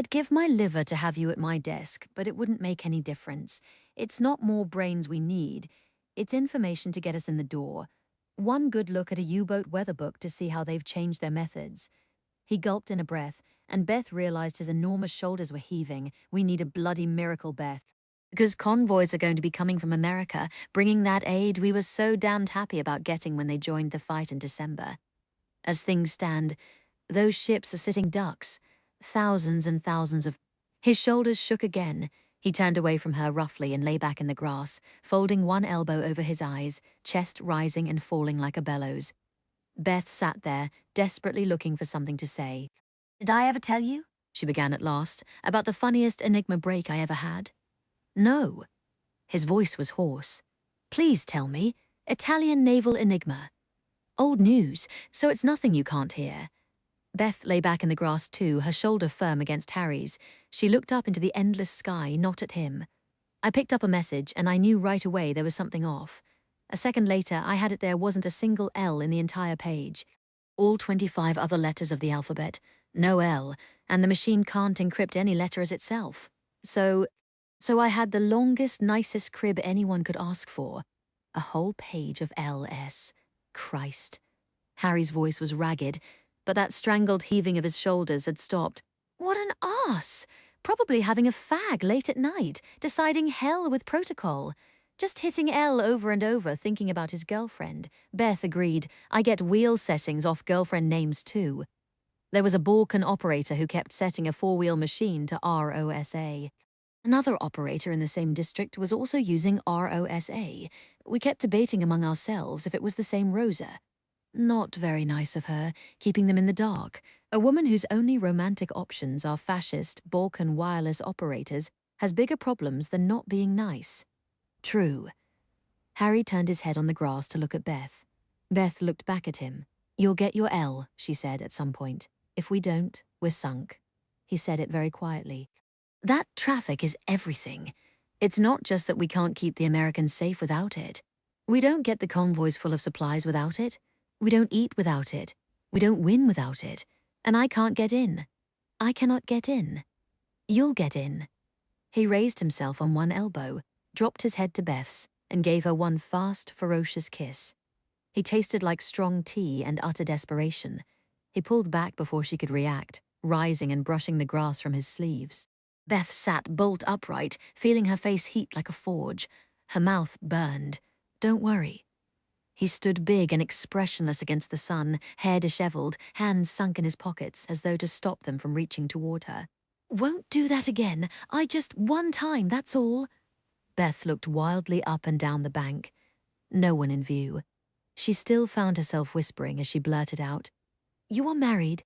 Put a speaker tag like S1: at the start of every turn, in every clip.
S1: I'd give my liver to have you at my desk, but it wouldn't make any difference. It's not more brains we need. It's information to get us in the door. One good look at a U-boat weather book to see how they've changed their methods. He gulped in a breath, and Beth realized his enormous shoulders were heaving. We need a bloody miracle, Beth. Because convoys are going to be coming from America, bringing that aid we were so damned happy about getting when they joined the fight in December. As things stand, those ships are sitting ducks. Thousands and thousands of... His shoulders shook again. He turned away from her roughly and lay back in the grass, folding one elbow over his eyes, chest rising and falling like a bellows. Beth sat there, desperately looking for something to say. "Did I ever tell you," she began at last, "about the funniest Enigma break I ever had?" "No." His voice was hoarse. "Please tell me. Italian naval enigma." "Old news, so it's nothing you can't hear." Beth lay back in the grass too, her shoulder firm against Harry's. She looked up into the endless sky, not at him. I picked up a message, and I knew right away there was something off. A second later, I had it there wasn't a single L in the entire page. All 25 other letters of the alphabet, no L, and the machine can't encrypt any letter as itself. So I had the longest, nicest crib anyone could ask for. A whole page of LS. Christ. Harry's voice was ragged, but that strangled heaving of his shoulders had stopped. What an arse! Probably having a fag late at night, deciding hell with protocol. Just hitting L over and over, thinking about his girlfriend. Beth agreed. I get wheel settings off girlfriend names too. There was a Balkan operator who kept setting a four-wheel machine to ROSA. Another operator in the same district was also using ROSA. We kept debating among ourselves if it was the same Rosa. Not very nice of her, keeping them in the dark. A woman whose only romantic options are fascist, Balkan wireless operators has bigger problems than not being nice. True. Harry turned his head on the grass to look at Beth. Beth looked back at him. "You'll get your L," she said at some point. "If we don't, we're sunk." He said it very quietly. That traffic is everything. It's not just that we can't keep the Americans safe without it. We don't get the convoys full of supplies without it. We don't eat without it. We don't win without it. And I can't get in. I cannot get in. You'll get in. He raised himself on one elbow, dropped his head to Beth's, and gave her one fast, ferocious kiss. He tasted like strong tea and utter desperation. He pulled back before she could react, rising and brushing the grass from his sleeves. Beth sat bolt upright, feeling her face heat like a forge. Her mouth burned. "Don't worry." He stood big and expressionless against the sun, hair disheveled, hands sunk in his pockets as though to stop them from reaching toward her. "Won't do that again. One time, that's all." Beth looked wildly up and down the bank. No one in view. She still found herself whispering as she blurted out, "You are married."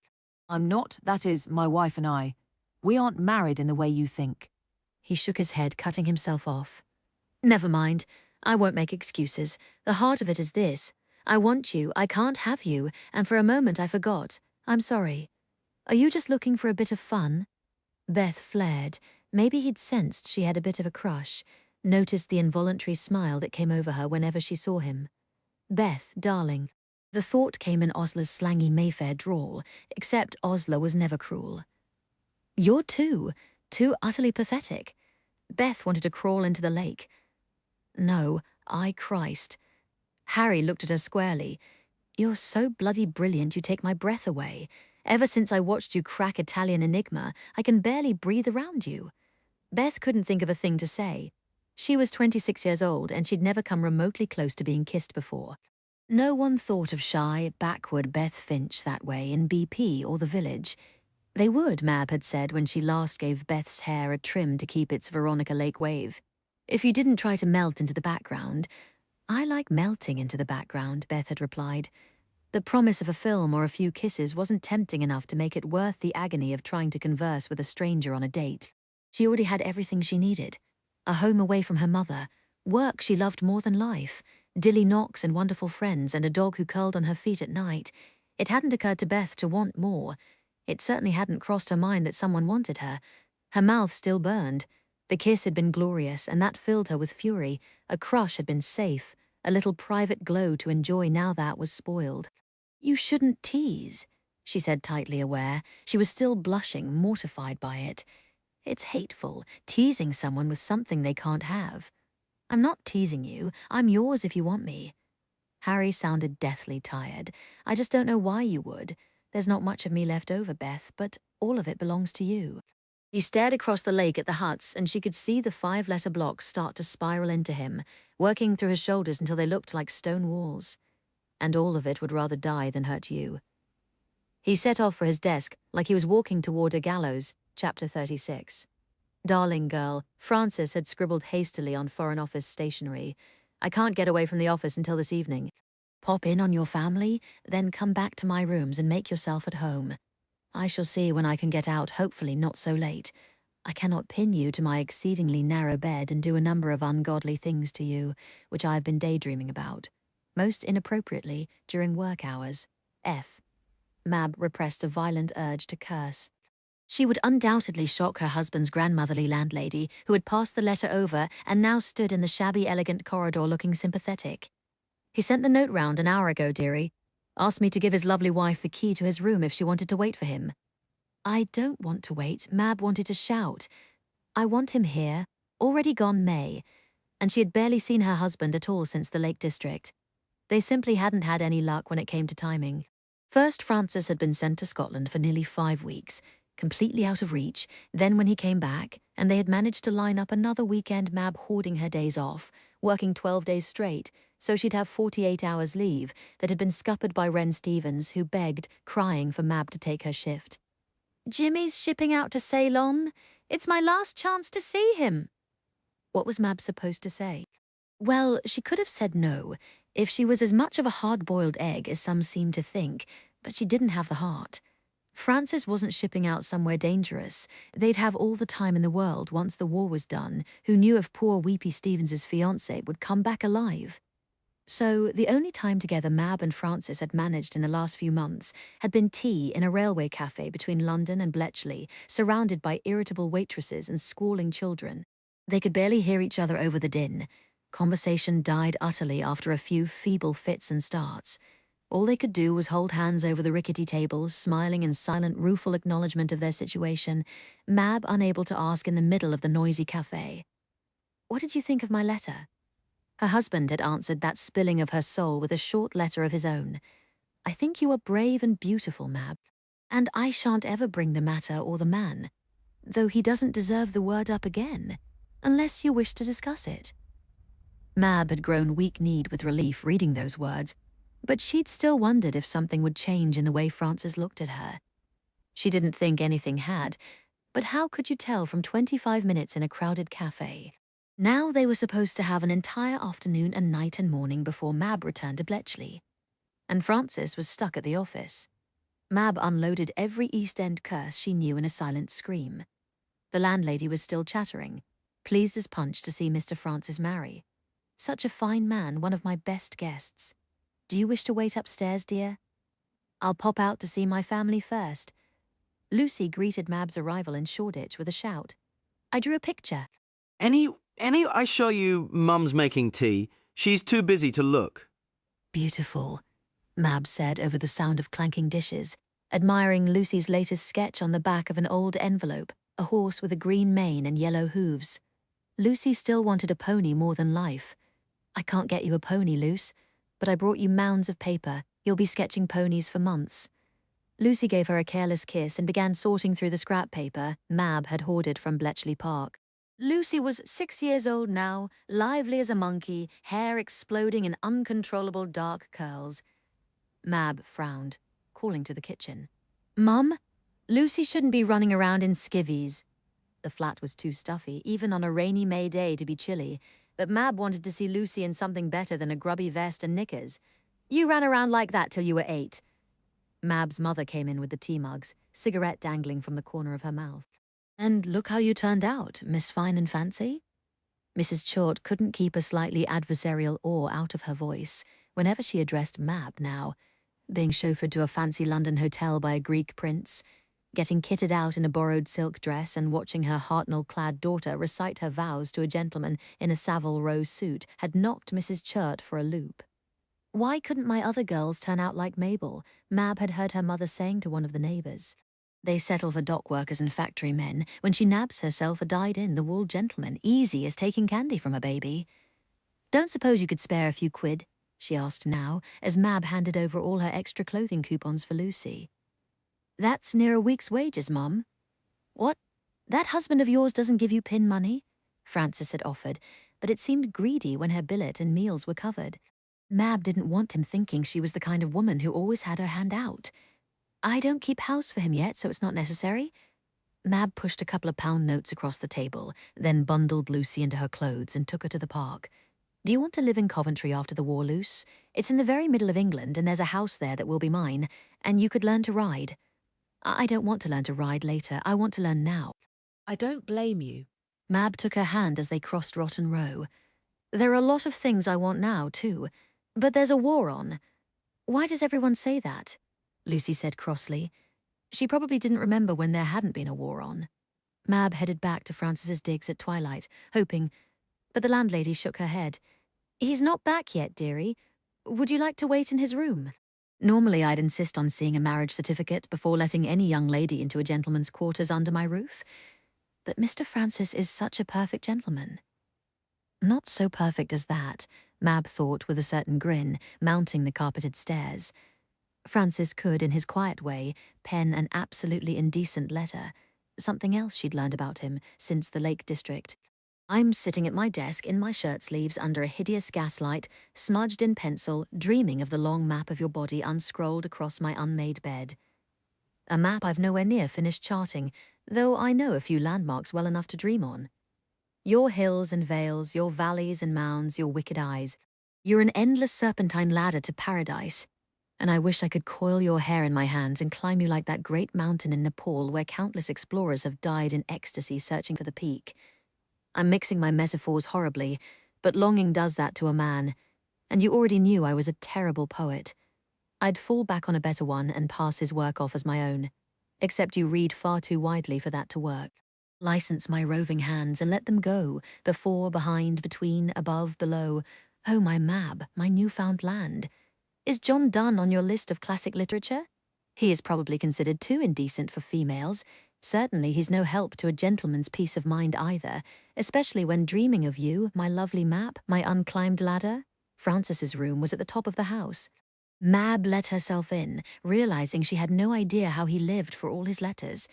S2: "I'm not, that is, my wife and I. We aren't married in the way you think."
S1: He shook his head, cutting himself off. "Never mind. I won't make excuses. The heart of it is this. I want you, I can't have you, and for a moment I forgot. I'm sorry. Are you just looking for a bit of fun?" Beth flared. Maybe he'd sensed she had a bit of a crush, noticed the involuntary smile that came over her whenever she saw him. "Beth, darling." The thought came in Osler's slangy Mayfair drawl, except Osler was never cruel. "You're too utterly pathetic." Beth wanted to crawl into the lake. "No, Christ." Harry looked at her squarely. "You're so bloody brilliant you take my breath away. Ever since I watched you crack Italian Enigma, I can barely breathe around you." Beth couldn't think of a thing to say. She was 26 years old, and she'd never come remotely close to being kissed before. No one thought of shy, backward Beth Finch that way in BP or the village. They would, Mab had said when she last gave Beth's hair a trim to keep its Veronica Lake wave. If you didn't try to melt into the background. "I like melting into the background," Beth had replied. The promise of a film or a few kisses wasn't tempting enough to make it worth the agony of trying to converse with a stranger on a date. She already had everything she needed. A home away from her mother, work she loved more than life, Dilly Knox and wonderful friends, and a dog who curled on her feet at night. It hadn't occurred to Beth to want more. It certainly hadn't crossed her mind that someone wanted her. Her mouth still burned. The kiss had been glorious, and that filled her with fury. A crush had been safe, a little private glow to enjoy now that was spoiled. "You shouldn't tease." she said, tightly aware. She was still blushing, mortified by it. It's hateful, teasing someone with something they can't have. I'm not teasing you. I'm yours if you want me. Harry sounded deathly tired. I just don't know why you would. There's not much of me left over, Beth, but all of it belongs to you. He stared across the lake at the huts, and she could see the 5-letter blocks start to spiral into him, working through his shoulders until they looked like stone walls. And all of it would rather die than hurt you. He set off for his desk like he was walking toward a gallows, chapter 36. Darling girl, Francis had scribbled hastily on Foreign Office stationery. I can't get away from the office until this evening. Pop in on your family, then come back to my rooms and make yourself at home. I shall see when I can get out, hopefully not so late. I cannot pin you to my exceedingly narrow bed and do a number of ungodly things to you, which I have been daydreaming about. Most inappropriately, during work hours. F. Mab repressed a violent urge to curse. She would undoubtedly shock her husband's grandmotherly landlady, who had passed the letter over and now stood in the shabby, elegant corridor looking sympathetic. He sent the note round an hour ago, dearie. Asked me to give his lovely wife the key to his room if she wanted to wait for him. I don't want to wait, Mab wanted to shout. I want him here, already gone May, and she had barely seen her husband at all since the Lake District. They simply hadn't had any luck when it came to timing. First, Francis had been sent to Scotland for nearly 5 weeks, completely out of reach. Then when he came back, and they had managed to line up another weekend, Mab hoarding her days off, working 12 days straight, so she'd have 48 hours leave that had been scuppered by Wren Stevens, who begged, crying for Mab to take her shift. Jimmy's shipping out to Ceylon. It's my last chance to see him. What was Mab supposed to say? Well, she could have said no, if she was as much of a hard-boiled egg as some seemed to think, but she didn't have the heart. Francis wasn't shipping out somewhere dangerous. They'd have all the time in the world once the war was done. Who knew if poor Weepy Stevens's fiancé would come back alive? So the only time together Mab and Francis had managed in the last few months had been tea in a railway cafe between London and Bletchley, surrounded by irritable waitresses and squalling children. They could barely hear each other over the din. Conversation died utterly after a few feeble fits and starts. All they could do was hold hands over the rickety tables, smiling in silent, rueful acknowledgement of their situation, Mab unable to ask in the middle of the noisy cafe. What did you think of my letter? Her husband had answered that spilling of her soul with a short letter of his own. I think you are brave and beautiful, Mab, and I shan't ever bring the matter or the man, though he doesn't deserve the word up again, unless you wish to discuss it. Mab had grown weak-kneed with relief reading those words, but she'd still wondered if something would change in the way Francis looked at her. She didn't think anything had, but how could you tell from 25 minutes in a crowded cafe? Now they were supposed to have an entire afternoon and night and morning before Mab returned to Bletchley. And Francis was stuck at the office. Mab unloaded every East End curse she knew in a silent scream. The landlady was still chattering, pleased as punch to see Mr. Francis marry. Such a fine man, one of my best guests. Do you wish to wait upstairs, dear? I'll pop out to see my family first. Lucy greeted Mab's arrival in Shoreditch with a shout. I drew a picture.
S3: Any I show you Mum's making tea? She's too busy to look.
S1: Beautiful, Mab said over the sound of clanking dishes, admiring Lucy's latest sketch on the back of an old envelope, a horse with a green mane and yellow hooves. Lucy still wanted a pony more than life. I can't get you a pony, Luce, but I brought you mounds of paper. You'll be sketching ponies for months. Lucy gave her a careless kiss and began sorting through the scrap paper Mab had hoarded from Bletchley Park. Lucy was 6 years old now, lively as a monkey, hair exploding in uncontrollable dark curls. Mab frowned, calling to the kitchen. Mum, Lucy shouldn't be running around in skivvies. The flat was too stuffy, even on a rainy May day, to be chilly, but Mab wanted to see Lucy in something better than a grubby vest and knickers. You ran around like that till you were 8. Mab's mother came in with the tea mugs, cigarette dangling from the corner of her mouth. And look how you turned out, Miss Fine and Fancy. Mrs. Chort couldn't keep a slightly adversarial awe out of her voice whenever she addressed Mab now, being chauffeured to a fancy London hotel by a Greek prince, getting kitted out in a borrowed silk dress and watching her hartnell-clad daughter recite her vows to a gentleman in a Savile Row suit had knocked Mrs. Churt for a loop. Why couldn't my other girls turn out like Mabel? Mab had heard her mother saying to one of the neighbours. They settle for dock workers and factory men when she nabs herself a dyed-in-the-wool gentleman, easy as taking candy from a baby. Don't suppose you could spare a few quid? She asked now, as Mab handed over all her extra clothing coupons for Lucy. That's near a week's wages, Mum. What? That husband of yours doesn't give you pin money? Frances had offered, but it seemed greedy when her billet and meals were covered. Mab didn't want him thinking she was the kind of woman who always had her hand out. I don't keep house for him yet, so it's not necessary. Mab pushed a couple of pound notes across the table, then bundled Lucy into her clothes and took her to the park. Do you want to live in Coventry after the war, Luce? It's in the very middle of England, and there's a house there that will be mine, and you could learn to ride. I don't want to learn to ride later. I want to learn now.
S2: I don't blame you.
S1: Mab took her hand as they crossed Rotten Row. There are a lot of things I want now, too. But there's a war on. Why does everyone say that? Lucy said crossly. She probably didn't remember when there hadn't been a war on. Mab headed back to Frances's digs at twilight, hoping, but the landlady shook her head. He's not back yet, dearie. Would you like to wait in his room? Normally I'd insist on seeing a marriage certificate before letting any young lady into a gentleman's quarters under my roof. But Mr. Francis is such a perfect gentleman. Not so perfect as that, Mab thought with a certain grin, mounting the carpeted stairs. Francis could, in his quiet way, pen an absolutely indecent letter, something else she'd learned about him since the Lake District. I'm sitting at my desk in my shirt sleeves under a hideous gaslight, smudged in pencil, dreaming of the long map of your body unscrolled across my unmade bed. A map I've nowhere near finished charting, though I know a few landmarks well enough to dream on. Your hills and vales, your valleys and mounds, your wicked eyes. You're an endless serpentine ladder to paradise. And I wish I could coil your hair in my hands and climb you like that great mountain in Nepal where countless explorers have died in ecstasy searching for the peak. I'm mixing my metaphors horribly, but longing does that to a man, and you already knew I was a terrible poet. I'd fall back on a better one and pass his work off as my own, except you read far too widely for that to work. License my roving hands and let them go, before, behind, between, above, below. Oh, my Mab, my newfound land. Is John Donne on your list of classic literature? He is probably considered too indecent for females. Certainly he's no help to a gentleman's peace of mind either, especially when dreaming of you, my lovely Mab, my unclimbed ladder. Frances's room was at the top of the house. Mab let herself in, realizing she had no idea how he lived for all his letters.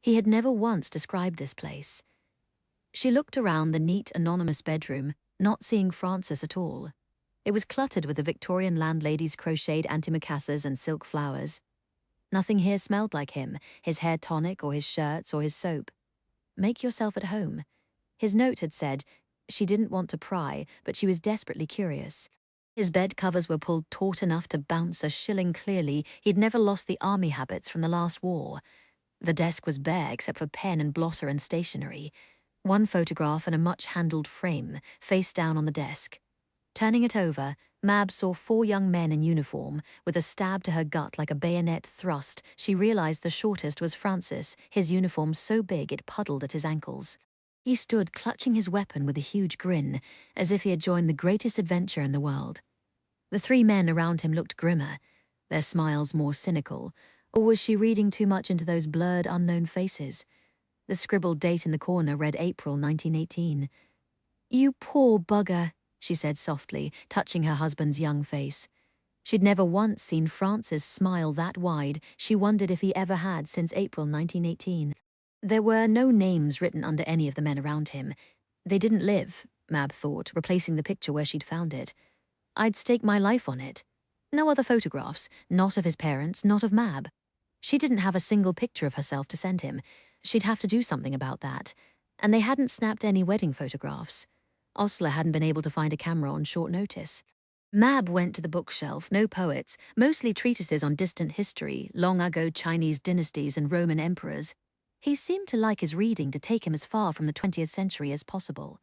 S1: He had never once described this place. She looked around the neat, anonymous bedroom, not seeing Frances at all. It was cluttered with the Victorian landlady's crocheted antimacassars and silk flowers. Nothing here smelled like him, his hair tonic or his shirts or his soap. Make yourself at home. His note had said, she didn't want to pry, but she was desperately curious. His bed covers were pulled taut enough to bounce a shilling clearly. He'd never lost the army habits from the last war. The desk was bare except for pen and blotter and stationery. One photograph in a much-handled frame, face down on the desk. Turning it over, Mab saw 4 young men in uniform. With a stab to her gut like a bayonet thrust, she realized the shortest was Francis, his uniform so big it puddled at his ankles. He stood clutching his weapon with a huge grin, as if he had joined the greatest adventure in the world. The 3 men around him looked grimmer, their smiles more cynical. Or was she reading too much into those blurred, unknown faces? The scribbled date in the corner read April 1918. You poor bugger, she said softly, touching her husband's young face. She'd never once seen Francis smile that wide. She wondered if he ever had since April 1918. There were no names written under any of the men around him. They didn't live, Mab thought, replacing the picture where she'd found it. I'd stake my life on it. No other photographs, not of his parents, not of Mab. She didn't have a single picture of herself to send him. She'd have to do something about that. And they hadn't snapped any wedding photographs. Osler hadn't been able to find a camera on short notice. Mab went to the bookshelf, no poets, mostly treatises on distant history, long ago Chinese dynasties and Roman emperors. He seemed to like his reading to take him as far from the 20th century as possible.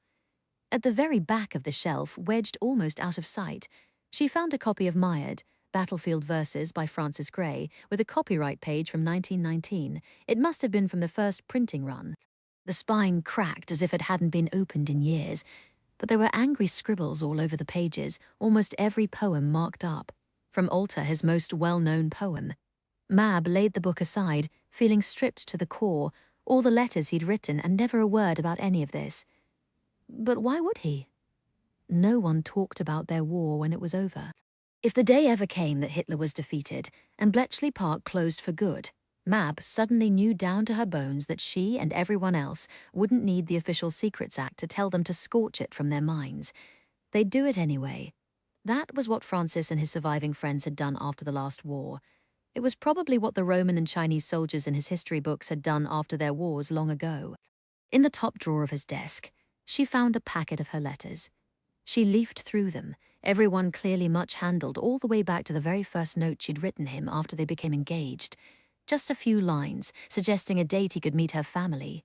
S1: At the very back of the shelf, wedged almost out of sight, she found a copy of Mired, Battlefield Verses by Francis Gray, with a copyright page from 1919. It must have been from the first printing run. The spine cracked as if it hadn't been opened in years. but there were angry scribbles all over the pages, almost every poem marked up. From Alta, his most well-known poem. Mab laid the book aside, feeling stripped to the core, all the letters he'd written and never a word about any of this. But why would he? No one talked about their war when it was over. If the day ever came that Hitler was defeated and Bletchley Park closed for good, Mab suddenly knew down to her bones that she and everyone else wouldn't need the Official Secrets Act to tell them to scorch it from their minds. They'd do it anyway. That was what Francis and his surviving friends had done after the last war. It was probably what the Roman and Chinese soldiers in his history books had done after their wars long ago. In the top drawer of his desk, she found a packet of her letters. She leafed through them, everyone clearly much handled, all the way back to the very first note she'd written him after they became engaged. Just a few lines, suggesting a date he could meet her family.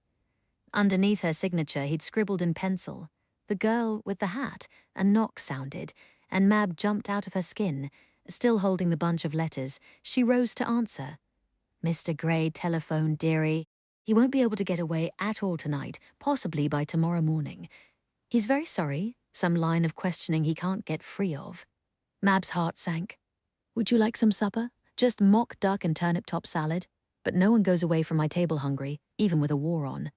S1: Underneath her signature, he'd scribbled in pencil, "The girl with the hat," a knock sounded, and Mab jumped out of her skin. Still holding the bunch of letters, she rose to answer. "Mr. Gray telephoned, dearie. He won't be able to get away at all tonight, possibly by tomorrow morning. He's very sorry, some line of questioning he can't get free of." Mab's heart sank. "Would you like some supper? Just mock duck and turnip top salad. But no one goes away from my table hungry, even with a war on."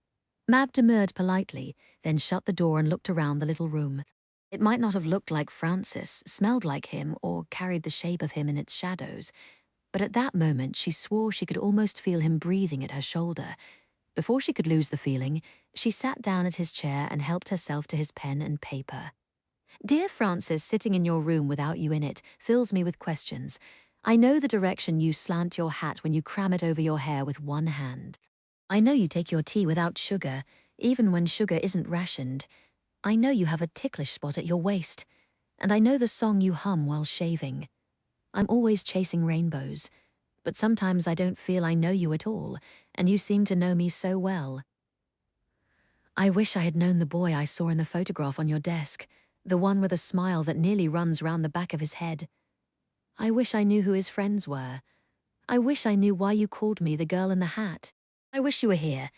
S1: Mab demurred politely, then shut the door and looked around the little room. It might not have looked like Francis, smelled like him, or carried the shape of him in its shadows, but at that moment she swore she could almost feel him breathing at her shoulder. Before she could lose the feeling, she sat down at his chair and helped herself to his pen and paper. "Dear Francis, sitting in your room without you in it fills me with questions. I know the direction you slant your hat when you cram it over your hair with one hand. I know you take your tea without sugar, even when sugar isn't rationed. I know you have a ticklish spot at your waist. And I know the song you hum while shaving. I'm always chasing rainbows, but sometimes I don't feel I know you at all, and you seem to know me so well. I wish I had known the boy I saw in the photograph on your desk, the one with a smile that nearly runs round the back of his head. I wish I knew who his friends were. I wish I knew why you called me the girl in the hat. I wish you were here.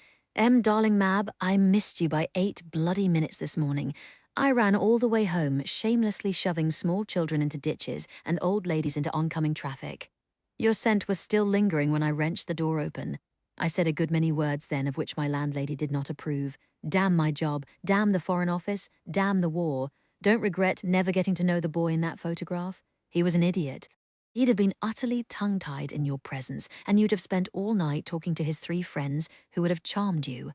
S1: Darling Mab, I missed you by 8 bloody minutes this morning. I ran all the way home, shamelessly shoving small children into ditches and old ladies into oncoming traffic. Your scent was still lingering when I wrenched the door open. I said a good many words then of which my landlady did not approve. Damn my job, damn the Foreign Office, damn the war. Don't regret never getting to know the boy in that photograph. He was an idiot. He'd have been utterly tongue-tied in your presence, and you'd have spent all night talking to his 3 friends who would have charmed you.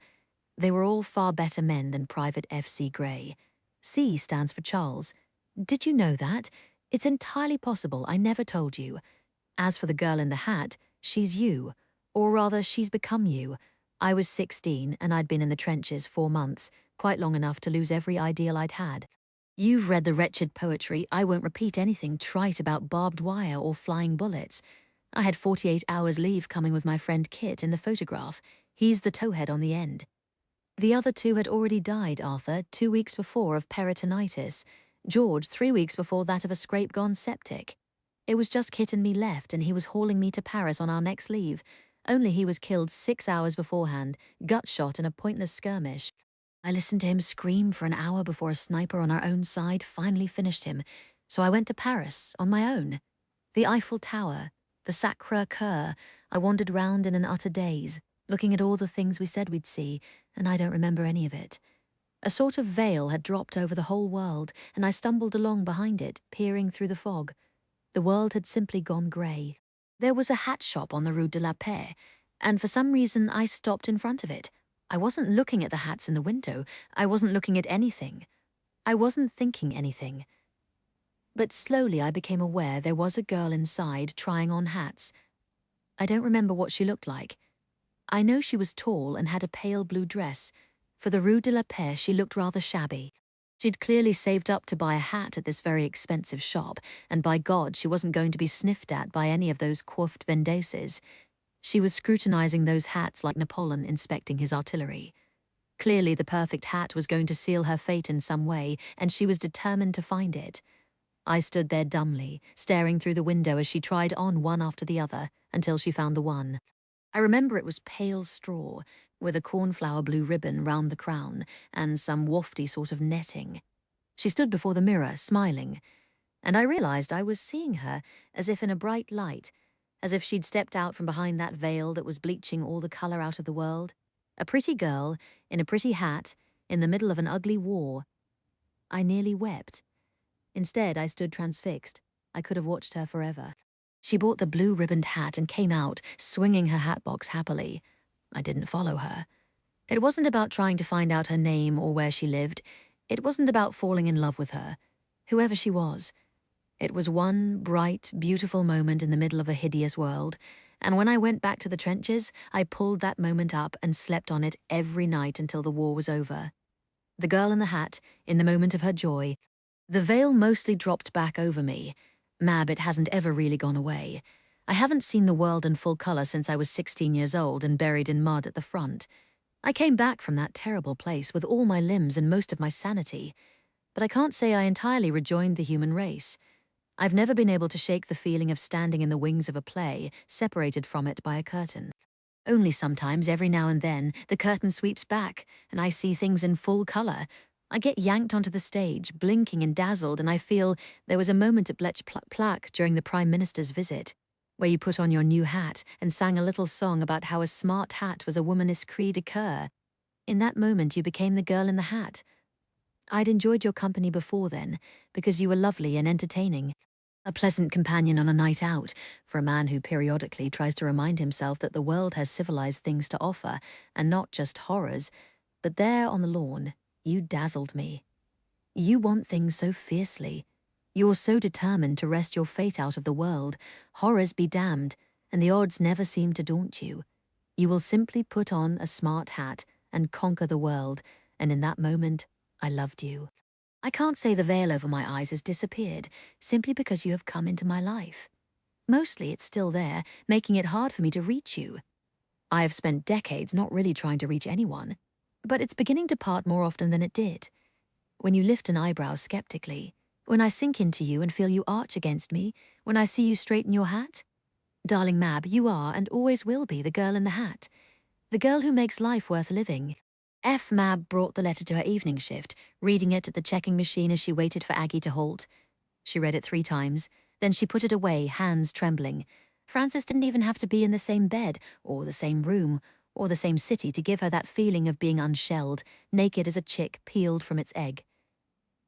S1: They were all far better men than Private F.C. Gray. C stands for Charles. Did you know that? It's entirely possible I never told you. As for the girl in the hat, she's you. Or rather, she's become you. I was 16, and I'd been in the trenches 4 months, quite long enough to lose every ideal I'd had. You've read the wretched poetry. I won't repeat anything trite about barbed wire or flying bullets. I had 48 hours leave coming with my friend Kit in the photograph. He's the towhead on the end. The other 2 had already died, Arthur, 2 weeks before of peritonitis. George 3 weeks before that of a scrape-gone septic. It was just Kit and me left, and he was hauling me to Paris on our next leave. Only he was killed 6 hours beforehand, gut shot in a pointless skirmish. I listened to him scream for an hour before a sniper on our own side finally finished him, so I went to Paris on my own. The Eiffel Tower, the Sacre-Cœur, I wandered round in an utter daze, looking at all the things we said we'd see, and I don't remember any of it. A sort of veil had dropped over the whole world, and I stumbled along behind it, peering through the fog. The world had simply gone grey. There was a hat shop on the Rue de la Paix, and for some reason I stopped in front of it. I wasn't looking at the hats in the window. I wasn't looking at anything. I wasn't thinking anything. But slowly I became aware there was a girl inside trying on hats. I don't remember what she looked like. I know she was tall and had a pale blue dress. For the Rue de la Paix, she looked rather shabby. She'd clearly saved up to buy a hat at this very expensive shop, and by God, she wasn't going to be sniffed at by any of those coiffed vendeuses. She was scrutinizing those hats like Napoleon inspecting his artillery. Clearly the perfect hat was going to seal her fate in some way, and she was determined to find it. I stood there dumbly, staring through the window as she tried on one after the other, until she found the one. I remember it was pale straw, with a cornflower blue ribbon round the crown, and some wafty sort of netting. She stood before the mirror, smiling, and I realized I was seeing her as if in a bright light, as if she'd stepped out from behind that veil that was bleaching all the color out of the world. A pretty girl, in a pretty hat, in the middle of an ugly war. I nearly wept. Instead, I stood transfixed. I could have watched her forever. She bought the blue-ribboned hat and came out, swinging her hat box happily. I didn't follow her. It wasn't about trying to find out her name or where she lived. It wasn't about falling in love with her, whoever she was. It was one bright, beautiful moment in the middle of a hideous world, and when I went back to the trenches, I pulled that moment up and slept on it every night until the war was over. The girl in the hat, in the moment of her joy. The veil mostly dropped back over me. Mab, it hasn't ever really gone away. I haven't seen the world in full color since I was 16 years old and buried in mud at the front. I came back from that terrible place with all my limbs and most of my sanity, but I can't say I entirely rejoined the human race. I've never been able to shake the feeling of standing in the wings of a play, separated from it by a curtain. Only sometimes, every now and then, the curtain sweeps back, and I see things in full color. I get yanked onto the stage, blinking and dazzled, and I feel there was a moment at Bletch Plaque during the Prime Minister's visit, where you put on your new hat and sang a little song about how a smart hat was a womanist cri de coeur. In that moment, you became the girl in the hat. I'd enjoyed your company before then, because you were lovely and entertaining. A pleasant companion on a night out, for a man who periodically tries to remind himself that the world has civilized things to offer, and not just horrors. But there on the lawn, you dazzled me. You want things so fiercely. You're so determined to wrest your fate out of the world. Horrors be damned, and the odds never seem to daunt you. You will simply put on a smart hat and conquer the world, and in that moment, I loved you. I can't say the veil over my eyes has disappeared, simply because you have come into my life. Mostly it's still there, making it hard for me to reach you. I have spent decades not really trying to reach anyone, but it's beginning to part more often than it did. When you lift an eyebrow skeptically, when I sink into you and feel you arch against me, when I see you straighten your hat. Darling Mab, you are and always will be the girl in the hat. The girl who makes life worth living. Mab brought the letter to her evening shift, reading it at the checking machine as she waited for Aggie to halt. She read it 3 times, then she put it away, hands trembling. Frances didn't even have to be in the same bed, or the same room, or the same city to give her that feeling of being unshelled, naked as a chick peeled from its egg.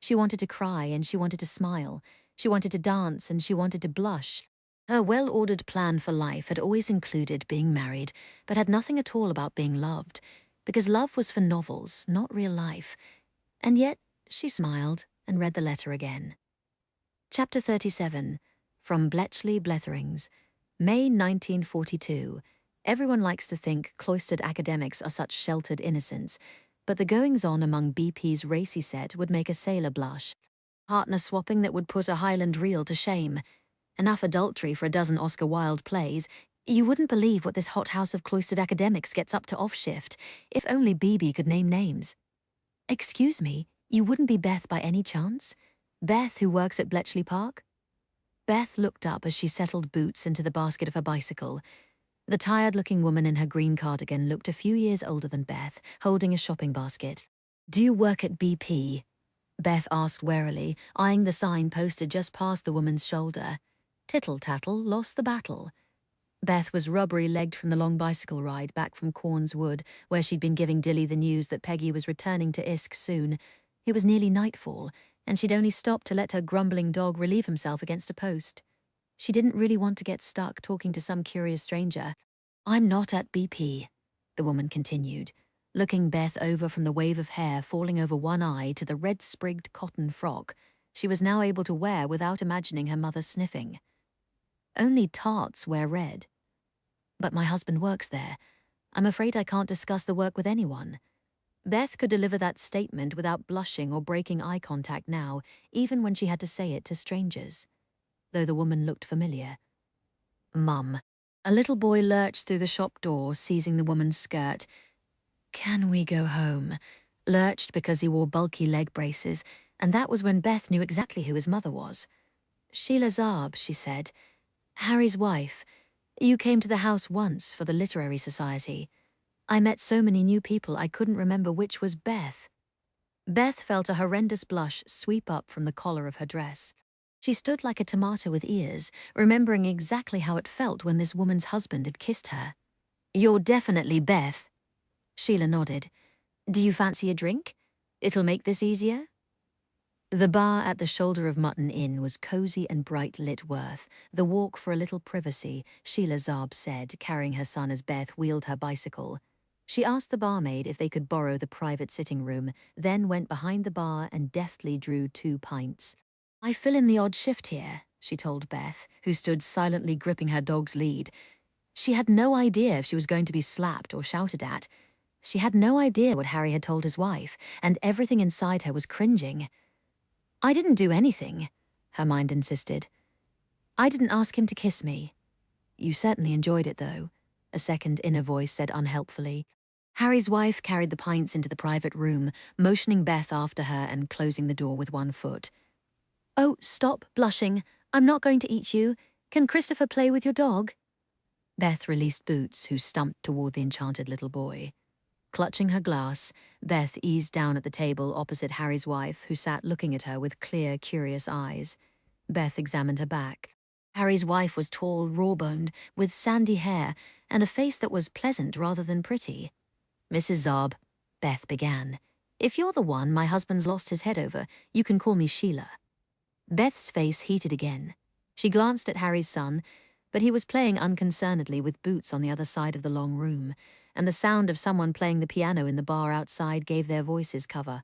S1: She wanted to cry and she wanted to smile. She wanted to dance and she wanted to blush. Her well-ordered plan for life had always included being married, but had nothing at all about being loved, because love was for novels, not real life. And yet, she smiled and read the letter again. Chapter 37, from Bletchley Bletherings, May 1942. Everyone likes to think cloistered academics are such sheltered innocents, but the goings-on among BP's racy set would make a sailor blush. Partner swapping that would put a Highland reel to shame. Enough adultery for a dozen Oscar Wilde plays. You wouldn't believe what this hothouse of cloistered academics gets up to off-shift. If only BB could name names. Excuse me, you wouldn't be Beth by any chance? Beth, who works at Bletchley Park? Beth looked up as she settled boots into the basket of her bicycle. The tired-looking woman in her green cardigan looked a few years older than Beth, holding a shopping basket. Do you work at BP? Beth asked warily, eyeing the sign posted just past the woman's shoulder. Tittle-tattle lost the battle. Beth was rubbery-legged from the long bicycle ride back from Corn's Wood, where she'd been giving Dilly the news that Peggy was returning to Isk soon. It was nearly nightfall, and she'd only stopped to let her grumbling dog relieve himself against a post. She didn't really want to get stuck talking to some curious stranger. I'm not at BP, the woman continued, looking Beth over from the wave of hair falling over one eye to the red-sprigged cotton frock she was now able to wear without imagining her mother sniffing. Only tarts wear red. But my husband works there. I'm afraid I can't discuss the work with anyone. Beth could deliver that statement without blushing or breaking eye contact now, even when she had to say it to strangers. Though the woman looked familiar. Mum. A little boy lurched through the shop door, seizing the woman's skirt. Can we go home? Lurched because he wore bulky leg braces, and that was when Beth knew exactly who his mother was. Sheila Zarb, she said. Harry's wife. You came to the house once for the literary society. I met so many new people I couldn't remember which was Beth. Beth felt a horrendous blush sweep up from the collar of her dress. She stood like a tomato with ears, remembering exactly how it felt when this woman's husband had kissed her. "You're definitely Beth." Sheila nodded. "Do you fancy a drink? It'll make this easier." The bar at the Shoulder of Mutton Inn was cozy and bright lit worth the walk for a little privacy, Sheila Zarb said, carrying her son as Beth wheeled her bicycle. She asked the barmaid if they could borrow the private sitting room, then went behind the bar and deftly drew 2 pints. "I fill in the odd shift here," she told Beth, who stood silently gripping her dog's lead. She had no idea if she was going to be slapped or shouted at. She had no idea what Harry had told his wife, and everything inside her was cringing. "I didn't do anything," her mind insisted. "I didn't ask him to kiss me." "You certainly enjoyed it, though," a second inner voice said unhelpfully. Harry's wife carried the pints into the private room, motioning Beth after her and closing the door with one foot. "Oh, stop blushing. I'm not going to eat you. Can Christopher play with your dog?" Beth released Boots, who stumped toward the enchanted little boy. Clutching her glass, Beth eased down at the table opposite Harry's wife, who sat looking at her with clear, curious eyes. Beth examined her back. Harry's wife was tall, raw-boned, with sandy hair, and a face that was pleasant rather than pretty. "Mrs. Zarb," Beth began, "if you're the one my husband's lost his head over, you can call me Sheila." Beth's face heated again. She glanced at Harry's son, but he was playing unconcernedly with Boots on the other side of the long room, and the sound of someone playing the piano in the bar outside gave their voices cover.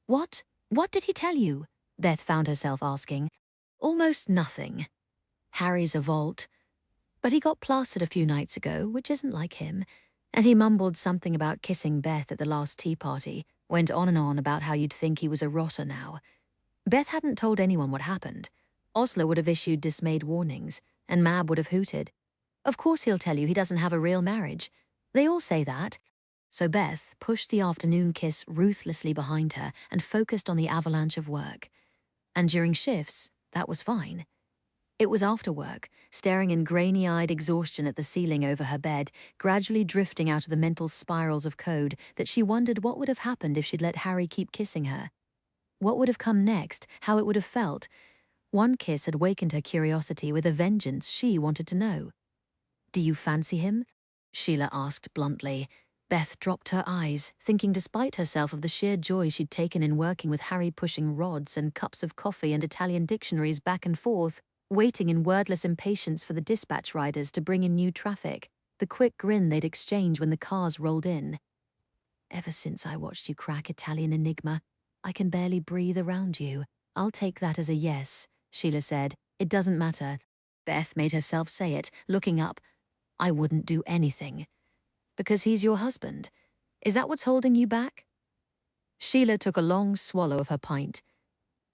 S1: "What? What did he tell you?" Beth found herself asking. "Almost nothing. Harry's a vault. But he got plastered a few nights ago, which isn't like him, and he mumbled something about kissing Beth at the last tea party, went on and on about how you'd think he was a rotter now." Beth hadn't told anyone what happened. Osler would have issued dismayed warnings, and Mab would have hooted. "Of course he'll tell you he doesn't have a real marriage. They all say that." So Beth pushed the afternoon kiss ruthlessly behind her and focused on the avalanche of work. And during shifts, that was fine. It was after work, staring in grainy-eyed exhaustion at the ceiling over her bed, gradually drifting out of the mental spirals of code, that she wondered what would have happened if she'd let Harry keep kissing her. What would have come next, how it would have felt. One kiss had wakened her curiosity with a vengeance she wanted to know. "Do you fancy him?" Sheila asked bluntly. Beth dropped her eyes, thinking despite herself of the sheer joy she'd taken in working with Harry, pushing rods and cups of coffee and Italian dictionaries back and forth, waiting in wordless impatience for the dispatch riders to bring in new traffic, the quick grin they'd exchange when the cars rolled in. "Ever since I watched you crack Italian Enigma, I can barely breathe around you. I'll take that as a yes," Sheila said. "It doesn't matter." Beth made herself say it, looking up. "I wouldn't do anything." "Because he's your husband? Is that what's holding you back?" Sheila took a long swallow of her pint.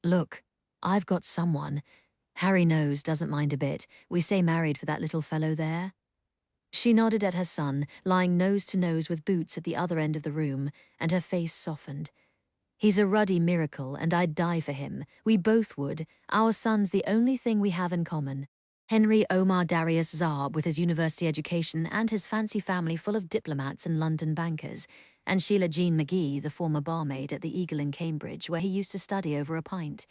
S1: "Look, I've got someone. Harry knows, doesn't mind a bit. We say married for that little fellow there." She nodded at her son, lying nose to nose with Boots at the other end of the room, and her face softened. "He's a ruddy miracle, and I'd die for him. We both would. Our son's the only thing we have in common. Henry Omar Darius Zarb with his university education and his fancy family full of diplomats and London bankers, and Sheila Jean McGee, the former barmaid at the Eagle in Cambridge, where he used to study over a pint.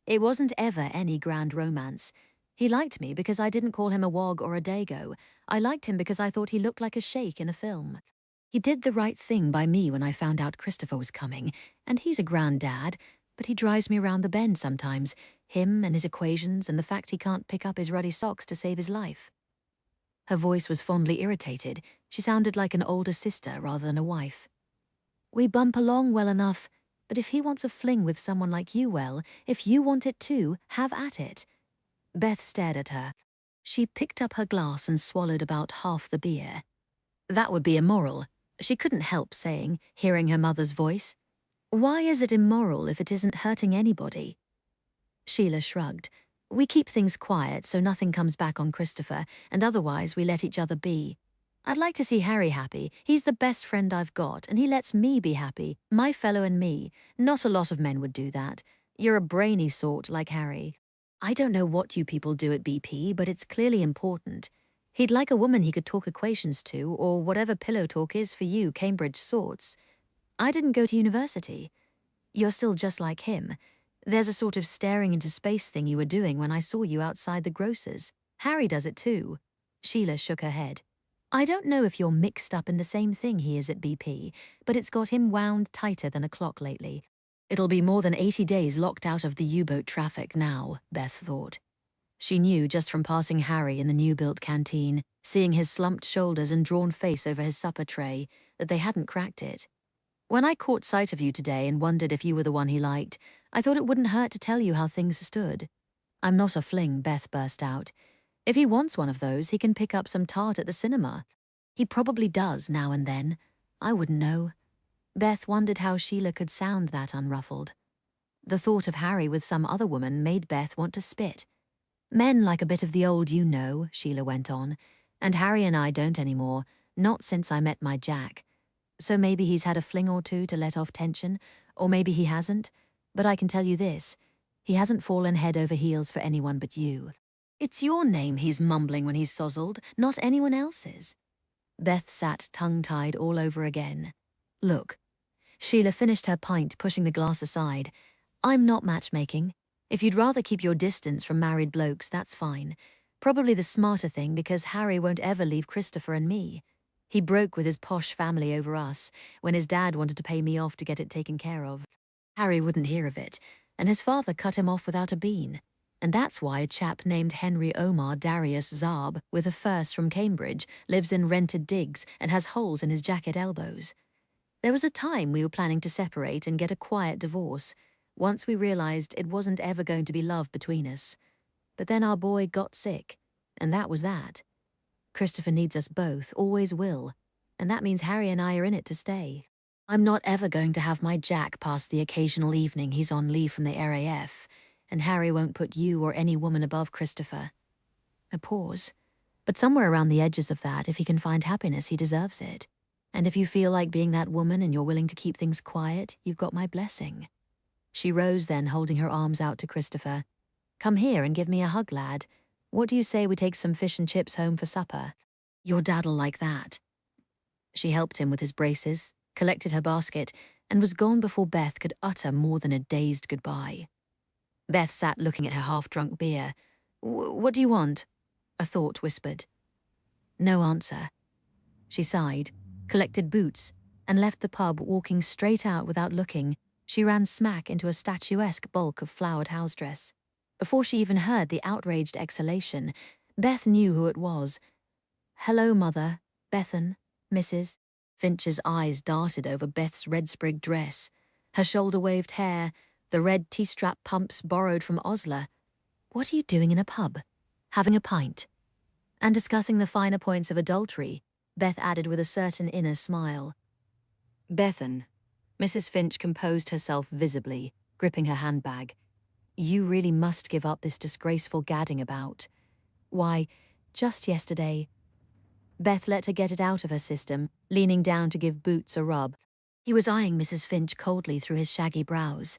S1: It wasn't ever any grand romance. He liked me because I didn't call him a wog or a dago. I liked him because I thought he looked like a sheikh in a film. He did the right thing by me when I found out Christopher was coming, and he's a grand dad, but he drives me around the bend sometimes, him and his equations and the fact he can't pick up his ruddy socks to save his life." Her voice was fondly irritated. She sounded like an older sister rather than a wife. "We bump along well enough, but if he wants a fling with someone like you, well, if you want it too, have at it." Beth stared at her. She picked up her glass and swallowed about half the beer. "That would be immoral," she couldn't help saying, hearing her mother's voice. "Why is it immoral if it isn't hurting anybody?" Sheila shrugged. "We keep things quiet so nothing comes back on Christopher, and otherwise we let each other be. I'd like to see Harry happy. He's the best friend I've got, and he lets me be happy, my fellow and me. Not a lot of men would do that. You're a brainy sort like Harry. I don't know what you people do at BP, but it's clearly important. He'd like a woman he could talk equations to, or whatever pillow talk is for you Cambridge sorts. I didn't go to university. You're still just like him. There's a sort of staring into space thing you were doing when I saw you outside the grocer's. Harry does it too. Sheila shook her head. I don't know if you're mixed up in the same thing he is at BP, but it's got him wound tighter than a clock lately. It'll be more than 80 days locked out of the U-boat traffic now, Beth thought. She knew just from passing Harry in the new-built canteen, seeing his slumped shoulders and drawn face over his supper tray, that they hadn't cracked it. When I caught sight of you today and wondered if you were the one he liked, I thought it wouldn't hurt to tell you how things stood. I'm not a fling, Beth burst out. If he wants one of those, he can pick up some tart at the cinema. He probably does now and then. I wouldn't know. Beth wondered how Sheila could sound that unruffled. The thought of Harry with some other woman made Beth want to spit. Men like a bit of the old you-know, Sheila went on, and Harry and I don't anymore, not since I met my Jack. So maybe he's had a fling or two to let off tension, or maybe he hasn't, but I can tell you this, he hasn't fallen head over heels for anyone but you. It's your name he's mumbling when he's sozzled, not anyone else's. Beth sat tongue-tied all over again. Look. Sheila finished her pint, pushing the glass aside. I'm not matchmaking. If you'd rather keep your distance from married blokes, that's fine. Probably the smarter thing because Harry won't ever leave Christopher and me. He broke with his posh family over us when his dad wanted to pay me off to get it taken care of. Harry wouldn't hear of it, and his father cut him off without a bean. And that's why a chap named Henry Omar Darius Zarb, with a first from Cambridge, lives in rented digs and has holes in his jacket elbows. There was a time we were planning to separate and get a quiet divorce, once we realized it wasn't ever going to be love between us. But then our boy got sick, and that was that. Christopher needs us both, always will, and that means Harry and I are in it to stay. I'm not ever going to have my Jack past the occasional evening he's on leave from the RAF, and Harry won't put you or any woman above Christopher. A pause. But somewhere around the edges of that, if he can find happiness, he deserves it. And if you feel like being that woman and you're willing to keep things quiet, you've got my blessing. She rose then, holding her arms out to Christopher. Come here and give me a hug, lad. What do you say we take some fish and chips home for supper? Your dad'll like that. She helped him with his braces, collected her basket, and was gone before Beth could utter more than a dazed goodbye. Beth sat looking at her half-drunk beer. What do you want? A thought whispered. No answer. She sighed, collected boots, and left the pub, walking straight out without looking. She ran smack into a statuesque bulk of flowered house dress. Before she even heard the outraged exhalation, Beth knew who it was. Hello, Mother. Bethan. Mrs. Finch's eyes darted over Beth's red-sprigged dress, her shoulder-waved hair, the red T-strap pumps borrowed from Osler. What are you doing in a pub? Having a pint. And discussing the finer points of adultery, Beth added with a certain inner smile. Bethan. Mrs. Finch composed herself visibly, gripping her handbag. You really must give up this disgraceful gadding about. Why, just yesterday. Beth let her get it out of her system, leaning down to give Boots a rub. He was eyeing Mrs. Finch coldly through his shaggy brows.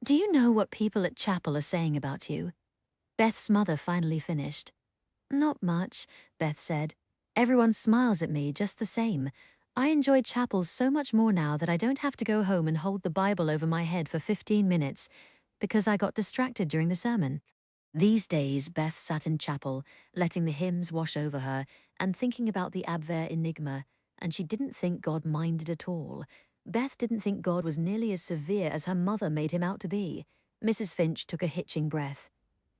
S1: Do you know what people at chapel are saying about you? Beth's mother finally finished. Not much, Beth said. Everyone smiles at me just the same. I enjoy chapel so much more now that I don't have to go home and hold the Bible over my head for 15 minutes because I got distracted during the sermon. These days, Beth sat in chapel, letting the hymns wash over her and thinking about the Abwehr Enigma, and she didn't think God minded at all. Beth didn't think God was nearly as severe as her mother made him out to be. Mrs. Finch took a hitching breath.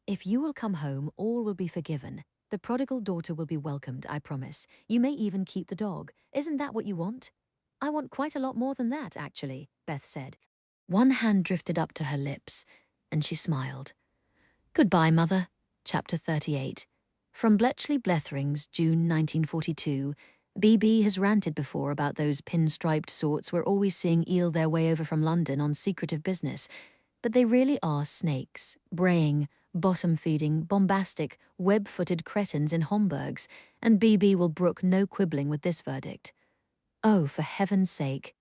S1: If you will come home, all will be forgiven. The prodigal daughter will be welcomed, I promise. You may even keep the dog. Isn't that what you want? I want quite a lot more than that, actually, Beth said. One hand drifted up to her lips, and she smiled. Goodbye, Mother. Chapter 38. From Bletchley Bletherings, June 1942. BB has ranted before about those pinstriped sorts we're always seeing eel their way over from London on secretive business. But they really are snakes, braying, bottom-feeding, bombastic, web-footed cretins in Homburgs, and BB will brook no quibbling with this verdict. Oh, for heaven's sake.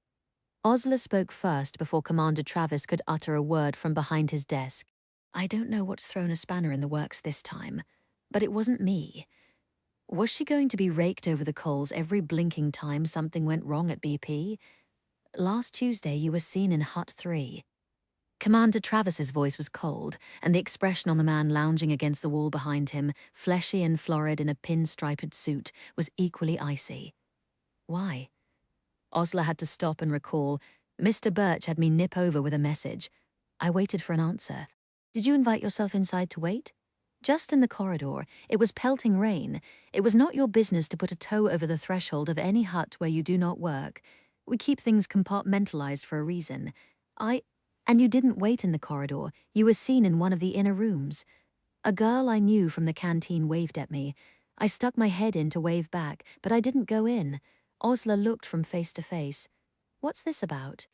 S1: Osler spoke first before Commander Travis could utter a word from behind his desk. I don't know what's thrown a spanner in the works this time, but it wasn't me. Was she going to be raked over the coals every blinking time something went wrong at BP? Last Tuesday you were seen in Hut 3. Commander Travis's voice was cold, and the expression on the man lounging against the wall behind him, fleshy and florid in a pinstriped suit, was equally icy. Why? Osler had to stop and recall. Mr. Birch had me nip over with a message. I waited for an answer. Did you invite yourself inside to wait? Just in the corridor. It was pelting rain. It was not your business to put a toe over the threshold of any hut where you do not work. We keep things compartmentalized for a reason. And you didn't wait in the corridor. You were seen in one of the inner rooms. A girl I knew from the canteen waved at me. I stuck my head in to wave back, but I didn't go in. Osler looked from face to face. What's this about?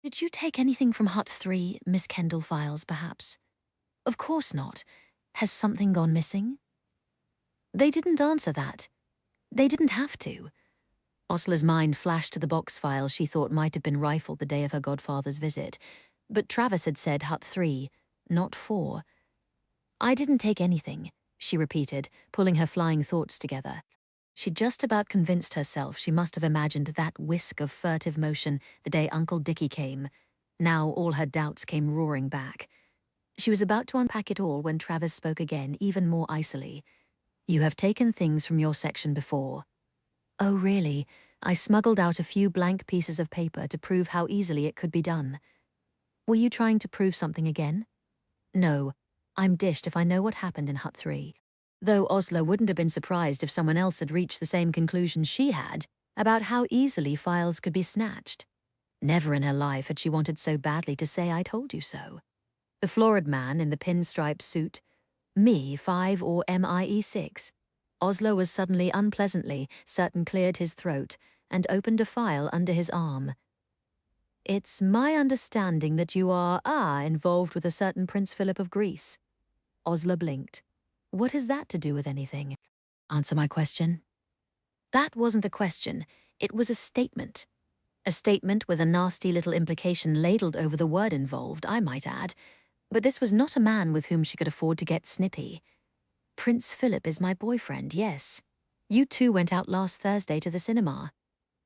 S1: Did you take anything from Hut 3, Miss Kendall files, perhaps? Of course not. Has something gone missing? They didn't answer that. They didn't have to. Osler's mind flashed to the box file she thought might have been rifled the day of her godfather's visit. But Travis had said Hut 3, not 4. I didn't take anything, she repeated, pulling her flying thoughts together. She'd just about convinced herself she must have imagined that whisk of furtive motion the day Uncle Dickie came. Now all her doubts came roaring back. She was about to unpack it all when Travis spoke again, even more icily. You have taken things from your section before. Oh, really? I smuggled out a few blank pieces of paper to prove how easily it could be done. Were you trying to prove something again? No. I'm dished if I know what happened in Hut 3. Though Osler wouldn't have been surprised if someone else had reached the same conclusion she had about how easily files could be snatched. Never in her life had she wanted so badly to say I told you so. The florid man in the pinstriped suit, me 5 or MIE 6. Osler was suddenly unpleasantly certain cleared his throat and opened a file under his arm. It's my understanding that you are, involved with a certain Prince Philip of Greece. Osler blinked. What has that to do with anything? Answer my question. That wasn't a question. It was a statement. A statement with a nasty little implication ladled over the word involved, I might add. But this was not a man with whom she could afford to get snippy. Prince Philip is my boyfriend, yes. You two went out last Thursday to the cinema.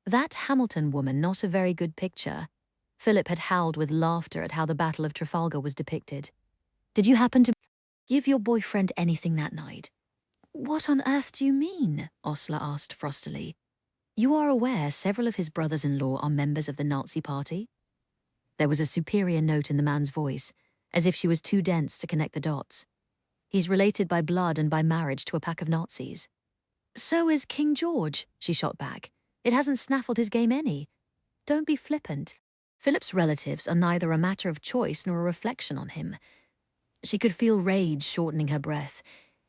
S1: That Hamilton woman, not a very good picture. Philip had howled with laughter at how the Battle of Trafalgar was depicted. Did you happen to give your boyfriend anything that night? What on earth do you mean? Osler asked frostily. You are aware several of his brothers-in-law are members of the Nazi Party? There was a superior note in the man's voice, as if she was too dense to connect the dots. He's related by blood and by marriage to a pack of Nazis. So is King George, she shot back. It hasn't snaffled his game any. Don't be flippant. Philip's relatives are neither a matter of choice nor a reflection on him. She could feel rage shortening her breath.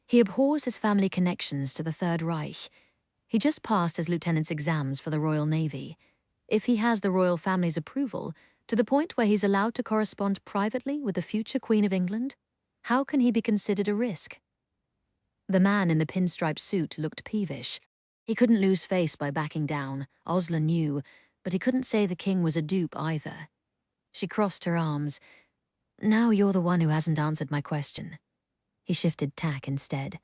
S1: He abhors his family connections to the Third Reich. He just passed his lieutenant's exams for the Royal Navy. If he has the royal family's approval, to the point where he's allowed to correspond privately with the future Queen of England, how can he be considered a risk? The man in the pinstripe suit looked peevish. He couldn't lose face by backing down, Osler knew, but he couldn't say the king was a dupe either. She crossed her arms. Now you're the one who hasn't answered my question. He shifted tack instead.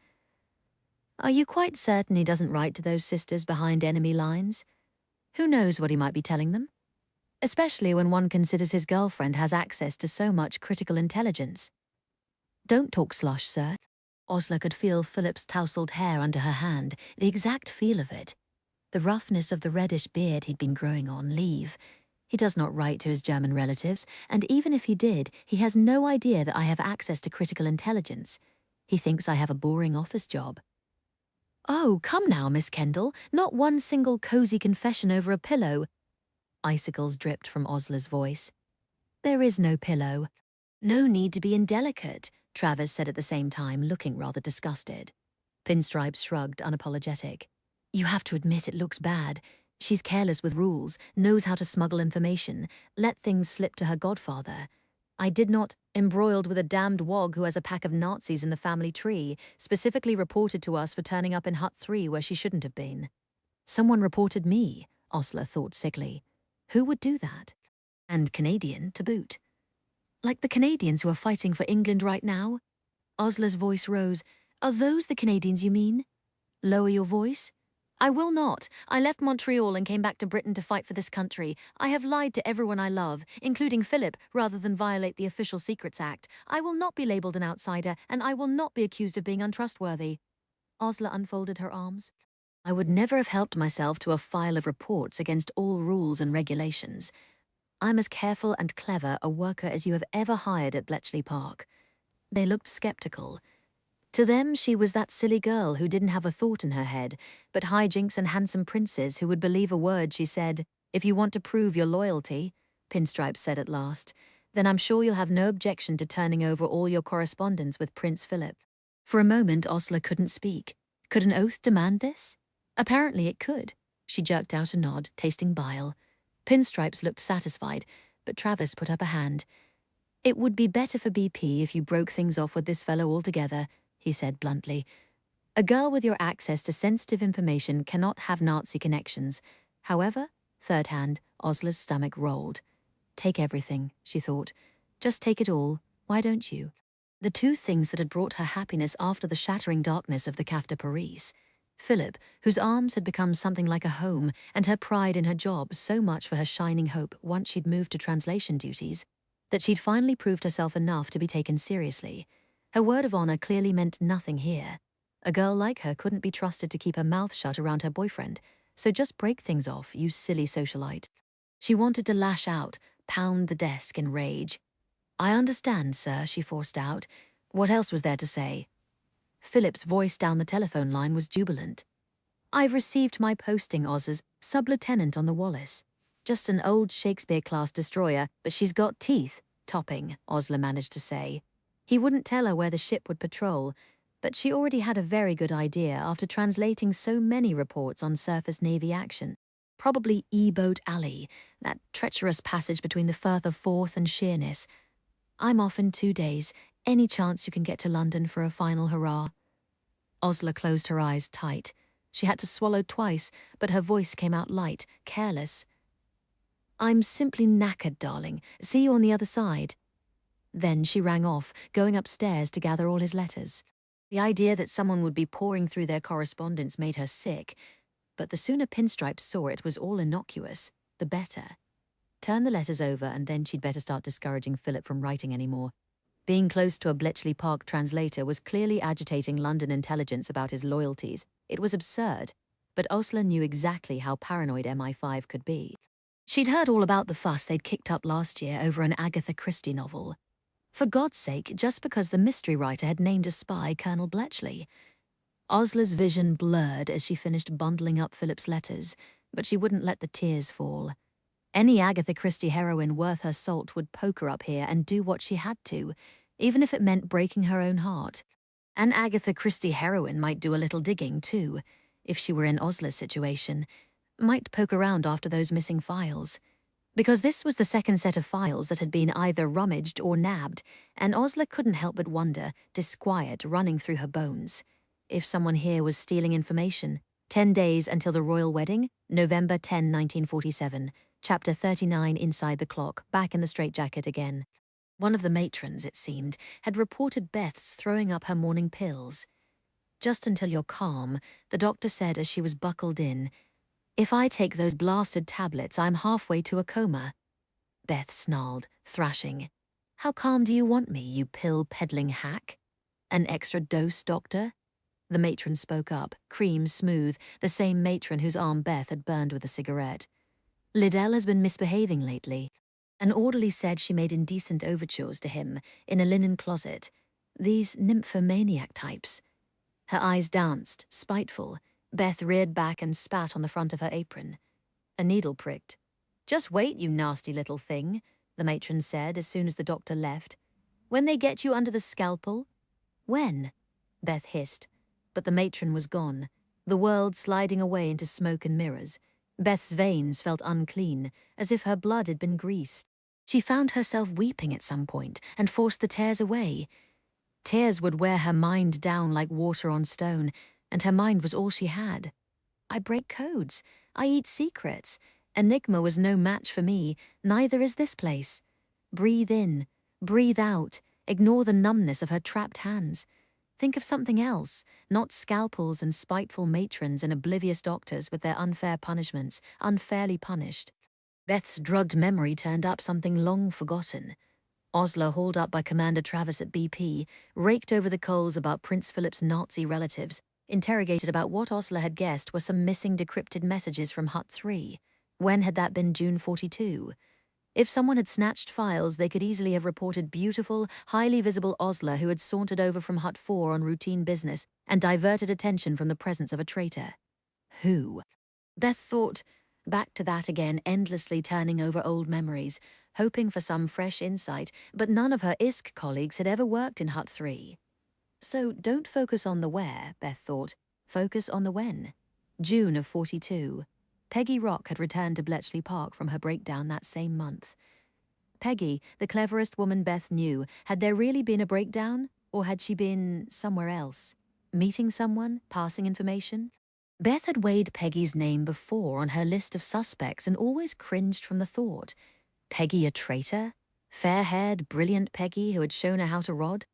S1: Are you quite certain he doesn't write to those sisters behind enemy lines? Who knows what he might be telling them? Especially when one considers his girlfriend has access to so much critical intelligence. Don't talk slosh, sir. Osler could feel Philip's tousled hair under her hand, the exact feel of it. The roughness of the reddish beard he'd been growing on leave. He does not write to his German relatives, and even if he did, he has no idea that I have access to critical intelligence. He thinks I have a boring office job. Oh, come now, Miss Kendall, not one single cozy confession over a pillow. Icicles dripped from Osler's voice. There is no pillow. No need to be indelicate, Travis said at the same time, looking rather disgusted. Pinstripes shrugged, unapologetic. You have to admit it looks bad. She's careless with rules, knows how to smuggle information, let things slip to her godfather. I did not, embroiled with a damned wog who has a pack of Nazis in the family tree, specifically reported to us for turning up in Hut 3 where she shouldn't have been. Someone reported me, Osler thought sickly. Who would do that? And Canadian, to boot. Like the Canadians who are fighting for England right now? Osler's voice rose. Are those the Canadians you mean? Lower your voice. I will not. I left Montreal and came back to Britain to fight for this country. I have lied to everyone I love, including Philip, rather than violate the Official Secrets Act. I will not be labelled an outsider, and I will not be accused of being untrustworthy. Osler unfolded her arms. I would never have helped myself to a file of reports against all rules and regulations. I'm as careful and clever a worker as you have ever hired at Bletchley Park. They looked skeptical. To them, she was that silly girl who didn't have a thought in her head, but hijinks and handsome princes who would believe a word she said. If you want to prove your loyalty, Pinstripe said at last, then I'm sure you'll have no objection to turning over all your correspondence with Prince Philip. For a moment, Osler couldn't speak. Could an oath demand this? Apparently it could. She jerked out a nod, tasting bile. Pinstripes looked satisfied, but Travis put up a hand. It would be better for BP if you broke things off with this fellow altogether, he said bluntly. A girl with your access to sensitive information cannot have Nazi connections. However, third hand, Osler's stomach rolled. Take everything, she thought. Just take it all. Why don't you? The two things that had brought her happiness after the shattering darkness of the Café de Paris. Philip, whose arms had become something like a home, and her pride in her job so much for her shining hope once she'd moved to translation duties, that she'd finally proved herself enough to be taken seriously. Her word of honor clearly meant nothing here. A girl like her couldn't be trusted to keep her mouth shut around her boyfriend, so just break things off, you silly socialite. She wanted to lash out, pound the desk in rage. I understand, sir, she forced out. What else was there to say? Philip's voice down the telephone line was jubilant. I've received my posting, Oz, as sub-lieutenant on the Wallis. Just an old Shakespeare-class destroyer, but she's got teeth, topping, Osler managed to say. He wouldn't tell her where the ship would patrol, but she already had a very good idea after translating so many reports on surface Navy action. Probably E-Boat Alley, that treacherous passage between the Firth of Forth and Sheerness. I'm off in 2 days. Any chance you can get to London for a final hurrah? Osler closed her eyes tight. She had to swallow twice, but her voice came out light, careless. I'm simply knackered, darling. See you on the other side. Then she rang off, going upstairs to gather all his letters. The idea that someone would be poring through their correspondence made her sick, but the sooner Pinstripes saw it was all innocuous, the better. Turn the letters over, and then she'd better start discouraging Philip from writing anymore. Being close to a Bletchley Park translator was clearly agitating London intelligence about his loyalties. It was absurd, but Osler knew exactly how paranoid MI5 could be. She'd heard all about the fuss they'd kicked up last year over an Agatha Christie novel. For God's sake, just because the mystery writer had named a spy Colonel Bletchley. Osler's vision blurred as she finished bundling up Philip's letters, but she wouldn't let the tears fall. Any Agatha Christie heroine worth her salt would poke her up here and do what she had to, even if it meant breaking her own heart. An Agatha Christie heroine might do a little digging, too, if she were in Osler's situation. Might poke around after those missing files. Because this was the second set of files that had been either rummaged or nabbed, and Osler couldn't help but wonder, disquiet running through her bones. If someone here was stealing information. 10 days until the royal wedding, November 10, 1947. Chapter 39 Inside the Clock, back in the straitjacket again. One of the matrons, it seemed, had reported Beth's throwing up her morning pills. Just until you're calm, the doctor said as she was buckled in. If I take those blasted tablets, I'm halfway to a coma. Beth snarled, thrashing. How calm do you want me, you pill-peddling hack? An extra dose, doctor? The matron spoke up, cream smooth, the same matron whose arm Beth had burned with a cigarette. Liddell has been misbehaving lately. An orderly said she made indecent overtures to him in a linen closet. These nymphomaniac types. Her eyes danced, spiteful. Beth reared back and spat on the front of her apron. A needle pricked. Just wait, you nasty little thing, the matron said as soon as the doctor left. When they get you under the scalpel? When? Beth hissed. But the matron was gone, the world sliding away into smoke and mirrors. Beth's veins felt unclean, as if her blood had been greased. She found herself weeping at some point and forced the tears away. Tears would wear her mind down like water on stone, and her mind was all she had. I break codes. I eat secrets. Enigma was no match for me, neither is this place. Breathe in, breathe out, ignore the numbness of her trapped hands. Think of something else, not scalpels and spiteful matrons and oblivious doctors with their unfair punishments, unfairly punished. Beth's drugged memory turned up something long forgotten. Osler, hauled up by Commander Travis at BP, raked over the coals about Prince Philip's Nazi relatives, interrogated about what Osler had guessed were some missing decrypted messages from Hut 3. When had that been? June 42? If someone had snatched files, they could easily have reported beautiful, highly visible Osler who had sauntered over from Hut 4 on routine business and diverted attention from the presence of a traitor. Who? Beth thought, back to that again, endlessly turning over old memories, hoping for some fresh insight, but none of her ISK colleagues had ever worked in Hut 3. So don't focus on the where, Beth thought. Focus on the when. June of 42. Peggy Rock had returned to Bletchley Park from her breakdown that same month. Peggy, the cleverest woman Beth knew, had there really been a breakdown? Or had she been somewhere else? Meeting someone? Passing information? Beth had weighed Peggy's name before on her list of suspects and always cringed from the thought. Peggy a traitor? Fair-haired, brilliant Peggy who had shown her how to rod?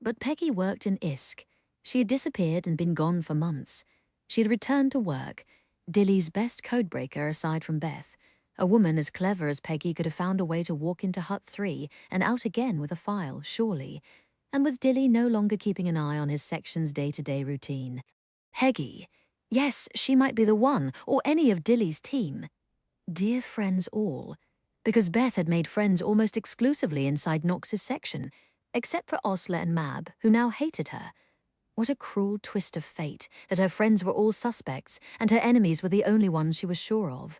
S1: But Peggy worked in ISK. She had disappeared and been gone for months. She had returned to work, Dilly's best codebreaker aside from Beth. A woman as clever as Peggy could have found a way to walk into Hut 3 and out again with a file, surely. And with Dilly no longer keeping an eye on his section's day-to-day routine. Peggy. Yes, she might be the one, or any of Dilly's team. Dear friends all. Because Beth had made friends almost exclusively inside Knox's section, except for Osler and Mab, who now hated her. What a cruel twist of fate, that her friends were all suspects, and her enemies were the only ones she was sure of.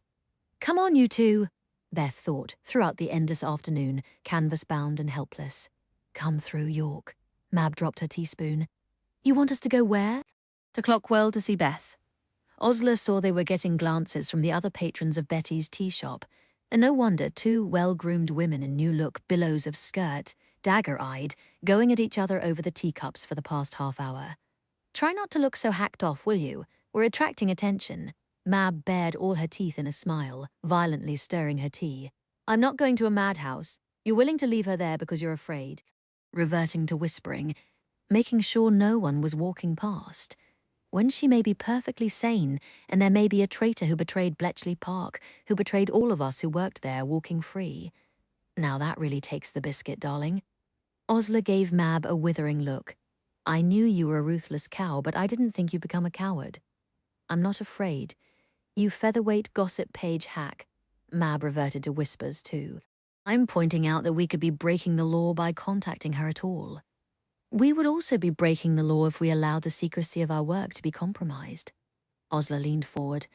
S1: Come on, you two, Beth thought, throughout the endless afternoon, canvas-bound and helpless. Come through, York. Mab dropped her teaspoon. You want us to go where? To Clockwell to see Beth. Osler saw they were getting glances from the other patrons of Betty's tea shop, and no wonder two well-groomed women in new-look billows of skirt, dagger-eyed, going at each other over the teacups for the past half hour. Try not to look so hacked off, will you? We're attracting attention. Mab bared all her teeth in a smile, violently stirring her tea. I'm not going to a madhouse. You're willing to leave her there because you're afraid. Reverting to whispering, making sure no one was walking past. When she may be perfectly sane, and there may be a traitor who betrayed Bletchley Park, who betrayed all of us who worked there, walking free. Now that really takes the biscuit, darling. Osler gave Mab a withering look. I knew you were a ruthless cow, but I didn't think you'd become a coward. I'm not afraid. You featherweight gossip page hack. Mab reverted to whispers, too. I'm pointing out that we could be breaking the law by contacting her at all. We would also be breaking the law if we allowed the secrecy of our work to be compromised. Osler leaned forward.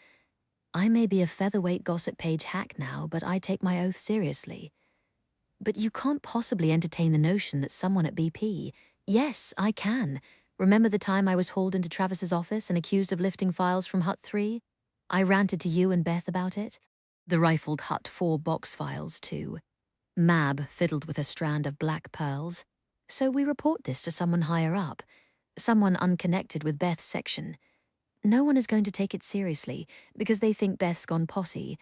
S1: I may be a featherweight gossip page hack now, but I take my oath seriously. But you can't possibly entertain the notion that someone at BP... Yes, I can. Remember the time I was hauled into Travis's office and accused of lifting files from Hut 3? I ranted to you and Beth about it. The rifled Hut 4 box files, too. Mab fiddled with a strand of black pearls. So we report this to someone higher up, someone unconnected with Beth's section. No one is going to take it seriously, because they think Beth's gone potty.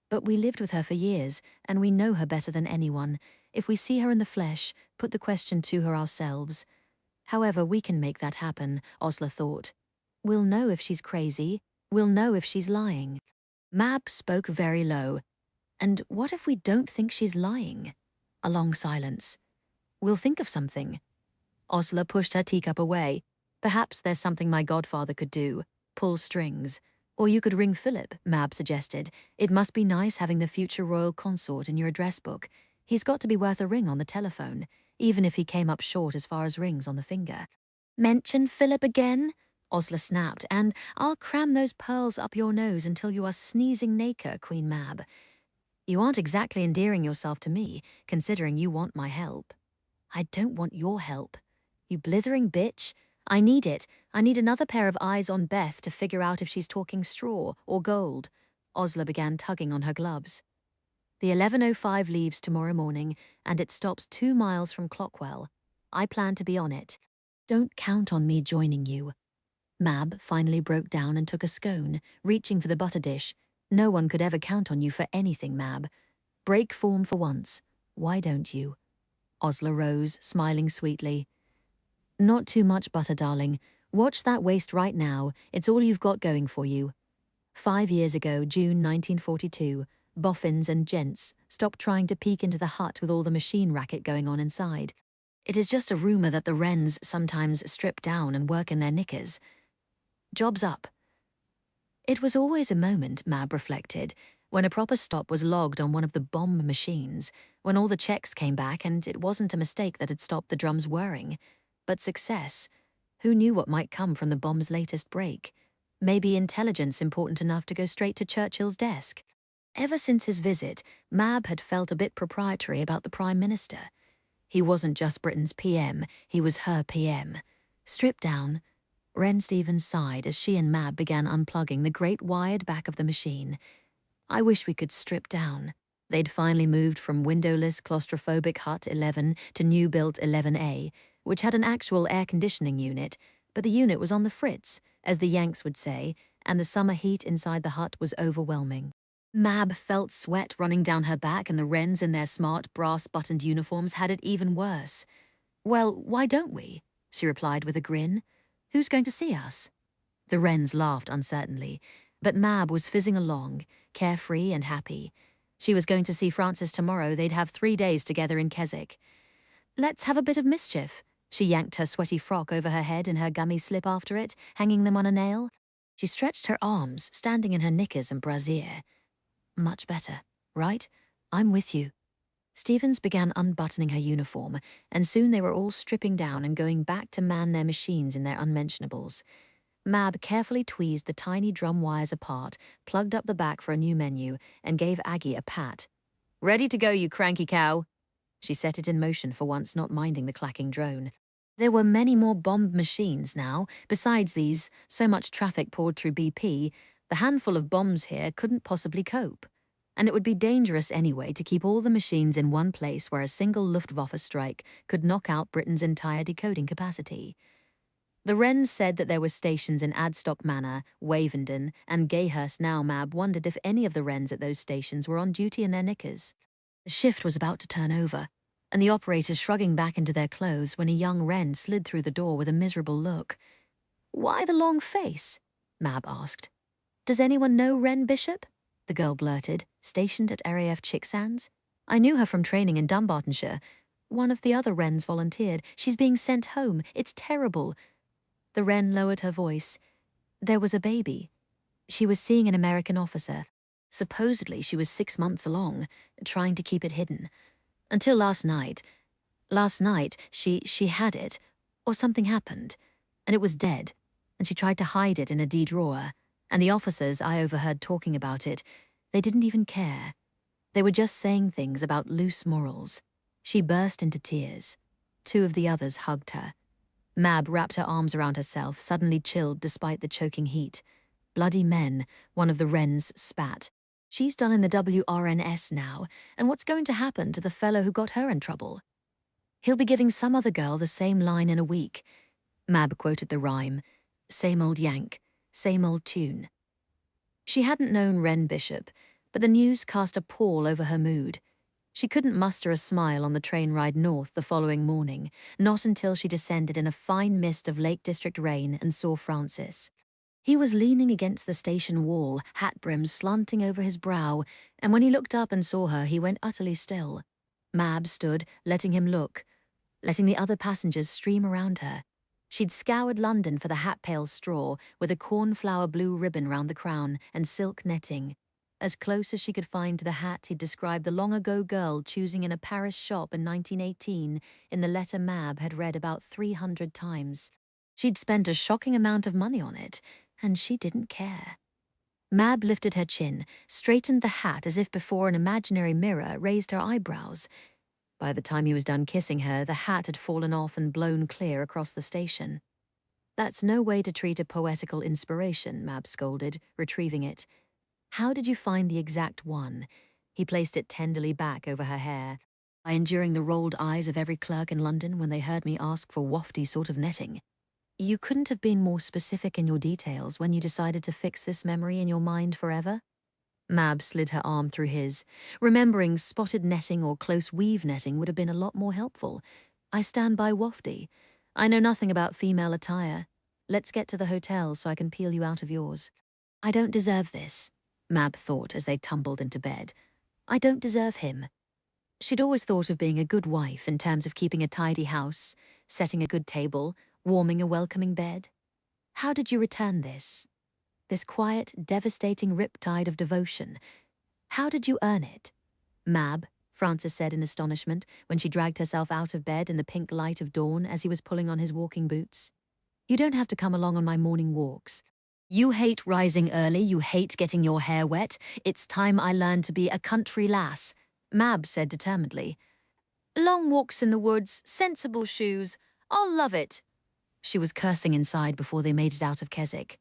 S1: But we lived with her for years, and we know her better than anyone. If we see her in the flesh, put the question to her ourselves. However, we can make that happen, Osler thought. We'll know if she's crazy. We'll know if she's lying. Mab spoke very low. And what if we don't think she's lying? A long silence. We'll think of something. Osler pushed her teacup away. Perhaps there's something my godfather could do. Pull strings. Or you could ring Philip, Mab suggested. It must be nice having the future royal consort in your address book. He's got to be worth a ring on the telephone, even if he came up short as far as rings on the finger. Mention Philip again? Osler snapped, and I'll cram those pearls up your nose until you are sneezing nacre, Queen Mab. You aren't exactly endearing yourself to me, considering you want my help. I don't want your help. You blithering bitch. I need it. I need another pair of eyes on Beth to figure out if she's talking straw or gold. Osler began tugging on her gloves. The 11:05 leaves tomorrow morning, and it stops 2 miles from Clockwell. I plan to be on it. Don't count on me joining you. Mab finally broke down and took a scone, reaching for the butter dish. No one could ever count on you for anything, Mab. Break form for once. Why don't you? Osler rose, smiling sweetly. Not too much butter, darling. Watch that waist right now. It's all you've got going for you. 5 years ago, June 1942, boffins and gents stopped trying to peek into the hut with all the machine racket going on inside. It is just a rumor that the Wrens sometimes strip down and work in their knickers. Job's up. It was always a moment, Mab reflected, when a proper stop was logged on one of the bomb machines, when all the checks came back and it wasn't a mistake that had stopped the drums whirring, but success. Who knew what might come from the bomb's latest break? Maybe intelligence important enough to go straight to Churchill's desk. Ever since his visit, Mab had felt a bit proprietary about the Prime Minister. He wasn't just Britain's PM, he was her PM. Stripped down, Wren Stevens sighed as she and Mab began unplugging the great wired back of the machine. I wish we could strip down. They'd finally moved from windowless claustrophobic hut 11 to new-built 11A, which had an actual air conditioning unit, but the unit was on the fritz, as the Yanks would say, and the summer heat inside the hut was overwhelming. Mab felt sweat running down her back, and the Wrens in their smart brass-buttoned uniforms had it even worse. Well, why don't we? She replied with a grin. Who's going to see us? The Wrens laughed uncertainly, but Mab was fizzing along, carefree and happy. She was going to see Francis tomorrow. They'd have 3 days together in Keswick. Let's have a bit of mischief. She yanked her sweaty frock over her head and her gummy slip after it, hanging them on a nail. She stretched her arms, standing in her knickers and brassiere. Much better, right? I'm with you. Stevens began unbuttoning her uniform, and soon they were all stripping down and going back to man their machines in their unmentionables. Mab carefully tweezed the tiny drum wires apart, plugged up the back for a new menu, and gave Aggie a pat. Ready to go, you cranky cow. She set it in motion for once, not minding the clacking drone. There were many more bomb machines now. Besides these, so much traffic poured through BP, the handful of bombs here couldn't possibly cope. And it would be dangerous anyway to keep all the machines in one place where a single Luftwaffe strike could knock out Britain's entire decoding capacity. The Wrens said that there were stations in Adstock Manor, Wavendon, and Gayhurst. Now Mab wondered if any of the Wrens at those stations were on duty in their knickers. The shift was about to turn over, and the operators shrugging back into their clothes when a young Wren slid through the door with a miserable look. Why the long face? Mab asked. Does anyone know Wren Bishop? The girl blurted, stationed at RAF Chicksands. I knew her from training in Dumbartonshire. One of the other Wrens volunteered. She's being sent home. It's terrible. The Wren lowered her voice. There was a baby. She was seeing an American officer. Supposedly she was 6 months along, trying to keep it hidden. Until last night. Last night, she had it, or something happened, and it was dead, and she tried to hide it in a D drawer, and the officers I overheard talking about it, they didn't even care. They were just saying things about loose morals. She burst into tears. 2 of the others hugged her. Mab wrapped her arms around herself, suddenly chilled despite the choking heat. Bloody men, one of the Wrens spat. She's done in the WRNS now, and what's going to happen to the fellow who got her in trouble? He'll be giving some other girl the same line in a week. Mab quoted the rhyme. Same old Yank, same old tune. She hadn't known Wren Bishop, but the news cast a pall over her mood. She couldn't muster a smile on the train ride north the following morning, not until she descended in a fine mist of Lake District rain and saw Francis. He was leaning against the station wall, hat brims slanting over his brow, and when he looked up and saw her, he went utterly still. Mab stood, letting him look, letting the other passengers stream around her. She'd scoured London for the hat pail's straw, with a cornflower blue ribbon round the crown and silk netting. As close as she could find to the hat he'd described the long-ago girl choosing in a Paris shop in 1918 in the letter Mab had read about 300 times. She'd spent a shocking amount of money on it, and she didn't care. Mab lifted her chin, straightened the hat as if before an imaginary mirror, raised her eyebrows. By the time he was done kissing her, the hat had fallen off and blown clear across the station. That's no way to treat a poetical inspiration, Mab scolded, retrieving it. How did you find the exact one? He placed it tenderly back over her hair, by enduring the rolled eyes of every clerk in London when they heard me ask for wafty sort of netting. You couldn't have been more specific in your details when you decided to fix this memory in your mind forever? Mab slid her arm through his. Remembering spotted netting or close weave netting would have been a lot more helpful. I stand by wafty. I know nothing about female attire. Let's get to the hotel so I can peel you out of yours. I don't deserve this, Mab thought as they tumbled into bed. I don't deserve him. She'd always thought of being a good wife in terms of keeping a tidy house, setting a good table, warming a welcoming bed. How did you return this? This quiet, devastating riptide of devotion. How did you earn it? Mab, Frances said in astonishment when she dragged herself out of bed in the pink light of dawn as he was pulling on his walking boots. You don't have to come along on my morning walks. You hate rising early, you hate getting your hair wet. It's time I learned to be a country lass, Mab said determinedly. Long walks in the woods, sensible shoes. I'll love it. She was cursing inside before they made it out of Keswick.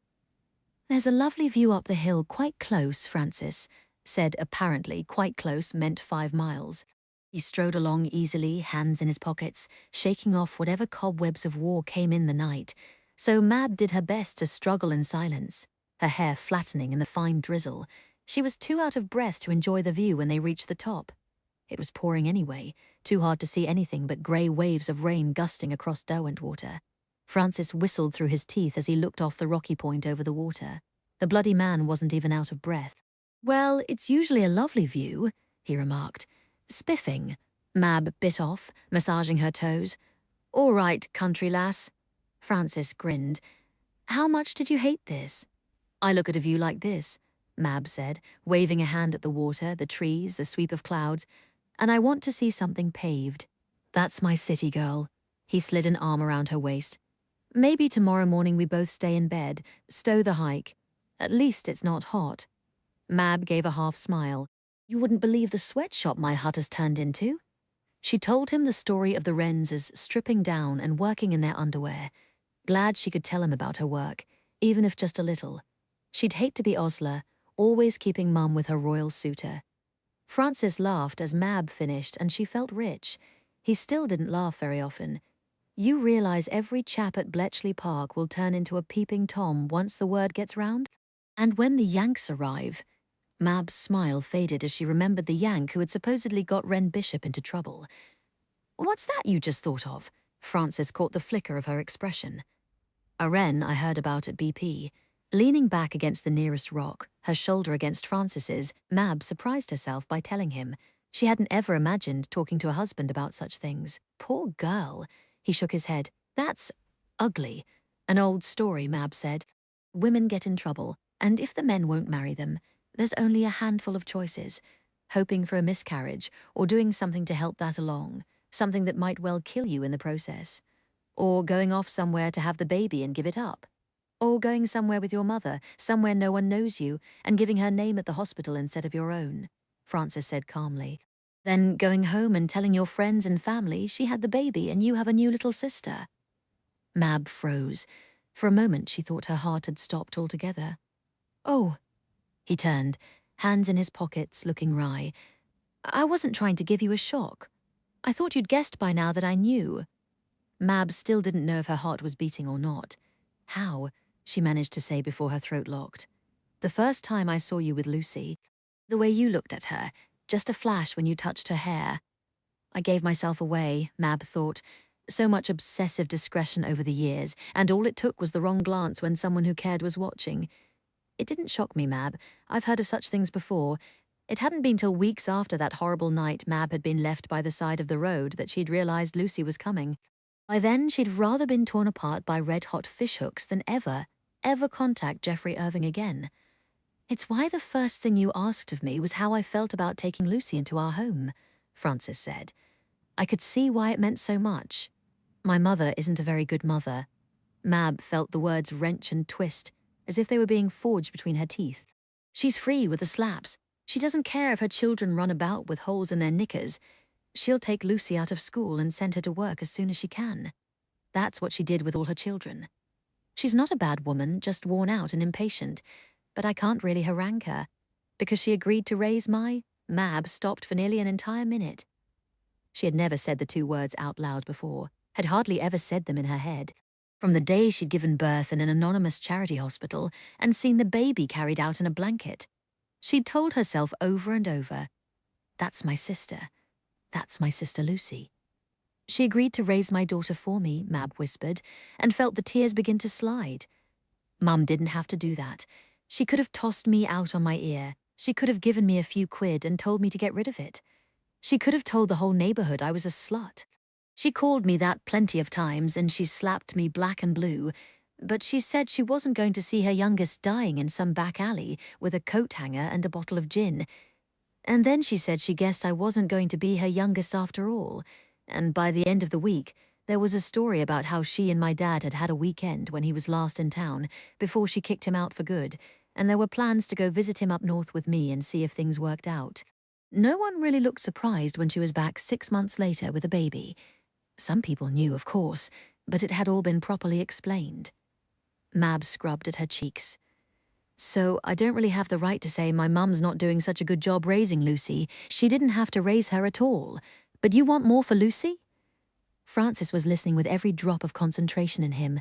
S1: There's a lovely view up the hill quite close, Frances said apparently quite close meant 5 miles. He strode along easily, hands in his pockets, shaking off whatever cobwebs of war came in the night, so Mab did her best to struggle in silence, her hair flattening in the fine drizzle. She was too out of breath to enjoy the view when they reached the top. It was pouring anyway, too hard to see anything but grey waves of rain gusting across Derwentwater. Francis whistled through his teeth as he looked off the rocky point over the water. The bloody man wasn't even out of breath. Well, it's usually a lovely view, he remarked. Spiffing, Mab bit off, massaging her toes. All right, country lass. Francis grinned. How much did you hate this? I look at a view like this, Mab said, waving a hand at the water, the trees, the sweep of clouds, and I want to see something paved. That's my city girl. He slid an arm around her waist. Maybe tomorrow morning we both stay in bed, stow the hike. At least it's not hot. Mab gave a half smile. You wouldn't believe the sweatshop my hut has turned into. She told him the story of the Wrenses stripping down and working in their underwear. Glad she could tell him about her work, even if just a little. She'd hate to be Osler, always keeping Mum with her royal suitor. Frances laughed as Mab finished, and she felt rich. He still didn't laugh very often. You realize every chap at Bletchley Park will turn into a peeping Tom once the word gets round? And when the Yanks arrive... Mab's smile faded as she remembered the Yank who had supposedly got Wren Bishop into trouble. What's that you just thought of? Frances caught the flicker of her expression. A Wren I heard about at BP. Leaning back against the nearest rock, her shoulder against Frances's, Mab surprised herself by telling him. She hadn't ever imagined talking to a husband about such things. Poor girl. He shook his head. That's ugly. An old story, Mab said. Women get in trouble, and if the men won't marry them, there's only a handful of choices. Hoping for a miscarriage, or doing something to help that along, something that might well kill you in the process. Or going off somewhere to have the baby and give it up. Or going somewhere with your mother, somewhere no one knows you, and giving her name at the hospital instead of your own, Frances said calmly. Then going home and telling your friends and family she had the baby and you have a new little sister. Mab froze. For a moment she thought her heart had stopped altogether. Oh. He turned, hands in his pockets, looking wry. I wasn't trying to give you a shock. I thought you'd guessed by now that I knew. Mab still didn't know if her heart was beating or not. How? She managed to say before her throat locked. The first time I saw you with Lucy, the way you looked at her, just a flash when you touched her hair. I gave myself away, Mab thought. So much obsessive discretion over the years, and all it took was the wrong glance when someone who cared was watching. It didn't shock me, Mab. I've heard of such things before. It hadn't been till weeks after that horrible night Mab had been left by the side of the road that she'd realized Lucy was coming. By then, she'd rather been torn apart by red-hot fishhooks than ever contact Geoffrey Irving again. It's why the first thing you asked of me was how I felt about taking Lucy into our home, Frances said. I could see why it meant so much. My mother isn't a very good mother. Mab felt the words wrench and twist, as if they were being forged between her teeth. She's free with the slaps. She doesn't care if her children run about with holes in their knickers. She'll take Lucy out of school and send her to work as soon as she can. That's what she did with all her children. She's not a bad woman, just worn out and impatient, but I can't really harangue her. Because she agreed to raise Mab stopped for nearly an entire minute. She had never said the 2 words out loud before, had hardly ever said them in her head. From the day she'd given birth in an anonymous charity hospital and seen the baby carried out in a blanket. She'd told herself over and over, that's my sister Lucy. She agreed to raise my daughter for me, Mab whispered, and felt the tears begin to slide. Mum didn't have to do that. She could have tossed me out on my ear. She could have given me a few quid and told me to get rid of it. She could have told the whole neighborhood I was a slut. She called me that plenty of times and she slapped me black and blue, but she said she wasn't going to see her youngest dying in some back alley with a coat hanger and a bottle of gin. And then she said she guessed I wasn't going to be her youngest after all. And by the end of the week, there was a story about how she and my dad had had a weekend when he was last in town, before she kicked him out for good, and there were plans to go visit him up north with me and see if things worked out. No one really looked surprised when she was back 6 months later with a baby. Some people knew, of course, but it had all been properly explained. Mab scrubbed at her cheeks. So I don't really have the right to say my mum's not doing such a good job raising Lucy. She didn't have to raise her at all. But you want more for Lucy? Francis was listening with every drop of concentration in him,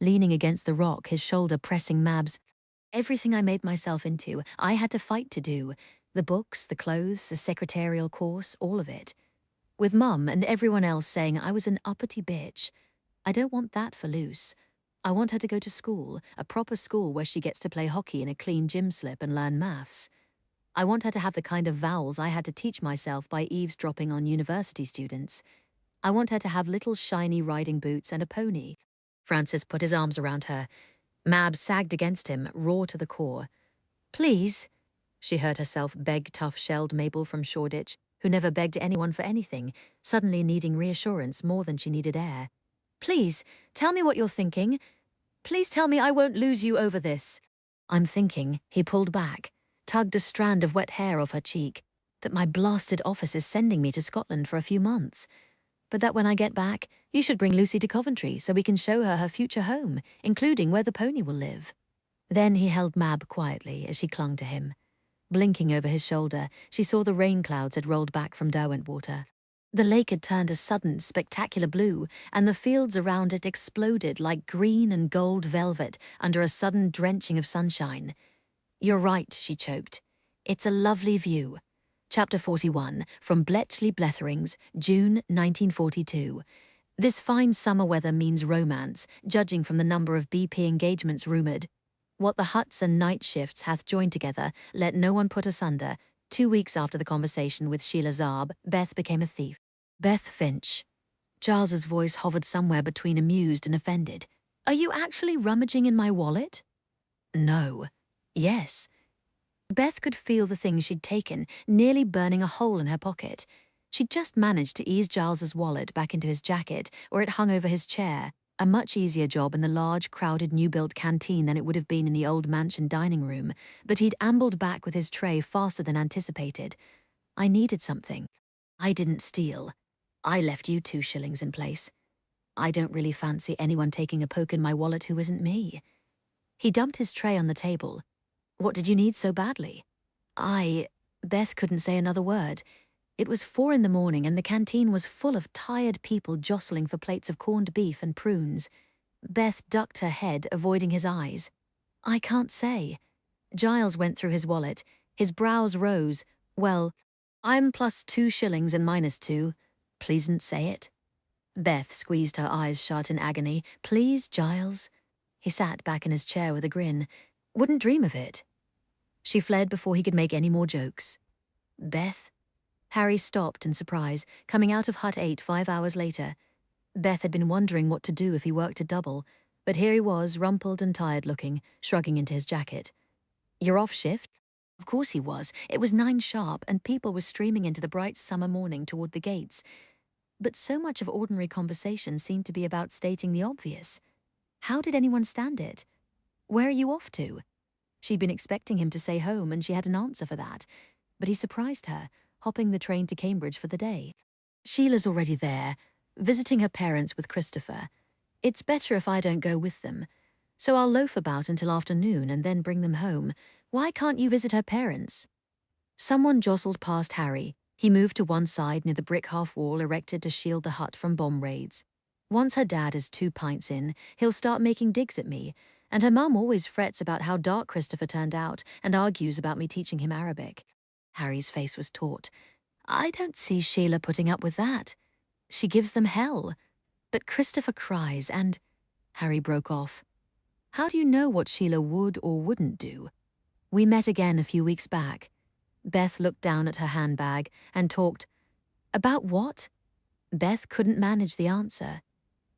S1: leaning against the rock, his shoulder pressing Mab's. Everything I made myself into, I had to fight to do. The books, the clothes, the secretarial course, all of it. With Mum and everyone else saying I was an uppity bitch. I don't want that for Luce. I want her to go to school, a proper school where she gets to play hockey in a clean gym slip and learn maths. I want her to have the kind of vowels I had to teach myself by eavesdropping on university students. I want her to have little shiny riding boots and a pony. Francis put his arms around her. Mab sagged against him, raw to the core. Please, she heard herself beg tough-shelled Mabel from Shoreditch, who never begged anyone for anything, suddenly needing reassurance more than she needed air. Please, tell me what you're thinking. Please tell me I won't lose you over this. I'm thinking, he pulled back, tugged a strand of wet hair off her cheek, that my blasted office is sending me to Scotland for a few months. But that when I get back, you should bring Lucy to Coventry so we can show her her future home, including where the pony will live. Then he held Mab quietly as she clung to him. Blinking over his shoulder, she saw the rain clouds had rolled back from Derwentwater. The lake had turned a sudden, spectacular blue, and the fields around it exploded like green and gold velvet under a sudden drenching of sunshine. You're right, she choked. It's a lovely view. Chapter 41, from Bletchley Bletherings, June 1942. This fine summer weather means romance, judging from the number of BP engagements rumoured. What the huts and night shifts hath joined together, let no one put asunder. 2 weeks after the conversation with Sheila Zarb, Beth became a thief. Beth Finch. Giles's voice hovered somewhere between amused and offended. Are you actually rummaging in my wallet? No. Yes. Beth could feel the things she'd taken, nearly burning a hole in her pocket. She'd just managed to ease Giles's wallet back into his jacket, where it hung over his chair, a much easier job in the large, crowded, new-built canteen than it would have been in the old mansion dining room, but he'd ambled back with his tray faster than anticipated. I needed something. I didn't steal. I left you 2 shillings in place. I don't really fancy anyone taking a poke in my wallet who isn't me. He dumped his tray on the table. What did you need so badly? Beth couldn't say another word. It was 4 in the morning and the canteen was full of tired people jostling for plates of corned beef and prunes. Beth ducked her head, avoiding his eyes. I can't say. Giles went through his wallet. His brows rose. Well, I'm plus 2 shillings and minus 2. Please'n't say it. Beth squeezed her eyes shut in agony. Please, Giles. He sat back in his chair with a grin. Wouldn't dream of it. She fled before he could make any more jokes. Beth? Harry stopped in surprise, coming out of Hut 8 5 hours later. Beth had been wondering what to do if he worked a double, but here he was, rumpled and tired-looking, shrugging into his jacket. You're off shift? Of course he was. It was 9 sharp, and people were streaming into the bright summer morning toward the gates. But so much of ordinary conversation seemed to be about stating the obvious. How did anyone stand it? Where are you off to? She'd been expecting him to say home, and she had an answer for that. But he surprised her, hopping the train to Cambridge for the day. Sheila's already there, visiting her parents with Christopher. It's better if I don't go with them. So I'll loaf about until afternoon and then bring them home. Why can't you visit her parents? Someone jostled past Harry. He moved to one side near the brick half-wall erected to shield the hut from bomb raids. Once her dad is 2 pints in, he'll start making digs at me, and her mum always frets about how dark Christopher turned out and argues about me teaching him Arabic. Harry's face was taut. I don't see Sheila putting up with that. She gives them hell. But Christopher cries and... Harry broke off. How do you know what Sheila would or wouldn't do? We met again a few weeks back. Beth looked down at her handbag and talked. About what? Beth couldn't manage the answer.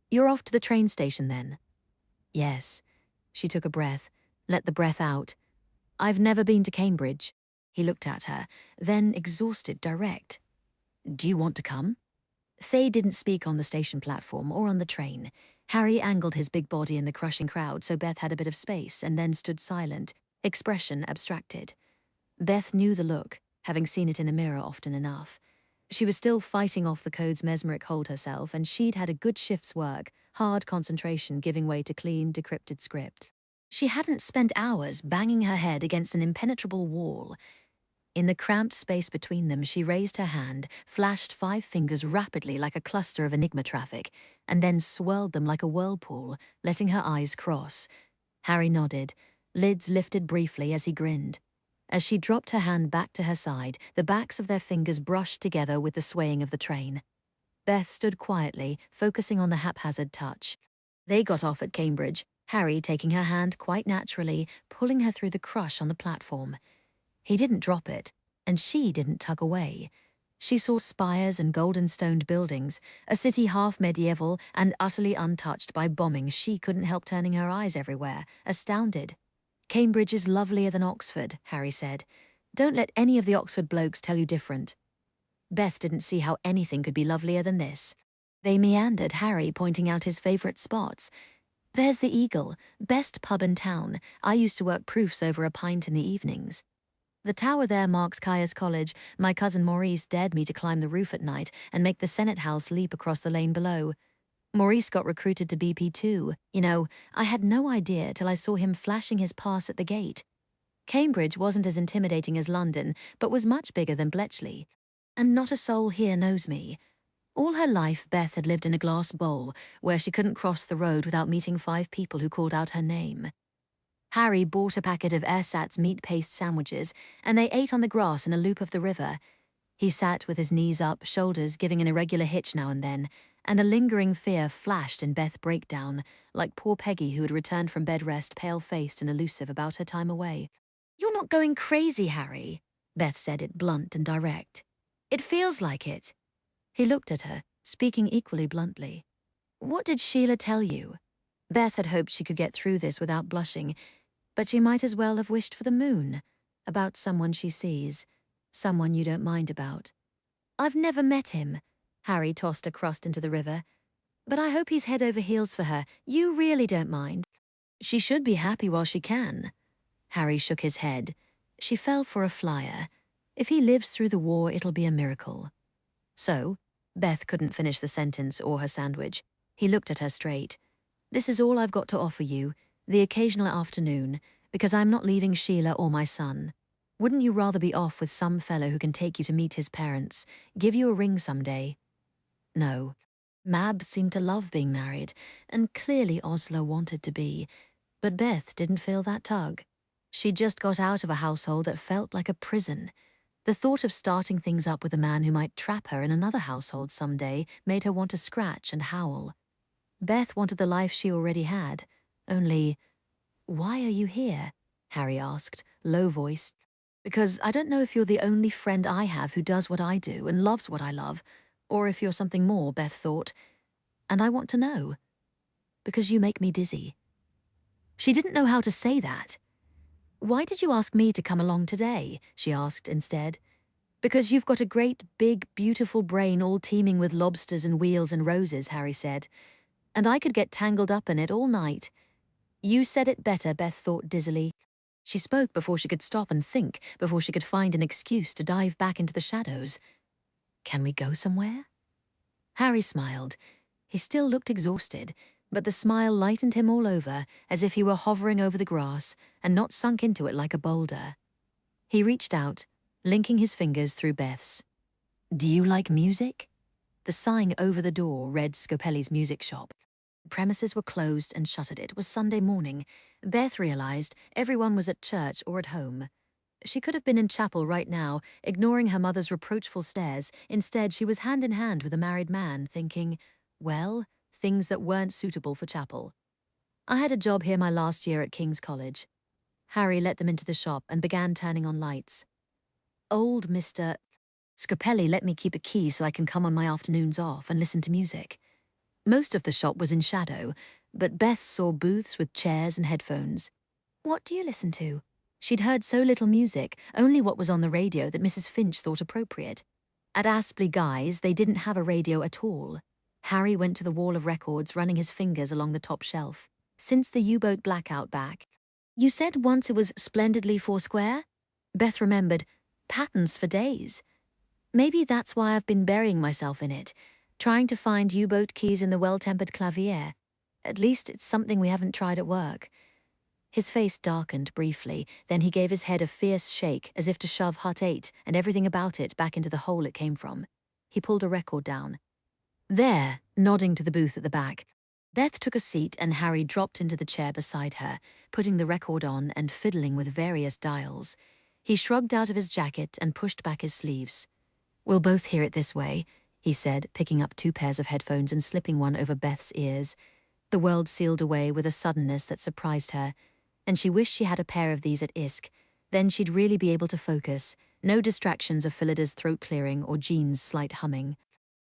S1: You're off to the train station then? Yes. She took a breath, let the breath out. I've never been to Cambridge. He looked at her, then exhausted, direct. Do you want to come? Faye didn't speak on the station platform or on the train. Harry angled his big body in the crushing crowd so Beth had a bit of space and then stood silent, expression abstracted. Beth knew the look, having seen it in the mirror often enough. She was still fighting off the code's mesmeric hold herself, and she'd had a good shift's work, hard concentration giving way to clean, decrypted script. She hadn't spent hours banging her head against an impenetrable wall. In the cramped space between them, she raised her hand, flashed 5 fingers rapidly like a cluster of Enigma traffic, and then swirled them like a whirlpool, letting her eyes cross. Harry nodded, lids lifted briefly as he grinned. As she dropped her hand back to her side, the backs of their fingers brushed together with the swaying of the train. Beth stood quietly, focusing on the haphazard touch. They got off at Cambridge, Harry taking her hand quite naturally, pulling her through the crush on the platform. He didn't drop it, and she didn't tug away. She saw spires and golden-stoned buildings, a city half medieval and utterly untouched by bombing. She couldn't help turning her eyes everywhere, astounded. Cambridge is lovelier than Oxford, Harry said. Don't let any of the Oxford blokes tell you different. Beth didn't see how anything could be lovelier than this. They meandered, Harry pointing out his favourite spots. There's the Eagle, best pub in town. I used to work proofs over a pint in the evenings. The tower there marks Caius College. My cousin Maurice dared me to climb the roof at night and make the Senate House leap across the lane below. Maurice got recruited to BP too. You know, I had no idea till I saw him flashing his pass at the gate. Cambridge wasn't as intimidating as London, but was much bigger than Bletchley. And not a soul here knows me. All her life, Beth had lived in a glass bowl, where she couldn't cross the road without meeting 5 people who called out her name. Harry bought a packet of ersatz meat paste sandwiches, and they ate on the grass in a loop of the river. He sat with his knees up, shoulders giving an irregular hitch now and then, and a lingering fear flashed in Beth's breakdown, like poor Peggy who had returned from bed rest pale-faced and elusive about her time away. You're not going crazy, Harry, Beth said it blunt and direct. It feels like it. He looked at her, speaking equally bluntly. What did Sheila tell you? Beth had hoped she could get through this without blushing, but she might as well have wished for the moon, about someone she sees, someone you don't mind about. I've never met him. Harry tossed a crust into the river. But I hope he's head over heels for her. You really don't mind. She should be happy while she can. Harry shook his head. She fell for a flyer. If he lives through the war, it'll be a miracle. So, Beth couldn't finish the sentence or her sandwich. He looked at her straight. This is all I've got to offer you, the occasional afternoon, because I'm not leaving Sheila or my son. Wouldn't you rather be off with some fellow who can take you to meet his parents, give you a ring someday? No. Mab seemed to love being married, and clearly Osler wanted to be, but Beth didn't feel that tug. She'd just got out of a household that felt like a prison. The thought of starting things up with a man who might trap her in another household someday made her want to scratch and howl. Beth wanted the life she already had, only... Why are you here? Harry asked, low-voiced. Because I don't know if you're the only friend I have who does what I do and loves what I love, or if you're something more, Beth thought. And I want to know. Because you make me dizzy. She didn't know how to say that. Why did you ask me to come along today? She asked instead. Because you've got a great, big, beautiful brain all teeming with lobsters and wheels and roses, Harry said. And I could get tangled up in it all night. You said it better, Beth thought dizzily. She spoke before she could stop and think, before she could find an excuse to dive back into the shadows. Can we go somewhere? Harry smiled. He still looked exhausted, but the smile lightened him all over, as if he were hovering over the grass and not sunk into it like a boulder. He reached out, linking his fingers through Beth's. Do you like music? The sign over the door read Scopelli's music shop. The premises were closed and shuttered. It was Sunday morning. Beth realized everyone was at church or at home. She could have been in chapel right now, ignoring her mother's reproachful stares. Instead, she was hand in hand with a married man, thinking, well, things that weren't suitable for chapel. I had a job here my last year at King's College. Harry let them into the shop and began turning on lights. Old Mr. Scapelli let me keep a key so I can come on my afternoons off and listen to music. Most of the shop was in shadow, but Beth saw booths with chairs and headphones. What do you listen to? She'd heard so little music, only what was on the radio that Mrs. Finch thought appropriate. At Aspley Guy's, they didn't have a radio at all. Harry went to the wall of records, running his fingers along the top shelf. Since the U-boat blackout back. You said once it was splendidly foursquare? Beth remembered. Patterns for days. Maybe that's why I've been burying myself in it, trying to find U-boat keys in the well-tempered clavier. At least it's something we haven't tried at work. His face darkened briefly, then he gave his head a fierce shake as if to shove Hut 8 and everything about it back into the hole it came from. He pulled a record down. There, nodding to the booth at the back. Beth took a seat and Harry dropped into the chair beside her, putting the record on and fiddling with various dials. He shrugged out of his jacket and pushed back his sleeves. We'll both hear it this way, he said, picking up 2 pairs of headphones and slipping one over Beth's ears. The world sealed away with a suddenness that surprised her, and she wished she had a pair of these at ISK. Then she'd really be able to focus, no distractions of Phillida's throat clearing or Jean's slight humming.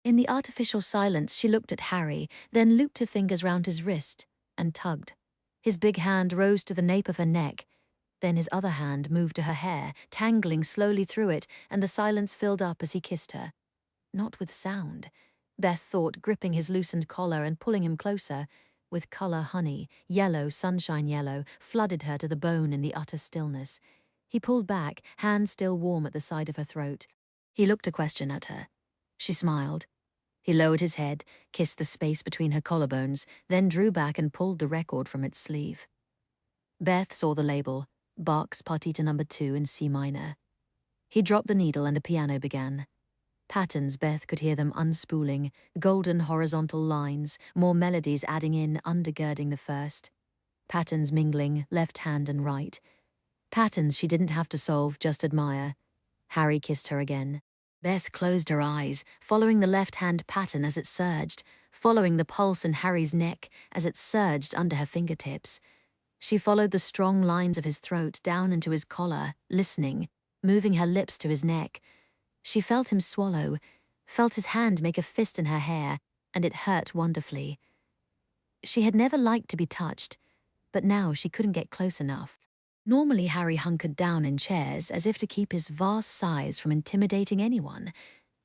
S1: In the artificial silence, she looked at Harry, then looped her fingers round his wrist and tugged. His big hand rose to the nape of her neck. Then his other hand moved to her hair, tangling slowly through it, and the silence filled up as he kissed her. Not with sound, Beth thought, gripping his loosened collar and pulling him closer. With color honey, yellow, sunshine yellow, flooded her to the bone in the utter stillness. He pulled back, hand still warm at the side of her throat. He looked a question at her. She smiled. He lowered his head, kissed the space between her collarbones, then drew back and pulled the record from its sleeve. Beth saw the label, Bach's Partita No. 2 in C minor. He dropped the needle and a piano began. Patterns, Beth could hear them unspooling, golden horizontal lines, more melodies adding in, undergirding the first. Patterns mingling, left hand and right. Patterns she didn't have to solve, just admire. Harry kissed her again. Beth closed her eyes, following the left-hand pattern as it surged, following the pulse in Harry's neck as it surged under her fingertips. She followed the strong lines of his throat down into his collar, listening, moving her lips to his neck. She felt him swallow, felt his hand make a fist in her hair, and it hurt wonderfully. She had never liked to be touched, but now she couldn't get close enough. Normally Harry hunkered down in chairs as if to keep his vast size from intimidating anyone,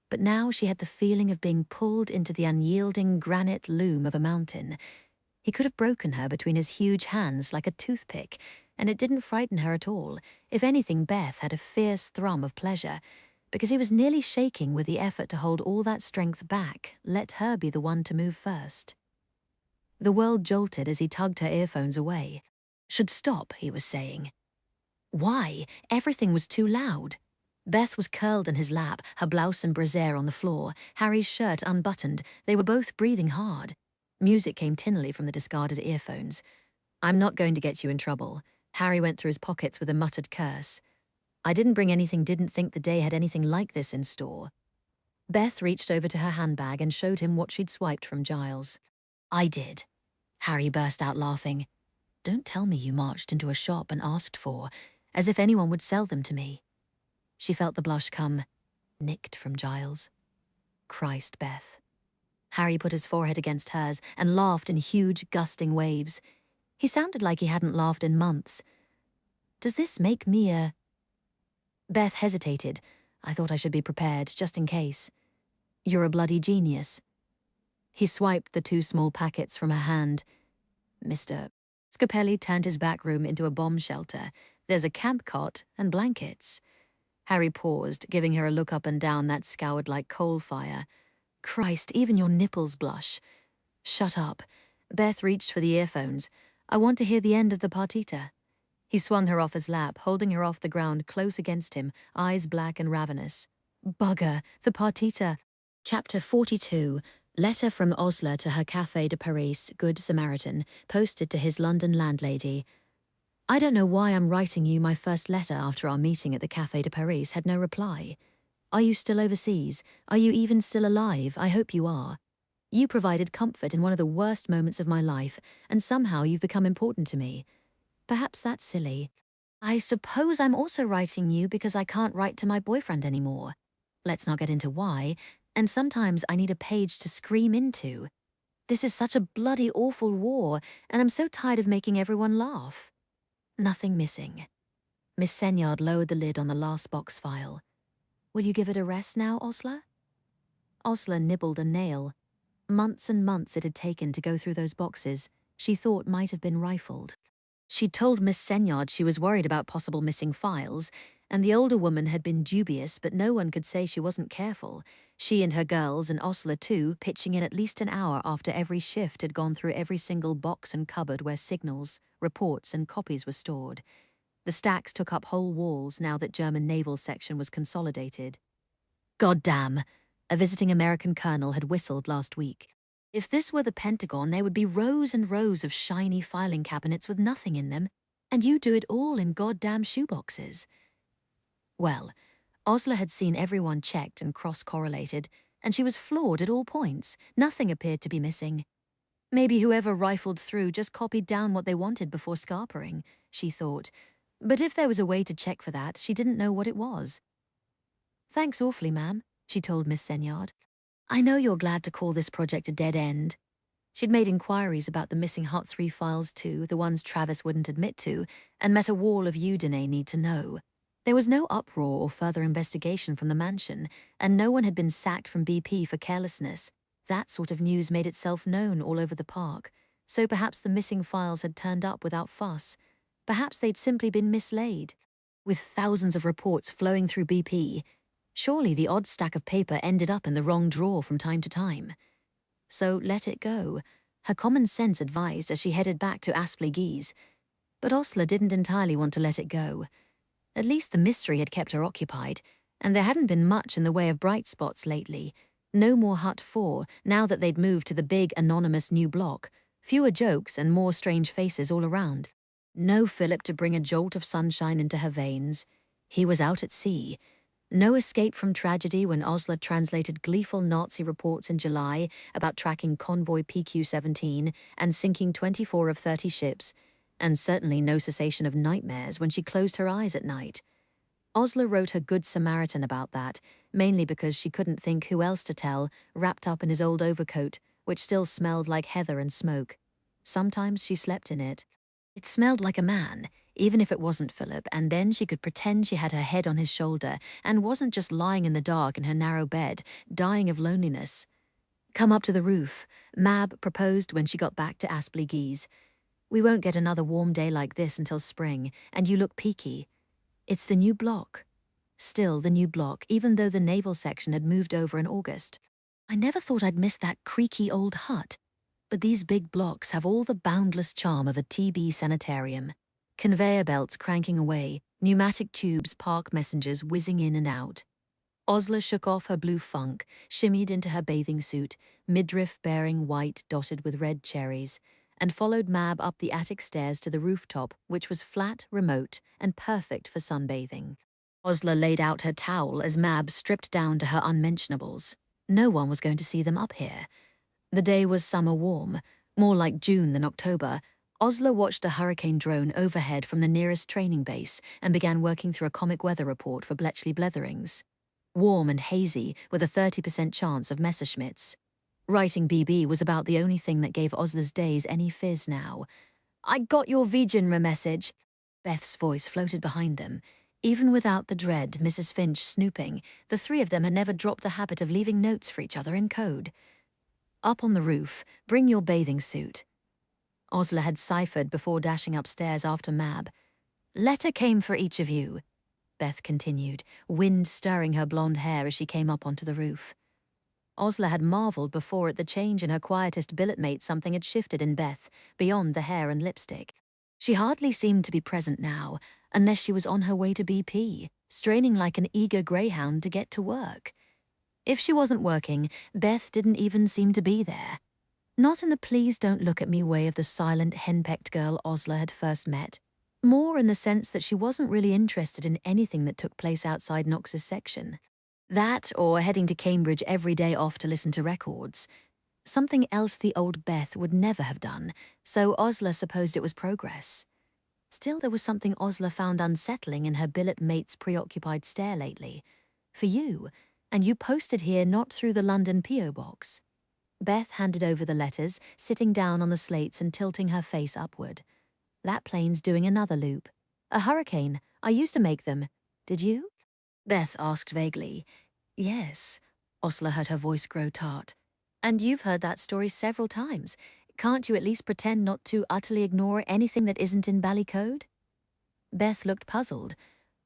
S1: but now she had the feeling of being pulled into the unyielding granite loom of a mountain. He could have broken her between his huge hands like a toothpick, and it didn't frighten her at all. If anything, Beth had a fierce thrum of pleasure, because he was nearly shaking with the effort to hold all that strength back, let her be the one to move first. The world jolted as he tugged her earphones away. Should stop, he was saying. Why? Everything was too loud. Beth was curled in his lap, her blouse and brassiere on the floor, Harry's shirt unbuttoned. They were both breathing hard. Music came tinnily from the discarded earphones. I'm not going to get you in trouble. Harry went through his pockets with a muttered curse. I didn't bring anything, didn't think the day had anything like this in store. Beth reached over to her handbag and showed him what she'd swiped from Giles. I did. Harry burst out laughing. Don't tell me you marched into a shop and asked for, as if anyone would sell them to me. She felt the blush come, nicked from Giles. Christ, Beth. Harry put his forehead against hers and laughed in huge, gusting waves. He sounded like he hadn't laughed in months. Does this make me a... Beth hesitated. I thought I should be prepared, just in case. You're a bloody genius. He swiped the 2 small packets from her hand. Mr. Scapelli turned his back room into a bomb shelter. There's a camp cot and blankets. Harry paused, giving her a look up and down that scoured like coal fire. Christ, even your nipples blush. Shut up. Beth reached for the earphones. I want to hear the end of the partita. He swung her off his lap, holding her off the ground close against him, eyes black and ravenous. Bugger, the partita. Chapter 42. Letter from Osler to her Café de Paris, Good Samaritan, posted to his London landlady. I don't know why I'm writing you my first letter after our meeting at the Café de Paris had no reply. Are you still overseas? Are you even still alive? I hope you are. You provided comfort in one of the worst moments of my life, and somehow you've become important to me. Perhaps that's silly. I suppose I'm also writing you because I can't write to my boyfriend anymore. Let's not get into why, and sometimes I need a page to scream into. This is such a bloody awful war, and I'm so tired of making everyone laugh. Nothing missing. Miss Senyard lowered the lid on the last box file. Will you give it a rest now, Osler? Osler nibbled a nail. Months and months it had taken to go through those boxes she thought might have been rifled. She'd told Miss Senyard she was worried about possible missing files, and the older woman had been dubious, but no one could say she wasn't careful. She and her girls, and Osler too, pitching in at least an hour after every shift had gone through every single box and cupboard where signals, reports, and copies were stored. The stacks took up whole walls now that German naval section was consolidated. Goddamn! A visiting American colonel had whistled last week. If this were the Pentagon, there would be rows and rows of shiny filing cabinets with nothing in them, and you do it all in goddamn shoeboxes. Well, Osler had seen everyone checked and cross-correlated, and she was floored at all points. Nothing appeared to be missing. Maybe whoever rifled through just copied down what they wanted before scarpering, she thought. But if there was a way to check for that, she didn't know what it was. Thanks awfully, ma'am, she told Miss Senyard. I know you're glad to call this project a dead end. She'd made inquiries about the missing Hot 3 files too, the ones Travis wouldn't admit to, and met a wall of Udine need to know. There was no uproar or further investigation from the mansion, and no one had been sacked from BP for carelessness. That sort of news made itself known all over the park, so perhaps the missing files had turned up without fuss. Perhaps they'd simply been mislaid. With thousands of reports flowing through BP, surely the odd stack of paper ended up in the wrong drawer from time to time. So let it go, her common sense advised as she headed back to Aspley Geese. But Osler didn't entirely want to let it go. At least the mystery had kept her occupied, and there hadn't been much in the way of bright spots lately. No more Hut 4, now that they'd moved to the big, anonymous new block. Fewer jokes and more strange faces all around. No Philip to bring a jolt of sunshine into her veins. He was out at sea. No escape from tragedy when Osler translated gleeful Nazi reports in July about tracking convoy PQ-17 and sinking 24 of 30 ships, and certainly no cessation of nightmares when she closed her eyes at night. Osler wrote her Good Samaritan about that, mainly because she couldn't think who else to tell, wrapped up in his old overcoat, which still smelled like heather and smoke. Sometimes she slept in it. It smelled like a man, even if it wasn't Philip, and then she could pretend she had her head on his shoulder and wasn't just lying in the dark in her narrow bed, dying of loneliness. Come up to the roof, Mab proposed when she got back to Aspley Geese. We won't get another warm day like this until spring, and you look peaky. It's the new block. Still the new block, even though the naval section had moved over in August. I never thought I'd miss that creaky old hut. But these big blocks have all the boundless charm of a TB sanitarium. Conveyor belts cranking away, pneumatic tubes, park messengers whizzing in and out. Osler shook off her blue funk, shimmied into her bathing suit, midriff bearing white dotted with red cherries, and followed Mab up the attic stairs to the rooftop, which was flat, remote, and perfect for sunbathing. Osler laid out her towel as Mab stripped down to her unmentionables. No one was going to see them up here. The day was summer warm, more like June than October. Osler watched a hurricane drone overhead from the nearest training base and began working through a comic weather report for Bletchley Bletherings. Warm and hazy, with a 30% chance of Messerschmitts. Writing BB was about the only thing that gave Osler's days any fizz now. I got your Vigenra message. Beth's voice floated behind them. Even without the dread Mrs. Finch snooping, the three of them had never dropped the habit of leaving notes for each other in code. Up on the roof, bring your bathing suit. Osler had ciphered before dashing upstairs after Mab. Letter came for each of you, Beth continued, wind stirring her blonde hair as she came up onto the roof. Osler had marveled before at the change in her quietest billet mate. Something had shifted in Beth, beyond the hair and lipstick. She hardly seemed to be present now, unless she was on her way to BP, straining like an eager greyhound to get to work. If she wasn't working, Beth didn't even seem to be there. Not in the please don't look at me way of the silent, henpecked girl Osler had first met. More in the sense that she wasn't really interested in anything that took place outside Knox's section. That, or heading to Cambridge every day off to listen to records. Something else the old Beth would never have done, so Osler supposed it was progress. Still, there was something Osler found unsettling in her billet mate's preoccupied stare lately. For you, and you posted here not through the London P.O. box. Beth handed over the letters, sitting down on the slates and tilting her face upward. That plane's doing another loop. A hurricane. I used to make them. Did you? Beth asked vaguely. Yes. Osler heard her voice grow tart. And you've heard that story several times. Can't you at least pretend not to utterly ignore anything that isn't in Bally code? Beth looked puzzled.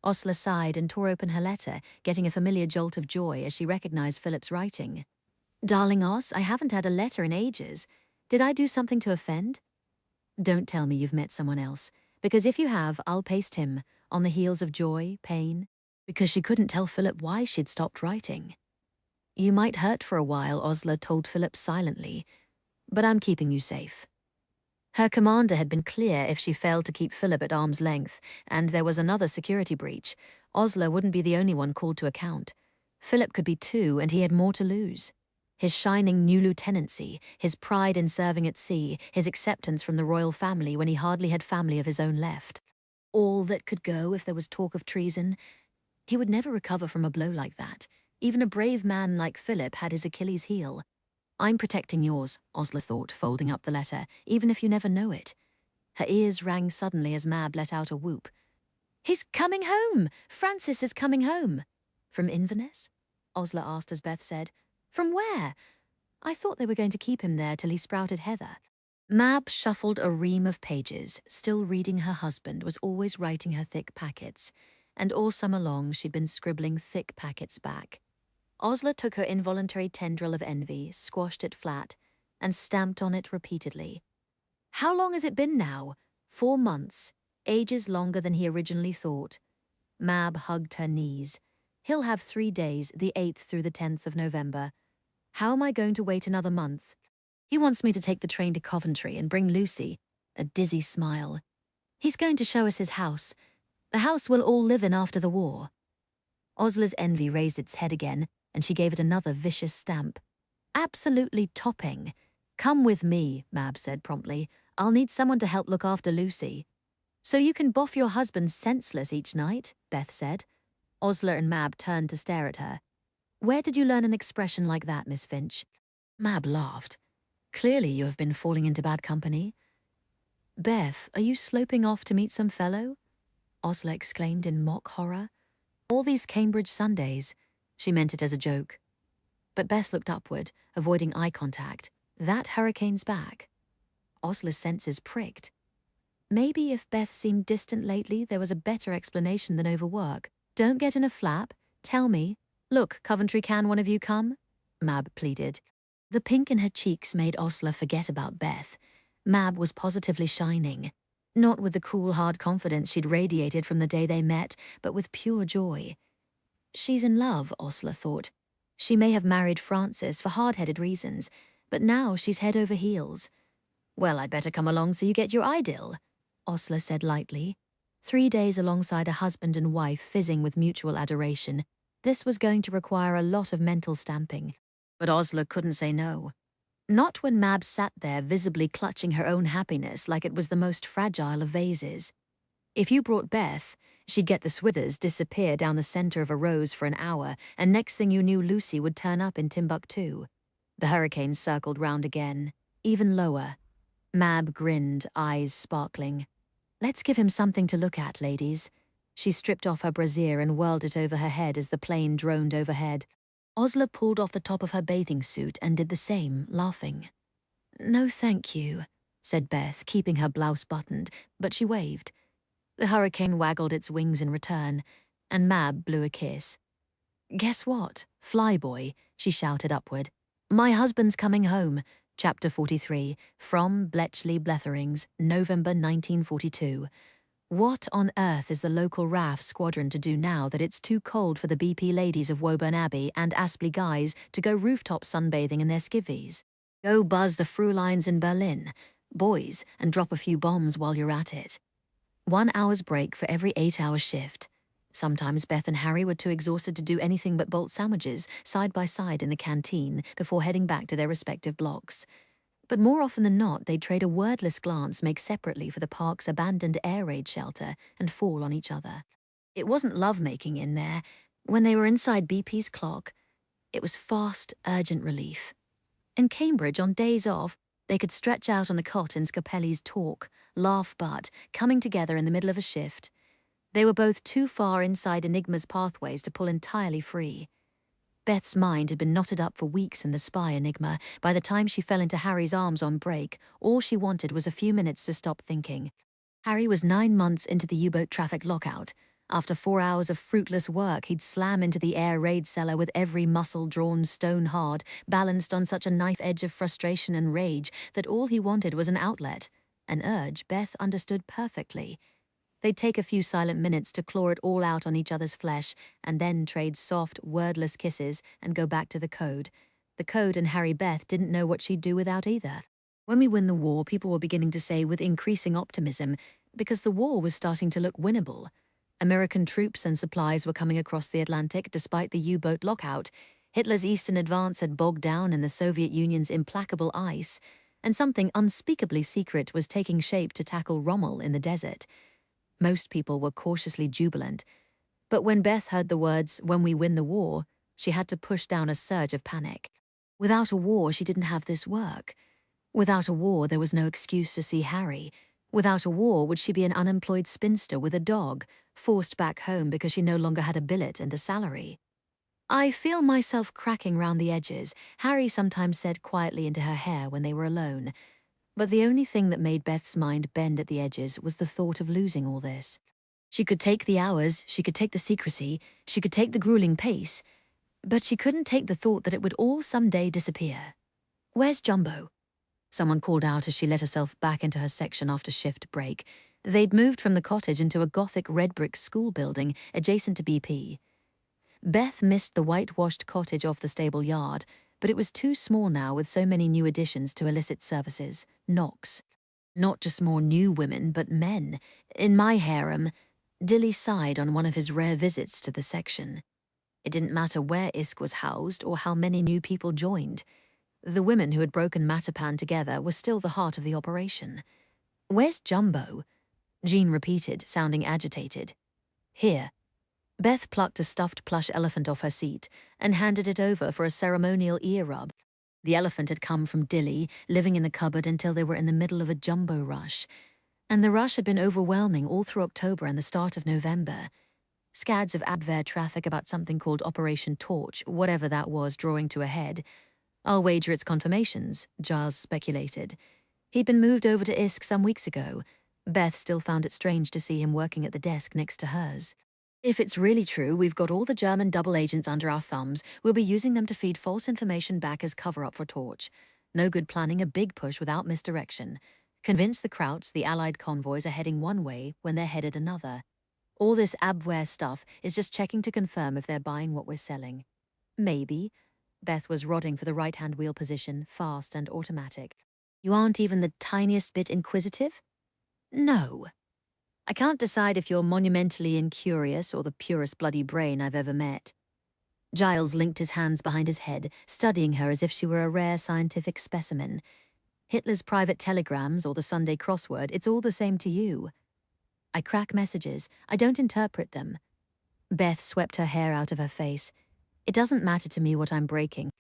S1: Osler sighed and tore open her letter, getting a familiar jolt of joy as she recognized Philip's writing. Darling Os, I haven't had a letter in ages. Did I do something to offend? Don't tell me you've met someone else, because if you have, I'll paste him, on the heels of joy, pain, because she couldn't tell Philip why she'd stopped writing. You might hurt for a while, Osler told Philip silently, but I'm keeping you safe. Her commander had been clear if she failed to keep Philip at arm's length, and there was another security breach. Osler wouldn't be the only one called to account. Philip could be too, and he had more to lose. His shining new lieutenancy, his pride in serving at sea, his acceptance from the royal family when he hardly had family of his own left. All that could go if there was talk of treason. He would never recover from a blow like that. Even a brave man like Philip had his Achilles heel. I'm protecting yours, Osler thought, folding up the letter, even if you never know it. Her ears rang suddenly as Mab let out a whoop. He's coming home! Francis is coming home! From Inverness? Osler asked as Beth said. From where? I thought they were going to keep him there till he sprouted heather. Mab shuffled a ream of pages, still reading her husband was always writing her thick packets, and all summer long she'd been scribbling thick packets back. Osler took her involuntary tendril of envy, squashed it flat, and stamped on it repeatedly. How long has it been now? 4 months, ages longer than he originally thought. Mab hugged her knees. He'll have 3 days, the 8th through the 10th of November. How am I going to wait another month? He wants me to take the train to Coventry and bring Lucy. A dizzy smile. He's going to show us his house. The house we'll all live in after the war. Osler's envy raised its head again, and she gave it another vicious stamp. Absolutely topping. Come with me, Mab said promptly. I'll need someone to help look after Lucy. So you can boff your husband senseless each night, Beth said. Osler and Mab turned to stare at her. Where did you learn an expression like that, Miss Finch? Mab laughed. Clearly you have been falling into bad company. Beth, are you sloping off to meet some fellow? Osler exclaimed in mock horror. All these Cambridge Sundays. She meant it as a joke. But Beth looked upward, avoiding eye contact. That hurricane's back. Osler's senses pricked. Maybe if Beth seemed distant lately, there was a better explanation than overwork. Don't get in a flap. Tell me. Look, Coventry, can one of you come? Mab pleaded. The pink in her cheeks made Osler forget about Beth. Mab was positively shining. Not with the cool, hard confidence she'd radiated from the day they met, but with pure joy. She's in love, Osler thought. She may have married Francis for hard-headed reasons, but now she's head over heels. Well, I'd better come along so you get your idyll, Osler said lightly. 3 days alongside a husband and wife fizzing with mutual adoration. This was going to require a lot of mental stamping. But Osler couldn't say no. Not when Mab sat there visibly clutching her own happiness like it was the most fragile of vases. If you brought Beth, she'd get the Swithers disappear down the center of a rose for an hour, and next thing you knew Lucy would turn up in Timbuktu. The hurricane circled round again, even lower. Mab grinned, eyes sparkling. Let's give him something to look at, ladies. She stripped off her brassiere and whirled it over her head as the plane droned overhead. Osler pulled off the top of her bathing suit and did the same, laughing. No, thank you, said Beth, keeping her blouse buttoned, but she waved. The hurricane waggled its wings in return, and Mab blew a kiss. Guess what, Flyboy, she shouted upward. My husband's coming home. Chapter 43, from Bletchley Bletherings, November 1942. What on earth is the local RAF squadron to do now that it's too cold for the BP ladies of Woburn Abbey and Aspley guys to go rooftop sunbathing in their skivvies? Go buzz the Frühleins in Berlin, boys, and drop a few bombs while you're at it. 1 hour's break for every 8-hour shift. Sometimes Beth and Harry were too exhausted to do anything but bolt sandwiches side by side in the canteen before heading back to their respective blocks. But more often than not, they'd trade a wordless glance make separately for the park's abandoned air raid shelter and fall on each other. It wasn't lovemaking in there. When they were inside BP's clock, it was fast, urgent relief. In Cambridge, on days off, they could stretch out on the cot in Scapelli's talk, laugh butt, coming together in the middle of a shift. They were both too far inside Enigma's pathways to pull entirely free. Beth's mind had been knotted up for weeks in the spy Enigma. By the time she fell into Harry's arms on break, all she wanted was a few minutes to stop thinking. Harry was 9 months into the U-boat traffic lockout. After 4 hours of fruitless work, he'd slam into the air raid cellar with every muscle drawn stone hard, balanced on such a knife edge of frustration and rage that all he wanted was an outlet, an urge Beth understood perfectly. They'd take a few silent minutes to claw it all out on each other's flesh, and then trade soft, wordless kisses and go back to the code. The code and Harry Beth didn't know what she'd do without either. When we win the war, people were beginning to say with increasing optimism, because the war was starting to look winnable. American troops and supplies were coming across the Atlantic despite the U-boat lockout. Hitler's eastern advance had bogged down in the Soviet Union's implacable ice, and something unspeakably secret was taking shape to tackle Rommel in the desert. Most people were cautiously jubilant, but when Beth heard the words, "when we win the war," she had to push down a surge of panic. Without a war, she didn't have this work. Without a war, there was no excuse to see Harry. Without a war, would she be an unemployed spinster with a dog, forced back home because she no longer had a billet and a salary? "I feel myself cracking round the edges," Harry sometimes said quietly into her hair when they were alone. But the only thing that made Beth's mind bend at the edges was the thought of losing all this. She could take the hours, she could take the secrecy, she could take the grueling pace, but she couldn't take the thought that it would all someday disappear. "Where's Jumbo?" Someone called out as she let herself back into her section after shift break. They'd moved from the cottage into a gothic red brick school building adjacent to BP. Beth missed the whitewashed cottage off the stable yard, but it was too small now with so many new additions to illicit services, knocks. Not just more new women, but men. In my harem, Dilly sighed on one of his rare visits to the section. It didn't matter where Isk was housed or how many new people joined. The women who had broken Matapan together were still the heart of the operation. "Where's Jumbo?" Jean repeated, sounding agitated. "Here." Beth plucked a stuffed plush elephant off her seat and handed it over for a ceremonial ear rub. The elephant had come from Dilly, living in the cupboard until they were in the middle of a jumbo rush. And the rush had been overwhelming all through October and the start of November. Scads of Abwehr traffic about something called Operation Torch, whatever that was, drawing to a head. "I'll wager it's confirmations," Giles speculated. He'd been moved over to Isk some weeks ago. Beth still found it strange to see him working at the desk next to hers. "If it's really true, we've got all the German double agents under our thumbs. We'll be using them to feed false information back as cover-up for Torch. No good planning a big push without misdirection. Convince the Krauts the Allied convoys are heading one way when they're headed another. All this Abwehr stuff is just checking to confirm if they're buying what we're selling." "Maybe." Beth was rodding for the right-hand wheel position, fast and automatic. "You aren't even the tiniest bit inquisitive?" "No. I can't decide if you're monumentally incurious or the purest bloody brain I've ever met." Giles linked his hands behind his head, studying her as if she were a rare scientific specimen. "Hitler's private telegrams or the Sunday crossword, it's all the same to you." "I crack messages. I don't interpret them." Beth swept her hair out of her face. "It doesn't matter to me what I'm breaking.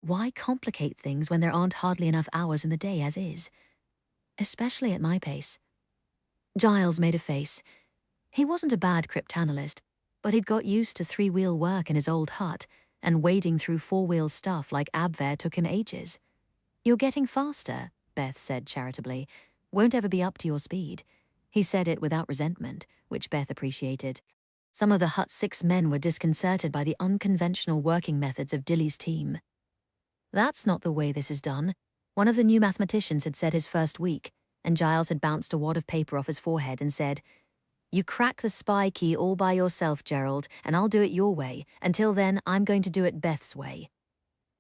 S1: Why complicate things when there aren't hardly enough hours in the day as is? Especially at my pace." Giles made a face. He wasn't a bad cryptanalyst, but he'd got used to three-wheel work in his old hut, and wading through four-wheel stuff like Abwehr took him ages. "You're getting faster," Beth said charitably. "Won't ever be up to your speed." He said it without resentment, which Beth appreciated. Some of the hut's 6 men were disconcerted by the unconventional working methods of Dilly's team. "That's not the way this is done," one of the new mathematicians had said his first week, and Giles had bounced a wad of paper off his forehead and said, "You crack the spy key all by yourself, Gerald, and I'll do it your way. Until then, I'm going to do it Beth's way."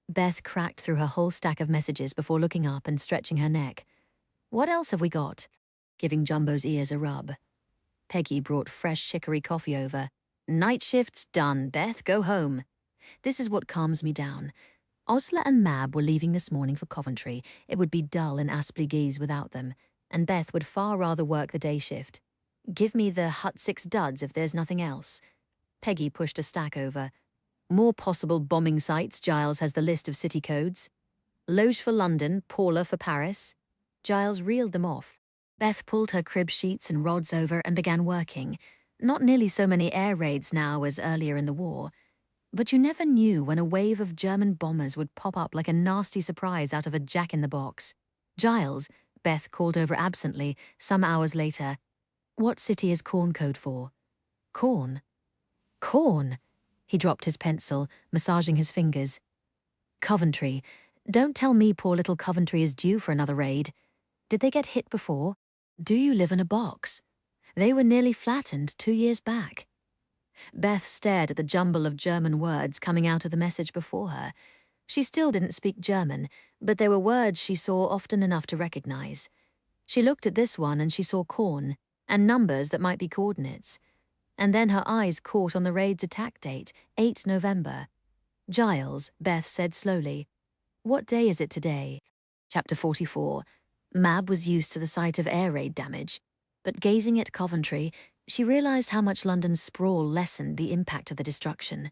S1: Beth cracked through her whole stack of messages before looking up and stretching her neck. "What else have we got?" Giving Jumbo's ears a rub. Peggy brought fresh chicory coffee over. Night shift's done, Beth, go home. This is what calms me down. Osler and Mab were leaving this morning for Coventry. It would be dull in Aspley without them, and Beth would far rather work the day shift. Give me the Hut 6 duds if there's nothing else. Peggy pushed a stack over. More possible bombing sites, Giles has the list of city codes. Loge for London, Paula for Paris. Giles reeled them off. Beth pulled her crib sheets and rods over and began working. Not nearly so many air raids now as earlier in the war. But you never knew when a wave of German bombers would pop up like a nasty surprise out of a jack-in-the-box. Giles, Beth called over absently, some hours later. What city is Corn code for? Corn? Corn? He dropped his pencil, massaging his fingers. Coventry. Don't tell me poor little Coventry is due for another raid. Did they get hit before? Do you live in a box? They were nearly flattened 2 years back. Beth stared at the jumble of German words coming out of the message before her. She still didn't speak German, but there were words she saw often enough to recognize. She looked at this one and she saw corn, and numbers that might be coordinates. And then her eyes caught on the raid's attack date, 8 November. Giles, Beth said slowly. What day is it today? Chapter 44. Mab was used to the sight of air raid damage, but gazing at Coventry, she realized how much London's sprawl lessened the impact of the destruction.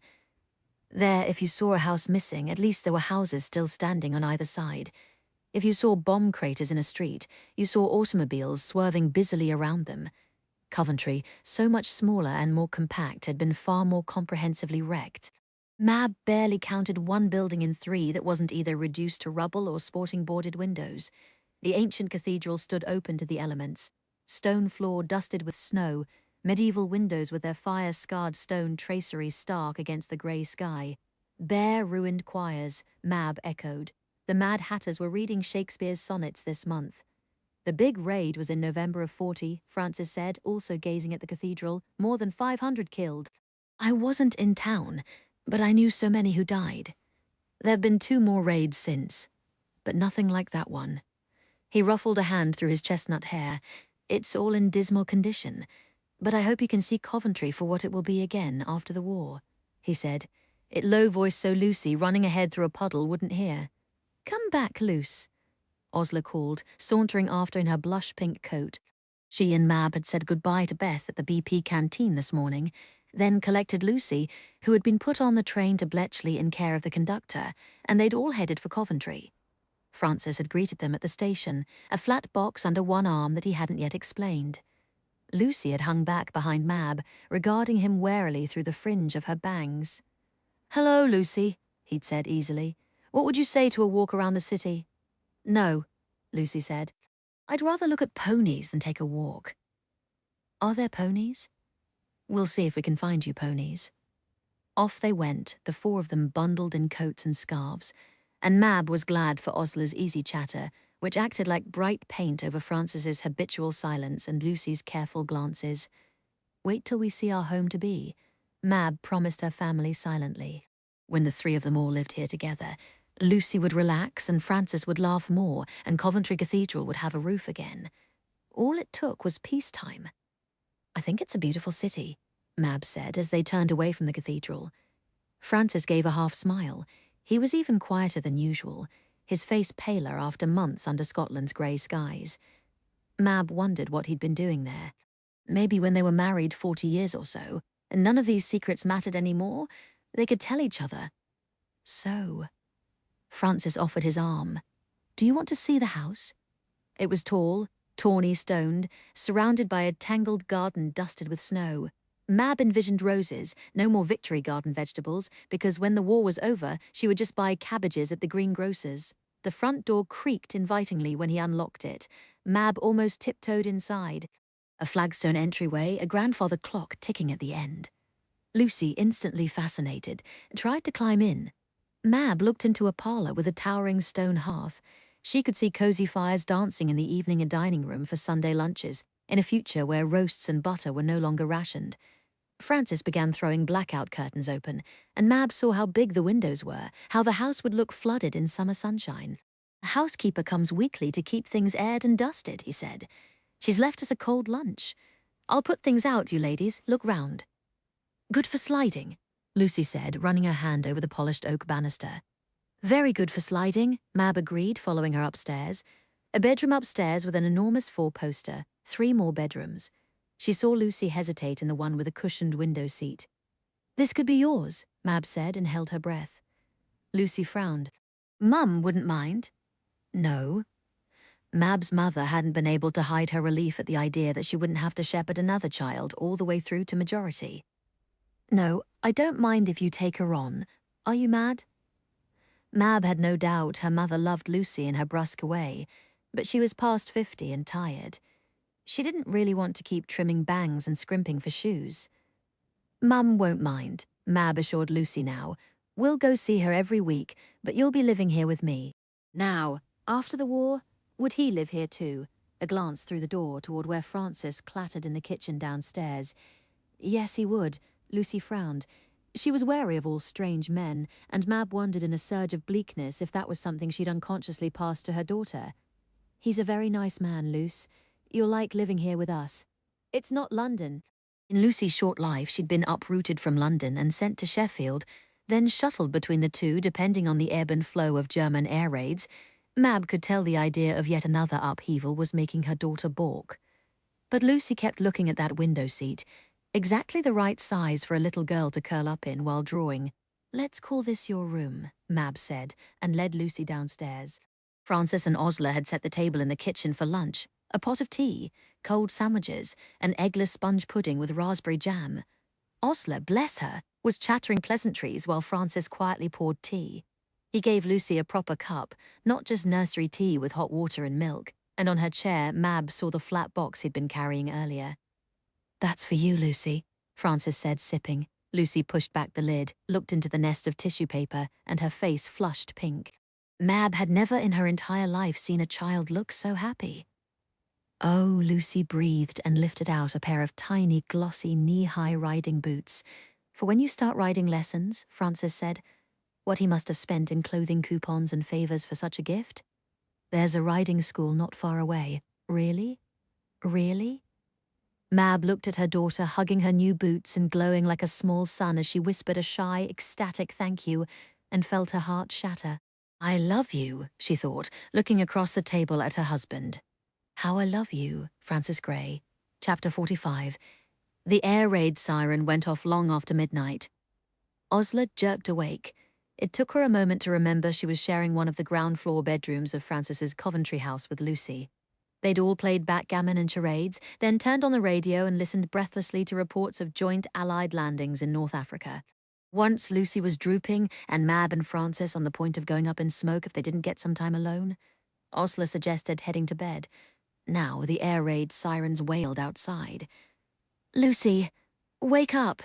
S1: There, if you saw a house missing, at least there were houses still standing on either side. If you saw bomb craters in a street, you saw automobiles swerving busily around them. Coventry, so much smaller and more compact, had been far more comprehensively wrecked. Mab barely counted one building in 3 that wasn't either reduced to rubble or sporting boarded windows. The ancient cathedral stood open to the elements. Stone floor dusted with snow, medieval windows with their fire-scarred stone tracery stark against the grey sky. Bare, ruined choirs, Mab echoed. The Mad Hatters were reading Shakespeare's sonnets this month. The big raid was in November of 40, Francis said, also gazing at the cathedral. More than 500 killed. I wasn't in town, but I knew so many who died. There have been 2 more raids since, but nothing like that one. He ruffled a hand through his chestnut hair. It's all in dismal condition, but I hope you can see Coventry for what it will be again after the war, he said. It low-voiced so Lucy, running ahead through a puddle, wouldn't hear. Come back, Luce, Osler called, sauntering after in her blush-pink coat. She and Mab had said goodbye to Beth at the BP canteen this morning, then collected Lucy, who had been put on the train to Bletchley in care of the conductor, and they'd all headed for Coventry. Francis had greeted them at the station, a flat box under one arm that he hadn't yet explained. Lucy had hung back behind Mab, regarding him warily through the fringe of her bangs. Hello, Lucy, he'd said easily. What would you say to a walk around the city? No, Lucy said. I'd rather look at ponies than take a walk. Are there ponies? We'll see if we can find you ponies. Off they went, the 4 of them bundled in coats and scarves, and Mab was glad for Osler's easy chatter, which acted like bright paint over Francis's habitual silence and Lucy's careful glances. Wait till we see our home to be, Mab promised her family silently. When the 3 of them all lived here together, Lucy would relax and Francis would laugh more, and Coventry Cathedral would have a roof again. All it took was peacetime. I think it's a beautiful city, Mab said as they turned away from the cathedral. Francis gave a half smile. He was even quieter than usual, his face paler after months under Scotland's grey skies. Mab wondered what he'd been doing there. Maybe when they were married 40 years or so, and none of these secrets mattered anymore, they could tell each other. So, Francis offered his arm. Do you want to see the house? It was tall, tawny-stoned, surrounded by a tangled garden dusted with snow. Mab envisioned roses, no more Victory Garden vegetables, because when the war was over, she would just buy cabbages at the greengrocer's. The front door creaked invitingly when he unlocked it. Mab almost tiptoed inside. A flagstone entryway, a grandfather clock ticking at the end. Lucy, instantly fascinated, tried to climb in. Mab looked into a parlour with a towering stone hearth. She could see cosy fires dancing in the evening and dining room for Sunday lunches, in a future where roasts and butter were no longer rationed. Francis began throwing blackout curtains open, and Mab saw how big the windows were, how the house would look flooded in summer sunshine. A housekeeper comes weekly to keep things aired and dusted, he said. She's left us a cold lunch. I'll put things out, you ladies. Look round. Good for sliding, Lucy said, running her hand over the polished oak banister. Very good for sliding, Mab agreed, following her upstairs. A bedroom upstairs with an enormous four-poster, 3 more bedrooms. She saw Lucy hesitate in the one with a cushioned window seat. This could be yours, Mab said and held her breath. Lucy frowned. Mum wouldn't mind. No. Mab's mother hadn't been able to hide her relief at the idea that she wouldn't have to shepherd another child all the way through to majority. No, I don't mind if you take her on. Are you mad? Mab had no doubt her mother loved Lucy in her brusque way, but she was past 50 and tired. She didn't really want to keep trimming bangs and scrimping for shoes. Mum won't mind, Mab assured Lucy now. We'll go see her every week, but you'll be living here with me. Now, after the war, would he live here too? A glance through the door toward where Francis clattered in the kitchen downstairs. Yes, he would. Lucy frowned. She was wary of all strange men, and Mab wondered in a surge of bleakness if that was something she'd unconsciously passed to her daughter. He's a very nice man, Luce. You'll like living here with us. It's not London. In Lucy's short life, she'd been uprooted from London and sent to Sheffield, then shuttled between the two depending on the ebb and flow of German air raids. Mab could tell the idea of yet another upheaval was making her daughter balk. But Lucy kept looking at that window seat, exactly the right size for a little girl to curl up in while drawing. Let's call this your room, Mab said, and led Lucy downstairs. Francis and Osler had set the table in the kitchen for lunch, a pot of tea, cold sandwiches, an eggless sponge pudding with raspberry jam. Osler, bless her, was chattering pleasantries while Francis quietly poured tea. He gave Lucy a proper cup, not just nursery tea with hot water and milk, and on her chair Mab saw the flat box he'd been carrying earlier. That's for you, Lucy, Francis said, sipping. Lucy pushed back the lid, looked into the nest of tissue paper, and her face flushed pink. Mab had never in her entire life seen a child look so happy. Oh, Lucy breathed and lifted out a pair of tiny, glossy, knee-high riding boots. For when you start riding lessons, Francis said. What he must have spent in clothing coupons and favors for such a gift? There's a riding school not far away. Really? Really? Mab looked at her daughter hugging her new boots and glowing like a small sun as she whispered a shy, ecstatic thank you and felt her heart shatter. I love you, she thought, looking across the table at her husband. How I Love You, Francis Gray. Chapter 45. The air raid siren went off long after midnight. Osler jerked awake. It took her a moment to remember she was sharing one of the ground floor bedrooms of Francis's Coventry house with Lucy. They'd all played backgammon and charades, then turned on the radio and listened breathlessly to reports of joint Allied landings in North Africa. Once Lucy was drooping, and Mab and Francis on the point of going up in smoke if they didn't get some time alone. Osler suggested heading to bed. Now the air raid sirens wailed outside. Lucy, wake up!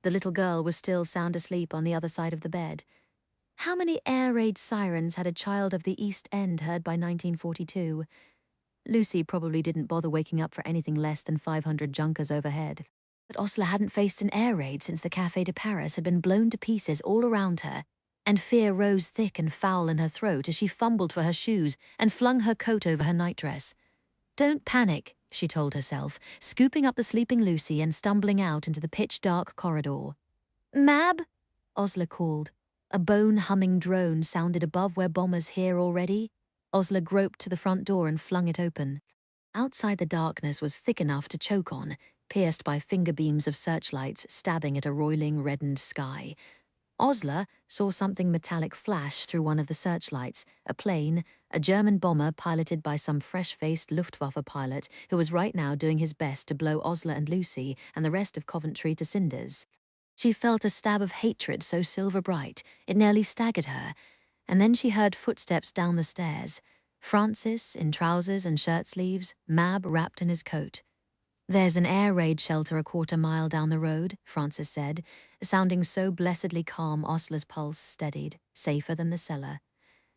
S1: The little girl was still sound asleep on the other side of the bed. How many air raid sirens had a child of the East End heard by 1942? Lucy probably didn't bother waking up for anything less than 500 Junkers overhead. But Osler hadn't faced an air raid since the Café de Paris had been blown to pieces all around her, and fear rose thick and foul in her throat as she fumbled for her shoes and flung her coat over her nightdress. Don't panic, she told herself, scooping up the sleeping Lucy and stumbling out into the pitch-dark corridor. Mab? Osler called. A bone-humming drone sounded above where bombers hear already. Osler groped to the front door and flung it open. Outside the darkness was thick enough to choke on, pierced by finger beams of searchlights stabbing at a roiling, reddened sky. Osler saw something metallic flash through one of the searchlights, a plane, a German bomber piloted by some fresh-faced Luftwaffe pilot who was right now doing his best to blow Osler and Lucy and the rest of Coventry to cinders. She felt a stab of hatred so silver-bright, it nearly staggered her, and then she heard footsteps down the stairs. Francis, in trousers and shirt-sleeves, Mab wrapped in his coat. There's an air raid shelter a quarter mile down the road, Francis said, sounding so blessedly calm Osler's pulse steadied, safer than the cellar.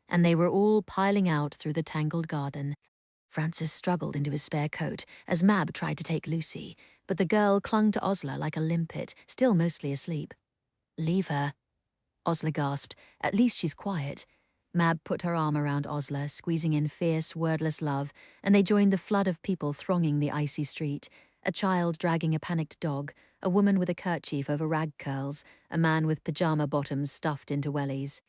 S1: And they were all piling out through the tangled garden. Francis struggled into his spare coat as Mab tried to take Lucy, but the girl clung to Osler like a limpet, still mostly asleep. Leave her, Osler gasped. At least she's quiet. Mab put her arm around Osler, squeezing in fierce, wordless love, and they joined the flood of people thronging the icy street. A child dragging a panicked dog, a woman with a kerchief over rag curls, a man with pajama bottoms stuffed into wellies.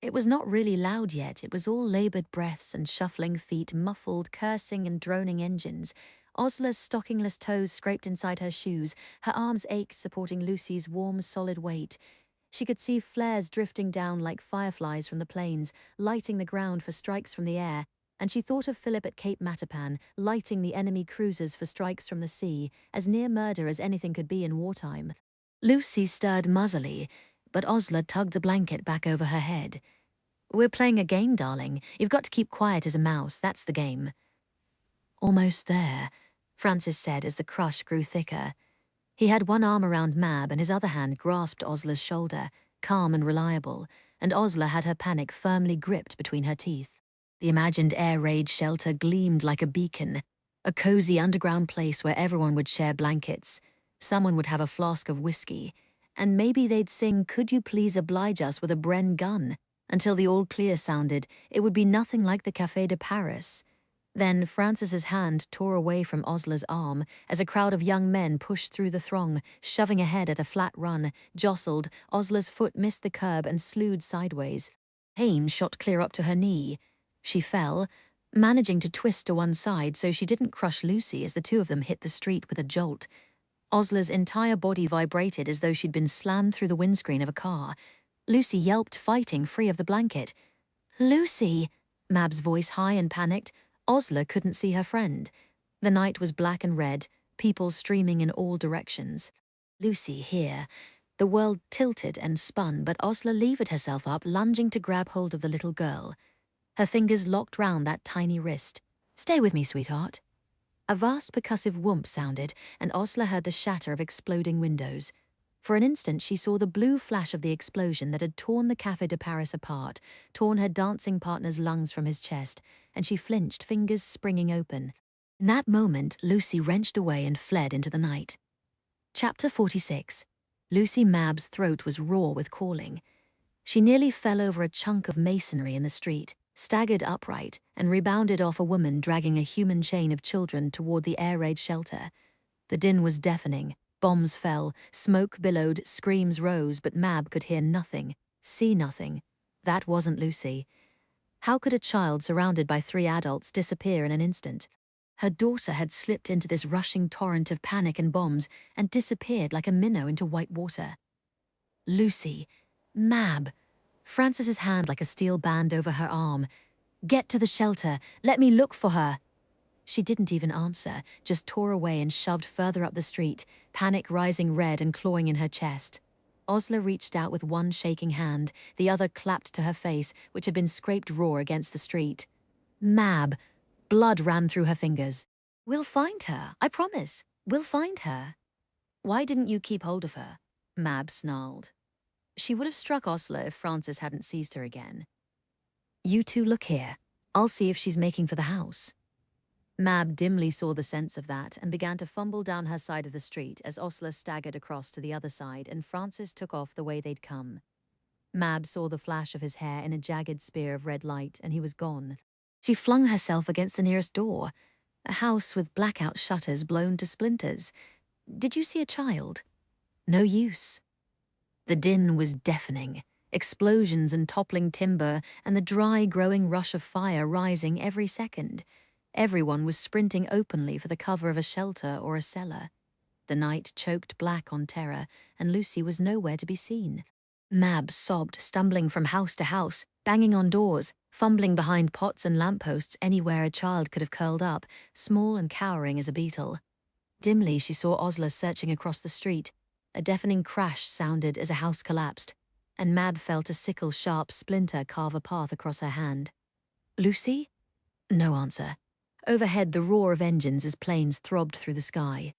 S1: It was not really loud yet, it was all laboured breaths and shuffling feet, muffled, cursing and droning engines. Osla's stockingless toes scraped inside her shoes, her arms ached supporting Lucy's warm, solid weight. She could see flares drifting down like fireflies from the plains, lighting the ground for strikes from the air, and she thought of Philip at Cape Matapan, lighting the enemy cruisers for strikes from the sea, as near murder as anything could be in wartime. Lucy stirred muzzily, but Osla tugged the blanket back over her head. "We're playing a game, darling. You've got to keep quiet as a mouse, that's the game." "Almost there," Francis said as the crush grew thicker. He had one arm around Mab and his other hand grasped Osla's shoulder, calm and reliable, and Osla had her panic firmly gripped between her teeth. The imagined air raid shelter gleamed like a beacon, a cozy underground place where everyone would share blankets. Someone would have a flask of whiskey, and maybe they'd sing "Could You Please Oblige Us" with a Bren gun. Until the all clear sounded, it would be nothing like the Café de Paris. Then Francis's hand tore away from Osla's arm as a crowd of young men pushed through the throng, shoving ahead at a flat run, jostled. Osla's foot missed the curb and slewed sideways. Pain shot clear up to her knee. She fell, managing to twist to one side so she didn't crush Lucy as the two of them hit the street with a jolt. Osla's entire body vibrated as though she'd been slammed through the windscreen of a car. Lucy yelped, fighting free of the blanket. "Lucy!" Mab's voice high and panicked. Osla couldn't see her friend. The night was black and red, people streaming in all directions. Lucy here. The world tilted and spun, but Osla levered herself up, lunging to grab hold of the little girl. Her fingers locked round that tiny wrist. "Stay with me, sweetheart." A vast percussive whoomp sounded, and Osla heard the shatter of exploding windows. For an instant she saw the blue flash of the explosion that had torn the Café de Paris apart, torn her dancing partner's lungs from his chest, and she flinched, fingers springing open. In that moment, Lucy wrenched away and fled into the night. Chapter 46. Lucy Mab's throat was raw with calling. She nearly fell over a chunk of masonry in the street, staggered upright, and rebounded off a woman dragging a human chain of children toward the air raid shelter. The din was deafening. Bombs fell, smoke billowed, screams rose, but Mab could hear nothing, see nothing. That wasn't Lucy. How could a child surrounded by 3 adults disappear in an instant? Her daughter had slipped into this rushing torrent of panic and bombs and disappeared like a minnow into white water. Lucy. Mab. Francis's hand like a steel band over her arm. "Get to the shelter. Let me look for her." She didn't even answer, just tore away and shoved further up the street, panic rising red and clawing in her chest. Osla reached out with one shaking hand, the other clapped to her face, which had been scraped raw against the street. "Mab." Blood ran through her fingers. "We'll find her, I promise. We'll find her." "Why didn't you keep hold of her?" Mab snarled. She would have struck Osla if Francis hadn't seized her again. "You two look here. I'll see if she's making for the house." Mab dimly saw the sense of that and began to fumble down her side of the street as Osla staggered across to the other side and Francis took off the way they'd come. Mab saw the flash of his hair in a jagged spear of red light and he was gone. She flung herself against the nearest door, a house with blackout shutters blown to splinters. "Did you see a child?" No use. The din was deafening, explosions and toppling timber and the dry, growing rush of fire rising every second. Everyone was sprinting openly for the cover of a shelter or a cellar. The night choked black on terror, and Lucy was nowhere to be seen. Mab sobbed, stumbling from house to house, banging on doors, fumbling behind pots and lampposts anywhere a child could have curled up, small and cowering as a beetle. Dimly she saw Osla searching across the street. A deafening crash sounded as a house collapsed, and Mab felt a sickle-sharp splinter carve a path across her hand. "Lucy?" No answer. Overhead, the roar of engines as planes throbbed through the sky.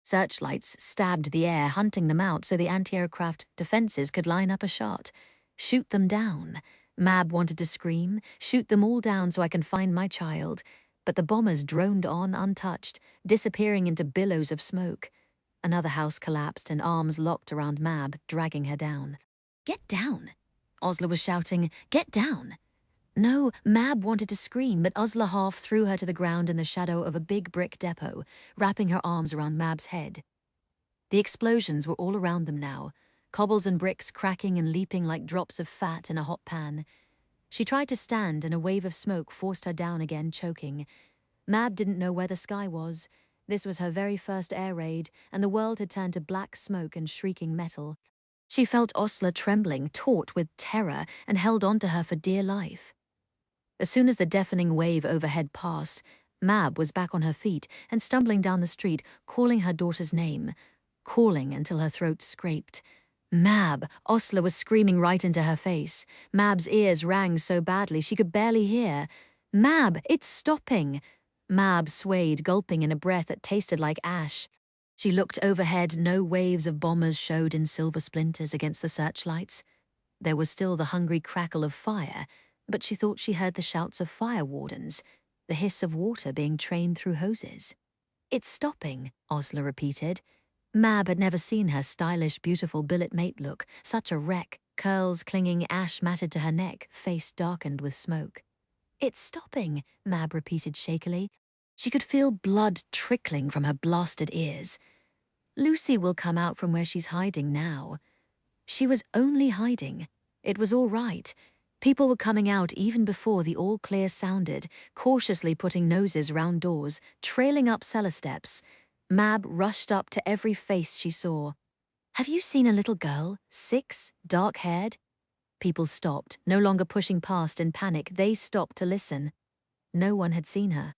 S1: Searchlights stabbed the air, hunting them out so the anti-aircraft defenses could line up a shot. "Shoot them down." Mab wanted to scream, "Shoot them all down so I can find my child." But the bombers droned on untouched, disappearing into billows of smoke. Another house collapsed and arms locked around Mab, dragging her down. "Get down!" Osla was shouting, "Get down!" No, Mab wanted to scream, but Osler half threw her to the ground in the shadow of a big brick depot, wrapping her arms around Mab's head. The explosions were all around them now, cobbles and bricks cracking and leaping like drops of fat in a hot pan. She tried to stand, and a wave of smoke forced her down again, choking. Mab didn't know where the sky was. This was her very first air raid, and the world had turned to black smoke and shrieking metal. She felt Osler trembling, taut with terror, and held on to her for dear life. As soon as the deafening wave overhead passed, Mab was back on her feet and stumbling down the street, calling her daughter's name, calling until her throat scraped. Mab! Osler was screaming right into her face. Mab's ears rang so badly she could barely hear. Mab, it's stopping! Mab swayed, gulping in a breath that tasted like ash. She looked overhead. No waves of bombers showed in silver splinters against the searchlights. There was still the hungry crackle of fire, but she thought she heard the shouts of fire wardens, the hiss of water being trained through hoses. It's stopping, Osler repeated. Mab had never seen her stylish, beautiful billet mate look, such a wreck, curls clinging, ash matted to her neck, face darkened with smoke. It's stopping, Mab repeated shakily. She could feel blood trickling from her blasted ears. Lucy will come out from where she's hiding now. She was only hiding. It was all right. People were coming out even before the all clear sounded, cautiously putting noses round doors, trailing up cellar steps. Mab rushed up to every face she saw. Have you seen a little girl, 6, dark-haired? People stopped, no longer pushing past in panic. They stopped to listen. No one had seen her.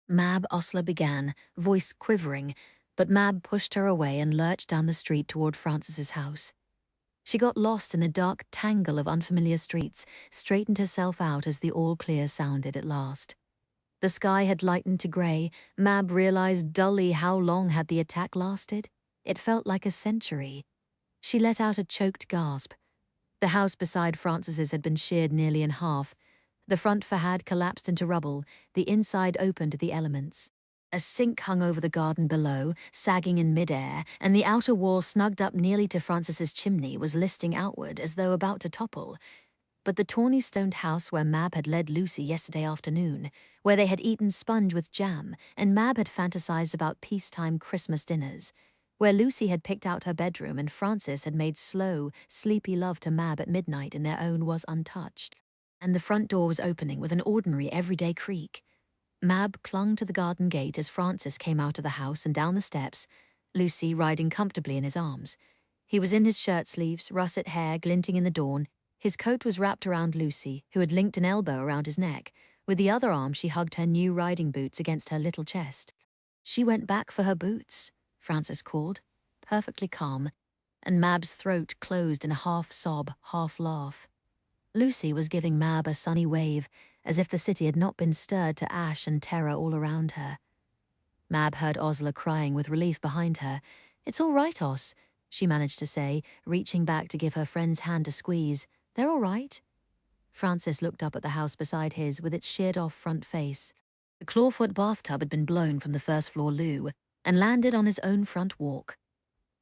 S1: Mab, Osler began, voice quivering, but Mab pushed her away and lurched down the street toward Francis's house. She got lost in the dark tangle of unfamiliar streets, straightened herself out as the all-clear sounded at last. The sky had lightened to grey. Mab realized dully how long had the attack lasted. It felt like a century. She let out a choked gasp. The house beside Francis's had been sheared nearly in half. The front facade collapsed into rubble, the inside open to the elements. A sink hung over the garden below, sagging in midair, and the outer wall snugged up nearly to Francis's chimney was listing outward as though about to topple. But the tawny stoned house where Mab had led Lucy yesterday afternoon, where they had eaten sponge with jam, and Mab had fantasized about peacetime Christmas dinners, where Lucy had picked out her bedroom and Francis had made slow, sleepy love to Mab at midnight in their own, was untouched. And the front door was opening with an ordinary, everyday creak. Mab clung to the garden gate as Francis came out of the house and down the steps, Lucy riding comfortably in his arms. He was in his shirt sleeves, russet hair glinting in the dawn. His coat was wrapped around Lucy, who had linked an elbow around his neck. With the other arm she hugged her new riding boots against her little chest. She went back for her boots, Francis called, perfectly calm, and Mab's throat closed in a half-sob, half-laugh. Lucy was giving Mab a sunny wave, as if the city had not been stirred to ash and terror all around her. Mab heard Osler crying with relief behind her. It's all right, Os, she managed to say, reaching back to give her friend's hand a squeeze. They're all right. Francis looked up at the house beside his with its sheared-off front face. The clawfoot bathtub had been blown from the first-floor loo and landed on his own front walk.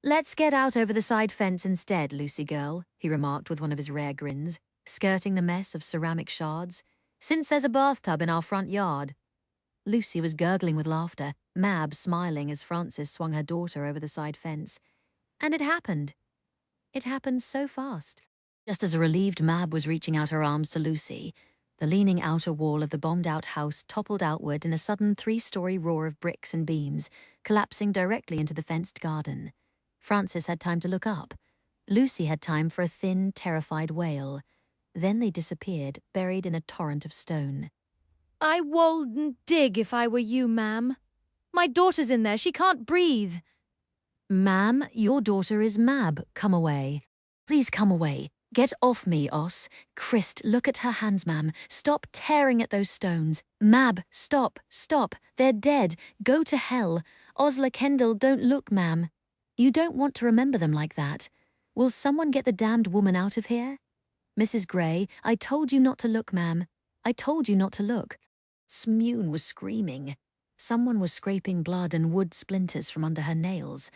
S1: Let's get out over the side fence instead, Lucy girl, he remarked with one of his rare grins, skirting the mess of ceramic shards, since there's a bathtub in our front yard. Lucy was gurgling with laughter, Mab smiling as Francis swung her daughter over the side fence. And it happened. It happened so fast. Just as a relieved Mab was reaching out her arms to Lucy, the leaning outer wall of the bombed-out house toppled outward in a sudden 3-story roar of bricks and beams, collapsing directly into the fenced garden. Francis had time to look up. Lucy had time for a thin, terrified wail. Then they disappeared, buried in a torrent of stone.
S4: I wouldn't dig if I were you, ma'am. My daughter's in there. She can't breathe.
S1: Ma'am, your daughter is Mab. Come away. Please come away. Get off me, Os. Christ, look at her hands, ma'am. Stop tearing at those stones. Mab, stop, stop. They're dead. Go to hell. Osler Kendall, don't look, ma'am. You don't want to remember them like that. Will someone get the damned woman out of here? Mrs. Gray, I told you not to look, ma'am. I told you not to look. Smune was screaming. Someone was scraping blood and wood splinters from under her nails.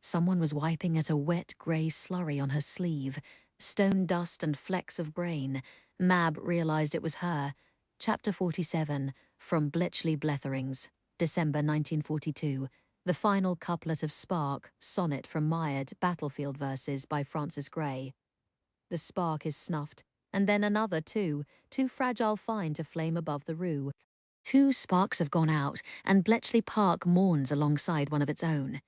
S1: Someone was wiping at a wet grey slurry on her sleeve, stone dust and flecks of brain. Mab realized it was her. Chapter 47, from Bletchley Bletherings, December 1942. The final couplet of Spark, sonnet from Mired, Battlefield Verses by Francis Gray. The spark is snuffed, and then another too fragile fine to flame above the rue. 2 sparks have gone out, and Bletchley Park mourns alongside one of its own.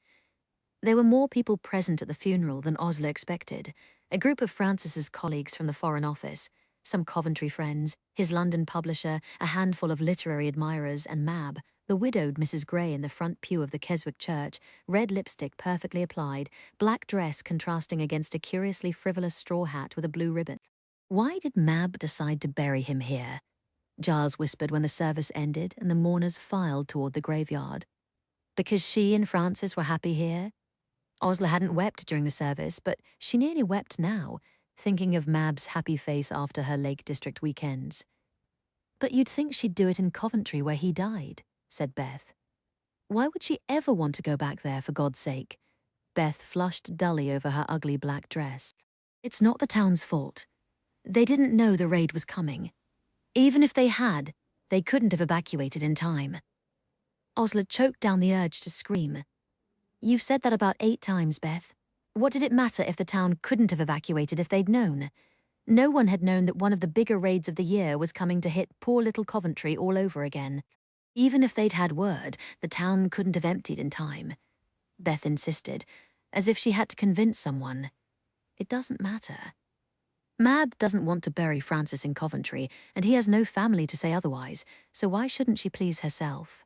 S1: There were more people present at the funeral than Osler expected. A group of Francis's colleagues from the Foreign Office, some Coventry friends, his London publisher, a handful of literary admirers, and Mab, the widowed Mrs. Gray in the front pew of the Keswick Church, red lipstick perfectly applied, black dress contrasting against a curiously frivolous straw hat with a blue ribbon. Why did Mab decide to bury him here? Giles whispered when the service ended and the mourners filed toward the graveyard. Because she and Francis were happy here? Osler hadn't wept during the service, but she nearly wept now, thinking of Mab's happy face after her Lake District weekends. But you'd think she'd do it in Coventry where he died, said Beth. Why would she ever want to go back there, for God's sake? Beth flushed dully over her ugly black dress. It's not the town's fault. They didn't know the raid was coming. Even if they had, they couldn't have evacuated in time. Osler choked down the urge to scream. You've said that about 8 times, Beth. What did it matter if the town couldn't have evacuated if they'd known? No one had known that one of the bigger raids of the year was coming to hit poor little Coventry all over again. Even if they'd had word, the town couldn't have emptied in time. Beth insisted, as if she had to convince someone. It doesn't matter. Mab doesn't want to bury Francis in Coventry, and he has no family to say otherwise, so why shouldn't she please herself?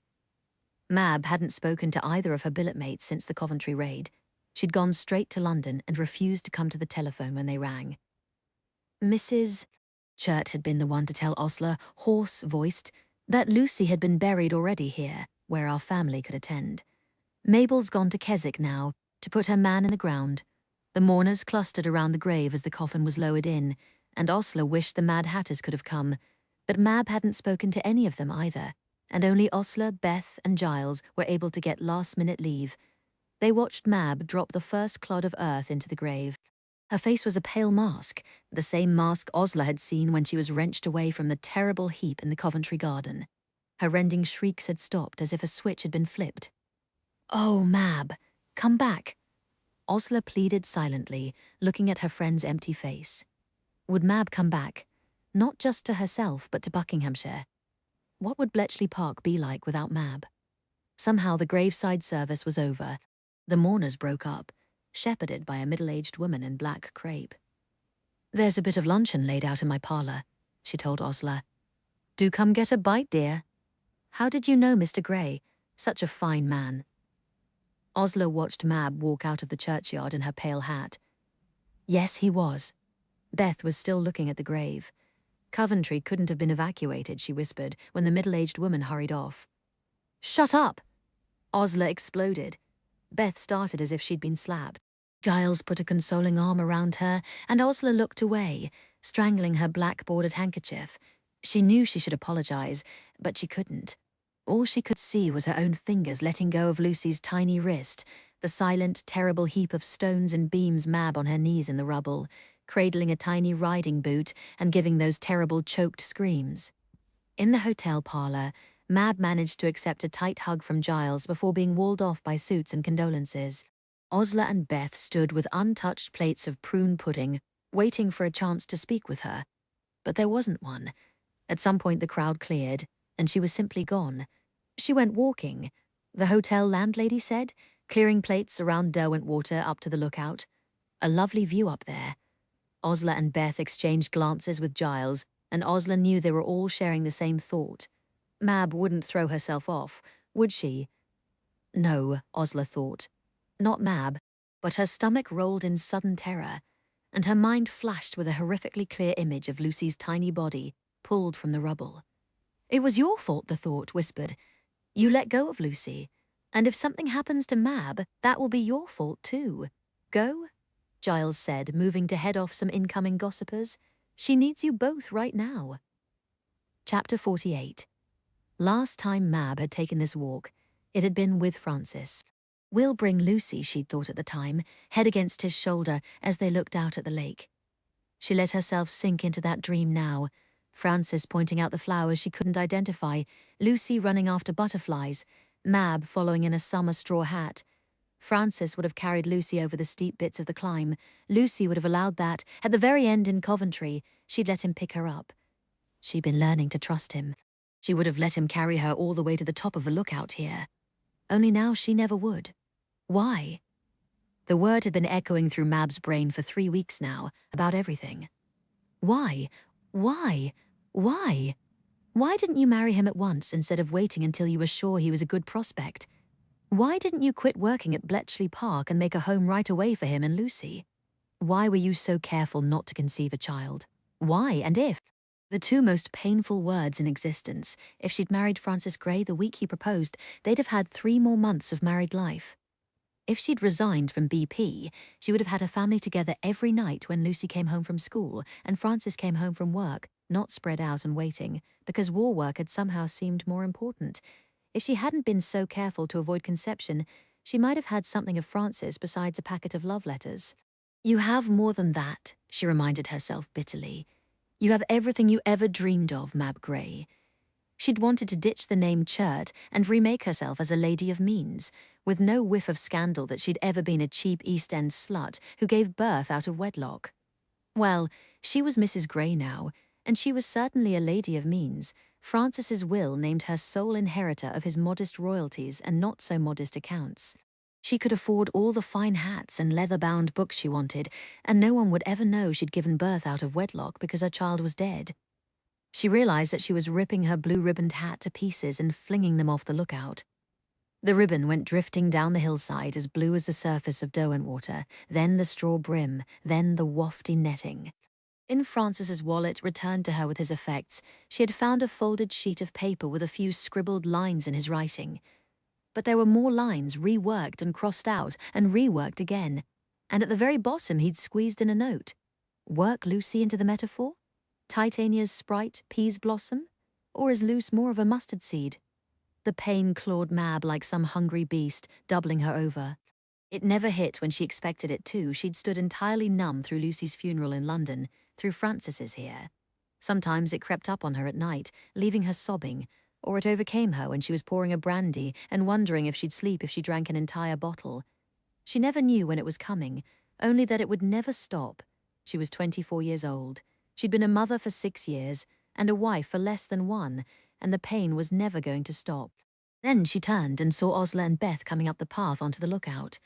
S1: Mab hadn't spoken to either of her billet mates since the Coventry raid. She'd gone straight to London and refused to come to the telephone when they rang. Mrs. Chert had been the one to tell Osler, hoarse-voiced, that Lucy had been buried already here, where our family could attend. Mabel's gone to Keswick now, to put her man in the ground. The mourners clustered around the grave as the coffin was lowered in, and Osler wished the Mad Hatters could have come, but Mab hadn't spoken to any of them either, and only Osler, Beth, and Giles were able to get last-minute leave. They watched Mab drop the first clod of earth into the grave. Her face was a pale mask, the same mask Osler had seen when she was wrenched away from the terrible heap in the Coventry garden. Her rending shrieks had stopped as if a switch had been flipped. "Oh, Mab, come back." Osler pleaded silently, looking at her friend's empty face. Would Mab come back? Not just to herself, but to Buckinghamshire. What would Bletchley Park be like without Mab? Somehow the graveside service was over. The mourners broke up, shepherded by a middle-aged woman in black crepe. "There's a bit of luncheon laid out in my parlour," she told Osler. "Do come get a bite, dear." "How did you know Mr. Gray? Such a fine man." Osler watched Mab walk out of the churchyard in her pale hat. Yes, he was. Beth was still looking at the grave. Coventry couldn't have been evacuated, she whispered, when the middle-aged woman hurried off. "Shut up!" Osler exploded. Beth started as if she'd been slapped. Giles put a consoling arm around her, and Osler looked away, strangling her black-bordered handkerchief. She knew she should apologize, but she couldn't. All she could see was her own fingers letting go of Lucy's tiny wrist, the silent, terrible heap of stones and beams Mab on her knees in the rubble, cradling a tiny riding boot and giving those terrible choked screams. In the hotel parlour, Mab managed to accept a tight hug from Giles before being walled off by suits and condolences. Osler and Beth stood with untouched plates of prune pudding, waiting for a chance to speak with her. But there wasn't one. At some point the crowd cleared, and she was simply gone. She went walking, the hotel landlady said, clearing plates around Derwentwater up to the lookout. A lovely view up there. Osler and Beth exchanged glances with Giles, and Osler knew they were all sharing the same thought. Mab wouldn't throw herself off, would she? No, Osler thought. Not Mab, but her stomach rolled in sudden terror, and her mind flashed with a horrifically clear image of Lucy's tiny body, pulled from the rubble. It was your fault, the thought whispered. You let go of Lucy, and if something happens to Mab, that will be your fault too. Go? Giles said, moving to head off some incoming gossipers. She needs you both right now. Chapter 48. Last time Mab had taken this walk, it had been with Francis. We'll bring Lucy, she'd thought at the time, head against his shoulder as they looked out at the lake. She let herself sink into that dream now. Frances pointing out the flowers she couldn't identify, Lucy running after butterflies, Mab following in a summer straw hat. Frances would have carried Lucy over the steep bits of the climb. Lucy would have allowed that. At the very end in Coventry, she'd let him pick her up. She'd been learning to trust him. She would have let him carry her all the way to the top of the lookout here. Only now she never would. Why? The word had been echoing through Mab's brain for 3 weeks now, about everything. Why? Why? Why? Why didn't you marry him at once instead of waiting until you were sure he was a good prospect? Why didn't you quit working at Bletchley Park and make a home right away for him and Lucy? Why were you so careful not to conceive a child? Why and if? The two most painful words in existence. If she'd married Francis Gray the week he proposed, they'd have had 3 more months of married life. If she'd resigned from BP, she would have had a family together every night when Lucy came home from school and Francis came home from work, not spread out and waiting, because war work had somehow seemed more important. If she hadn't been so careful to avoid conception, she might have had something of Francis besides a packet of love letters. You have more than that, she reminded herself bitterly. You have everything you ever dreamed of, Mab Gray. She'd wanted to ditch the name Churt and remake herself as a lady of means, with no whiff of scandal that she'd ever been a cheap East End slut who gave birth out of wedlock. Well, she was Mrs. Gray now, and she was certainly a lady of means. Francis's will named her sole inheritor of his modest royalties and not so modest accounts. She could afford all the fine hats and leather-bound books she wanted, and no one would ever know she'd given birth out of wedlock because her child was dead. She realized that she was ripping her blue-ribboned hat to pieces and flinging them off the lookout. The ribbon went drifting down the hillside as blue as the surface of Derwentwater, then the straw brim, then the wafty netting. In Francis's wallet returned to her with his effects, she had found a folded sheet of paper with a few scribbled lines in his writing. But there were more lines reworked and crossed out and reworked again, and at the very bottom he'd squeezed in a note. Work Lucy into the metaphor? Titania's sprite, peas blossom? Or is Luce more of a mustard seed? The pain clawed Mab like some hungry beast, doubling her over. It never hit when she expected it to. She'd stood entirely numb through Lucy's funeral in London, through Francis's here. Sometimes it crept up on her at night, leaving her sobbing, or it overcame her when she was pouring a brandy and wondering if she'd sleep if she drank an entire bottle. She never knew when it was coming, only that it would never stop. She was 24 years old. She'd been a mother for 6 years, and a wife for less than 1, and the pain was never going to stop. Then she turned and saw Osler and Beth coming up the path onto the lookout.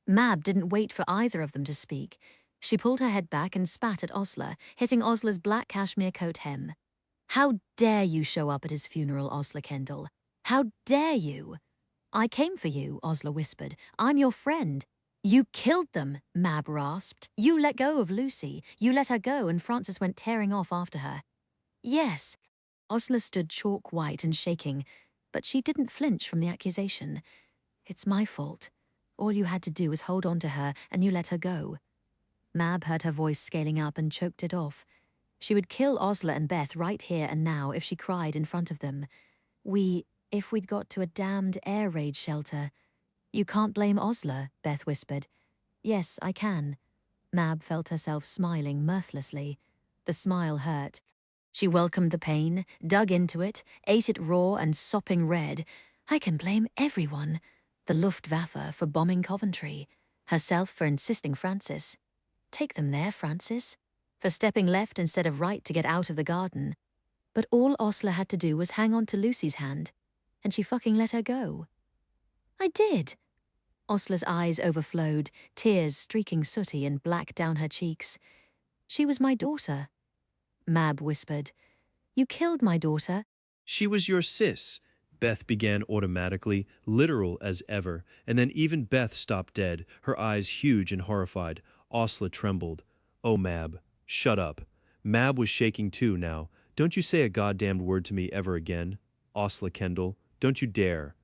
S1: Mab didn't wait for either of them to speak. She pulled her head back and spat at Osler, hitting Osler's black cashmere coat hem. "How dare you show up at his funeral, Osler Kendall? How dare you?" "I came for you," Osler whispered. "I'm your friend." "You killed them," Mab rasped. "You let go of Lucy. You let her go and Francis went tearing off after her." "Yes." Osler stood chalk white and shaking, but she didn't flinch from the accusation. "It's my fault. All you had to do was hold on to her and you let her go." Mab heard her voice scaling up and choked it off. She would kill Osler and Beth right here and now if she cried in front of them. If we'd got to a damned air raid shelter." "You can't blame Osler," Beth whispered. "Yes, I can." Mab felt herself smiling mirthlessly. The smile hurt. She welcomed the pain, dug into it, ate it raw and sopping red. "I can blame everyone. The Luftwaffe for bombing Coventry. Herself for insisting Francis. Take them there, Francis. For stepping left instead of right to get out of the garden. But all Osler had to do was hang on to Lucy's hand, and she fucking let her go." "I did." Osler's eyes overflowed, tears streaking sooty and black down her cheeks. "She was my daughter." Mab whispered. "You killed my daughter."
S5: She was your sis, Beth began automatically, literal as ever, and then even Beth stopped dead, her eyes huge and horrified. Osler trembled. "Oh, Mab, shut up." Mab was shaking too now. "Don't you say a goddamned word to me ever again. Osler Kendall, don't you dare."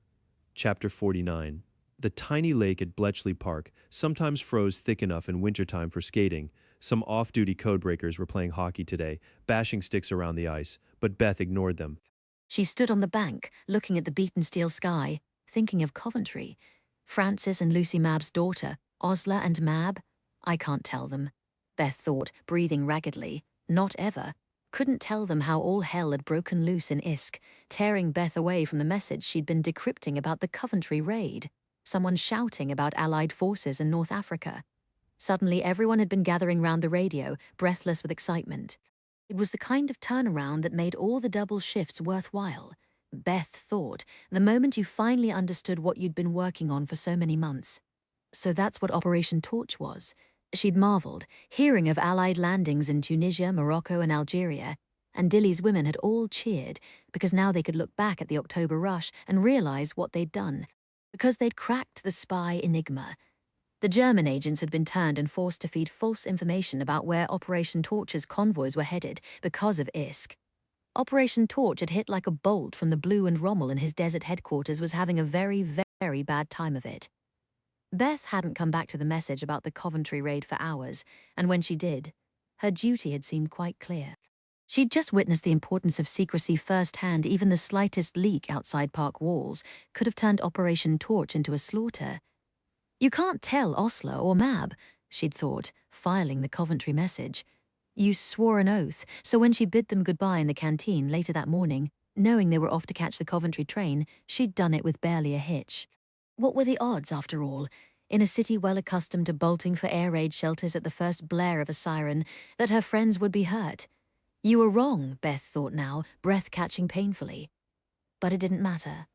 S5: Chapter 49. The tiny lake at Bletchley Park sometimes froze thick enough in wintertime for skating. Some off-duty codebreakers were playing hockey today, bashing sticks around the ice, but Beth ignored them.
S1: She stood on the bank, looking at the beaten steel sky, thinking of Coventry. Francis and Lucy Mab's daughter, Osler and Mab. I can't tell them. Beth thought, breathing raggedly. Not ever. Couldn't tell them how all hell had broken loose in Isk, tearing Beth away from the message she'd been decrypting about the Coventry raid. Someone shouting about Allied forces in North Africa. Suddenly, everyone had been gathering round the radio, breathless with excitement. It was the kind of turnaround that made all the double shifts worthwhile. Beth thought, the moment you finally understood what you'd been working on for so many months. So that's what Operation Torch was. She'd marveled, hearing of Allied landings in Tunisia, Morocco, and Algeria, and Dilley's women had all cheered because now they could look back at the October rush and realize what they'd done. Because they'd cracked the spy enigma. The German agents had been turned and forced to feed false information about where Operation Torch's convoys were headed because of Isk. Operation Torch had hit like a bolt from the blue, and Rommel and his desert headquarters was having a very, very bad time of it. Beth hadn't come back to the message about the Coventry raid for hours, and when she did, her duty had seemed quite clear. She'd just witnessed the importance of secrecy firsthand. Even the slightest leak outside park walls could have turned Operation Torch into a slaughter. You can't tell Osler or Mab, she'd thought, filing the Coventry message. You swore an oath, so when she bid them goodbye in the canteen later that morning, knowing they were off to catch the Coventry train, she'd done it with barely a hitch. What were the odds, after all, in a city well accustomed to bolting for air raid shelters at the first blare of a siren, that her friends would be hurt? You were wrong, Beth thought now, breath catching painfully. But it didn't matter.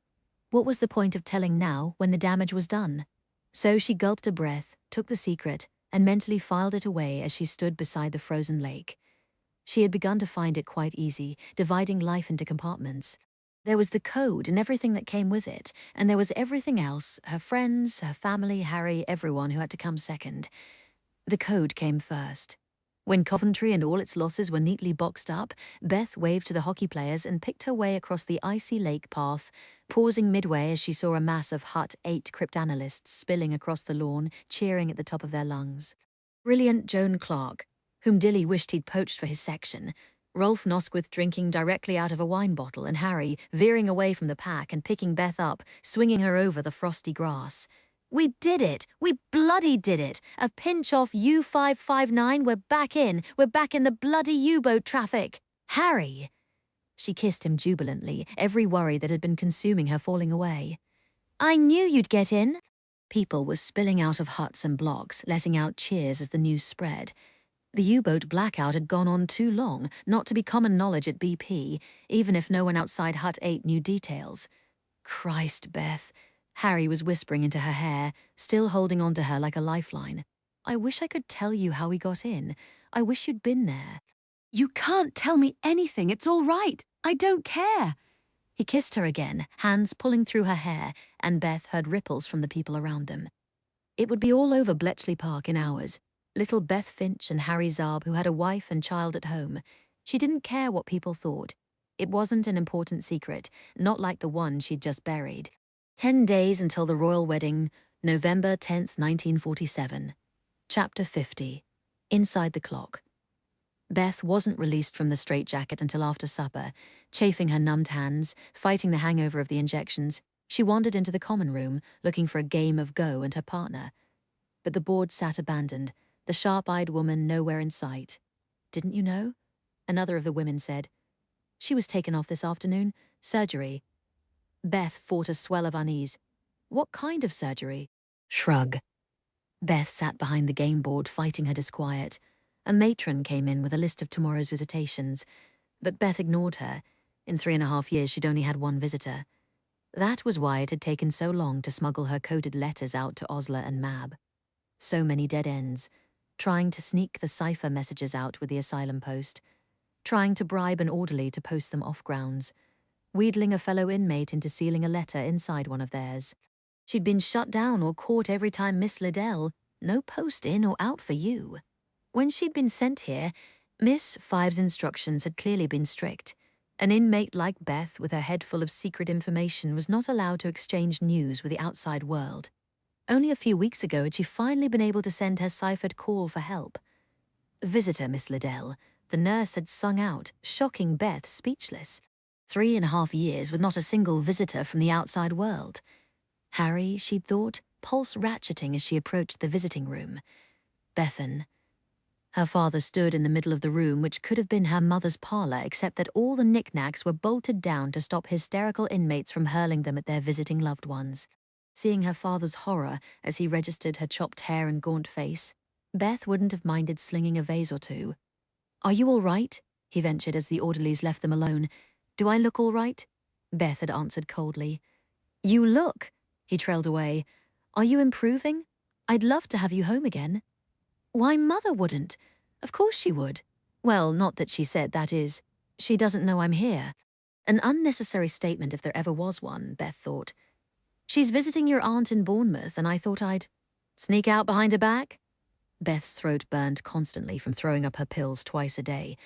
S1: What was the point of telling now when the damage was done? So she gulped a breath, took the secret, and mentally filed it away as she stood beside the frozen lake. She had begun to find it quite easy, dividing life into compartments. There was the code and everything that came with it, and there was everything else, her friends, her family, Harry, everyone who had to come second. The code came first. When Coventry and all its losses were neatly boxed up, Beth waved to the hockey players and picked her way across the icy lake path, pausing midway as she saw a mass of Hut 8 cryptanalysts spilling across the lawn, cheering at the top of their lungs. Brilliant Joan Clark, whom Dilley wished he'd poached for his section, Rolf Nosquith drinking directly out of a wine bottle, and Harry veering away from the pack and picking Beth up, swinging her over the frosty grass. We did it! We bloody did it! A pinch off U559, we're back in! We're back in the bloody U-boat traffic! Harry! She kissed him jubilantly, every worry that had been consuming her falling away. I knew you'd get in! People were spilling out of huts and blocks, letting out cheers as the news spread. The U-boat blackout had gone on too long, not to be common knowledge at BP, even if no one outside Hut 8 knew details. Christ, Beth. Harry was whispering into her hair, still holding on to her like a lifeline. I wish I could tell you how we got in. I wish you'd been there.
S2: You can't tell me anything. It's all right. I don't care.
S1: He kissed her again, hands pulling through her hair, and Beth heard ripples from the people around them. It would be all over Bletchley Park in hours. Little Beth Finch and Harry Zarb, who had a wife and child at home. She didn't care what people thought. It wasn't an important secret, not like the one she'd just buried. 10 days until the royal wedding, November 10th, 1947. Chapter 50. Inside the Clock. Beth wasn't released from the straitjacket until after supper. Chafing her numbed hands, fighting the hangover of the injections, she wandered into the common room, looking for a game of Go and her partner. But the board sat abandoned, the sharp-eyed woman nowhere in sight. Didn't you know? Another of the women said. She was taken off this afternoon. Surgery. Beth fought a swell of unease. What kind of surgery? Shrug. Beth sat behind the game board, fighting her disquiet. A matron came in with a list of tomorrow's visitations, but Beth ignored her. In 3.5 years, she'd only had one visitor. That was why it had taken so long to smuggle her coded letters out to Osler and Mab. So many dead ends. Trying to sneak the cipher messages out with the asylum post. Trying to bribe an orderly to post them off grounds. Wheedling a fellow inmate into sealing a letter inside one of theirs. She'd been shut down or caught every time Miss Liddell. No post in or out for you. When she'd been sent here, Miss Five's instructions had clearly been strict. An inmate like Beth, with her head full of secret information, was not allowed to exchange news with the outside world. Only a few weeks ago had she finally been able to send her ciphered call for help. Visitor, Miss Liddell, the nurse had sung out, shocking Beth speechless. 3.5 years with not a single visitor from the outside world. Harry, she'd thought, pulse ratcheting as she approached the visiting room. Bethan. Her father stood in the middle of the room, which could have been her mother's parlor, except that all the knickknacks were bolted down to stop hysterical inmates from hurling them at their visiting loved ones. Seeing her father's horror as he registered her chopped hair and gaunt face, Beth wouldn't have minded slinging a vase or two. "Are you all right?" he ventured as the orderlies left them alone. "Do I look all right?" Beth had answered coldly. "You look," he trailed away. "Are you improving? I'd love to have you home again." "Why, Mother wouldn't. Of course she would. Well, not that she said, that is. She doesn't know I'm here." An unnecessary statement if there ever was one, Beth thought. "She's visiting your aunt in Bournemouth, and I thought I'd sneak out behind her back." Beth's throat burned constantly from throwing up her pills twice a day.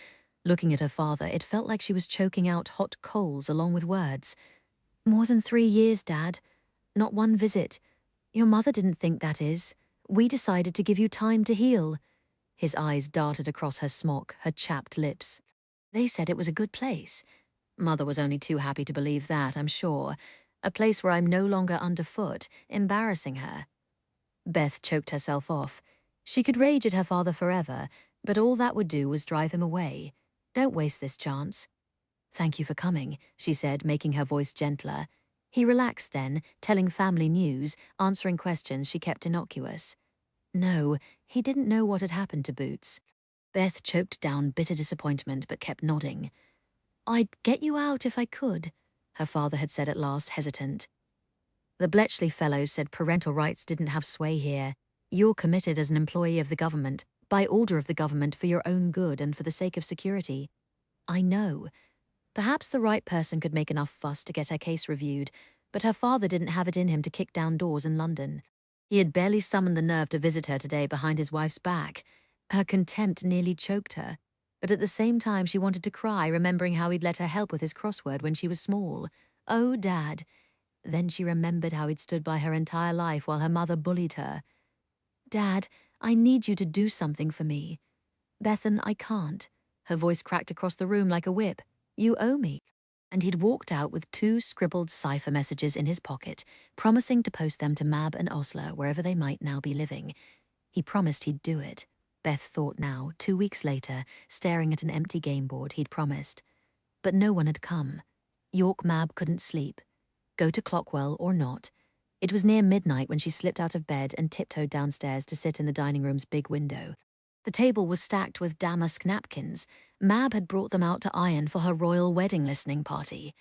S1: Looking at her father, it felt like she was choking out hot coals along with words. "More than 3 years, Dad. Not one visit. Your mother didn't think, that is. We decided to give you time to heal." His eyes darted across her smock, her chapped lips. "They said it was a good place." Mother was only too happy to believe that, I'm sure. A place where I'm no longer underfoot, embarrassing her. Beth choked herself off. She could rage at her father forever, but all that would do was drive him away. Don't waste this chance. "Thank you for coming," she said, making her voice gentler. He relaxed then, telling family news, answering questions she kept innocuous. No, he didn't know what had happened to Boots. Beth choked down bitter disappointment but kept nodding. "I'd get you out if I could," her father had said at last, hesitant. "The Bletchley fellows said parental rights didn't have sway here. You're committed as an employee of the government, by order of the government for your own good and for the sake of security." "I know." Perhaps the right person could make enough fuss to get her case reviewed, but her father didn't have it in him to kick down doors in London. He had barely summoned the nerve to visit her today behind his wife's back. Her contempt nearly choked her, but at the same time she wanted to cry, remembering how he'd let her help with his crossword when she was small. Oh, Dad. Then she remembered how he'd stood by her entire life while her mother bullied her. "Dad, I need you to do something for me." "Bethan, I can't." Her voice cracked across the room like a whip. "You owe me." And he'd walked out with 2 scribbled cipher messages in his pocket, promising to post them to Mab and Osler, wherever they might now be living. He promised he'd do it. Beth thought now, 2 weeks later, staring at an empty game board he'd promised. But no one had come. York Mab couldn't sleep. Go to Clockwell or not. It was near midnight when she slipped out of bed and tiptoed downstairs to sit in the dining room's big window. The table was stacked with damask napkins. Mab had brought them out to iron for her royal wedding listening party.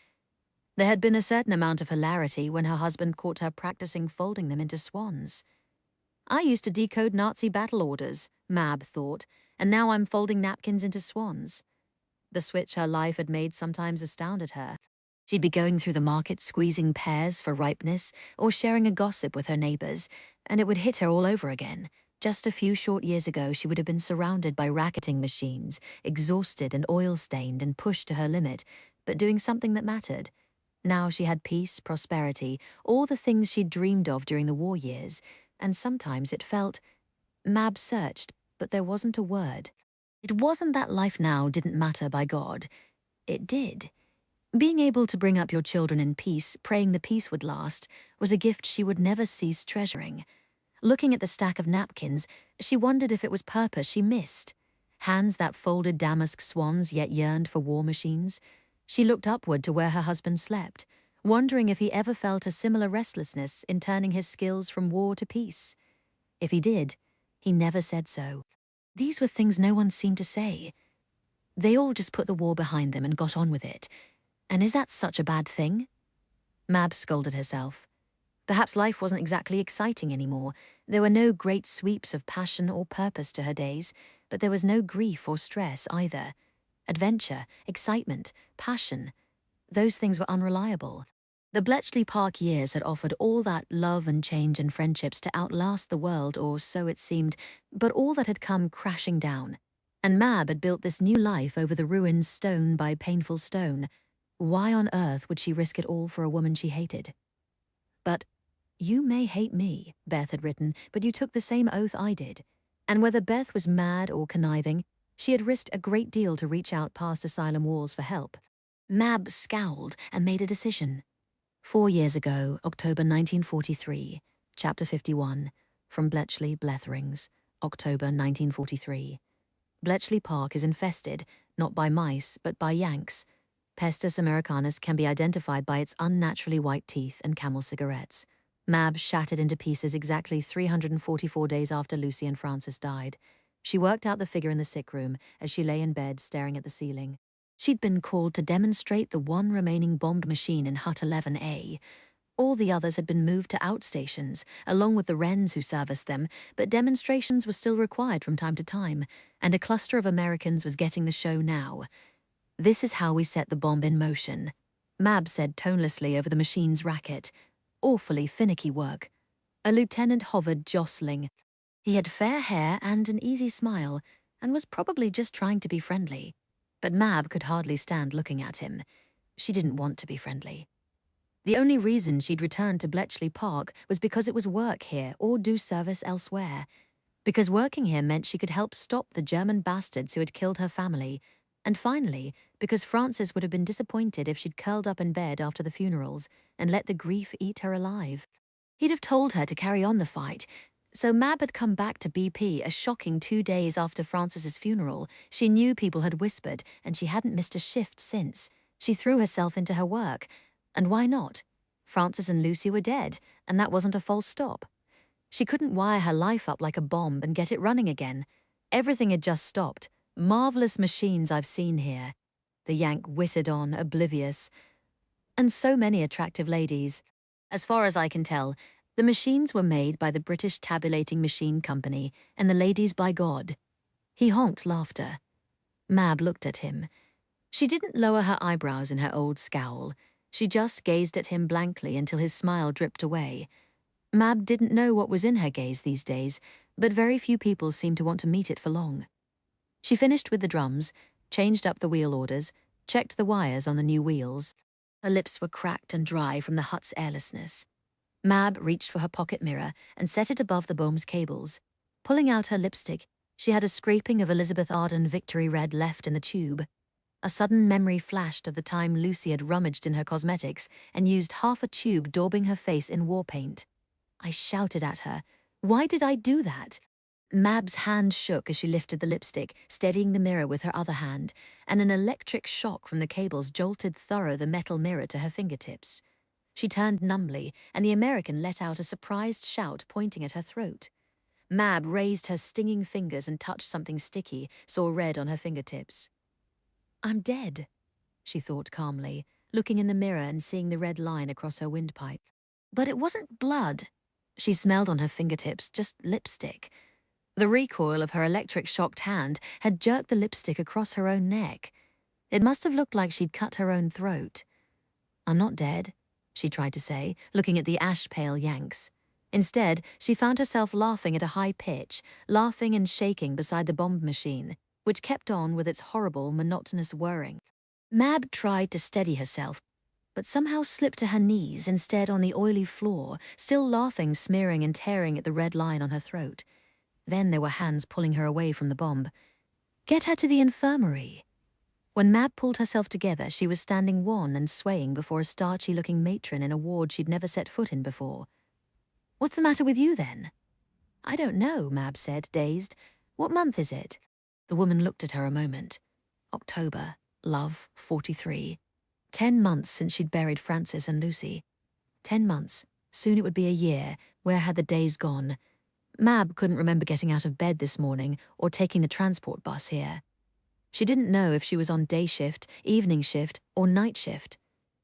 S1: There had been a certain amount of hilarity when her husband caught her practicing folding them into swans. "I used to decode Nazi battle orders," Mab thought, "and now I'm folding napkins into swans." The switch her life had made sometimes astounded her. She'd be going through the market squeezing pears for ripeness or sharing a gossip with her neighbors, and it would hit her all over again. Just a few short years ago, she would have been surrounded by racketing machines, exhausted and oil-stained and pushed to her limit, but doing something that mattered. Now she had peace, prosperity, all the things she'd dreamed of during the war years, and sometimes it felt... Mab searched, but there wasn't a word. It wasn't that life now didn't matter by God. It did. Being able to bring up your children in peace, praying the peace would last, was a gift she would never cease treasuring. Looking at the stack of napkins, she wondered if it was purpose she missed. Hands that folded damask swans yet yearned for war machines. She looked upward to where her husband slept, wondering if he ever felt a similar restlessness in turning his skills from war to peace. If he did, he never said so. These were things no one seemed to say. They all just put the war behind them and got on with it. And is that such a bad thing? Mab scolded herself. Perhaps life wasn't exactly exciting anymore. There were no great sweeps of passion or purpose to her days, but there was no grief or stress either. Adventure, excitement, passion, those things were unreliable. The Bletchley Park years had offered all that love and change and friendships to outlast the world, or so it seemed, but all that had come crashing down. And Mab had built this new life over the ruins stone by painful stone. Why on earth would she risk it all for a woman she hated? But "You may hate me," Beth had written, "but you took the same oath I did." And whether Beth was mad or conniving, she had risked a great deal to reach out past asylum walls for help. Mab scowled and made a decision. 4 years ago, October 1943, Chapter 51, from Bletchley Bletherings, October 1943. Bletchley Park is infested, not by mice, but by Yanks. Pestis americanus can be identified by its unnaturally white teeth and Camel cigarettes. Mab shattered into pieces exactly 344 days after Lucy and Francis died. She worked out the figure in the sick room as she lay in bed staring at the ceiling. She'd been called to demonstrate the one remaining bombed machine in Hut 11A. All the others had been moved to outstations, along with the Wrens who serviced them, but demonstrations were still required from time to time, and a cluster of Americans was getting the show now. "This is how we set the bomb in motion," Mab said tonelessly over the machine's racket. "Awfully finicky work." A lieutenant hovered, jostling. He had fair hair and an easy smile, and was probably just trying to be friendly. But Mab could hardly stand looking at him. She didn't want to be friendly. The only reason she'd returned to Bletchley Park was because it was work here or do service elsewhere. Because working here meant she could help stop the German bastards who had killed her family. And finally, because Frances would have been disappointed if she'd curled up in bed after the funerals and let the grief eat her alive. He'd have told her to carry on the fight. So Mab had come back to BP a shocking 2 days after Frances's funeral. She knew people had whispered, and she hadn't missed a shift since. She threw herself into her work. And why not? Frances and Lucy were dead, and that wasn't a false stop. She couldn't wire her life up like a bomb and get it running again. Everything had just stopped. "Marvelous machines I've seen here," the Yank whittered on, oblivious. "And so many attractive ladies. As far as I can tell, the machines were made by the British Tabulating Machine Company, and the ladies by God." He honked laughter. Mab looked at him. She didn't lower her eyebrows in her old scowl. She just gazed at him blankly until his smile dripped away. Mab didn't know what was in her gaze these days, but very few people seemed to want to meet it for long. She finished with the drums, changed up the wheel orders, checked the wires on the new wheels. Her lips were cracked and dry from the hut's airlessness. Mab reached for her pocket mirror and set it above the bomb's cables. Pulling out her lipstick, she had a scraping of Elizabeth Arden Victory Red left in the tube. A sudden memory flashed of the time Lucy had rummaged in her cosmetics and used half a tube daubing her face in war paint. I shouted at her. Why did I do that? Mab's hand shook as she lifted the lipstick, steadying the mirror with her other hand, and an electric shock from the cables jolted thorough the metal mirror to her fingertips. She turned numbly, and the American let out a surprised shout pointing at her throat. Mab raised her stinging fingers and touched something sticky, saw red on her fingertips. "I'm dead," she thought calmly, looking in the mirror and seeing the red line across her windpipe. But it wasn't blood. She smelled on her fingertips, just lipstick. The recoil of her electric-shocked hand had jerked the lipstick across her own neck. It must have looked like she'd cut her own throat. "I'm not dead," she tried to say, looking at the ash-pale Yanks. Instead, she found herself laughing at a high pitch, laughing and shaking beside the bomb machine, which kept on with its horrible, monotonous whirring. Mab tried to steady herself, but somehow slipped to her knees instead on the oily floor, still laughing, smearing and tearing at the red line on her throat. Then there were hands pulling her away from the bomb. "Get her to the infirmary." When Mab pulled herself together, she was standing wan and swaying before a starchy-looking matron in a ward she'd never set foot in before. "What's the matter with you, then?" "I don't know," Mab said, dazed. "What month is it?" The woman looked at her a moment. October, love, 43. 10 months since she'd buried Frances and Lucy. 10 months. Soon it would be a year. Where had the days gone? Mab couldn't remember getting out of bed this morning or taking the transport bus here. She didn't know if she was on day shift, evening shift, or night shift.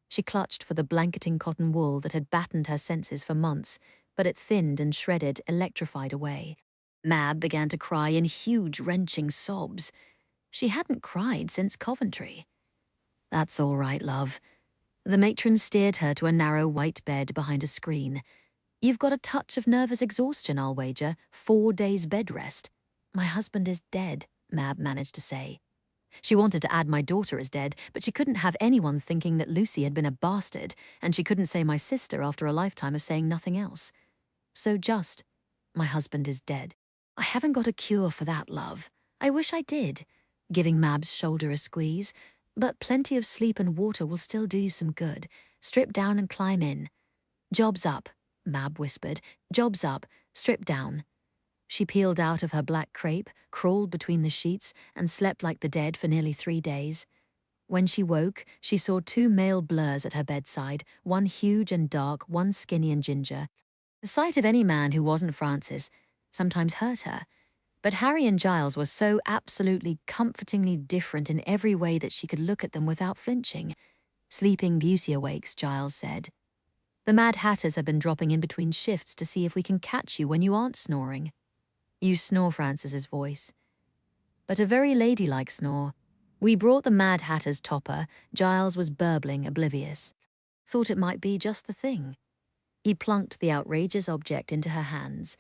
S1: She clutched for the blanketing cotton wool that had battened her senses for months, but it thinned and shredded, electrified away. Mab began to cry in huge, wrenching sobs. She hadn't cried since Coventry. "That's all right, love." The matron steered her to a narrow white bed behind a screen. "You've got a touch of nervous exhaustion, I'll wager. 4 days bed rest." "My husband is dead," Mab managed to say. She wanted to add "my daughter is dead," but she couldn't have anyone thinking that Lucy had been a bastard, and she couldn't say "my sister" after a lifetime of saying nothing else. So just, "My husband is dead." "I haven't got a cure for that, love. I wish I did," giving Mab's shoulder a squeeze. "But plenty of sleep and water will still do you some good. Strip down and climb in." "Job's up," Mab whispered. "Job's up. Strip down." She peeled out of her black crepe, crawled between the sheets, and slept like the dead for nearly 3 days. When she woke, she saw 2 male blurs at her bedside, one huge and dark, one skinny and ginger. The sight of any man who wasn't Francis sometimes hurt her, but Harry and Giles were so absolutely comfortingly different in every way that she could look at them without flinching. Sleeping beauty awakes, Giles said. The Mad Hatters have been dropping in between shifts to see if we can catch you when you aren't snoring. You snore, Francis's voice, but a very ladylike snore. We brought the Mad Hatter's topper. Giles was burbling, oblivious. Thought it might be just the thing. He plunked the outrageous object into her hands,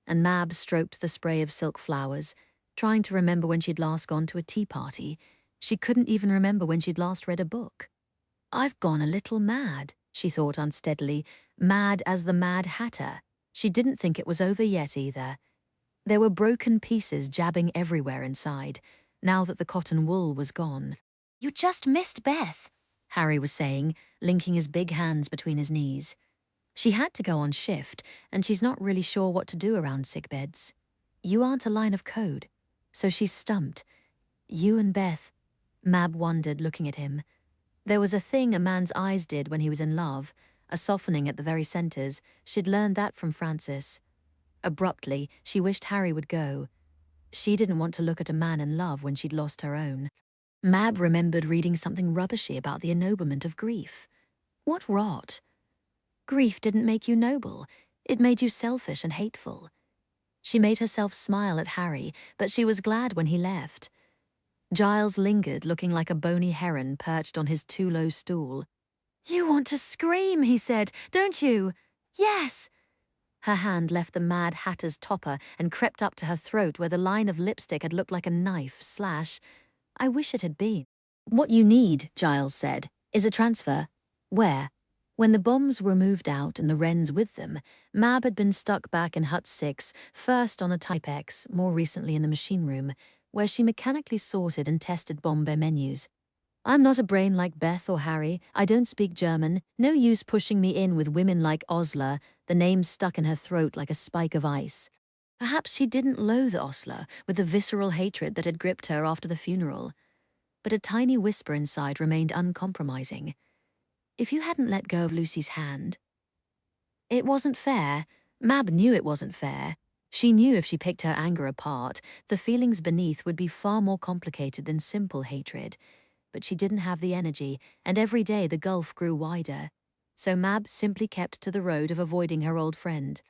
S1: and Mab stroked the spray of silk flowers, trying to remember when she'd last gone to a tea party. She couldn't even remember when she'd last read a book. I've gone a little mad, she thought unsteadily, mad as the Mad Hatter. She didn't think it was over yet either. There were broken pieces jabbing everywhere inside, now that the cotton wool was gone. You just missed Beth, Harry was saying, linking his big hands between his knees. She had to go on shift, and she's not really sure what to do around sickbeds. You aren't a line of code, so she's stumped. You and Beth, Mab wondered, looking at him. There was a thing a man's eyes did when he was in love, a softening at the very centers. She'd learned that from Francis. Abruptly, she wished Harry would go. She didn't want to look at a man in love when she'd lost her own. Mab remembered reading something rubbishy about the ennoblement of grief. What rot! Grief didn't make you noble. It made you selfish and hateful. She made herself smile at Harry, but she was glad when he left. Giles lingered, looking like a bony heron perched on his too low stool. You want to scream, he said, don't you? Yes. Her hand left the Mad Hatter's topper and crept up to her throat where the line of lipstick had looked like a knife slash. I wish it had been. What you need, Giles said, is a transfer. Where? When the bombs were moved out and the Wrens with them, Mab had been stuck back in Hut 6, first on a Type X, more recently in the machine room, where she mechanically sorted and tested bomb bay menus. I'm not a brain like Beth or Harry. I don't speak German. No use pushing me in with women like Osler, the name stuck in her throat like a spike of ice. Perhaps she didn't loathe Osler with the visceral hatred that had gripped her after the funeral. But a tiny whisper inside remained uncompromising. If you hadn't let go of Lucy's hand... It wasn't fair. Mab knew it wasn't fair. She knew if she picked her anger apart, the feelings beneath would be far more complicated than simple hatred. But she didn't have the energy, and every day the gulf grew wider. So Mab simply kept to the road of avoiding her old friend.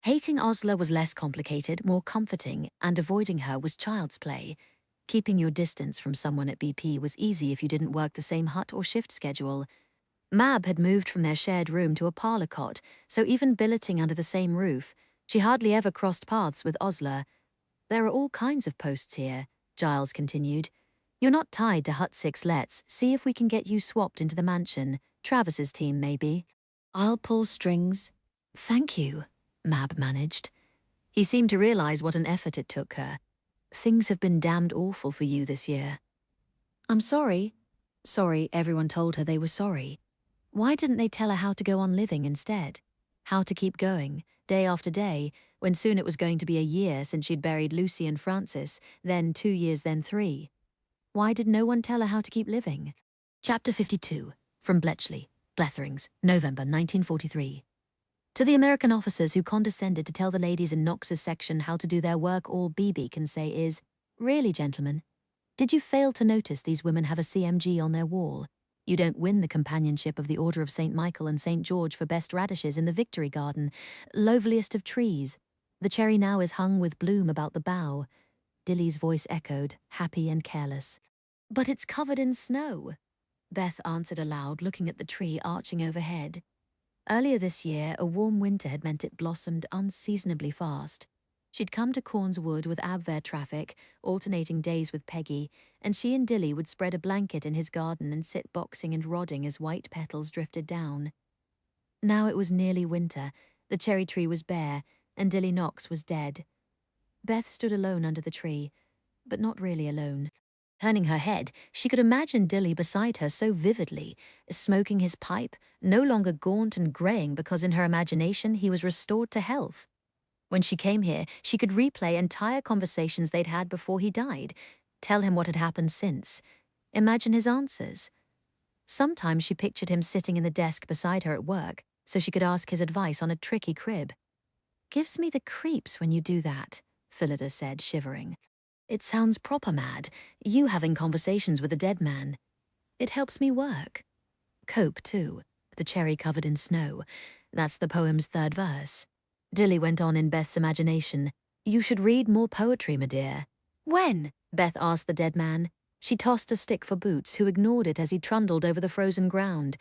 S1: Hating Osler was less complicated, more comforting, and avoiding her was child's play. Keeping your distance from someone at BP was easy if you didn't work the same hut or shift schedule. Mab had moved from their shared room to a parlour cot, so even billeting under the same roof, she hardly ever crossed paths with Osler. There are all kinds of posts here, Giles continued. You're not tied to Hut 6. Let's see if we can get you swapped into the mansion. Travis's team, maybe. I'll pull strings. Thank you, Mab managed. He seemed to realize what an effort it took her. Things have been damned awful for you this year. I'm sorry. Sorry, everyone told her they were sorry. Why didn't they tell her how to go on living instead? How to keep going, day after day, when soon it was going to be a year since she'd buried Lucy and Francis, then 2 years, then 3. Why did no one tell her how to keep living? Chapter 52, from Bletchley, Bletherings, November 1943. To the American officers who condescended to tell the ladies in Knox's section how to do their work, all BB can say is, really, gentlemen, did you fail to notice these women have a CMG on their wall? You don't win the companionship of the Order of St. Michael and St. George for best radishes in the Victory Garden, loveliest of trees. The cherry now is hung with bloom about the bough. Dilly's voice echoed, happy and careless. But it's covered in snow, Beth answered aloud, looking at the tree arching overhead. Earlier this year, a warm winter had meant it blossomed unseasonably fast. She'd come to Corn's Wood with Abwehr traffic, alternating days with Peggy, and she and Dilly would spread a blanket in his garden and sit boxing and rodding as white petals drifted down. Now it was nearly winter, the cherry tree was bare, and Dilly Knox was dead. Beth stood alone under the tree, but not really alone. Turning her head, she could imagine Dilly beside her so vividly, smoking his pipe, no longer gaunt and greying because in her imagination he was restored to health. When she came here, she could replay entire conversations they'd had before he died, tell him what had happened since, imagine his answers. Sometimes she pictured him sitting in the desk beside her at work so she could ask his advice on a tricky crib. "Gives me the creeps when you do that," Phillida said, shivering. "It sounds proper mad, you having conversations with a dead man. It helps me work." Cope, too, the cherry covered in snow. That's the poem's third verse. Dilly went on in Beth's imagination. "You should read more poetry, my dear." "When?" Beth asked the dead man. She tossed a stick for Boots, who ignored it as he trundled over the frozen ground.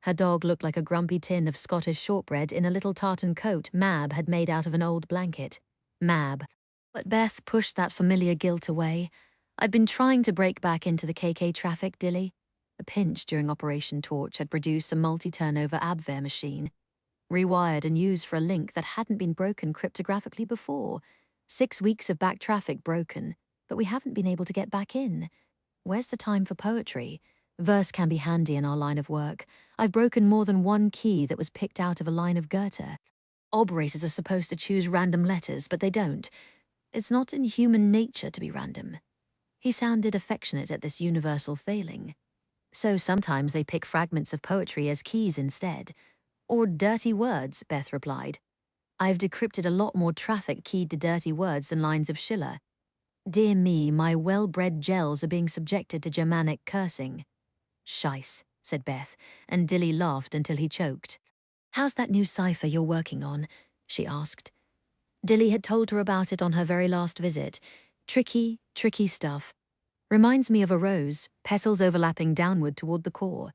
S1: Her dog looked like a grumpy tin of Scottish shortbread in a little tartan coat Mab had made out of an old blanket. Mab. But Beth pushed that familiar guilt away. "I'd been trying to break back into the KK traffic, Dilly." A pinch during Operation Torch had produced a multi-turnover Abwehr machine, rewired and used for a link that hadn't been broken cryptographically before. 6 weeks of back traffic broken, but we haven't been able to get back in. Where's the time for poetry? Verse can be handy in our line of work. I've broken more than one key that was picked out of a line of Goethe. Operators are supposed to choose random letters, but they don't. It's not in human nature to be random. He sounded affectionate at this universal failing. So sometimes they pick fragments of poetry as keys instead. Or dirty words, Beth replied. I've decrypted a lot more traffic keyed to dirty words than lines of Schiller. Dear me, my well-bred gels are being subjected to Germanic cursing. Scheisse, said Beth, and Dilly laughed until he choked. How's that new cipher you're working on? She asked. Dilly had told her about it on her very last visit. Tricky, tricky stuff. Reminds me of a rose, petals overlapping downward toward the core.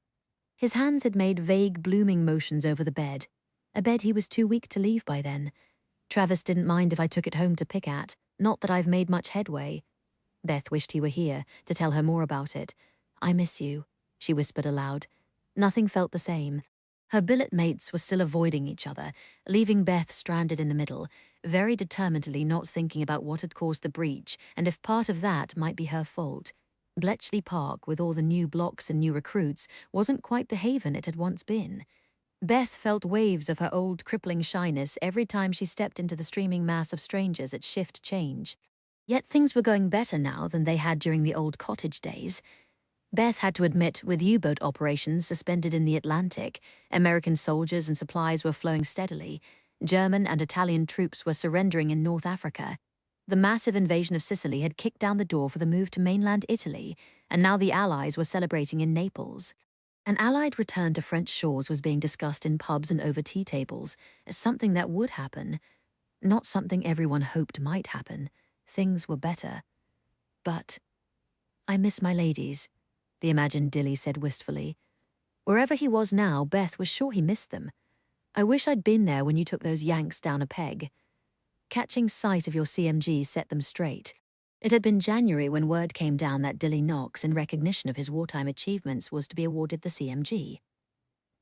S1: His hands had made vague blooming motions over the bed, a bed he was too weak to leave by then. Travis didn't mind if I took it home to pick at, not that I've made much headway. Beth wished he were here to tell her more about it. I miss you, she whispered aloud. Nothing felt the same. Her billet mates were still avoiding each other, leaving Beth stranded in the middle, very determinedly not thinking about what had caused the breach and if part of that might be her fault. Bletchley Park, with all the new blocks and new recruits, wasn't quite the haven it had once been. Beth felt waves of her old crippling shyness every time she stepped into the streaming mass of strangers at shift change. Yet things were going better now than they had during the old cottage days. Beth had to admit, with U-boat operations suspended in the Atlantic, American soldiers and supplies were flowing steadily, German and Italian troops were surrendering in North Africa. The massive invasion of Sicily had kicked down the door for the move to mainland Italy, and now the Allies were celebrating in Naples. An Allied return to French shores was being discussed in pubs and over tea tables as something that would happen, not something everyone hoped might happen. Things were better. But I miss my ladies, the imagined Dilly said wistfully. Wherever he was now, Beth was sure he missed them. I wish I'd been there when you took those Yanks down a peg. Catching sight of your CMG set them straight. It had been January when word came down that Dilly Knox, in recognition of his wartime achievements, was to be awarded the CMG.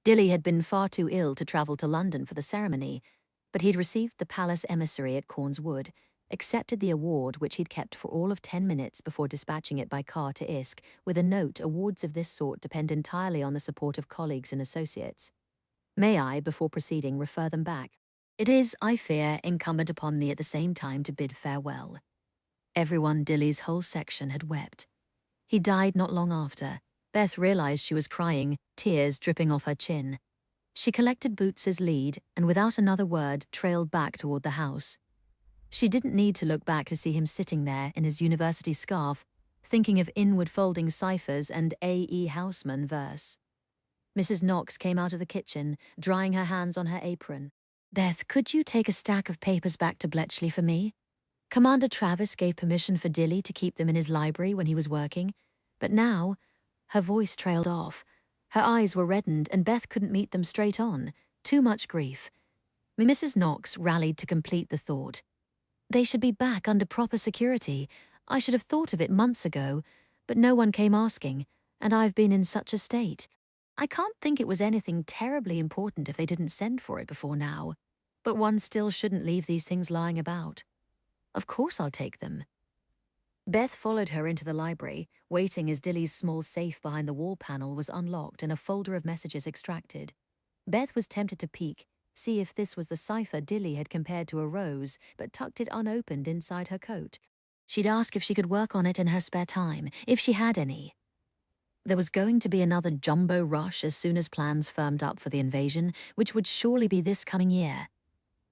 S1: Dilly had been far too ill to travel to London for the ceremony, but he'd received the palace emissary at Corn's Wood, accepted the award which he'd kept for all of 10 minutes before dispatching it by car to Isk, with a note: awards of this sort depend entirely on the support of colleagues and associates. May I, before proceeding, refer them back? It is, I fear, incumbent upon me at the same time to bid farewell. Everyone Dilly's whole section had wept. He died not long after. Beth realized she was crying, tears dripping off her chin. She collected Boots's lead and without another word trailed back toward the house. She didn't need to look back to see him sitting there in his university scarf, thinking of inward-folding ciphers and A.E. Houseman verse. Mrs. Knox came out of the kitchen, drying her hands on her apron. Beth, could you take a stack of papers back to Bletchley for me? Commander Travis gave permission for Dilly to keep them in his library when he was working, but now, her voice trailed off. Her eyes were reddened and Beth couldn't meet them straight on. Too much grief. Mrs. Knox rallied to complete the thought. They should be back under proper security. I should have thought of it months ago, but no one came asking, and I've been in such a state. I can't think it was anything terribly important if they didn't send for it before now, but one still shouldn't leave these things lying about. Of course I'll take them. Beth followed her into the library, waiting as Dilly's small safe behind the wall panel was unlocked and a folder of messages extracted. Beth was tempted to peek, see if this was the cipher Dilly had compared to a rose, but tucked it unopened inside her coat. She'd ask if she could work on it in her spare time, if she had any. There was going to be another jumbo rush as soon as plans firmed up for the invasion, which would surely be this coming year.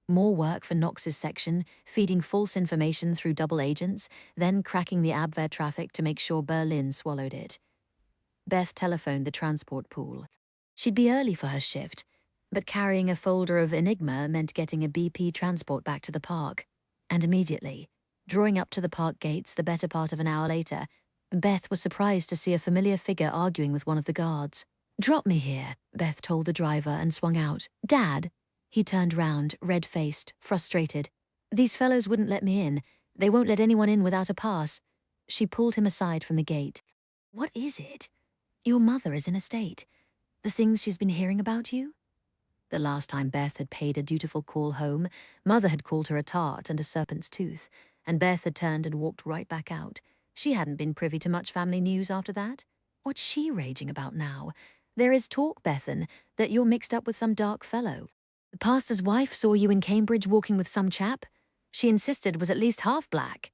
S1: More work for Knox's section, feeding false information through double agents, then cracking the Abwehr traffic to make sure Berlin swallowed it. Beth telephoned the transport pool. She'd be early for her shift, but carrying a folder of Enigma meant getting a BP transport back to the park. And immediately, drawing up to the park gates the better part of an hour later, Beth was surprised to see a familiar figure arguing with one of the guards. "Drop me here," Beth told the driver and swung out. "Dad." He turned round, red-faced, frustrated. "These fellows wouldn't let me in. They won't let anyone in without a pass." She pulled him aside from the gate. "What is it? Your mother is in a state. The things she's been hearing about you?" The last time Beth had paid a dutiful call home, Mother had called her a tart and a serpent's tooth, and Beth had turned and walked right back out. She hadn't been privy to much family news after that. What's she raging about now? "There is talk, Bethan, that you're mixed up with some dark fellow. The pastor's wife saw you in Cambridge walking with some chap. She insisted was at least half black."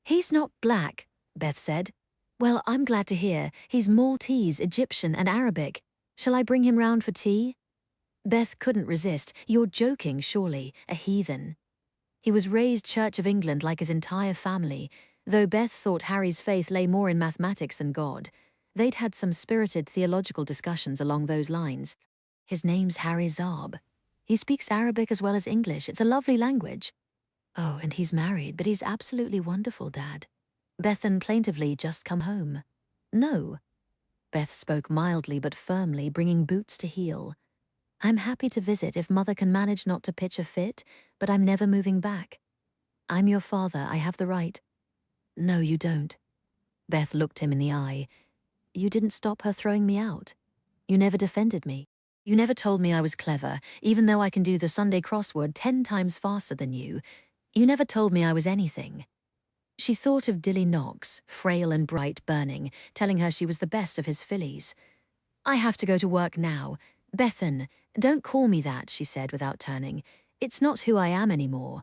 S1: "He's not black," Beth said. "Well, I'm glad to hear. He's Maltese, Egyptian, and Arabic. Shall I bring him round for tea?" Beth couldn't resist. "You're joking, surely. A heathen." He was raised Church of England like his entire family, though Beth thought Harry's faith lay more in mathematics than God. They'd had some spirited theological discussions along those lines. "His name's Harry Zarb. He speaks Arabic as well as English. It's a lovely language." "Oh, and he's married, but he's absolutely wonderful, Dad." Bethan plaintively just come home. "No." Beth spoke mildly but firmly, bringing boots to heel. "I'm happy to visit if Mother can manage not to pitch a fit, but I'm never moving back. I'm your father, I have the right." "No, you don't." Beth looked him in the eye. "You didn't stop her throwing me out. You never defended me. You never told me I was clever, even though I can do the Sunday crossword 10 times faster than you. You never told me I was anything." She thought of Dilly Knox, frail and bright burning, telling her she was the best of his fillies. "I have to go to work now. Bethan, don't call me that," she said without turning. "It's not who I am anymore."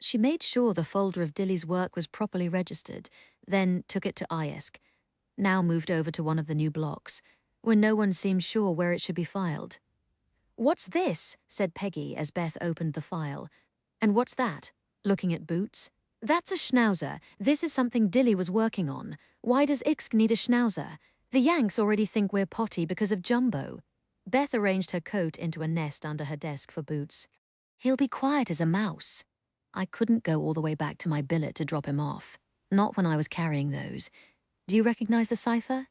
S1: She made sure the folder of Dilly's work was properly registered, then took it to IESC, now moved over to one of the new blocks, where no one seemed sure where it should be filed. "What's this?" said Peggy as Beth opened the file. "And what's that?" looking at Boots. "That's a schnauzer. This is something Dilly was working on. Why does Ixk need a schnauzer? The Yanks already think we're potty because of Jumbo." Beth arranged her coat into a nest under her desk for Boots. "He'll be quiet as a mouse." I couldn't go all the way back to my billet to drop him off. Not when I was carrying those. "Do you recognize the cipher?"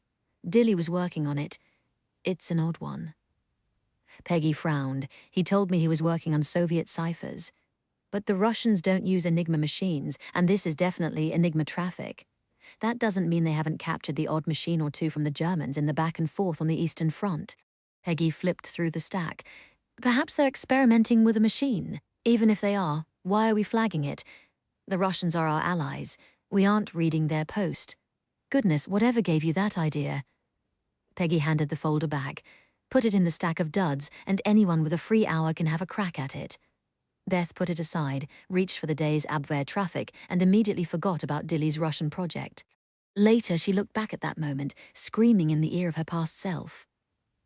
S1: "Dilly was working on it. It's an odd one." Peggy frowned. He told me he was working on Soviet ciphers. But the Russians don't use Enigma machines, and this is definitely Enigma traffic. That doesn't mean they haven't captured the odd machine or two from the Germans in the back and forth on the Eastern Front. Peggy flipped through the stack. "Perhaps they're experimenting with a machine. Even if they are, why are we flagging it? The Russians are our allies. We aren't reading their post. Goodness, whatever gave you that idea?" Peggy handed the folder back. "Put it in the stack of duds, and anyone with a free hour can have a crack at it." Beth put it aside, reached for the day's Abwehr traffic, and immediately forgot about Dilly's Russian project. Later, she looked back at that moment, screaming in the ear of her past self.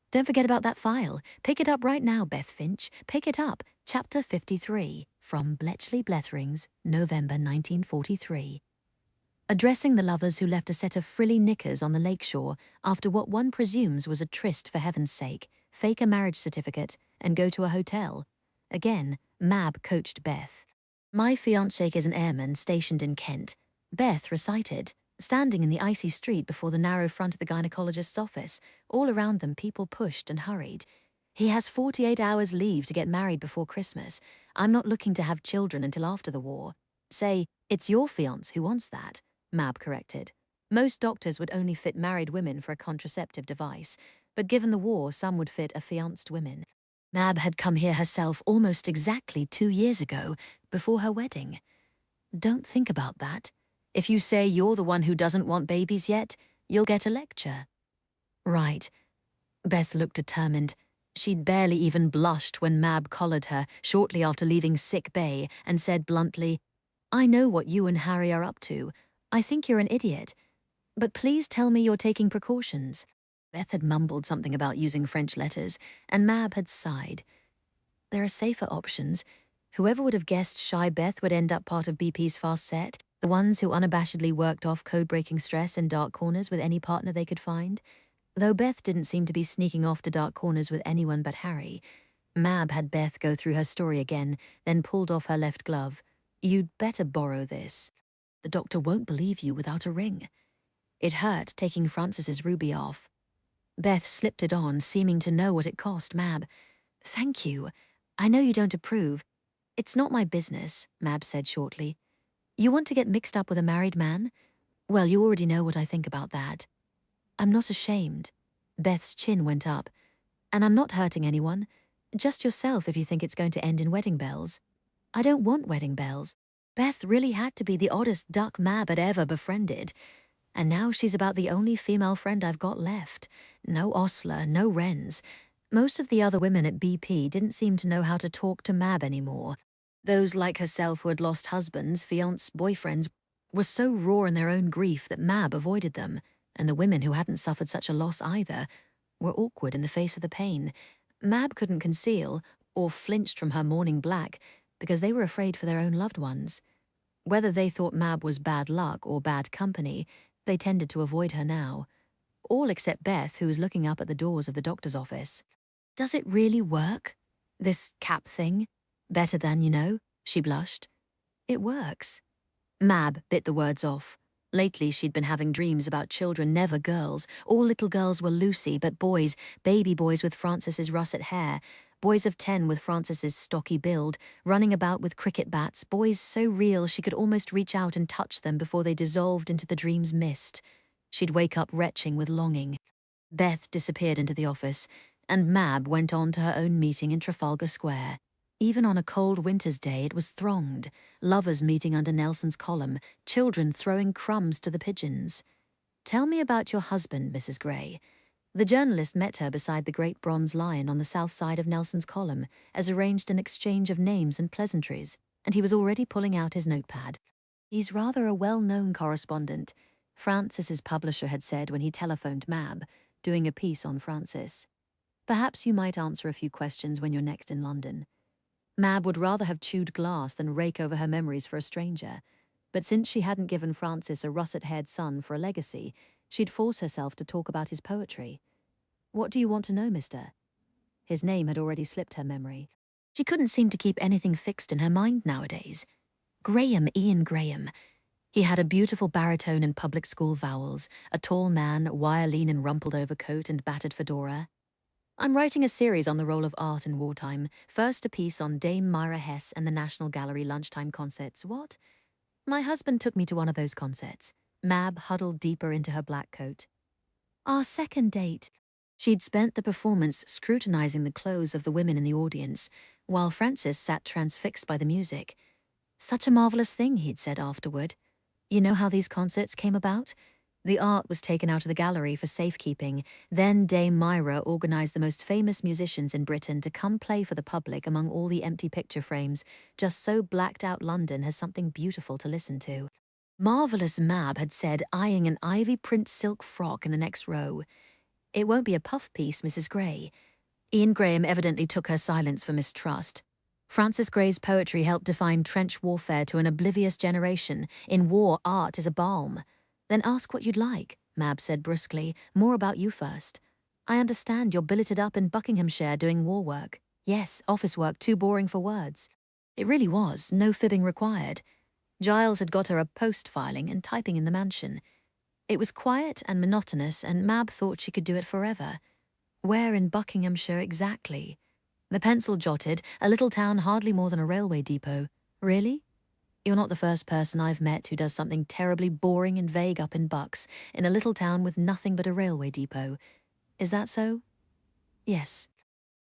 S1: "Don't forget about that file. Pick it up right now, Beth Finch. Pick it up. Chapter 53, from Bletchley Bletherings, November 1943. Addressing the lovers who left a set of frilly knickers on the lakeshore after what one presumes was a tryst for heaven's sake, fake a marriage certificate, and go to a hotel. Again, Mab coached Beth. "My fiancé is an airman stationed in Kent," Beth recited, standing in the icy street before the narrow front of the gynecologist's office. All around them people pushed and hurried. "He has 48 hours leave to get married before Christmas. I'm not looking to have children until after the war." "Say, it's your fiancé who wants that," Mab corrected. "Most doctors would only fit married women for a contraceptive device, but given the war, some would fit affianced women. Mab had come here herself almost exactly 2 years ago, before her wedding. Don't think about that. If you say you're the one who doesn't want babies yet, you'll get a lecture." "Right." Beth looked determined. She'd barely even blushed when Mab collared her shortly after leaving sick bay and said bluntly, "I know what you and Harry are up to. I think you're an idiot. But please tell me you're taking precautions." Beth had mumbled something about using French letters, and Mab had sighed. There are safer options. Whoever would have guessed Shy Beth would end up part of BP's fast set, the ones who unabashedly worked off code-breaking stress in dark corners with any partner they could find? Though Beth didn't seem to be sneaking off to dark corners with anyone but Harry. Mab had Beth go through her story again, then pulled off her left glove. "You'd better borrow this. The doctor won't believe you without a ring." It hurt taking Francis's ruby off. Beth slipped it on, seeming to know what it cost Mab. "Thank you. I know you don't approve." "It's not my business," Mab said shortly. "You want to get mixed up with a married man? Well, you already know what I think about that." "I'm not ashamed." Beth's chin went up. "And I'm not hurting anyone. Just yourself if you think it's going to end in wedding bells." "I don't want wedding bells." Beth really had to be the oddest duck Mab had ever befriended. And now she's about the only female friend I've got left. No Osler, no Wrens. Most of the other women at BP didn't seem to know how to talk to Mab anymore. Those like herself who had lost husbands, fiancés, boyfriends, were so raw in their own grief that Mab avoided them, and the women who hadn't suffered such a loss either were awkward in the face of the pain. Mab couldn't conceal, or flinched from her mourning black, because they were afraid for their own loved ones. Whether they thought Mab was bad luck or bad company, they tended to avoid her now. All except Beth, who was looking up at the doors of the doctor's office. "Does it really work? This cap thing? Better than, she blushed. "It works." Mab bit the words off. Lately she'd been having dreams about children, never girls. All little girls were Lucy, but boys, baby boys with Francis's russet hair, boys of 10 with Francis's stocky build, running about with cricket bats, boys so real she could almost reach out and touch them before they dissolved into the dream's mist. She'd wake up retching with longing. Beth disappeared into the office, and Mab went on to her own meeting in Trafalgar Square. Even on a cold winter's day, it was thronged, lovers meeting under Nelson's column, children throwing crumbs to the pigeons. "Tell me about your husband, Mrs. Gray." The journalist met her beside the great bronze lion on the south side of Nelson's column, as arranged an exchange of names and pleasantries, and he was already pulling out his notepad. "He's rather a well-known correspondent," Francis's publisher had said when he telephoned Mab, doing a piece on Francis. "Perhaps you might answer a few questions when you're next in London." Mab would rather have chewed glass than rake over her memories for a stranger. But since she hadn't given Francis a russet-haired son for a legacy, she'd force herself to talk about his poetry. "What do you want to know, mister?" His name had already slipped her memory. She couldn't seem to keep anything fixed in her mind nowadays. Graham, Ian Graham. He had a beautiful baritone and public school vowels, a tall man, wire-lean in rumpled overcoat and battered fedora. "I'm writing a series on the role of art in wartime. First a piece on Dame Myra Hess and the National Gallery lunchtime concerts." "What?" "My husband took me to one of those concerts." Mab huddled deeper into her black coat. "Our second date." She'd spent the performance scrutinizing the clothes of the women in the audience, while Francis sat transfixed by the music. "Such a marvelous thing," he'd said afterward. "You know how these concerts came about? The art was taken out of the gallery for safekeeping. Then Dame Myra organized the most famous musicians in Britain to come play for the public among all the empty picture frames, just so blacked-out London has something beautiful to listen to." "Marvelous," Mab had said, eyeing an ivy print silk frock in the next row. "It won't be a puff piece, Mrs. Gray." Ian Graham evidently took her silence for mistrust. Francis Gray's poetry helped define trench warfare to an oblivious generation. In war, art is a balm. "Then ask what you'd like," Mab said brusquely. "More about you first." "I understand you're billeted up in Buckinghamshire doing war work." "Yes, office work too boring for words." It really was, no fibbing required. Giles had got her a post filing and typing in the mansion. It was quiet and monotonous, and Mab thought she could do it forever. Where in Buckinghamshire exactly? The pencil jotted, "A little town hardly more than a railway depot." "Really? You're not the first person I've met who does something terribly boring and vague up in Bucks, in a little town with nothing but a railway depot. Is that so?" "Yes."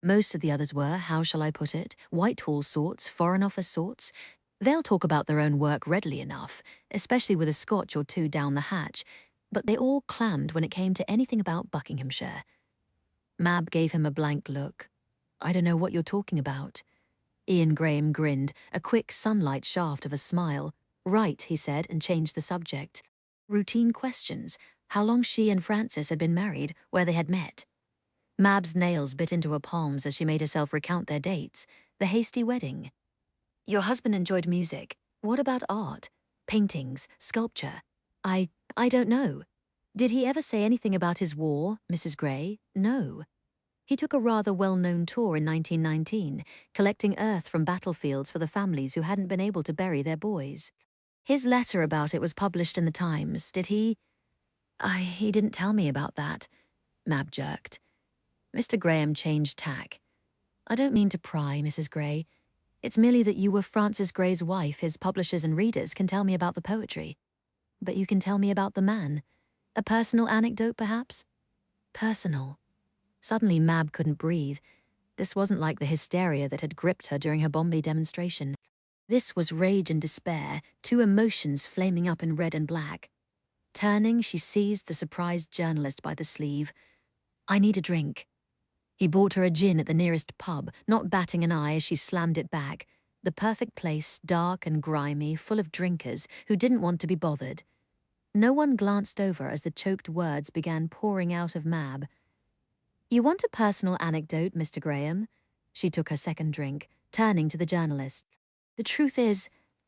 S1: Most of the others were, how shall I put it, Whitehall sorts, Foreign Office sorts. They'll talk about their own work readily enough, especially with a Scotch or two down the hatch, but they all clammed when it came to anything about Buckinghamshire. Mab gave him a blank look. I don't know what you're talking about. Ian Graham grinned, a quick sunlight shaft of a smile. Right, he said, and changed the subject. Routine questions. How long she and Francis had been married, where they had met. Mab's nails bit into her palms as she made herself recount their dates. The hasty wedding. Your husband enjoyed music. What about art? Paintings, sculpture? I don't know. Did he ever say anything about his war, Mrs. Gray? No. He took a rather well-known tour in 1919, collecting earth from battlefields for the families who hadn't been able to bury their boys. His letter about it was published in the Times. Did he? He didn't tell me about that. Mab jerked. Mr. Graham changed tack. I don't mean to pry, Mrs. Gray. It's merely that you were Francis Gray's wife. His publishers and readers can tell me about the poetry. But you can tell me about the man. A personal anecdote, perhaps? Personal. Suddenly Mab couldn't breathe. This wasn't like the hysteria that had gripped her during her Bombay demonstration. This was rage and despair, two emotions flaming up in red and black. Turning, she seized the surprised journalist by the sleeve. I need a drink. He bought her a gin at the nearest pub, not batting an eye as she slammed it back. The perfect place, dark and grimy, full of drinkers who didn't want to be bothered. No one glanced over as the choked words began pouring out of Mab. You want a personal anecdote, Mr. Graham? She took her second drink, turning to the journalist. The truth is,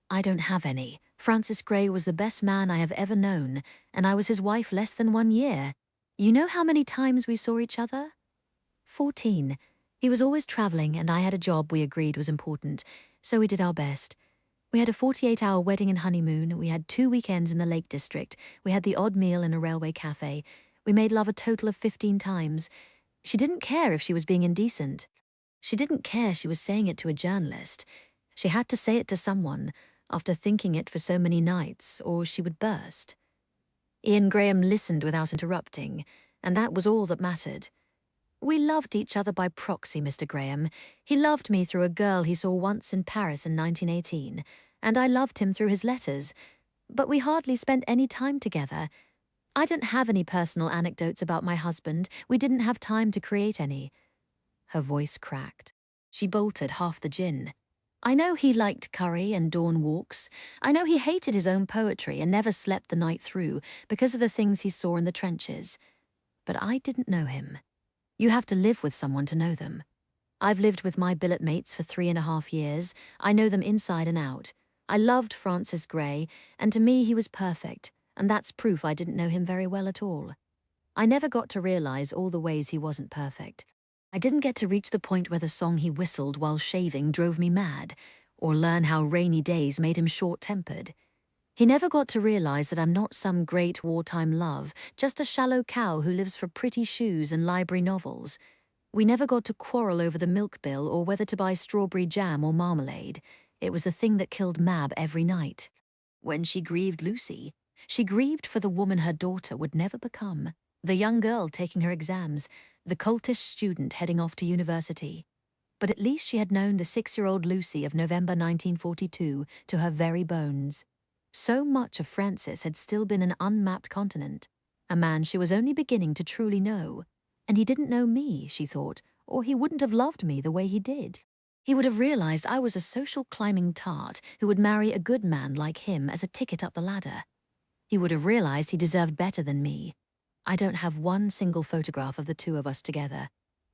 S1: I don't have any. Francis Gray was the best man I have ever known, and I was his wife less than 1 year. You know how many times we saw each other? 14. He was always traveling, and I had a job we agreed was important, so we did our best. We had a 48-hour wedding and honeymoon, we had 2 weekends in the Lake District, we had the odd meal in a railway cafe. We made love a total of 15 times. She didn't care if she was being indecent. She didn't care she was saying it to a journalist. She had to say it to someone, after thinking it for so many nights, or she would burst. Ian Graham listened without interrupting, and that was all that mattered. We loved each other by proxy, Mr. Graham. He loved me through a girl he saw once in Paris in 1918, and I loved him through his letters, but we hardly spent any time together. I don't have any personal anecdotes about my husband. We didn't have time to create any. Her voice cracked. She bolted half the gin. I know he liked curry and dawn walks. I know he hated his own poetry and never slept the night through because of the things he saw in the trenches. But I didn't know him. You have to live with someone to know them. I've lived with my billet mates for 3.5 years. I know them inside and out. I loved Francis Gray, and to me he was perfect, and that's proof I didn't know him very well at all. I never got to realize all the ways he wasn't perfect. I didn't get to reach the point where the song he whistled while shaving drove me mad, or learn how rainy days made him short-tempered. He never got to realize that I'm not some great wartime love, just a shallow cow who lives for pretty shoes and library novels. We never got to quarrel over the milk bill or whether to buy strawberry jam or marmalade. It was the thing that killed Mab every night. When she grieved Lucy, she grieved for the woman her daughter would never become, the young girl taking her exams, the cultish student heading off to university. But at least she had known the 6-year-old Lucy of November 1942 to her very bones. So much of Francis had still been an unmapped continent, a man she was only beginning to truly know. And he didn't know me, she thought, or he wouldn't have loved me the way he did. He would have realized I was a social climbing tart who would marry a good man like him as a ticket up the ladder. He would have realized he deserved better than me. I don't have one single photograph of the two of us together.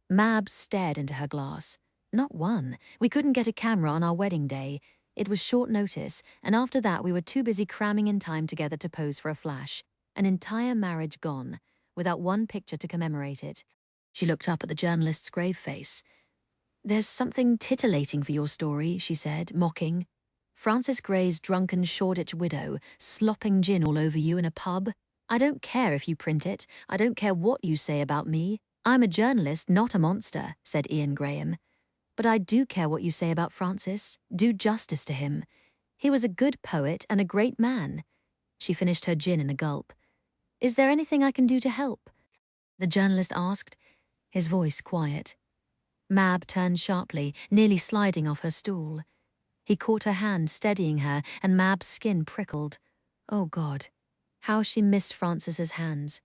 S1: Mab stared into her glass. Not one. We couldn't get a camera on our wedding day. It was short notice, and after that we were too busy cramming in time together to pose for a flash. An entire marriage gone, without one picture to commemorate it. She looked up at the journalist's grave face. There's something titillating for your story, she said, mocking. Francis Gray's drunken Shoreditch widow, slopping gin all over you in a pub. I don't care if you print it. I don't care what you say about me. I'm a journalist, not a monster, said Ian Graham. But I do care what you say about Francis. Do justice to him. He was a good poet and a great man. She finished her gin in a gulp. Is there anything I can do to help? The journalist asked, his voice quiet. Mab turned sharply, nearly sliding off her stool. He caught her hand, steadying her, and Mab's skin prickled. Oh, God. How she missed Francis's hands.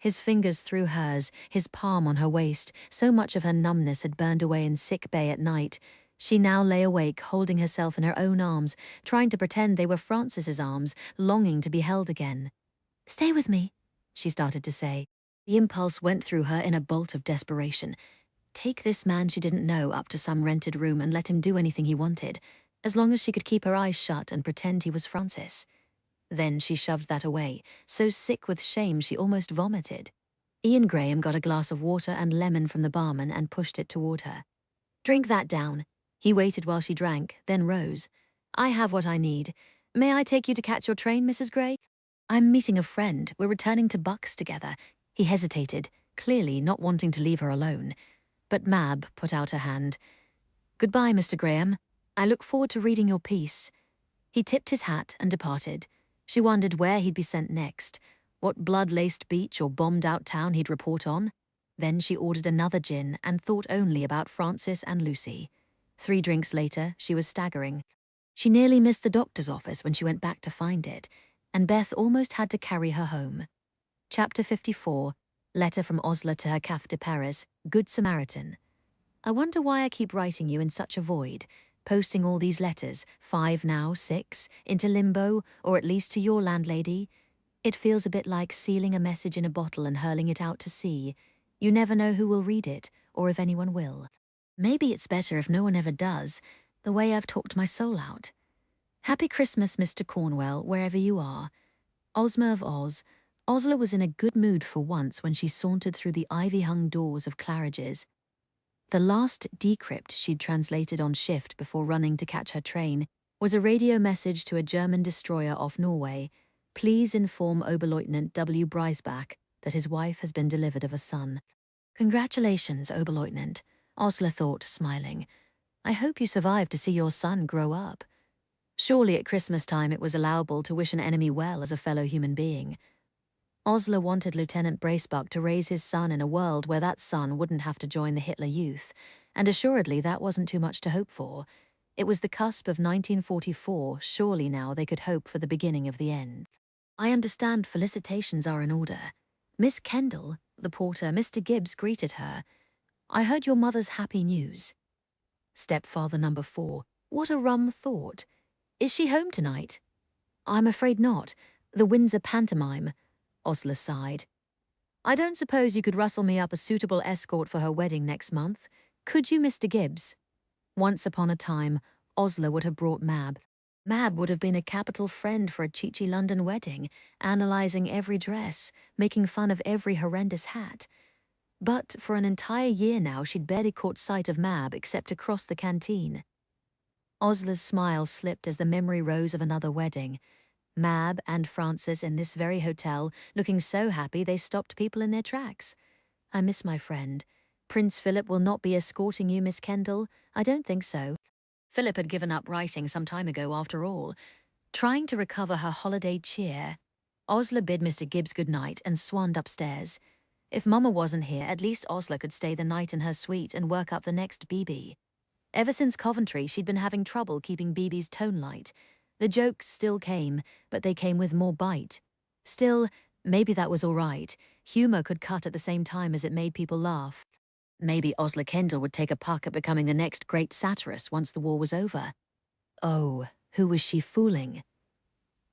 S1: His fingers through hers, his palm on her waist, so much of her numbness had burned away in sick bay at night. She now lay awake, holding herself in her own arms, trying to pretend they were Francis's arms, longing to be held again. "Stay with me," she started to say. The impulse went through her in a bolt of desperation. Take this man she didn't know up to some rented room and let him do anything he wanted, as long as she could keep her eyes shut and pretend he was Francis. Then she shoved that away, so sick with shame she almost vomited. Ian Graham got a glass of water and lemon from the barman and pushed it toward her. "Drink that down." He waited while she drank, then rose. "I have what I need. May I take you to catch your train, Mrs. Gray?" "I'm meeting a friend. We're returning to Bucks together." He hesitated, clearly not wanting to leave her alone. But Mab put out her hand. "Goodbye, Mr. Graham. I look forward to reading your piece." He tipped his hat and departed. She wondered where he'd be sent next, what blood-laced beach or bombed-out town he'd report on. Then she ordered another gin and thought only about Francis and Lucy. 3 drinks later, she was staggering. She nearly missed the doctor's office when she went back to find it, and Beth almost had to carry her home. Chapter 54, Letter from Osler to her Caf de Paris, Good Samaritan. I wonder why I keep writing you in such a void, posting all these letters, 5 now, 6, into limbo, or at least to your landlady. It feels a bit like sealing a message in a bottle and hurling it out to sea. You never know who will read it, or if anyone will. Maybe it's better if no one ever does, the way I've talked my soul out. Happy Christmas, Mr. Cornwell, wherever you are. Ozma of Oz. Osler was in a good mood for once when she sauntered through the ivy-hung doors of Claridge's. The last decrypt she'd translated on shift before running to catch her train was a radio message to a German destroyer off Norway. "Please inform Oberleutnant W. Breisbach that his wife has been delivered of a son." "Congratulations, Oberleutnant," Osler thought, smiling. "I hope you survived to see your son grow up." Surely at Christmas time it was allowable to wish an enemy well as a fellow human being. Osler wanted Lieutenant Breisbach to raise his son in a world where that son wouldn't have to join the Hitler Youth, and assuredly that wasn't too much to hope for. It was the cusp of 1944, surely now they could hope for the beginning of the end. "I understand felicitations are in order. Miss Kendall," the porter, Mr. Gibbs, greeted her. "I heard your mother's happy news." Stepfather number 4. What a rum thought. "Is she home tonight?" "I'm afraid not. The Windsor pantomime." Osler sighed. "I don't suppose you could rustle me up a suitable escort for her wedding next month. Could you, Mr. Gibbs?" Once upon a time, Osler would have brought Mab. Mab would have been a capital friend for a cheechy London wedding, analysing every dress, making fun of every horrendous hat. But for an entire year now she'd barely caught sight of Mab except across the canteen. Osler's smile slipped as the memory rose of another wedding. Mab and Francis in this very hotel, looking so happy they stopped people in their tracks. "I miss my friend. Prince Philip will not be escorting you, Miss Kendall? I don't think so." Philip had given up writing some time ago after all. Trying to recover her holiday cheer, Osler bid Mr. Gibbs good night and swanned upstairs. If Mama wasn't here, at least Osler could stay the night in her suite and work up the next BB. Ever since Coventry, she'd been having trouble keeping BB's tone light. The jokes still came, but they came with more bite. Still, maybe that was all right. Humor could cut at the same time as it made people laugh. Maybe Osler Kendall would take a puck at becoming the next great satirist once the war was over. Oh, who was she fooling?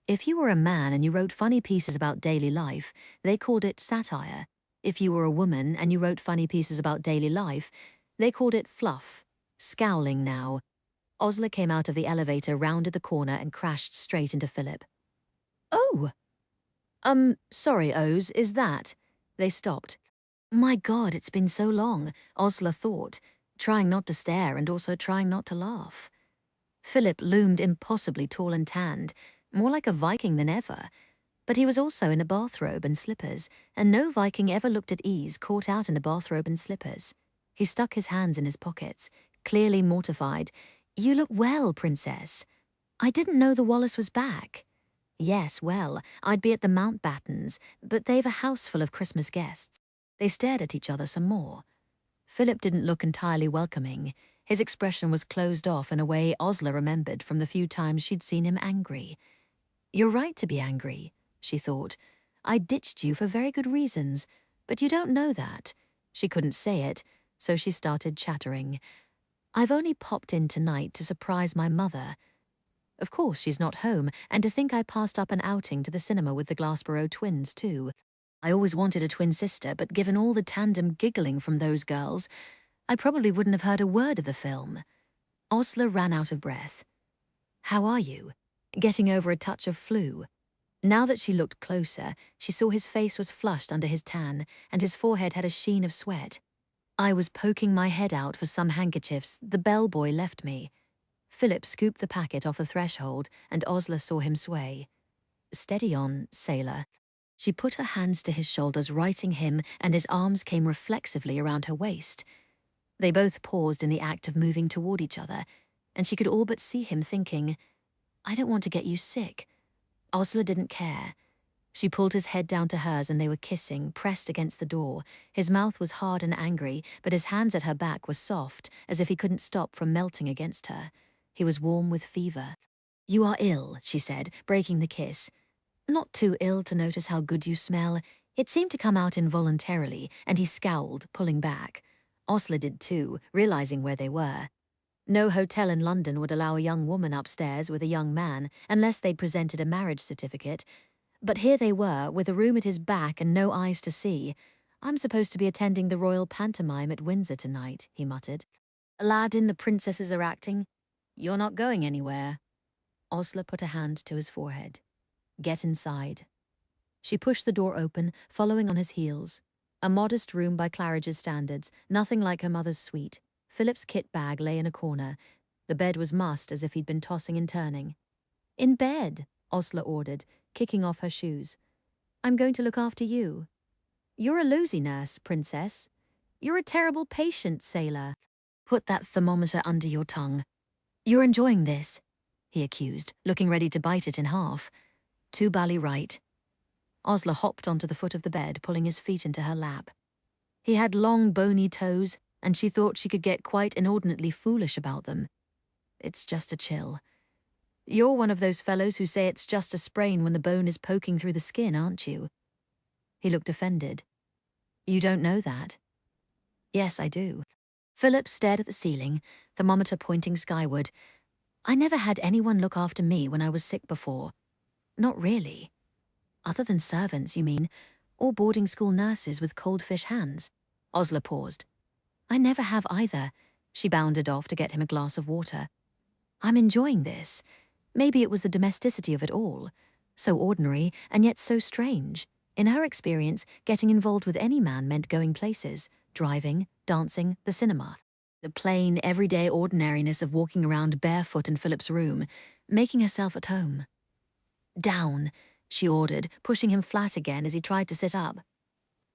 S1: If you were a man and you wrote funny pieces about daily life, they called it satire. If you were a woman and you wrote funny pieces about daily life, they called it fluff. Scowling now, Osler came out of the elevator, rounded the corner, and crashed straight into Philip. "Oh! Sorry, Oz, is that?" They stopped. "My God, it's been so long," Osler thought, trying not to stare and also trying not to laugh. Philip loomed impossibly tall and tanned, more like a Viking than ever. But he was also in a bathrobe and slippers, and no Viking ever looked at ease caught out in a bathrobe and slippers. He stuck his hands in his pockets, clearly mortified. "You look well, Princess." "I didn't know the Wallace was back." "Yes, well, I'd be at the Mountbattens, but they've a house full of Christmas guests." They stared at each other some more. Philip didn't look entirely welcoming. His expression was closed off in a way Osler remembered from the few times she'd seen him angry. "You're right to be angry," she thought. I ditched you for very good reasons, but you don't know that. She couldn't say it, so she started chattering. I've only popped in tonight to surprise my mother. Of course, she's not home, and to think I passed up an outing to the cinema with the Glassborough twins, too. I always wanted a twin sister, but given all the tandem giggling from those girls, I probably wouldn't have heard a word of the film. Osler ran out of breath. How are you? Getting over a touch of flu? Now that she looked closer, she saw his face was flushed under his tan, and his forehead had a sheen of sweat. I was poking my head out for some handkerchiefs the bellboy left me. Philip scooped the packet off the threshold, and Osler saw him sway. Steady on, sailor. She put her hands to his shoulders, righting him, and his arms came reflexively around her waist. They both paused in the act of moving toward each other, and she could all but see him thinking, I don't want to get you sick. Osler didn't care. She pulled his head down to hers and they were kissing, pressed against the door. His mouth was hard and angry, but his hands at her back were soft, as if he couldn't stop from melting against her. He was warm with fever. You are ill, she said, breaking the kiss. Not too ill to notice how good you smell. It seemed to come out involuntarily, and he scowled, pulling back. Osler did too, realizing where they were. No hotel in London would allow a young woman upstairs with a young man unless they'd presented a marriage certificate. But here they were, with a room at his back and no eyes to see. I'm supposed to be attending the Royal Pantomime at Windsor tonight, he muttered. Aladdin, the princesses are acting. You're not going anywhere. Osler put a hand to his forehead. Get inside. She pushed the door open, following on his heels. A modest room by Claridge's standards, nothing like her mother's suite. Philip's kit bag lay in a corner. The bed was mussed as if he'd been tossing and turning. In bed, Osler ordered, kicking off her shoes. I'm going to look after you. You're a lousy nurse, princess. You're a terrible patient, sailor. Put that thermometer under your tongue. You're enjoying this, he accused, looking ready to bite it in half. Too bally right. Osler hopped onto the foot of the bed, pulling his feet into her lap. He had long, bony toes, and she thought she could get quite inordinately foolish about them. It's just a chill. You're one of those fellows who say it's just a sprain when the bone is poking through the skin, aren't you? He looked offended. You don't know that? Yes, I do. Philip stared at the ceiling, thermometer pointing skyward. I never had anyone look after me when I was sick before. Not really. Other than servants, you mean, or boarding school nurses with cold fish hands? Osler paused. I never have either. She bounded off to get him a glass of water. I'm enjoying this. Maybe it was the domesticity of it all. So ordinary, and yet so strange. In her experience, getting involved with any man meant going places, driving, dancing, the cinema. The plain, everyday ordinariness of walking around barefoot in Philip's room, making herself at home. Down, she ordered, pushing him flat again as he tried to sit up.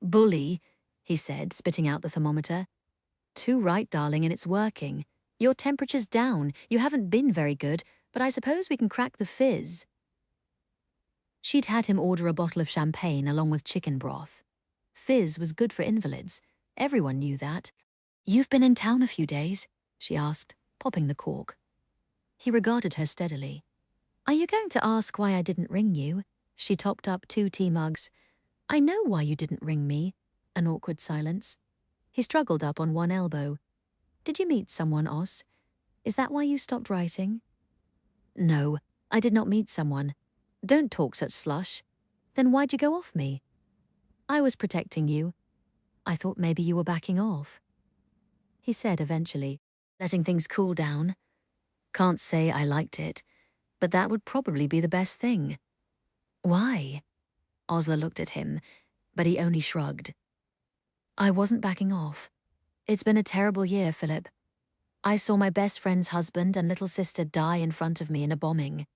S1: Bully, he said, spitting out the thermometer. Too right, darling, and it's working. Your temperature's down. You haven't been very good, but I suppose we can crack the fizz. She'd had him order a bottle of champagne along with chicken broth. Fizz was good for invalids. Everyone knew that. You've been in town a few days, she asked, popping the cork. He regarded her steadily. Are you going to ask why I didn't ring you? She topped up 2 tea mugs. I know why you didn't ring me. An awkward silence. He struggled up on one elbow. Did you meet someone, Os? Is that why you stopped writing? No, I did not meet someone. Don't talk such slush. Then why'd you go off me? I was protecting you. I thought maybe you were backing off. He said eventually, letting things cool down. Can't say I liked it, but that would probably be the best thing. Why? Osler looked at him, but he only shrugged. I wasn't backing off. It's been a terrible year, Philip. I saw my best friend's husband and little sister die in front of me in a bombing.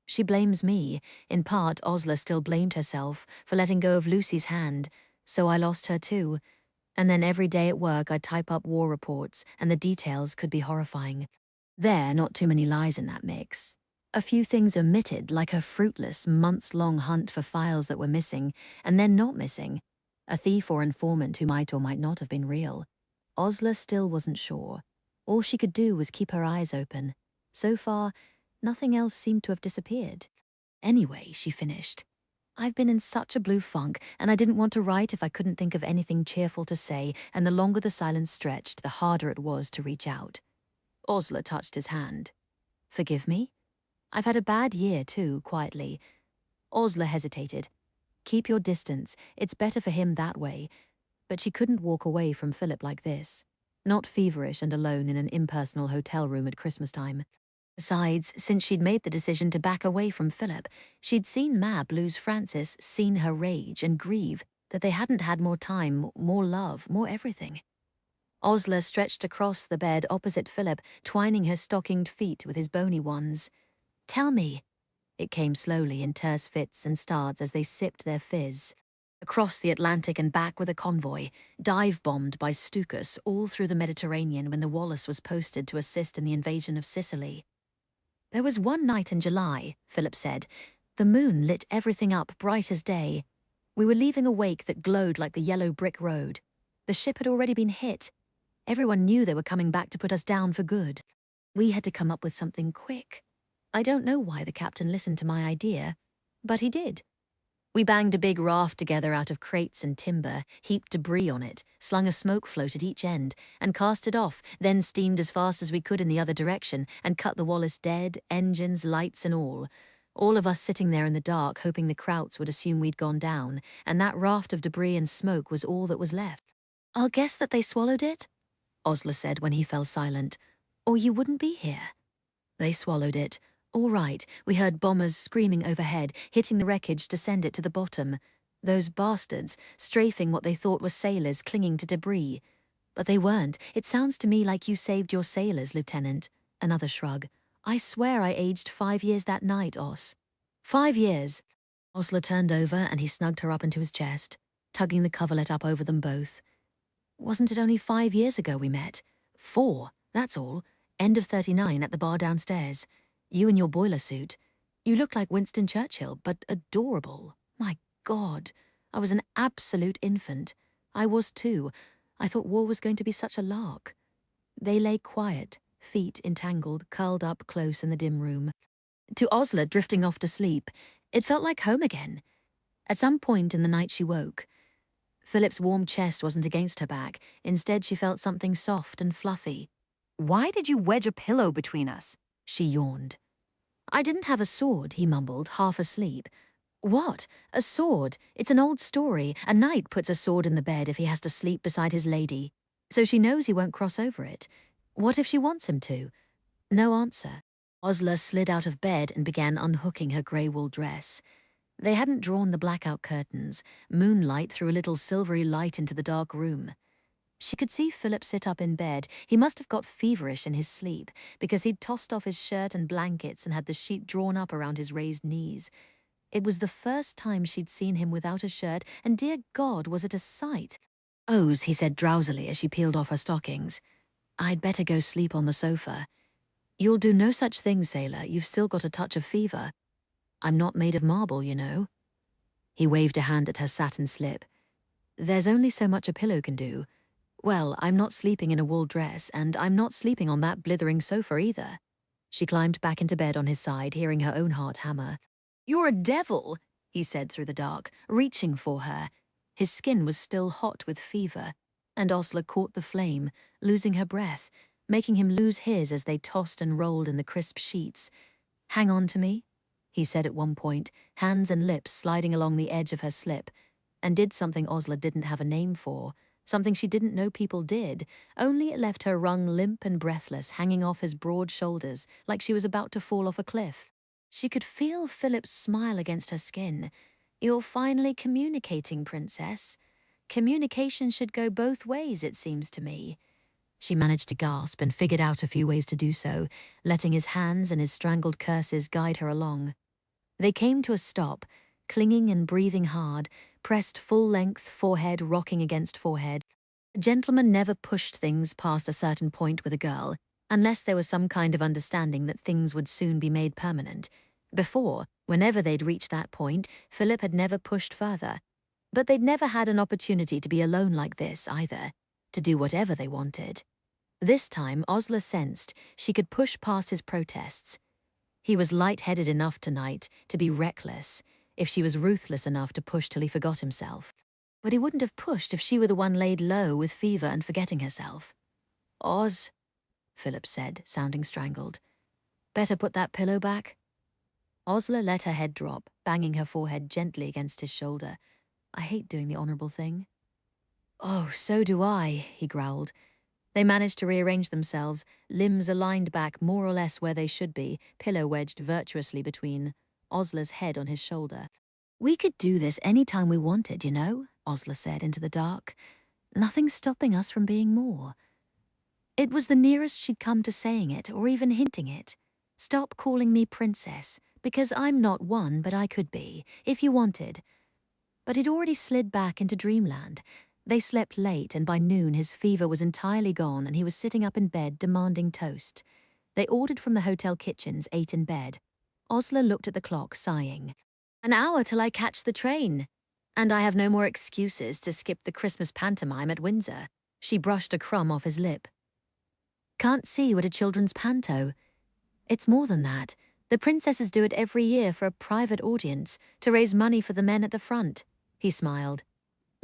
S1: She blames me. In part, Osler still blamed herself for letting go of Lucy's hand, so I lost her too. And then every day at work I'd type up war reports, and the details could be horrifying. Not too many lies in that mix. A few things omitted, like her fruitless, months-long hunt for files that were missing, and then not missing. A thief or informant who might or might not have been real. Osler still wasn't sure. All she could do was keep her eyes open. So far, nothing else seemed to have disappeared. Anyway, she finished. I've been in such a blue funk, and I didn't want to write if I couldn't think of anything cheerful to say, and the longer the silence stretched, the harder it was to reach out. Osler touched his hand. Forgive me? I've had a bad year, too, quietly. Osler hesitated. Keep your distance. It's better for him that way. But she couldn't walk away from Philip like this. Not feverish and alone in an impersonal hotel room at Christmas time. Besides, since she'd made the decision to back away from Philip, she'd seen Mab lose Francis, seen her rage and grieve that they hadn't had more time, more love, more everything. Osler stretched across the bed opposite Philip, twining her stockinged feet with his bony ones. Tell me. It came slowly in terse fits and starts as they sipped their fizz. Across the Atlantic and back with a convoy, dive-bombed by Stukas all through the Mediterranean when the Wallace was posted to assist in the invasion of Sicily. There was one night in July, Philip said. The moon lit everything up bright as day. We were leaving a wake that glowed like the yellow brick road. The ship had already been hit. Everyone knew they were coming back to put us down for good. We had to come up with something quick. I don't know why the captain listened to my idea, but he did. We banged a big raft together out of crates and timber, heaped debris on it, slung a smoke float at each end, and cast it off, then steamed as fast as we could in the other direction, and cut the Wallace dead, engines, lights and all of us sitting there in the dark hoping the Krauts would assume we'd gone down, and that raft of debris and smoke was all that was left. I'll guess that they swallowed it, Osler said when he fell silent, or you wouldn't be here. They swallowed it. All right, we heard bombers screaming overhead, hitting the wreckage to send it to the bottom. Those bastards, strafing what they thought were sailors clinging to debris. But they weren't. It sounds to me like you saved your sailors, Lieutenant. Another shrug. I swear I aged 5 years that night, Os. 5 years. Osler turned over and he snugged her up into his chest, tugging the coverlet up over them both. Wasn't it only 5 years ago we met? 4, that's all. End of 39 at the bar downstairs. You in your boiler suit. You looked like Winston Churchill, but adorable. My God, I was an absolute infant. I was too. I thought war was going to be such a lark. They lay quiet, feet entangled, curled up close in the dim room. To Osler, drifting off to sleep, it felt like home again. At some point in the night she woke. Philip's warm chest wasn't against her back. Instead, she felt something soft and fluffy.
S2: Why did you wedge a pillow between us?
S1: She yawned. I didn't have a sword, he mumbled, half asleep. What? A sword? It's an old story. A knight puts a sword in the bed if he has to sleep beside his lady. So she knows he won't cross over it. What if she wants him to? No answer. Osler slid out of bed and began unhooking her grey wool dress. They hadn't drawn the blackout curtains. Moonlight threw a little silvery light into the dark room. She could see Philip sit up in bed. He must have got feverish in his sleep, because he'd tossed off his shirt and blankets and had the sheet drawn up around his raised knees. It was the first time she'd seen him without a shirt, and dear God, was it a sight. O's, he said drowsily as she peeled off her stockings. I'd better go sleep on the sofa. You'll do no such thing, sailor. You've still got a touch of fever. I'm not made of marble, you know. He waved a hand at her satin slip. There's only so much a pillow can do. Well, I'm not sleeping in a wool dress, and I'm not sleeping on that blithering sofa either. She climbed back into bed on his side, hearing her own heart hammer. You're a devil, he said through the dark, reaching for her. His skin was still hot with fever, and Osler caught the flame, losing her breath, making him lose his as they tossed and rolled in the crisp sheets. Hang on to me, he said at one point, hands and lips sliding along the edge of her slip, and did something Osler didn't have a name for. Something she didn't know people did, only it left her wrung limp and breathless, hanging off his broad shoulders like she was about to fall off a cliff. She could feel Philip's smile against her skin. You're finally communicating, Princess. Communication should go both ways, it seems to me. She managed to gasp and figured out a few ways to do so, letting his hands and his strangled curses guide her along. They came to a stop, clinging and breathing hard, pressed full length, forehead rocking against forehead. A gentleman never pushed things past a certain point with a girl, unless there was some kind of understanding that things would soon be made permanent. Before, whenever they'd reached that point, Philip had never pushed further. But they'd never had an opportunity to be alone like this, either, to do whatever they wanted. This time, Osler sensed she could push past his protests. He was light-headed enough tonight to be reckless. if she was ruthless enough to push till he forgot himself. But he wouldn't have pushed if she were the one laid low with fever and forgetting herself. Oz, Philip said, sounding strangled. Better put that pillow back? Osler let her head drop, banging her forehead gently against his shoulder. I hate doing the honourable thing. Oh, so do I, he growled. They managed to rearrange themselves, limbs aligned back more or less where they should be, pillow wedged virtuously between, Osler's head on his shoulder. We could do this any time we wanted, you know, Osler said into the dark. Nothing's stopping us from being more. It was the nearest she'd come to saying it, or even hinting it. Stop calling me princess, because I'm not one, but I could be, if you wanted. But he'd already slid back into dreamland. They slept late, and by noon his fever was entirely gone and he was sitting up in bed demanding toast. They ordered from the hotel kitchens, ate in bed. Osler looked at the clock, sighing. An hour till I catch the train. And I have no more excuses to skip the Christmas pantomime at Windsor. She brushed a crumb off his lip. Can't see you at a children's panto. It's more than that. The princesses do it every year for a private audience, to raise money for the men at the front. He smiled.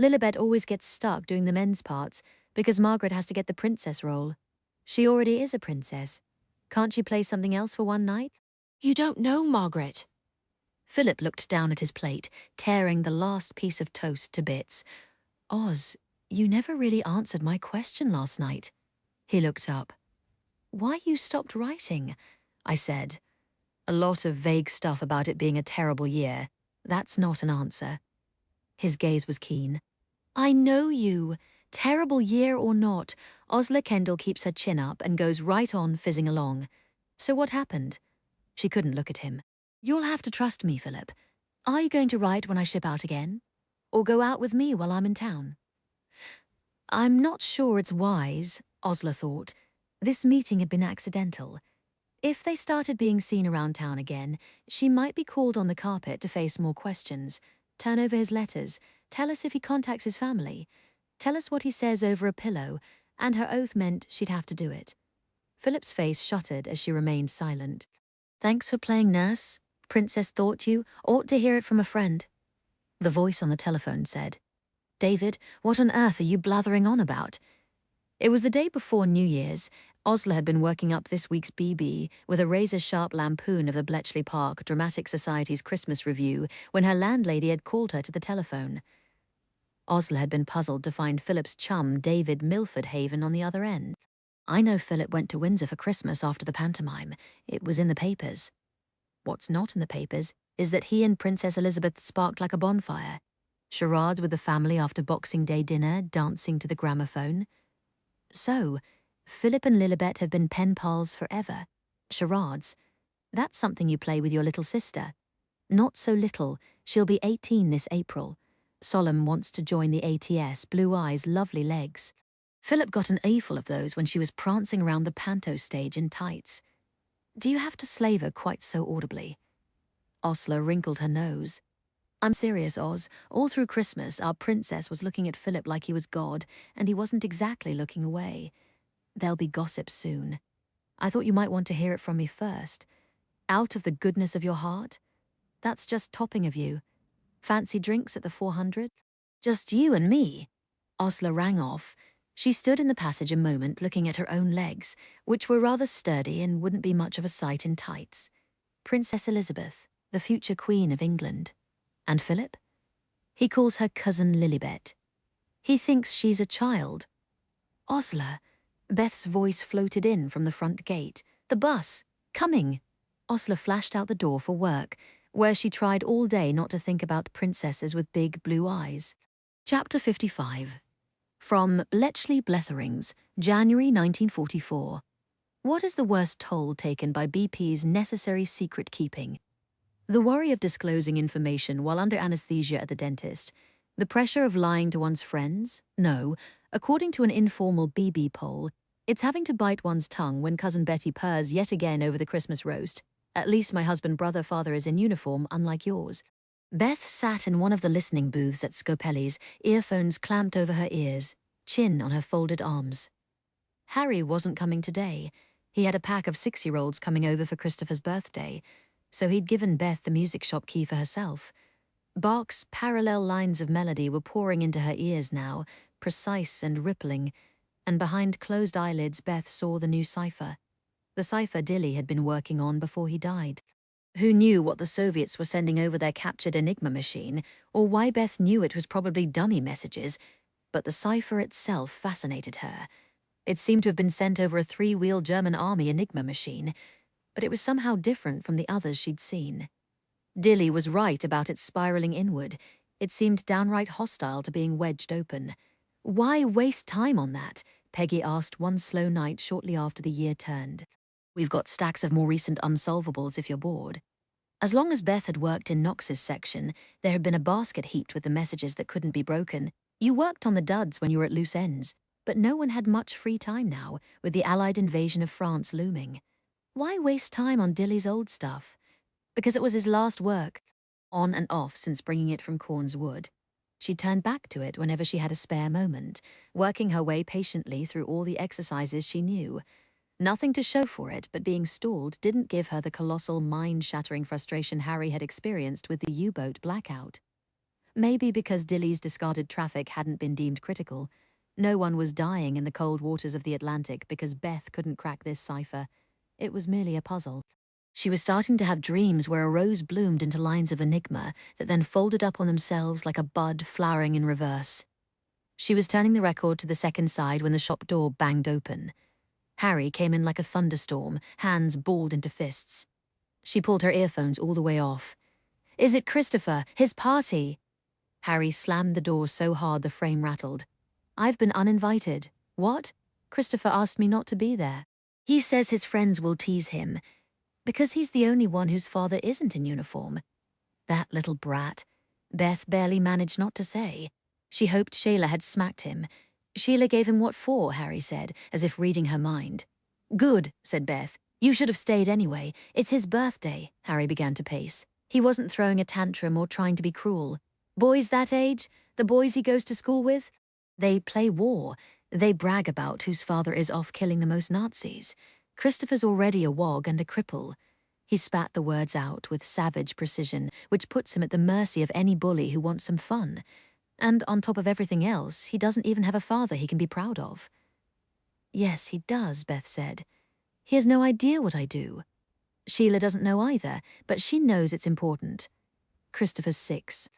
S1: Lilibet always gets stuck doing the men's parts, because Margaret has to get the princess role. She already is a princess. Can't she play something else for one night? You don't know Margaret. Philip looked down at his plate, tearing the last piece of toast to bits. Oz, you never really answered my question last night. He looked up. Why you stopped writing? I said. A lot of vague stuff about it being a terrible year. That's not an answer. His gaze was keen. I know you. Terrible year or not, Osler Kendall keeps her chin up and goes right on fizzing along. So what happened? She couldn't look at him. You'll have to trust me, Philip. Are you going to write when I ship out again? Or go out with me while I'm in town? I'm not sure it's wise, Osler thought. This meeting had been accidental. If they started being seen around town again, she might be called on the carpet to face more questions, turn over his letters, tell us if he contacts his family, tell us what he says over a pillow, and her oath meant she'd have to do it. Philip's face shuttered as she remained silent. Thanks for playing nurse. Princess thought you ought to hear it from a friend. The voice on the telephone said, David, what on earth are you blathering on about? It was the day before New Year's. Osler had been working up this week's BB with a razor-sharp lampoon of the Bletchley Park Dramatic Society's Christmas review when her landlady had called her to the telephone. Osler had been puzzled to find Philip's chum David Milford Haven on the other end. I know Philip went to Windsor for Christmas after the pantomime. It was in the papers. What's not in the papers is that he and Princess Elizabeth sparked like a bonfire. Charades with the family after Boxing Day dinner, dancing to the gramophone. So, Philip and Lilibet have been pen pals forever. Charades. That's something you play with your little sister. Not so little. She'll be 18 this April. Solemn wants to join the ATS, blue eyes, lovely legs. Philip got an eyeful of those when she was prancing around the panto stage in tights. Do you have to slave her quite so audibly? Osler wrinkled her nose. I'm serious, Oz. All through Christmas, our princess was looking at Philip like he was God, and he wasn't exactly looking away. There'll be gossip soon. I thought you might want to hear it from me first. Out of the goodness of your heart? That's just topping of you. Fancy drinks at the 400? Just you and me. Osler rang off. She stood in the passage a moment looking at her own legs, which were rather sturdy and wouldn't be much of a sight in tights. Princess Elizabeth, the future Queen of England. And Philip? He calls her cousin Lilibet. He thinks she's a child. Osler. Beth's voice floated in from the front gate. The bus. Coming. Osler flashed out the door for work, where she tried all day not to think about princesses with big blue eyes. Chapter 55. From Bletchley Bletherings, January 1944. What is the worst toll taken by BP's necessary secret keeping? The worry of disclosing information while under anesthesia at the dentist. The pressure of lying to one's friends? No. According to an informal BB poll, it's having to bite one's tongue when Cousin Betty purrs yet again over the Christmas roast. At least my husband, brother, father is in uniform, unlike yours. Beth sat in one of the listening booths at Scopelli's, earphones clamped over her ears, chin on her folded arms. Harry wasn't coming today. He had a pack of 6-year-olds coming over for Christopher's birthday, so he'd given Beth the music shop key for herself. Bach's parallel lines of melody were pouring into her ears now, precise and rippling, and behind closed eyelids Beth saw the new cipher. The cipher Dilly had been working on before he died. Who knew what the Soviets were sending over their captured Enigma machine, or why Beth knew it was probably dummy messages, but the cipher itself fascinated her. It seemed to have been sent over a 3-wheel German army Enigma machine, but it was somehow different from the others she'd seen. Dilly was right about its spiraling inward. It seemed downright hostile to being wedged open. Why waste time on that? Peggy asked one slow night shortly after the year turned. We've got stacks of more recent unsolvables if you're bored. As long as Beth had worked in Knox's section, there had been a basket heaped with the messages that couldn't be broken. You worked on the duds when you were at loose ends, but no one had much free time now, with the Allied invasion of France looming. Why waste time on Dilly's old stuff? Because it was his last work, on and off since bringing it from Corn's Wood. She turned back to it whenever she had a spare moment, working her way patiently through all the exercises she knew. Nothing to show for it, but being stalled didn't give her the colossal mind-shattering frustration Harry had experienced with the U-boat blackout. Maybe because Dilly's discarded traffic hadn't been deemed critical. No one was dying in the cold waters of the Atlantic because Beth couldn't crack this cipher. It was merely a puzzle. She was starting to have dreams where a rose bloomed into lines of enigma that then folded up on themselves like a bud flowering in reverse. She was turning the record to the second side when the shop door banged open. Harry came in like a thunderstorm, hands balled into fists. She pulled her earphones all the way off. "Is it Christopher? His party?" Harry slammed the door so hard the frame rattled. "I've been uninvited." "What?" "Christopher asked me not to be there. He says his friends will tease him, because he's the only one whose father isn't in uniform." That little brat. Beth barely managed not to say. She hoped Shayla had smacked him. "Sheila gave him what for," Harry said, as if reading her mind. "Good," said Beth. "You should have stayed anyway. It's his birthday." Harry began to pace. He wasn't throwing a tantrum or trying to be cruel. Boys that age, the boys he goes to school with, they play war. They brag about whose father is off killing the most Nazis. Christopher's already a wog and a cripple. He spat the words out with savage precision, which puts him at the mercy of any bully who wants some fun. And on top of everything else, he doesn't even have a father he can be proud of. "Yes, he does," Beth said. "He has no idea what I do." Sheila doesn't know either, but she knows it's important. Christopher's 6.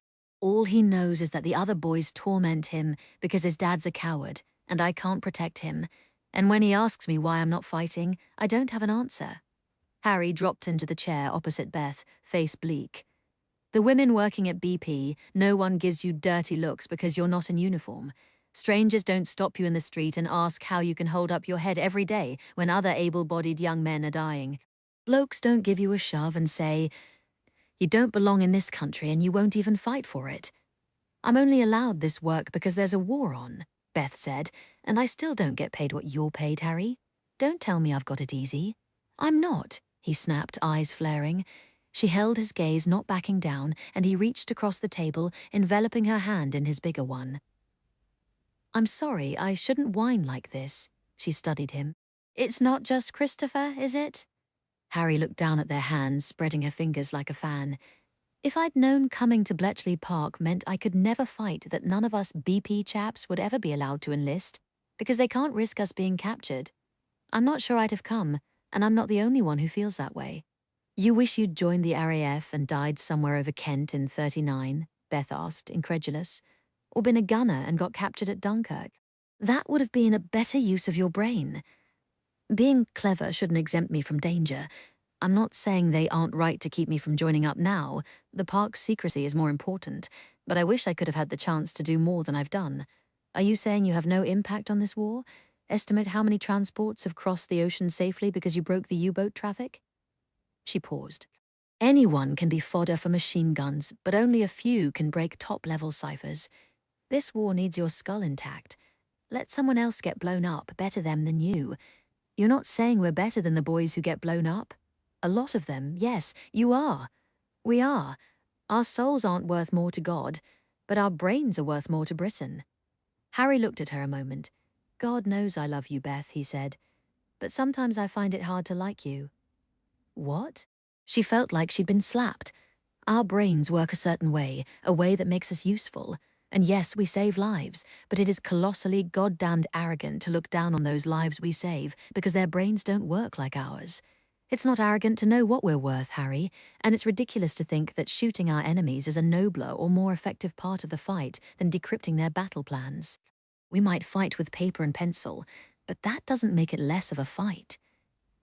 S1: All he knows is that the other boys torment him because his dad's a coward, and I can't protect him. And when he asks me why I'm not fighting, I don't have an answer. Harry dropped into the chair opposite Beth, face bleak. "The women working at BP, no one gives you dirty looks because you're not in uniform. Strangers don't stop you in the street and ask how you can hold up your head every day when other able-bodied young men are dying. Blokes don't give you a shove and say, 'You don't belong in this country and you won't even fight for it.' I'm only allowed this work because there's a war on," Beth said, "and I still don't get paid what you're paid, Harry. Don't tell me I've got it easy." "I'm not," he snapped, eyes flaring. She held his gaze, not backing down, and he reached across the table, enveloping her hand in his bigger one. "I'm sorry, I shouldn't whine like this." She studied him. "It's not just Christopher, is it?" Harry looked down at their hands, spreading her fingers like a fan. "If I'd known coming to Bletchley Park meant I could never fight, that none of us BP chaps would ever be allowed to enlist, because they can't risk us being captured, I'm not sure I'd have come, and I'm not the only one who feels that way." "You wish you'd joined the RAF and died somewhere over Kent in 39, Beth asked, incredulous. "Or been a gunner and got captured at Dunkirk? That would have been a better use of your brain. Being clever shouldn't exempt me from danger. I'm not saying they aren't right to keep me from joining up now. The park's secrecy is more important, but I wish I could have had the chance to do more than I've done. Are you saying you have no impact on this war? Estimate how many transports have crossed the ocean safely because you broke the U-boat traffic?" She paused. "Anyone can be fodder for machine guns, but only a few can break top-level ciphers. This war needs your skull intact. Let someone else get blown up, better them than you. You're not saying we're better than the boys who get blown up? A lot of them, yes, you are. We are. Our souls aren't worth more to God, but our brains are worth more to Britain." Harry looked at her a moment. "God knows I love you, Beth," he said, "but sometimes I find it hard to like you." "What?" She felt like she'd been slapped. Our brains work a certain way, a way that makes us useful. And yes, we save lives, but it is colossally goddamned arrogant to look down on those lives we save because their brains don't work like ours. It's not arrogant to know what we're worth, Harry, and it's ridiculous to think that shooting our enemies is a nobler or more effective part of the fight than decrypting their battle plans. We might fight with paper and pencil, but that doesn't make it less of a fight.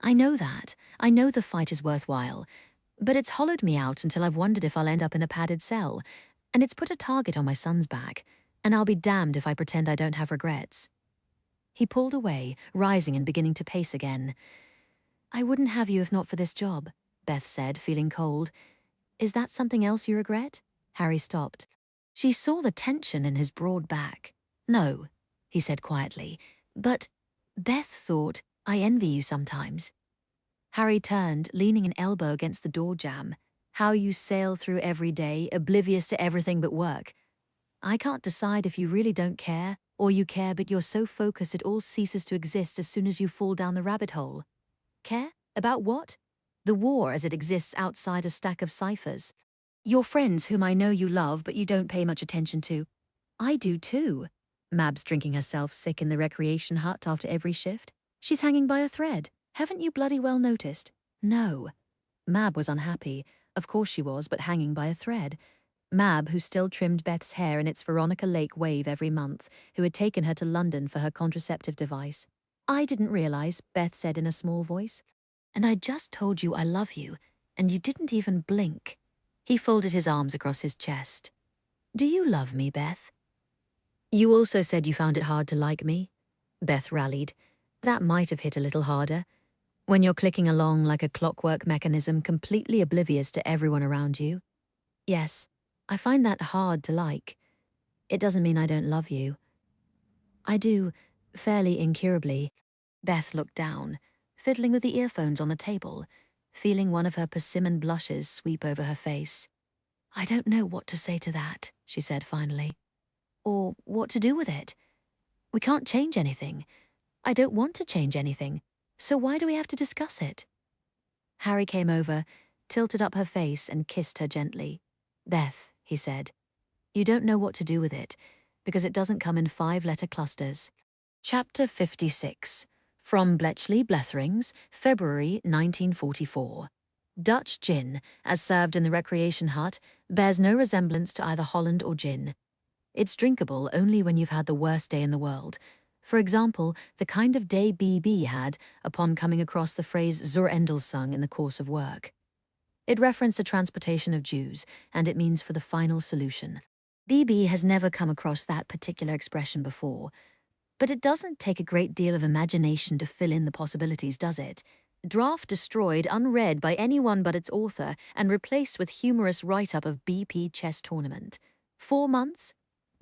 S1: I know that. I know the fight is worthwhile, but it's hollowed me out until I've wondered if I'll end up in a padded cell, and it's put a target on my son's back, and I'll be damned if I pretend I don't have regrets. He pulled away, rising and beginning to pace again. I wouldn't have you if not for this job, Beth said, feeling cold. Is that something else you regret? Harry stopped. She saw the tension in his broad back. No, he said quietly, but Beth thought, I envy you sometimes. Harry turned, leaning an elbow against the door jamb. How you sail through every day, oblivious to everything but work. I can't decide if you really don't care, or you care but you're so focused it all ceases to exist as soon as you fall down the rabbit hole. Care? About what? The war as it exists outside a stack of ciphers. Your friends whom I know you love but you don't pay much attention to. I do too. Mab's drinking herself sick in the recreation hut after every shift. She's hanging by a thread. Haven't you bloody well noticed? No. Mab was unhappy. Of course she was, but hanging by a thread. Mab, who still trimmed Beth's hair in its Veronica Lake wave every month, who had taken her to London for her contraceptive device. I didn't realize, Beth said in a small voice. And I just told you I love you, and you didn't even blink. He folded his arms across his chest. Do you love me, Beth? You also said you found it hard to like me. Beth rallied. That might have hit a little harder. When you're clicking along like a clockwork mechanism, completely oblivious to everyone around you. Yes, I find that hard to like. It doesn't mean I don't love you. I do, fairly incurably. Beth looked down, fiddling with the earphones on the table, feeling one of her persimmon blushes sweep over her face. I don't know what to say to that, she said finally. Or what to do with it. We can't change anything. I don't want to change anything. So why do we have to discuss it? Harry came over, tilted up her face and kissed her gently. Beth, he said, you don't know what to do with it, because it doesn't come in 5-letter clusters. Chapter 56. From Bletchley Bletherings, February 1944. Dutch gin, as served in the recreation hut, bears no resemblance to either Holland or gin. It's drinkable only when you've had the worst day in the world. For example, the kind of day BB had upon coming across the phrase zur Endelsung in the course of work. It referenced a transportation of Jews, and it means for the final solution. BB has never come across that particular expression before, but it doesn't take a great deal of imagination to fill in the possibilities, does it? Draft destroyed, unread by anyone but its author, and replaced with humorous write-up of BP chess tournament. 4 months?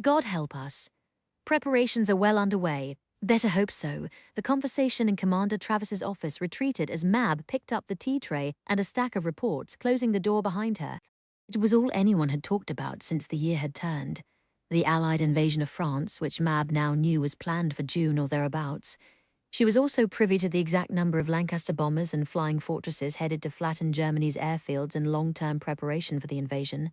S1: God help us. Preparations are well underway. Better hope so. The conversation in Commander Travis's office retreated as Mab picked up the tea tray and a stack of reports, closing the door behind her. It was all anyone had talked about since the year had turned. The Allied invasion of France, which Mab now knew was planned for June or thereabouts. She was also privy to the exact number of Lancaster bombers and flying fortresses headed to flatten Germany's airfields in long-term preparation for the invasion.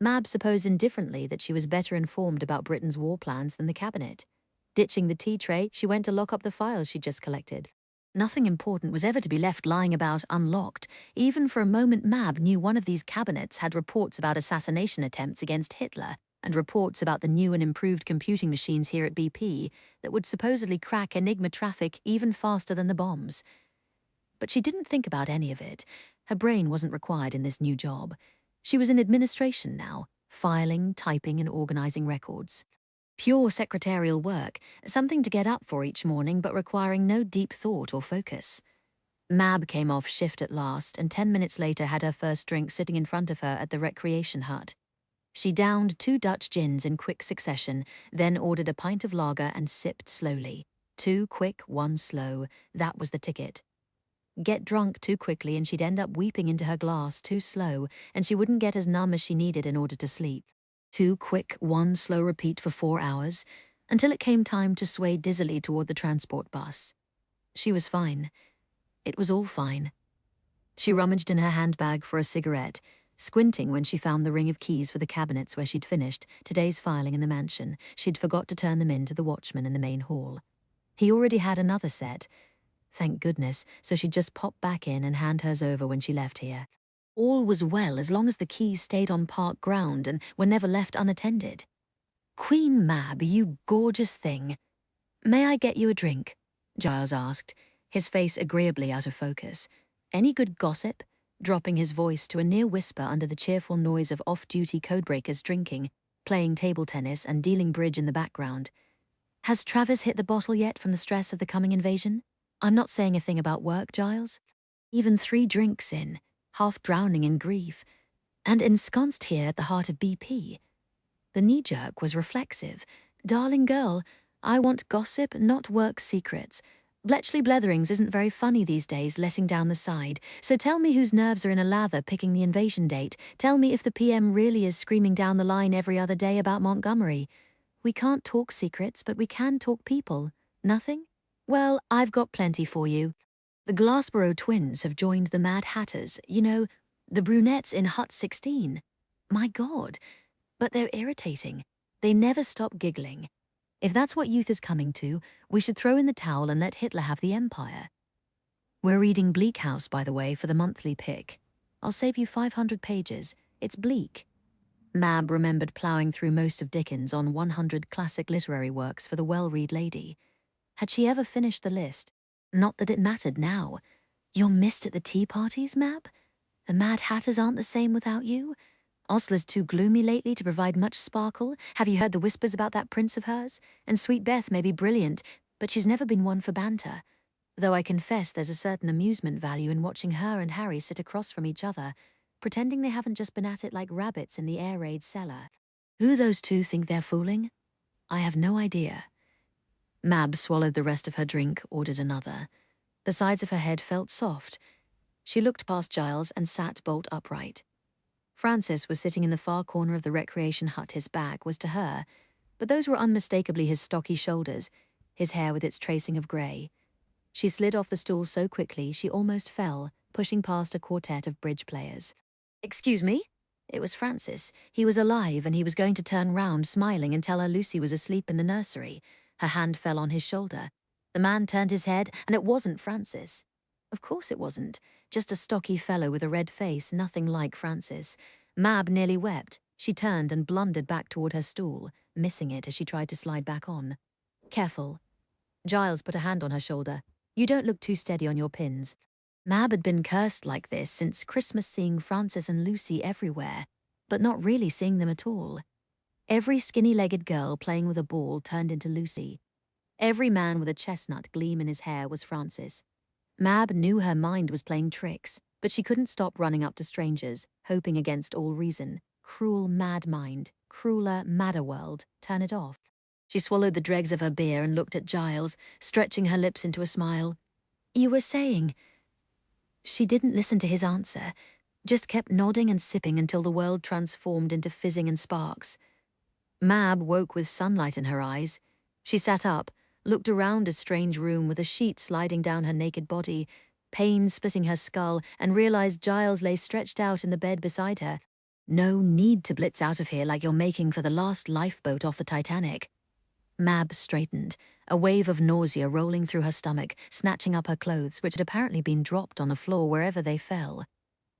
S1: Mab supposed indifferently that she was better informed about Britain's war plans than the cabinet. Ditching the tea tray, she went to lock up the files she'd just collected. Nothing important was ever to be left lying about unlocked. Even for a moment Mab knew one of these cabinets had reports about assassination attempts against Hitler, and reports about the new and improved computing machines here at BP that would supposedly crack Enigma traffic even faster than the bombs. But she didn't think about any of it. Her brain wasn't required in this new job. She was in administration now, filing, typing, and organizing records. Pure secretarial work, something to get up for each morning but requiring no deep thought or focus. Mab came off shift at last, and 10 minutes later had her first drink sitting in front of her at the recreation hut. She downed 2 Dutch gins in quick succession, then ordered a pint of lager and sipped slowly. 2 quick, 1 slow. That was the ticket. Get drunk too quickly and she'd end up weeping into her glass too slow, and she wouldn't get as numb as she needed in order to sleep. 2 quick, 1 slow repeat for 4 hours, until it came time to sway dizzily toward the transport bus. She was fine. It was all fine. She rummaged in her handbag for a cigarette, Squinting when she found the ring of keys for the cabinets where she'd finished today's filing in the mansion, she'd forgot to turn them in to the watchman in the main hall. He already had another set. Thank goodness, so she'd just pop back in and hand hers over when she left here. All was well as long as the keys stayed on park ground and were never left unattended. Queen Mab, you gorgeous thing. May I get you a drink? Giles asked, his face agreeably out of focus. Any good gossip? Dropping his voice to a near whisper under the cheerful noise of off-duty codebreakers drinking, playing table tennis and dealing bridge in the background. Has Travis hit the bottle yet from the stress of the coming invasion? I'm not saying a thing about work, Giles. Even 3 drinks in, half drowning in grief, and ensconced here at the heart of BP. The knee-jerk was reflexive. Darling girl, I want gossip, not work secrets. Bletchley Bletherings isn't very funny these days, letting down the side, so tell me whose nerves are in a lather picking the invasion date. Tell me if the PM really is screaming down the line every other day about Montgomery. We can't talk secrets, but we can talk people. Nothing? Well, I've got plenty for you. The Glassboro twins have joined the Mad Hatters, you know, the brunettes in Hut 16. My God, but they're irritating. They never stop giggling. If that's what youth is coming to, we should throw in the towel and let Hitler have the empire. We're reading Bleak House, by the way, for the monthly pick. I'll save you 500 pages. It's bleak. Mab remembered ploughing through most of Dickens on 100 classic literary works for the well-read lady. Had she ever finished the list? Not that it mattered now. You're missed at the tea parties, Mab? The Mad Hatters aren't the same without you? Osler's too gloomy lately to provide much sparkle. Have you heard the whispers about that prince of hers? And Sweet Beth may be brilliant, but she's never been one for banter. Though I confess there's a certain amusement value in watching her and Harry sit across from each other, pretending they haven't just been at it like rabbits in the air raid cellar. Who those two think they're fooling? I have no idea. Mab swallowed the rest of her drink, ordered another. The sides of her head felt soft. She looked past Giles and sat bolt upright. Francis was sitting in the far corner of the recreation hut. His back was to her, but those were unmistakably his stocky shoulders, his hair with its tracing of grey. She slid off the stool so quickly she almost fell, pushing past a quartet of bridge players. Excuse me? It was Francis. He was alive and he was going to turn round, smiling, and tell her Lucy was asleep in the nursery. Her hand fell on his shoulder. The man turned his head, and it wasn't Francis. Of course it wasn't. Just a stocky fellow with a red face, nothing like Francis. Mab nearly wept. She turned and blundered back toward her stool, missing it as she tried to slide back on. Careful. Giles put a hand on her shoulder. You don't look too steady on your pins. Mab had been cursed like this since Christmas, seeing Francis and Lucy everywhere, but not really seeing them at all. Every skinny-legged girl playing with a ball turned into Lucy. Every man with a chestnut gleam in his hair was Francis. Mab knew her mind was playing tricks, but she couldn't stop running up to strangers, hoping against all reason. Cruel, mad mind, crueler, madder world, turn it off. She swallowed the dregs of her beer and looked at Giles, stretching her lips into a smile. You were saying... She didn't listen to his answer, just kept nodding and sipping until the world transformed into fizzing and sparks. Mab woke with sunlight in her eyes. She sat up, looked around a strange room with a sheet sliding down her naked body, pain splitting her skull, and realized Giles lay stretched out in the bed beside her. No need to blitz out of here like you're making for the last lifeboat off the Titanic. Mab straightened, a wave of nausea rolling through her stomach, snatching up her clothes, which had apparently been dropped on the floor wherever they fell.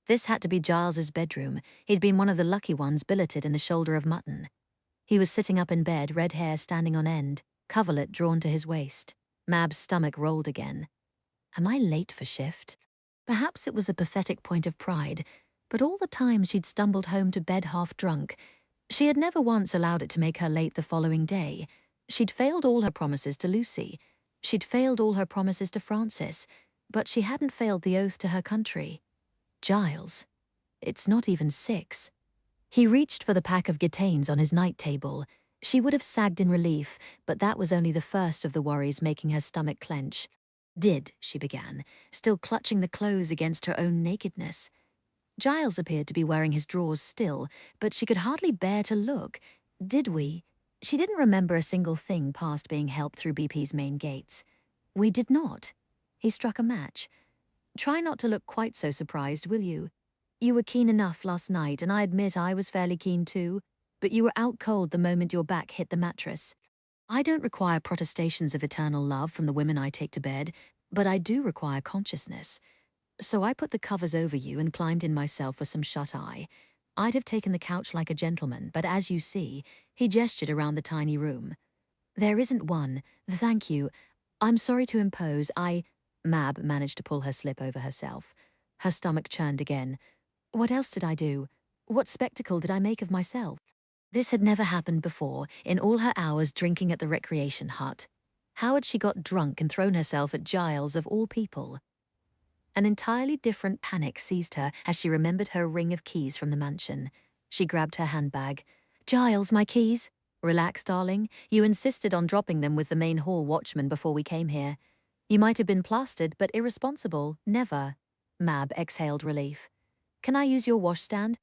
S1: This had to be Giles's bedroom. He'd been one of the lucky ones billeted in the shoulder of mutton. He was sitting up in bed, red hair standing on end, coverlet drawn to his waist. Mab's stomach rolled again. Am I late for shift? Perhaps it was a pathetic point of pride, but all the time she'd stumbled home to bed half drunk, she had never once allowed it to make her late the following day. She'd failed all her promises to Lucy. She'd failed all her promises to Francis, but she hadn't failed the oath to her country. Giles. It's not even 6. He reached for the pack of Gitanes on his night table. She would have sagged in relief, but that was only the first of the worries making her stomach clench. She began, still clutching the clothes against her own nakedness. Giles appeared to be wearing his drawers still, but she could hardly bear to look. Did we? She didn't remember a single thing past being helped through BP's main gates. We did not. He struck a match. Try not to look quite so surprised, will you? You were keen enough last night, and I admit I was fairly keen too, but you were out cold the moment your back hit the mattress. I don't require protestations of eternal love from the women I take to bed, but I do require consciousness. So I put the covers over you and climbed in myself with some shut-eye. I'd have taken the couch like a gentleman, but as you see, he gestured around the tiny room. There isn't one. Thank you. I'm sorry to impose. Mab managed to pull her slip over herself. Her stomach churned again. What else did I do? What spectacle did I make of myself? This had never happened before, in all her hours drinking at the recreation hut. How had she got drunk and thrown herself at Giles, of all people? An entirely different panic seized her as she remembered her ring of keys from the mansion. She grabbed her handbag. Giles, my keys? Relax, darling. You insisted on dropping them with the main hall watchman before we came here. You might have been plastered, but irresponsible. Never. Mab exhaled relief. Can I use your washstand?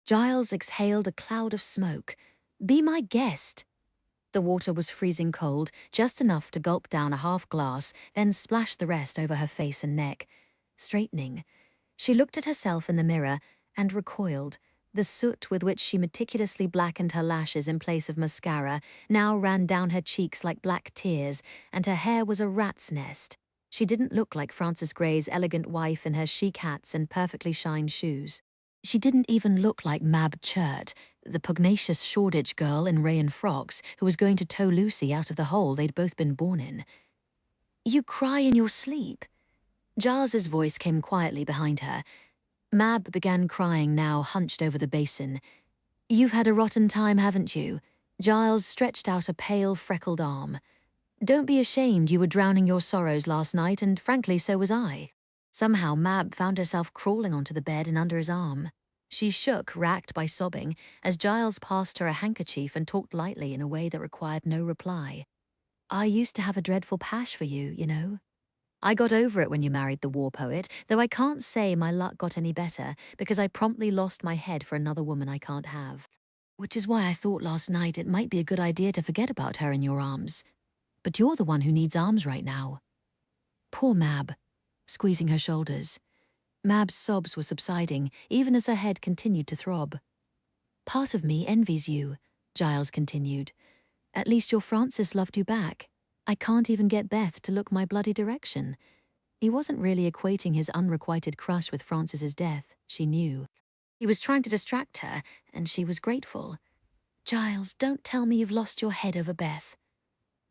S1: Giles exhaled a cloud of smoke. Be my guest. The water was freezing cold, just enough to gulp down a half glass, then splash the rest over her face and neck. Straightening, she looked at herself in the mirror and recoiled. The soot with which she meticulously blackened her lashes in place of mascara now ran down her cheeks like black tears, and her hair was a rat's nest. She didn't look like Francis Gray's elegant wife in her chic hats and perfectly shined shoes. She didn't even look like Mab Churt, the pugnacious Shoreditch girl in rayon frocks who was going to tow Lucy out of the hole they'd both been born in. You cry in your sleep. Giles's voice came quietly behind her. Mab began crying, now hunched over the basin. You've had a rotten time, haven't you? Giles stretched out a pale, freckled arm. Don't be ashamed. You were drowning your sorrows last night, and frankly, so was I. Somehow Mab found herself crawling onto the bed and under his arm. She shook, racked by sobbing, as Giles passed her a handkerchief and talked lightly in a way that required no reply. I used to have a dreadful pash for you, you know. I got over it when you married the war poet, though I can't say my luck got any better, because I promptly lost my head for another woman I can't have. Which is why I thought last night it might be a good idea to forget about her in your arms. But you're the one who needs arms right now. Poor Mab, squeezing her shoulders. Mab's sobs were subsiding, even as her head continued to throb. Part of me envies you, Giles continued. At least your Francis loved you back. I can't even get Beth to look my bloody direction. He wasn't really equating his unrequited crush with Francis's death, she knew. He was trying to distract her, and she was grateful. Giles, don't tell me you've lost your head over Beth.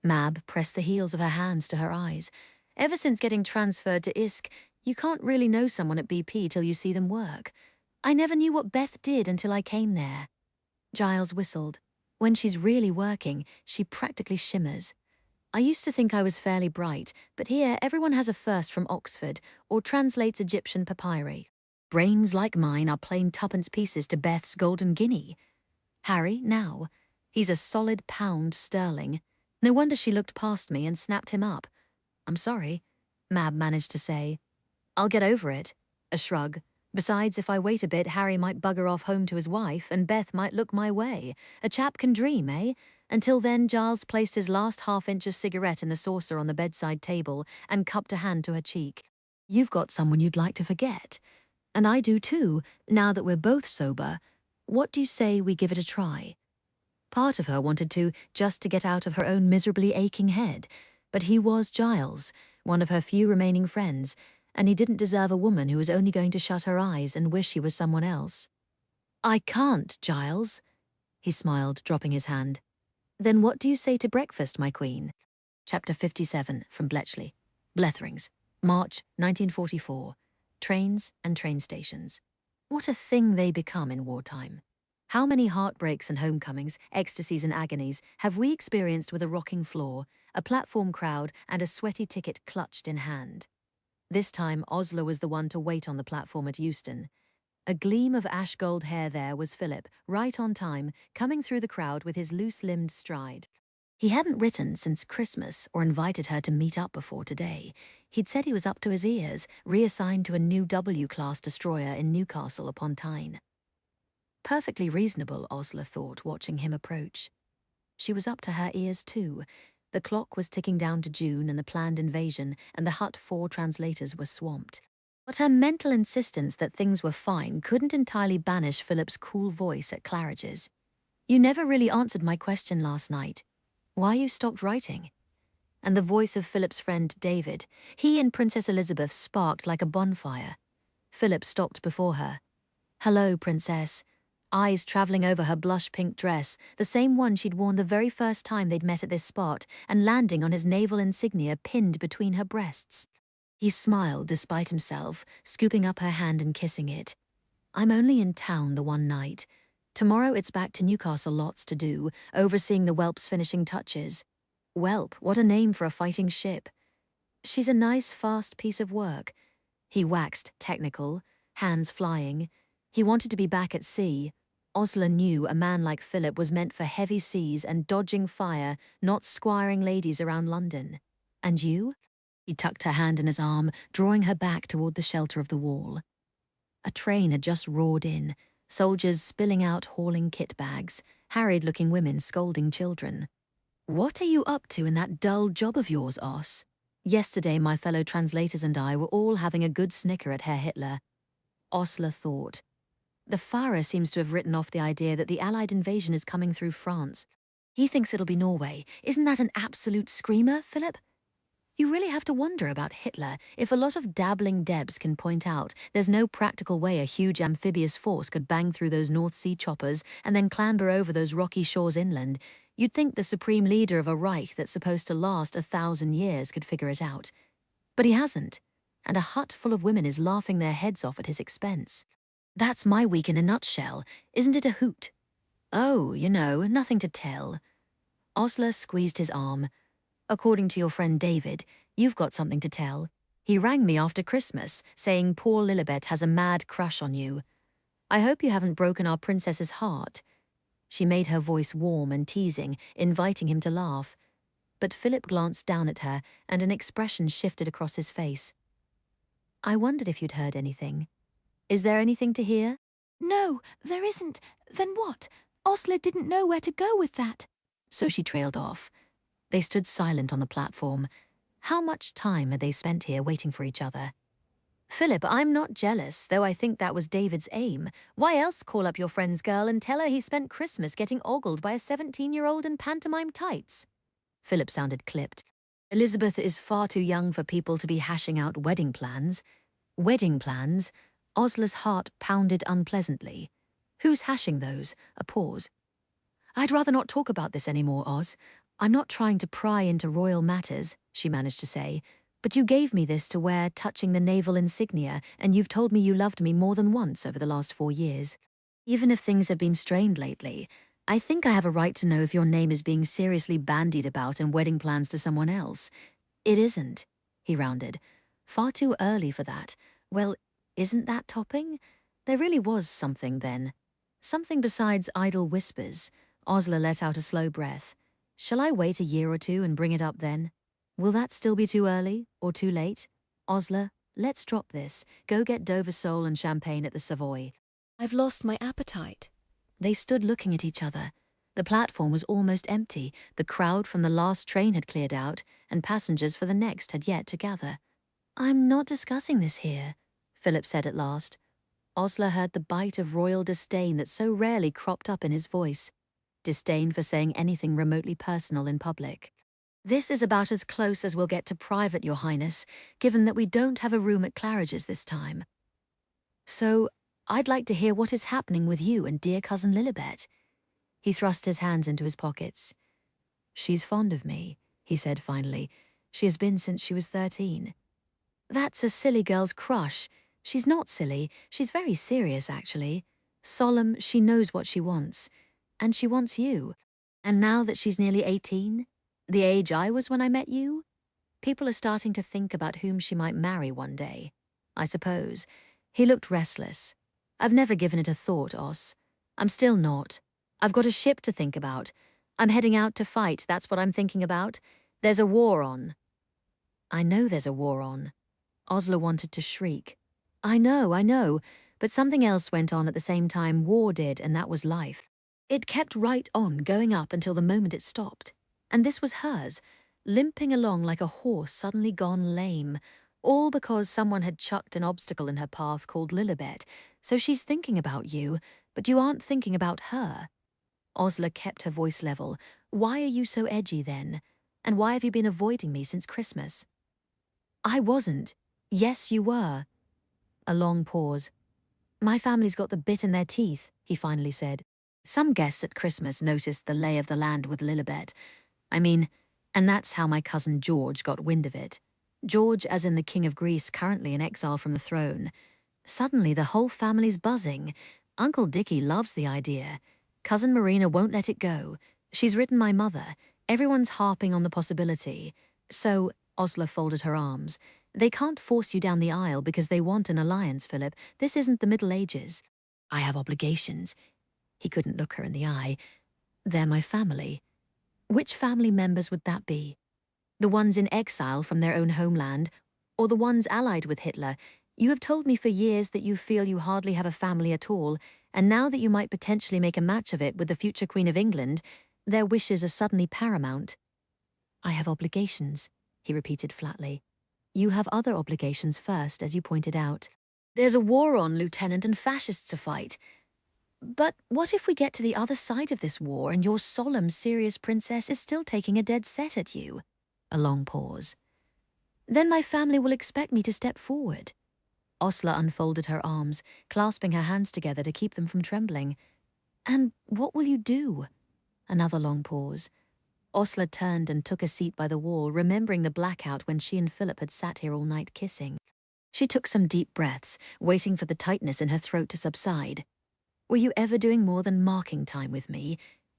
S1: Mab pressed the heels of her hands to her eyes. Ever since getting transferred to ISK, you can't really know someone at BP till you see them work. I never knew what Beth did until I came there. Giles whistled. When she's really working, she practically shimmers. I used to think I was fairly bright, but here everyone has a first from Oxford or translates Egyptian papyri. Brains like mine are plain tuppence pieces to Beth's golden guinea. Harry, now. He's a solid pound sterling. No wonder she looked past me and snapped him up. I'm sorry, Mab managed to say. I'll get over it. A shrug. Besides, if I wait a bit, Harry might bugger off home to his wife, and Beth might look my way. A chap can dream, eh? Until then, Giles placed his last half-inch of cigarette in the saucer on the bedside table and cupped a hand to her cheek. You've got someone you'd like to forget. And I do too, now that we're both sober. What do you say we give it a try? Part of her wanted to, just to get out of her own miserably aching head. But he was Giles, one of her few remaining friends, and he didn't deserve a woman who was only going to shut her eyes and wish he was someone else. I can't, Giles. He smiled, dropping his hand. Then what do you say to breakfast, my queen? Chapter 57 from Bletchley. Bletherings, March 1944. Trains and train stations. What a thing they become in wartime. How many heartbreaks and homecomings, ecstasies and agonies have we experienced with a rocking floor, a platform crowd, and a sweaty ticket clutched in hand? This time, Osler was the one to wait on the platform at Euston. A gleam of ash-gold hair there was Philip, right on time, coming through the crowd with his loose-limbed stride. He hadn't written since Christmas or invited her to meet up before today. He'd said he was up to his ears, reassigned to a new W-class destroyer in Newcastle upon Tyne. Perfectly reasonable, Osler thought, watching him approach. She was up to her ears too. The clock was ticking down to June and the planned invasion, and the Hut 4 translators were swamped. But her mental insistence that things were fine couldn't entirely banish Philip's cool voice at Claridge's. You never really answered my question last night. Why you stopped writing? And the voice of Philip's friend David, he and Princess Elizabeth sparked like a bonfire. Philip stopped before her. Hello, Princess. Eyes travelling over her blush-pink dress, the same one she'd worn the very first time they'd met at this spot, and landing on his naval insignia pinned between her breasts. He smiled despite himself, scooping up her hand and kissing it. I'm only in town the one night. Tomorrow it's back to Newcastle, lots to do, overseeing the Whelp's finishing touches. Whelp, what a name for a fighting ship. She's a nice, fast piece of work. He waxed technical, hands flying. He wanted to be back at sea. Osler knew a man like Philip was meant for heavy seas and dodging fire, not squiring ladies around London. And you? He tucked her hand in his arm, drawing her back toward the shelter of the wall. A train had just roared in, soldiers spilling out hauling kit bags, harried-looking women scolding children. What are you up to in that dull job of yours, Os? Yesterday my fellow translators and I were all having a good snicker at Herr Hitler. Osler thought. The Führer seems to have written off the idea that the Allied invasion is coming through France. He thinks it'll be Norway. Isn't that an absolute screamer, Philip? You really have to wonder about Hitler if a lot of dabbling Debs can point out there's no practical way a huge amphibious force could bang through those North Sea choppers and then clamber over those rocky shores inland. You'd think the supreme leader of a Reich that's supposed to last 1,000 years could figure it out. But he hasn't, and a hut full of women is laughing their heads off at his expense. That's my week in a nutshell. Isn't it a hoot? Oh, nothing to tell. Osler squeezed his arm. According to your friend David, you've got something to tell. He rang me after Christmas, saying poor Lilibet has a mad crush on you. I hope you haven't broken our princess's heart. She made her voice warm and teasing, inviting him to laugh. But Philip glanced down at her, and an expression shifted across his face. I wondered if you'd heard anything. Is there anything to hear?
S4: No, there isn't. Then what? Osler didn't know where to go with that.
S1: So she trailed off. They stood silent on the platform. How much time had they spent here waiting for each other? Philip, I'm not jealous, though I think that was David's aim. Why else call up your friend's girl and tell her he spent Christmas getting ogled by a 17-year-old in pantomime tights? Philip sounded clipped. Elizabeth is far too young for people to be hashing out wedding plans. Wedding plans? Osler's heart pounded unpleasantly. Who's hashing those? A pause. I'd rather not talk about this anymore, Oz. I'm not trying to pry into royal matters, she managed to say, but you gave me this to wear touching the naval insignia, and you've told me you loved me more than once over the last 4 years. Even if things have been strained lately, I think I have a right to know if your name is being seriously bandied about in wedding plans to someone else. It isn't, he rounded. Far too early for that. Well, isn't that topping? There really was something then. Something besides idle whispers. Osler let out a slow breath. Shall I wait a year or two and bring it up then? Will that still be too early or too late? Osler, let's drop this. Go get Dover sole and champagne at the Savoy.
S4: I've lost my appetite.
S1: They stood looking at each other. The platform was almost empty. The crowd from the last train had cleared out, and passengers for the next had yet to gather. I'm not discussing this here, Philip said at last. Osler heard the bite of royal disdain that so rarely cropped up in his voice. Disdain for saying anything remotely personal in public. This is about as close as we'll get to private, Your Highness, given that we don't have a room at Claridge's this time. So, I'd like to hear what is happening with you and dear cousin Lilibet. He thrust his hands into his pockets. She's fond of me, he said finally. She has been since she was 13. That's a silly girl's crush. She's not silly. She's very serious, actually. Solemn, she knows what she wants. And she wants you. And now that she's nearly 18, the age I was when I met you, people are starting to think about whom she might marry one day. I suppose. He looked restless. I've never given it a thought, Os. I'm still not. I've got a ship to think about. I'm heading out to fight, that's what I'm thinking about. There's a war on. I know there's a war on. Osler wanted to shriek. I know, but something else went on at the same time war did, and that was life. It kept right on going up until the moment it stopped. And this was hers, limping along like a horse suddenly gone lame, All because someone had chucked an obstacle in her path called Lilibet. So she's thinking about you, but you aren't thinking about her. Osler kept her voice level. Why are you so edgy then? And why have you been avoiding me since Christmas? I wasn't. Yes, you were. A long pause. My family's got the bit in their teeth, he finally said. Some guests at Christmas noticed the lay of the land with Lilibet. And that's how my cousin George got wind of it. George, as in the King of Greece, currently in exile from the throne. Suddenly, the whole family's buzzing. Uncle Dickie loves the idea. Cousin Marina won't let it go. She's written my mother. Everyone's harping on the possibility. So, Osler folded her arms. They can't force you down the aisle because they want an alliance, Philip. This isn't the Middle Ages. I have obligations. He couldn't look her in the eye. They're my family. Which family members would that be? The ones in exile from their own homeland, or the ones allied with Hitler? You have told me for years that you feel you hardly have a family at all, and now that you might potentially make a match of it with the future Queen of England, their wishes are suddenly paramount. I have obligations, he repeated flatly. You have other obligations first, as you pointed out. There's a war on, Lieutenant, and fascists to fight. But what if we get to the other side of this war and your solemn, serious princess is still taking a dead set at you? A long pause. Then my family will expect me to step forward. Osler unfolded her arms, clasping her hands together to keep them from trembling. And what will you do? Another long pause. Osler turned and took a seat by the wall, remembering the blackout when she and Philip had sat here all night kissing. She took some deep breaths, waiting for the tightness in her throat to subside. Were you ever doing more than marking time with me?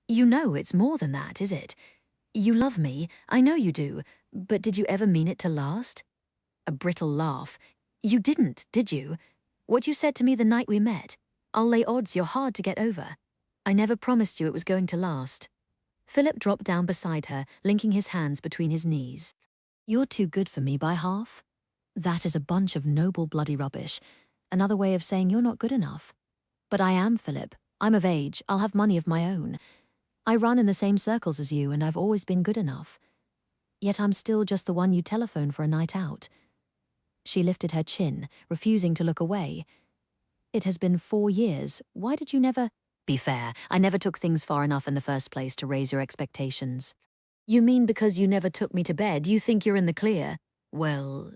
S1: You know it's more than that, is it? You love me, I know you do, but did you ever mean it to last? A brittle laugh. You didn't, did you? What you said to me the night we met. I'll lay odds you're hard to get over. I never promised you it was going to last. Philip dropped down beside her, linking his hands between his knees. You're too good for me by half. That is a bunch of noble bloody rubbish. Another way of saying you're not good enough. But I am, Philip. I'm of age. I'll have money of my own. I run in the same circles as you, and I've always been good enough. Yet I'm still just the one you telephone for a night out. She lifted her chin, refusing to look away. It has been 4 years. Why did you never— Be fair, I never took things far enough in the first place to raise your expectations. You mean because you never took me to bed, you think you're in the clear? Well,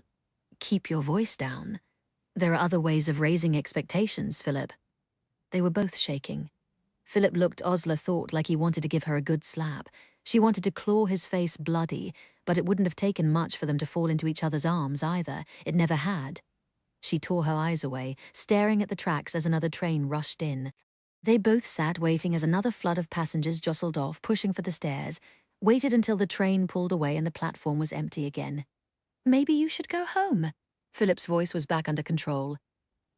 S1: keep your voice down. There are other ways of raising expectations, Philip. They were both shaking. Philip looked, Osler thought, like he wanted to give her a good slap. She wanted to claw his face bloody, but it wouldn't have taken much for them to fall into each other's arms either. It never had. She tore her eyes away, staring at the tracks as another train rushed in. They both sat waiting as another flood of passengers jostled off, pushing for the stairs, waited until the train pulled away and the platform was empty again. Maybe you should go home. Philip's voice was back under control.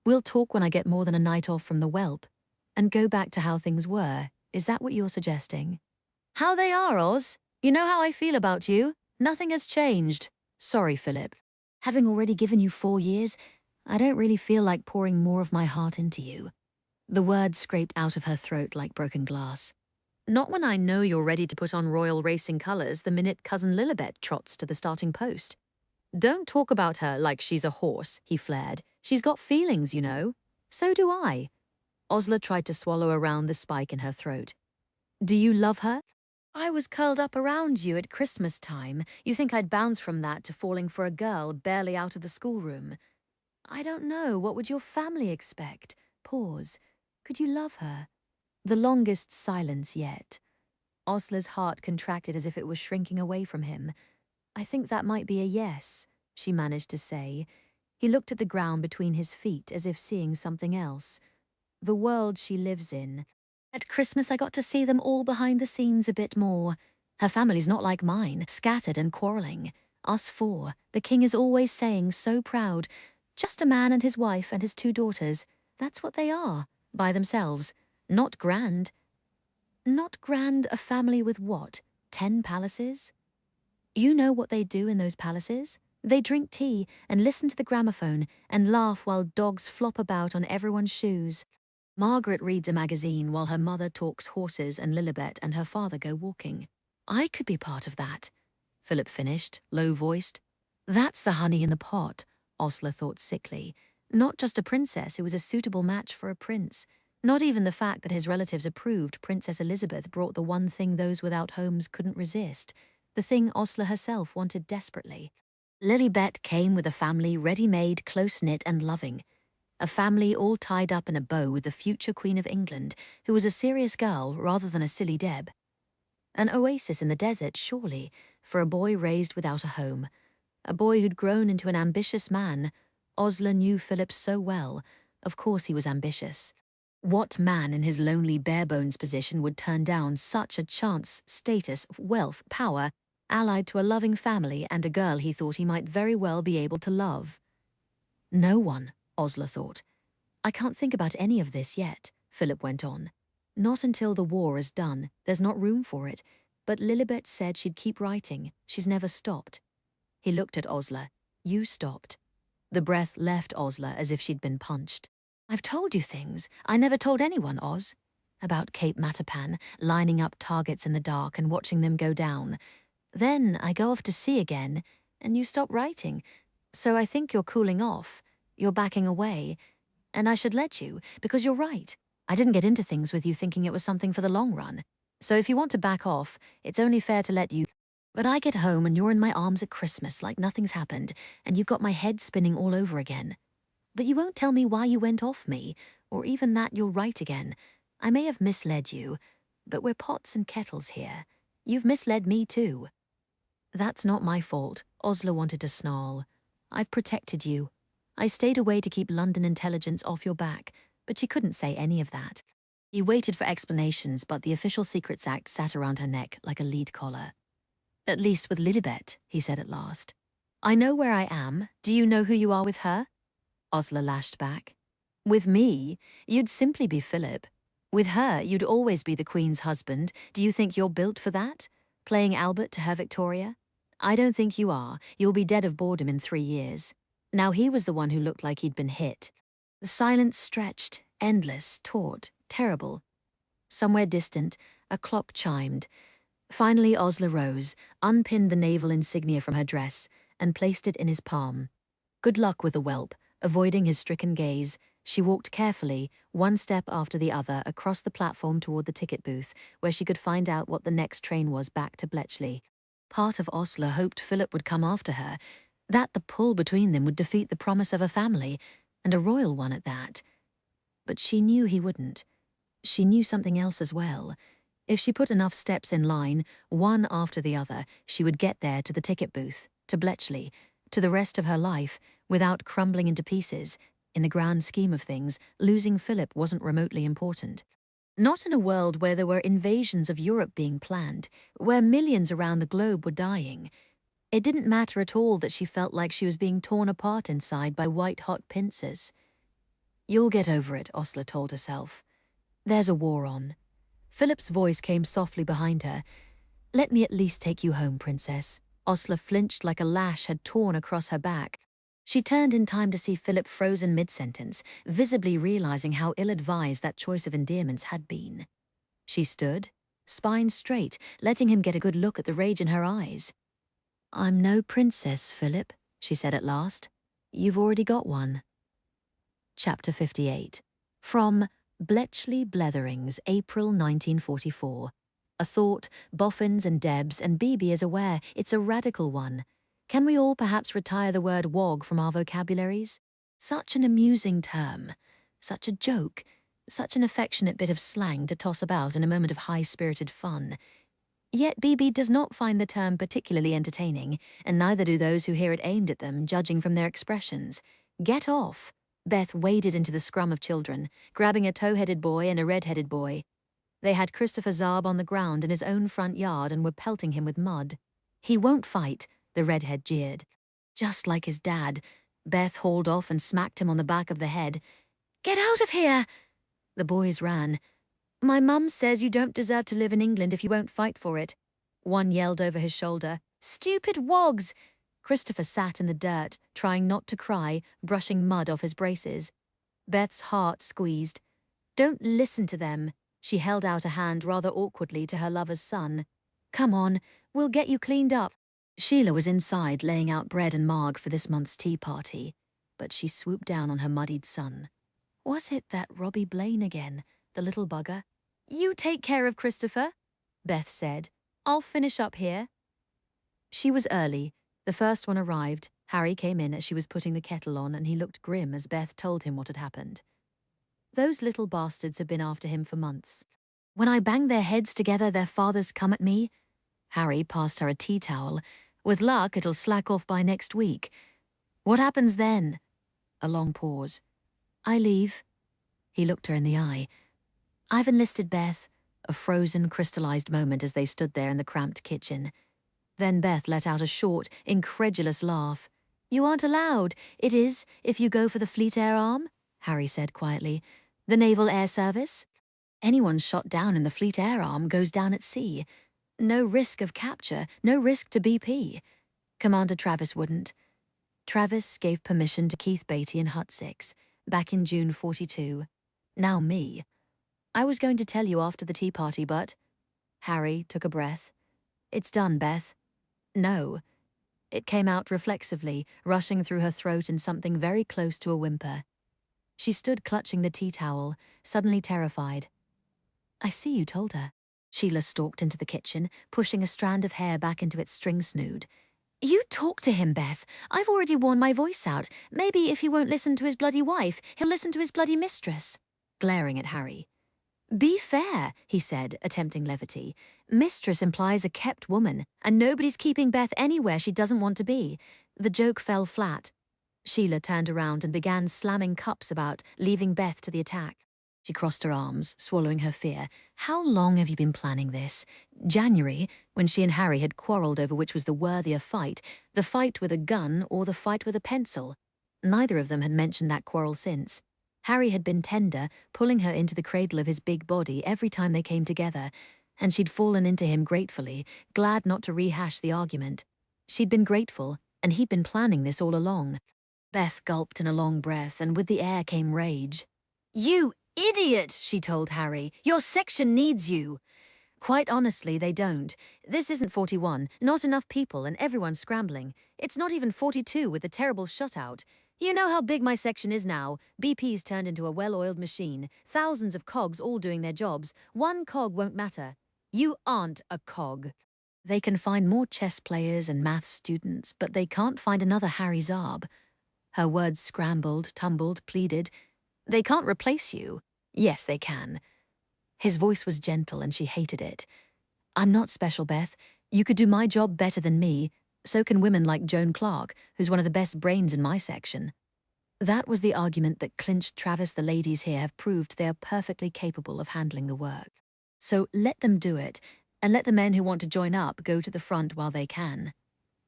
S1: We'll talk when I get more than a night off from the whelp. And go back to how things were. Is that what you're suggesting? How they are, Oz. You know how I feel about you. Nothing has changed. Sorry, Philip. Having already given you 4 years, I don't really feel like pouring more of my heart into you. The words scraped out of her throat like broken glass. Not when I know you're ready to put on royal racing colours the minute Cousin Lilibet trots to the starting post. Don't talk about her like she's a horse, he flared. She's got feelings, you know. So do I. Osler tried to swallow around the spike in her throat. Do you love her? I was curled up around you at Christmas time. You think I'd bounce from that to falling for a girl barely out of the schoolroom? I don't know. What would your family expect? Pause. Could you love her? The longest silence yet. Osler's heart contracted as if it was shrinking away from him. I think that might be a yes, she managed to say. He looked at the ground between his feet as if seeing something else. The world she lives in. At Christmas, I got to see them all behind the scenes a bit more. Her family's not like mine, scattered and quarrelling. Us 4, the king is always saying, so proud. Just a man and his wife and his 2 daughters. That's what they are, by themselves. Not grand. Not grand, a family with what? 10 palaces? You know what they do in those palaces? They drink tea and listen to the gramophone and laugh while dogs flop about on everyone's shoes. Margaret reads a magazine while her mother talks horses and Lilibet and her father go walking. I could be part of that, Philip finished, low-voiced. That's the honey in the pot. Osler thought sickly. Not just a princess who was a suitable match for a prince. Not even the fact that his relatives approved Princess Elizabeth brought the one thing those without homes couldn't resist, the thing Osler herself wanted desperately. Lilibet came with a family ready-made, close-knit and loving. A family all tied up in a bow with the future Queen of England, who was a serious girl rather than a silly Deb. An oasis in the desert, surely, for a boy raised without a home. A boy who'd grown into an ambitious man. Osler knew Philip so well. Of course he was ambitious. What man in his lonely bare-bones position would turn down such a chance, status, wealth, power, allied to a loving family and a girl he thought he might very well be able to love? No one, Osler thought. I can't think about any of this yet, Philip went on. Not until the war is done. There's not room for it. But Lilibet said she'd keep writing. She's never stopped. He looked at Osler. You stopped. The breath left Osler as if she'd been punched. I've told you things I never told anyone, Oz. About Cape Matapan, lining up targets in the dark and watching them go down. Then I go off to sea again, and you stop writing. So I think you're cooling off. You're backing away. And I should let you, because you're right. I didn't get into things with you thinking it was something for the long run. So if you want to back off, it's only fair to let you. But I get home and you're in my arms at Christmas like nothing's happened, and you've got my head spinning all over again. But you won't tell me why you went off me, or even that you're right again. I may have misled you, but we're pots and kettles here. You've misled me too. That's not my fault, Osler wanted to snarl. I've protected you. I stayed away to keep London intelligence off your back, but she couldn't say any of that. He waited for explanations, but the Official Secrets Act sat around her neck like a lead collar. At least with Lilibet, he said at last. I know where I am. Do you know who you are with her? Osler lashed back. With me, you'd simply be Philip. With her, you'd always be the Queen's husband. Do you think you're built for that? Playing Albert to her Victoria? I don't think you are. You'll be dead of boredom in 3 years. Now he was the one who looked like he'd been hit. The silence stretched, endless, taut, terrible. Somewhere distant, a clock chimed. Finally Osler rose, unpinned the naval insignia from her dress, and placed it in his palm. Good luck with the whelp. Avoiding his stricken gaze, she walked carefully, one step after the other, across the platform toward the ticket booth, where she could find out what the next train was back to Bletchley. Part of Osler hoped Philip would come after her, that the pull between them would defeat the promise of a family, and a royal one at that. But she knew he wouldn't. She knew something else as well. If she put enough steps in line, one after the other, she would get there to the ticket booth, to Bletchley, to the rest of her life, without crumbling into pieces. In the grand scheme of things, losing Philip wasn't remotely important. Not in a world where there were invasions of Europe being planned, where millions around the globe were dying. It didn't matter at all that she felt like she was being torn apart inside by white-hot pincers. You'll get over it, Osler told herself. There's a war on. Philip's voice came softly behind her. Let me at least take you home, Princess. Osler flinched like a lash had torn across her back. She turned in time to see Philip frozen mid-sentence, visibly realizing how ill-advised that choice of endearments had been. She stood, spine straight, letting him get a good look at the rage in her eyes. I'm no princess, Philip, she said at last. You've already got one. Chapter 58. From Bletchley Bletherings, April 1944. A thought, Boffins and Debs and Bibi is aware it's a radical one. Can we all perhaps retire the word wog from our vocabularies? Such an amusing term, such a joke, such an affectionate bit of slang to toss about in a moment of high-spirited fun. Yet Bibi does not find the term particularly entertaining, and neither do those who hear it aimed at them, judging from their expressions. Get off! Beth waded into the scrum of children, grabbing a tow-headed boy and a red-headed boy. They had Christopher Zarb on the ground in his own front yard and were pelting him with mud. He won't fight, the redhead jeered. Just like his dad. Beth hauled off and smacked him on the back of the head. Get out of here! The boys ran. My mum says you don't deserve to live in England if you won't fight for it. One yelled over his shoulder. Stupid wogs! Christopher sat in the dirt, trying not to cry, brushing mud off his braces. Beth's heart squeezed. Don't listen to them. She held out a hand rather awkwardly to her lover's son. Come on, we'll get you cleaned up. Sheila was inside laying out bread and marg for this month's tea party. but she swooped down on her muddied son. Was it that Robbie Blaine again, the little bugger? "You take care of Christopher," Beth said. "I'll finish up here." She was early. The first one arrived. Harry came in as she was putting the kettle on, and he looked grim as Beth told him what had happened. "Those little bastards have been after him for months. When I bang their heads together, their fathers come at me." Harry passed her a tea towel. "With luck, it'll slack off by next week. What happens then?" A long pause. "I leave." He looked her in the eye. "I've enlisted Beth." A frozen, crystallized moment as they stood there in the cramped kitchen. Then Beth let out a short, incredulous laugh. "You aren't allowed. It is, if you go for the Fleet Air Arm," Harry said quietly. "The Naval Air Service. Anyone shot down in the Fleet Air Arm goes down at sea. No risk of capture, no risk to BP. Commander Travis wouldn't." Travis gave permission to Keith Beatty in Hut 6, back in June 42. Now me. "I was going to tell you after the tea party, but—" Harry took a breath. "It's done, Beth." "No." It came out reflexively, rushing through her throat in something very close to a whimper. She stood clutching the tea towel, suddenly terrified. "I see you told her." Sheila stalked into the kitchen, pushing a strand of hair back into its string snood. "You talk to him, Beth. I've already worn my voice out. Maybe if he won't listen to his bloody wife, he'll listen to his bloody mistress." Glaring at Harry. "Be fair," he said, attempting levity. "Mistress implies a kept woman, and nobody's keeping Beth anywhere she doesn't want to be." The joke fell flat. Sheila turned around and began slamming cups about, leaving Beth to the attack. She crossed her arms, swallowing her fear. "How long have you been planning this?" January, when she and Harry had quarrelled over which was the worthier fight, the fight with a gun or the fight with a pencil. Neither of them had mentioned that quarrel since. Harry had been tender, pulling her into the cradle of his big body every time they came together, and she'd fallen into him gratefully, glad not to rehash the argument. She'd been grateful, and he'd been planning this all along. Beth gulped in a long breath, and with the air came rage. "You idiot," she told Harry. "Your section needs you." "Quite honestly, they don't. This isn't 41, not enough people, and everyone's scrambling. It's not even 42 with the terrible shutout. You know how big my section is now. BP's turned into a well-oiled machine. Thousands of cogs all doing their jobs. One cog won't matter. You aren't a cog. They can find more chess players and maths students, but they can't find another Harry Zarb." Her words scrambled, tumbled, pleaded. "They can't replace you." "Yes, they can." His voice was gentle, and she hated it. "I'm not special, Beth. You could do my job better than me. So can women like Joan Clark, who's one of the best brains in my section." That was the argument that clinched Travis. "The ladies here have proved they are perfectly capable of handling the work. So let them do it, and let the men who want to join up go to the front while they can."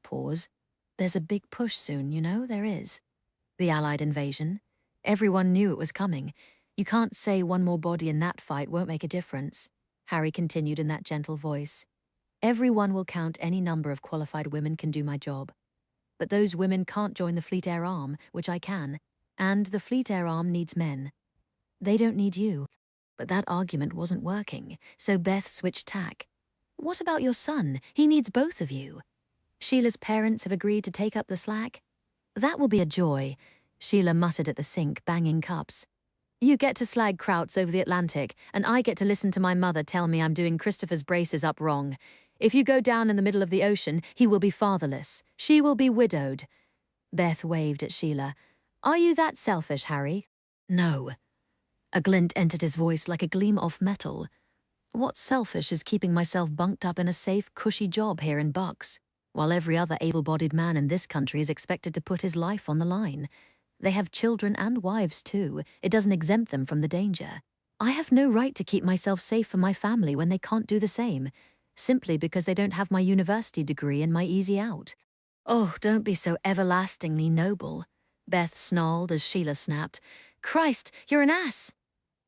S1: Pause. "There's a big push soon, you know, there is. The Allied invasion. Everyone knew it was coming. You can't say one more body in that fight won't make a difference." Harry continued in that gentle voice. "Everyone will count. Any number of qualified women can do my job. But those women can't join the Fleet Air Arm, which I can, and the Fleet Air Arm needs men. They don't need you." But that argument wasn't working, so Beth switched tack. "What about your son? He needs both of you. Sheila's parents have agreed to take up the slack." "That will be a joy," Sheila muttered at the sink, banging cups. "You get to slag Krauts over the Atlantic, and I get to listen to my mother tell me I'm doing Christopher's braces up wrong. If you go down in the middle of the ocean, he will be fatherless. She will be widowed." Beth waved at Sheila. "Are you that selfish, Harry?" "No." A glint entered his voice like a gleam off metal. "What's selfish is keeping myself bunked up in a safe, cushy job here in Bucks, while every other able-bodied man in this country is expected to put his life on the line. They have children and wives, too. It doesn't exempt them from the danger. I have no right to keep myself safe for my family when they can't do the same, simply because they don't have my university degree and my easy out." "Oh, don't be so everlastingly noble," Beth snarled as Sheila snapped. "Christ, you're an ass."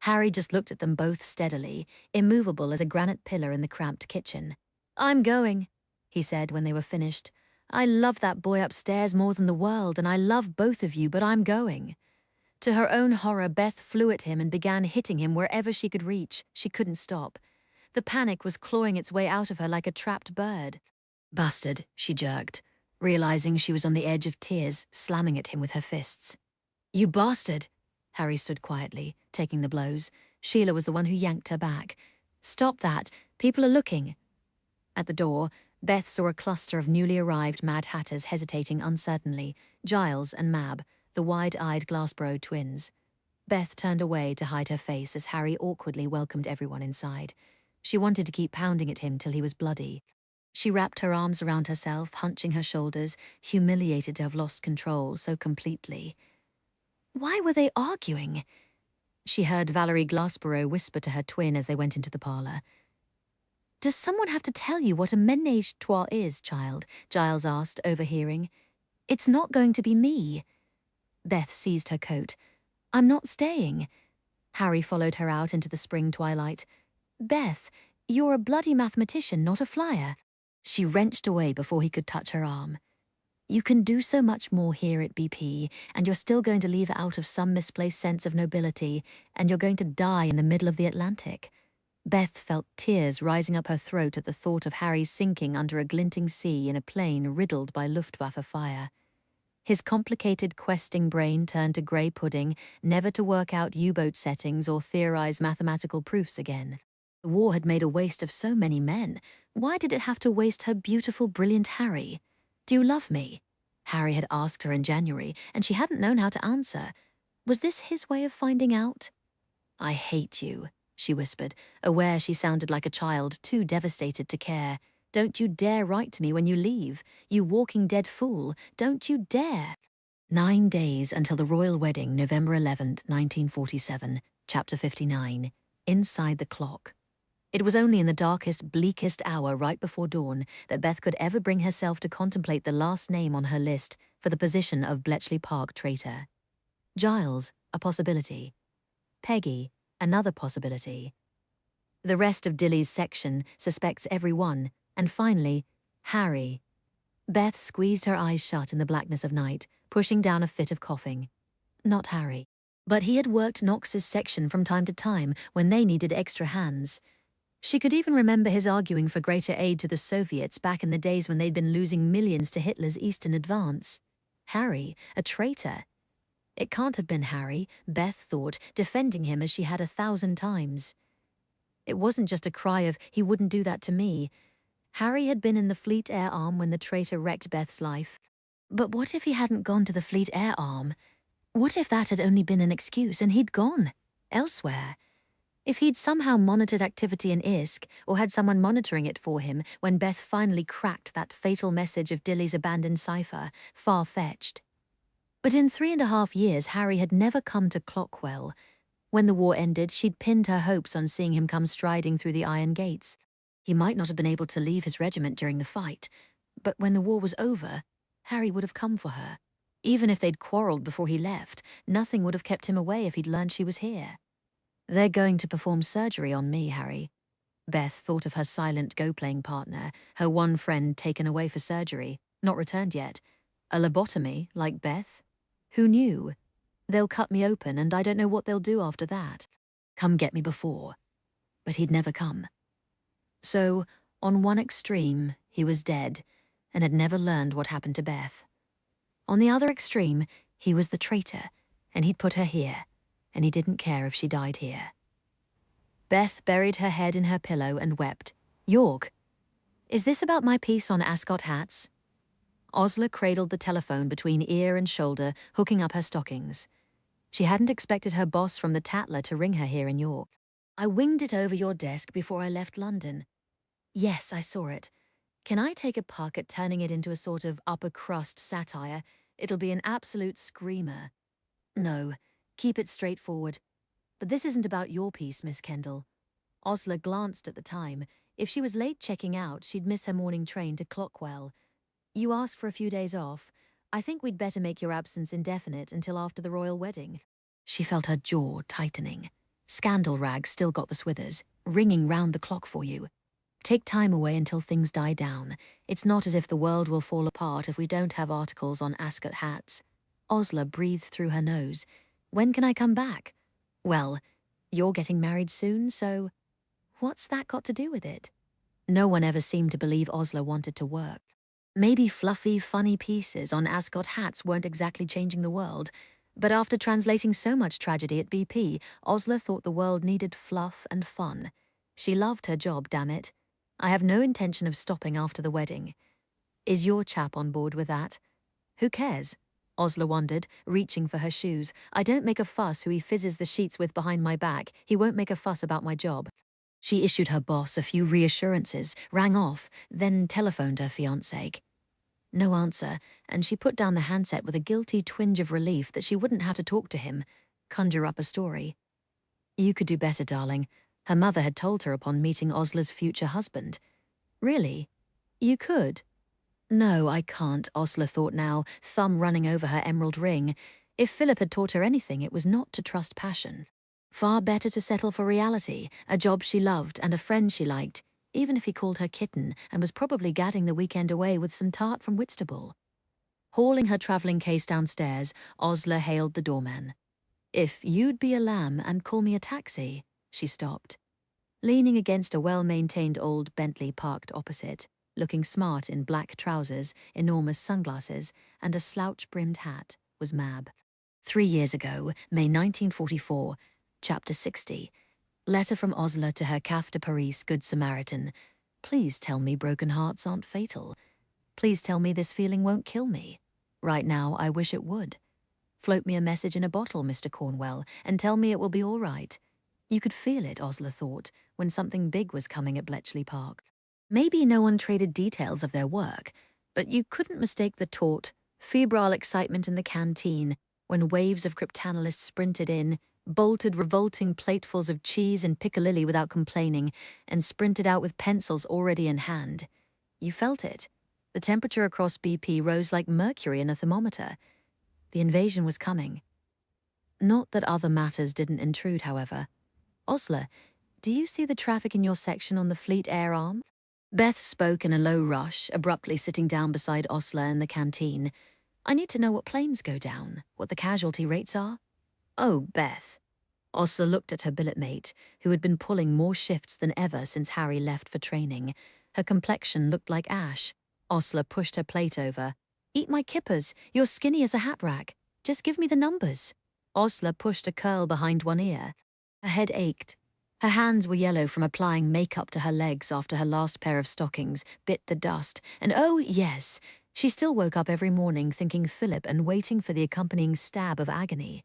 S1: Harry just looked at them both steadily, immovable as a granite pillar in the cramped kitchen. "I'm going," he said when they were finished. "I love that boy upstairs more than the world, and I love both of you, but I'm going." To her own horror, Beth flew at him and began hitting him wherever she could reach. She couldn't stop. The panic was clawing its way out of her like a trapped bird. "Bastard," she jerked, realizing she was on the edge of tears, slamming at him with her fists. You bastard! Harry stood quietly, taking the blows. Sheila was the one who yanked her back. Stop that. People are looking. At the door, Beth saw a cluster of newly arrived Mad Hatters hesitating uncertainly, Giles and Mab, the wide-eyed Glassboro twins. Beth turned away to hide her face as Harry awkwardly welcomed everyone inside. She wanted to keep pounding at him till he was bloody. She wrapped her arms around herself, hunching her shoulders, humiliated to have lost control so completely. Why were they arguing? She heard Valerie Glassboro whisper to her twin as they went into the parlor. Does someone have to tell you what a ménage à trois is, child? Giles asked, overhearing. It's not going to be me. Beth seized her coat. I'm not staying. Harry followed her out into the spring twilight. Beth, you're a bloody mathematician, not a flyer. She wrenched away before he could touch her arm. You can do so much more here at BP, and you're still going to leave out of some misplaced sense of nobility, and you're going to die in the middle of the Atlantic. Beth felt tears rising up her throat at the thought of Harry sinking under a glinting sea in a plane riddled by Luftwaffe fire. His complicated questing brain turned to grey pudding, never to work out U-boat settings or theorize mathematical proofs again. The war had made a waste of so many men. Why did it have to waste her beautiful, brilliant Harry? Do you love me? Harry had asked her in January, and she hadn't known how to answer. Was this his way of finding out? I hate you, she whispered, aware she sounded like a child too devastated to care. Don't you dare write to me when you leave. You walking dead fool. Don't you dare. 9 days until the royal wedding, November 11th, 1947, Chapter 59. Inside the Clock. It was only in the darkest, bleakest hour right before dawn that Beth could ever bring herself to contemplate the last name on her list for the position of Bletchley Park traitor. Giles, a possibility. Peggy, another possibility. The rest of Dilly's section suspects every one, and finally, Harry. Beth squeezed her eyes shut in the blackness of night, pushing down a fit of coughing. Not Harry. But he had worked Knox's section from time to time when they needed extra hands. She could even remember his arguing for greater aid to the Soviets back in the days when they'd been losing millions to Hitler's Eastern advance. Harry, a traitor. It can't have been Harry, Beth thought, defending him as she had 1,000 times. It wasn't just a cry of, he wouldn't do that to me. Harry had been in the Fleet Air Arm when the traitor wrecked Beth's life. But what if he hadn't gone to the Fleet Air Arm? What if that had only been an excuse and he'd gone elsewhere? If he'd somehow monitored activity in ISK, or had someone monitoring it for him when Beth finally cracked that fatal message of Dilly's abandoned cipher, far-fetched. But in 3.5 years, Harry had never come to Clockwell. When the war ended, she'd pinned her hopes on seeing him come striding through the iron gates. He might not have been able to leave his regiment during the fight, but when the war was over, Harry would have come for her. Even if they'd quarreled before he left, nothing would have kept him away if he'd learned she was here. They're going to perform surgery on me, Harry. Beth thought of her silent go-playing partner, her one friend taken away for surgery, not returned yet. A lobotomy, like Beth? Who knew? They'll cut me open, and I don't know what they'll do after that. Come get me before. But he'd never come. So, on one extreme, he was dead, and had never learned what happened to Beth. On the other extreme, he was the traitor, and he'd put her here, and he didn't care if she died here. Beth buried her head in her pillow and wept. York, is this about my piece on ascot hats? Osler cradled the telephone between ear and shoulder, hooking up her stockings. She hadn't expected her boss from the Tatler to ring her here in York. I winged it over your desk before I left London. Yes, I saw it. Can I take a puck at turning it into a sort of upper-crust satire? It'll be an absolute screamer. No, keep it straightforward. But this isn't about your piece, Miss Kendall. Osler glanced at the time. If she was late checking out, she'd miss her morning train to Clockwell. You asked for a few days off. I think we'd better make your absence indefinite until after the royal wedding. She felt her jaw tightening. Scandal rags still got the swithers, ringing round the clock for you. Take time away until things die down. It's not as if the world will fall apart if we don't have articles on ascot hats. Osler breathed through her nose. When can I come back? Well, you're getting married soon, so what's that got to do with it? No one ever seemed to believe Osler wanted to work. Maybe fluffy, funny pieces on ascot hats weren't exactly changing the world, But after translating so much tragedy at BP, Osler thought the world needed fluff and fun. She loved her job, damn it. I have no intention of stopping after the wedding. Is your chap on board with that? Who cares? Osler wondered, reaching for her shoes. I don't make a fuss who he fizzes the sheets with behind my back. He won't make a fuss about my job. She issued her boss a few reassurances, rang off, then telephoned her fiancé. No answer, and she put down the handset with a guilty twinge of relief that she wouldn't have to talk to him, conjure up a story. You could do better, darling. Her mother had told her upon meeting Osler's future husband. Really? You could? No, I can't, Osler thought now, thumb running over her emerald ring. If Philip had taught her anything, it was not to trust passion. Far better to settle for reality, a job she loved and a friend she liked, even if he called her kitten and was probably gadding the weekend away with some tart from Whitstable. Hauling her travelling case downstairs, Osler hailed the doorman. If you'd be a lamb and call me a taxi, she stopped. Leaning against a well-maintained old Bentley parked opposite, looking smart in black trousers, enormous sunglasses, and a slouch-brimmed hat, was Mab. 3 years ago, May 1944, Chapter 60. Letter from Osler to her Caf de Paris Good Samaritan. Please tell me broken hearts aren't fatal. Please tell me this feeling won't kill me. Right now, I wish it would. Float me a message in a bottle, Mr. Cornwell, and tell me it will be all right. You could feel it, Osler thought, when something big was coming at Bletchley Park. Maybe no one traded details of their work, but you couldn't mistake the taut, febrile excitement in the canteen when waves of cryptanalysts sprinted in, bolted revolting platefuls of cheese and piccalilli without complaining, and sprinted out with pencils already in hand. You felt it. The temperature across BP rose like mercury in a thermometer. The invasion was coming. Not that other matters didn't intrude, however. Osler, do you see the traffic in your section on the Fleet Air arm? Beth spoke in a low rush, abruptly sitting down beside Osler in the canteen. I need to know what planes go down, what the casualty rates are. Oh, Beth. Osler looked at her billet mate, who had been pulling more shifts than ever since Harry left for training. Her complexion looked like ash. Osler pushed her plate over. Eat my kippers, you're skinny as a hat rack. Just give me the numbers. Osler pushed a curl behind one ear. Her head ached. Her hands were yellow from applying makeup to her legs after her last pair of stockings bit the dust. And oh, yes, she still woke up every morning thinking Philip and waiting for the accompanying stab of agony.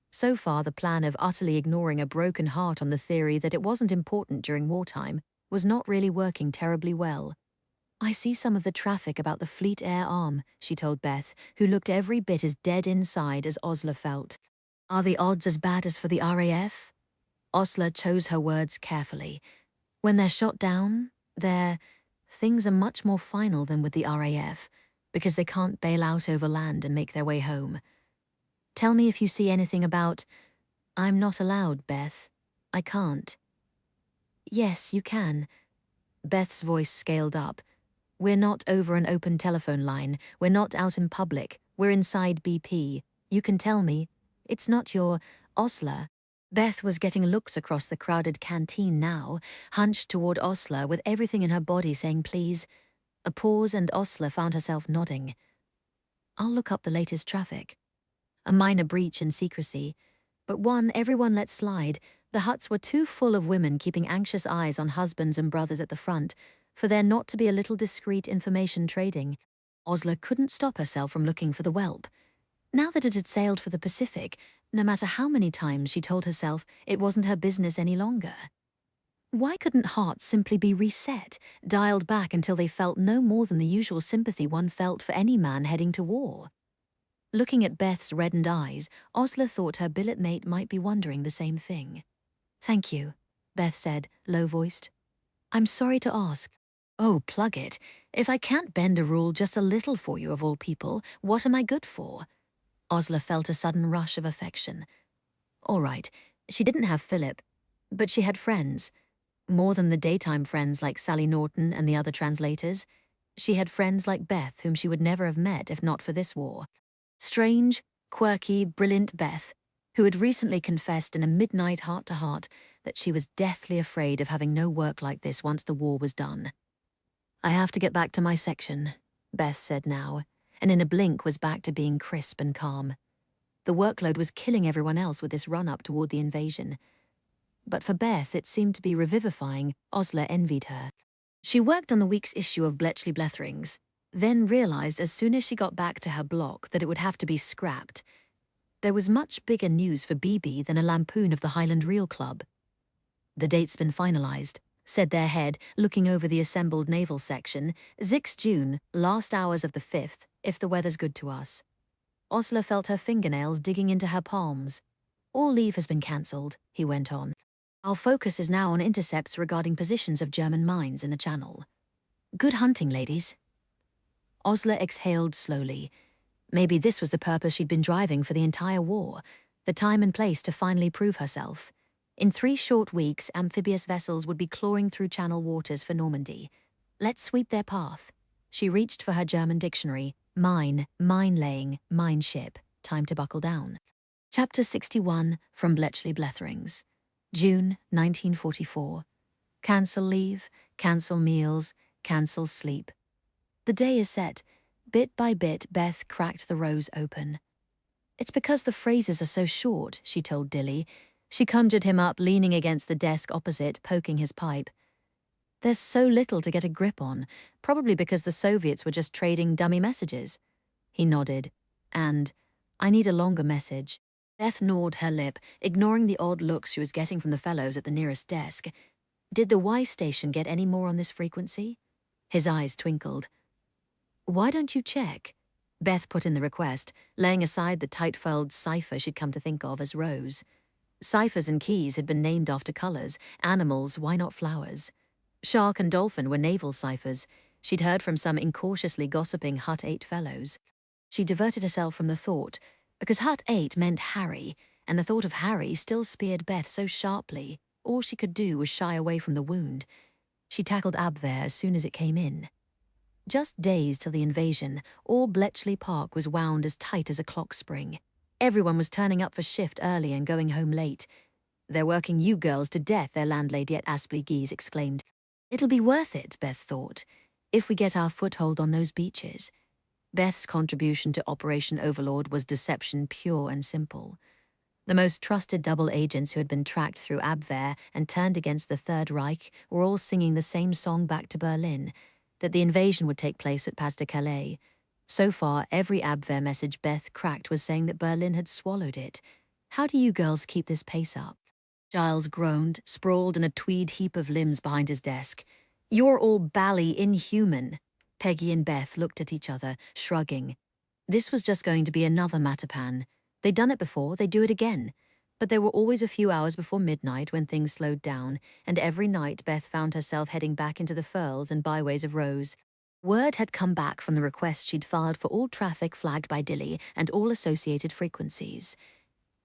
S1: So far, the plan of utterly ignoring a broken heart on the theory that it wasn't important during wartime was not really working terribly well. I see some of the traffic about the Fleet Air arm, she told Beth, who looked every bit as dead inside as Osler felt. Are the odds as bad as for the RAF? Osler chose her words carefully. When they're shot down, things are much more final than with the RAF, because they can't bail out over land and make their way home. Tell me if you see anything about... I'm not allowed, Beth. I can't. Yes, you can. Beth's voice scaled up. We're not over an open telephone line. We're not out in public. We're inside BP. You can tell me. It's not your... Osler. Beth was getting looks across the crowded canteen now, hunched toward Osler with everything in her body saying please. A pause and Osler found herself nodding. I'll look up the latest traffic. A minor breach in secrecy, but one everyone let slide. The huts were too full of women keeping anxious eyes on husbands and brothers at the front, for there not to be a little discreet information trading. Osler couldn't stop herself from looking for the whelp. Now that it had sailed for the Pacific, no matter how many times she told herself it wasn't her business any longer. Why couldn't hearts simply be reset, dialed back until they felt no more than the usual sympathy one felt for any man heading to war? Looking at Beth's reddened eyes, Osler thought her billet mate might be wondering the same thing. Thank you, Beth said, low-voiced. I'm sorry to ask. Oh, plug it. If I can't bend a rule just a little for you of all people, what am I good for? Osler felt a sudden rush of affection. All right, she didn't have Philip, but she had friends. More than the daytime friends like Sally Norton and the other translators. She had friends like Beth whom she would never have met if not for this war. Strange, quirky, brilliant Beth, who had recently confessed in a midnight heart-to-heart that she was deathly afraid of having no work like this once the war was done. I have to get back to my section, Beth said now, and in a blink was back to being crisp and calm. The workload was killing everyone else with this run-up toward the invasion. But for Beth, it seemed to be revivifying. Osler envied her. She worked on the week's issue of Bletchley Bletherings, then realized as soon as she got back to her block that it would have to be scrapped. There was much bigger news for BB than a lampoon of the Highland Reel Club. "The date's been finalized," said their head, looking over the assembled naval section. "6 June, last hours of the 5th, if the weather's good to us." Osler felt her fingernails digging into her palms. "All leave has been cancelled," he went on. "Our focus is now on intercepts regarding positions of German mines in the Channel. Good hunting, ladies." Osler exhaled slowly. Maybe this was the purpose she'd been driving for the entire war, the time and place to finally prove herself. In 3 short weeks, amphibious vessels would be clawing through Channel waters for Normandy. Let's sweep their path. She reached for her German dictionary. Mine, mine-laying, mine-ship. Time to buckle down. Chapter 61 from Bletchley Bletherings. June 1944. Cancel leave, cancel meals, cancel sleep. The day is set. Bit by bit, Beth cracked the rose open. "It's because the phrases are so short," she told Dilly. She conjured him up, leaning against the desk opposite, poking his pipe. "There's so little to get a grip on, probably because the Soviets were just trading dummy messages." He nodded. "And I need a longer message." Beth gnawed her lip, ignoring the odd looks she was getting from the fellows at the nearest desk. Did the Y station get any more on this frequency? His eyes twinkled. "Why don't you check?" Beth put in the request, laying aside the tight-furled cipher she'd come to think of as Rose. Ciphers and keys had been named after colors. Animals, why not flowers? Shark and dolphin were naval ciphers. She'd heard from some incautiously gossiping Hut 8 fellows. She diverted herself from the thought, because Hut 8 meant Harry, and the thought of Harry still speared Beth so sharply. All she could do was shy away from the wound. She tackled Abwehr as soon as it came in. Just days till the invasion, all Bletchley Park was wound as tight as a clock spring. Everyone was turning up for shift early and going home late. "They're working you girls to death," their landlady at Aspley Geese exclaimed. "It'll be worth it," Beth thought, "if we get our foothold on those beaches." Beth's contribution to Operation Overlord was deception pure and simple. The most trusted double agents who had been tracked through Abwehr and turned against the Third Reich were all singing the same song back to Berlin, that the invasion would take place at Pas-de-Calais. So far, every Abwehr message Beth cracked was saying that Berlin had swallowed it. "How do you girls keep this pace up?" Giles groaned, sprawled in a tweed heap of limbs behind his desk. "You're all bally inhuman." Peggy and Beth looked at each other, shrugging. This was just going to be another Matapan. They'd done it before, they'd do it again. But there were always a few hours before midnight when things slowed down, and every night Beth found herself heading back into the furls and byways of Rose. Word had come back from the request she'd filed for all traffic flagged by Dilly and all associated frequencies.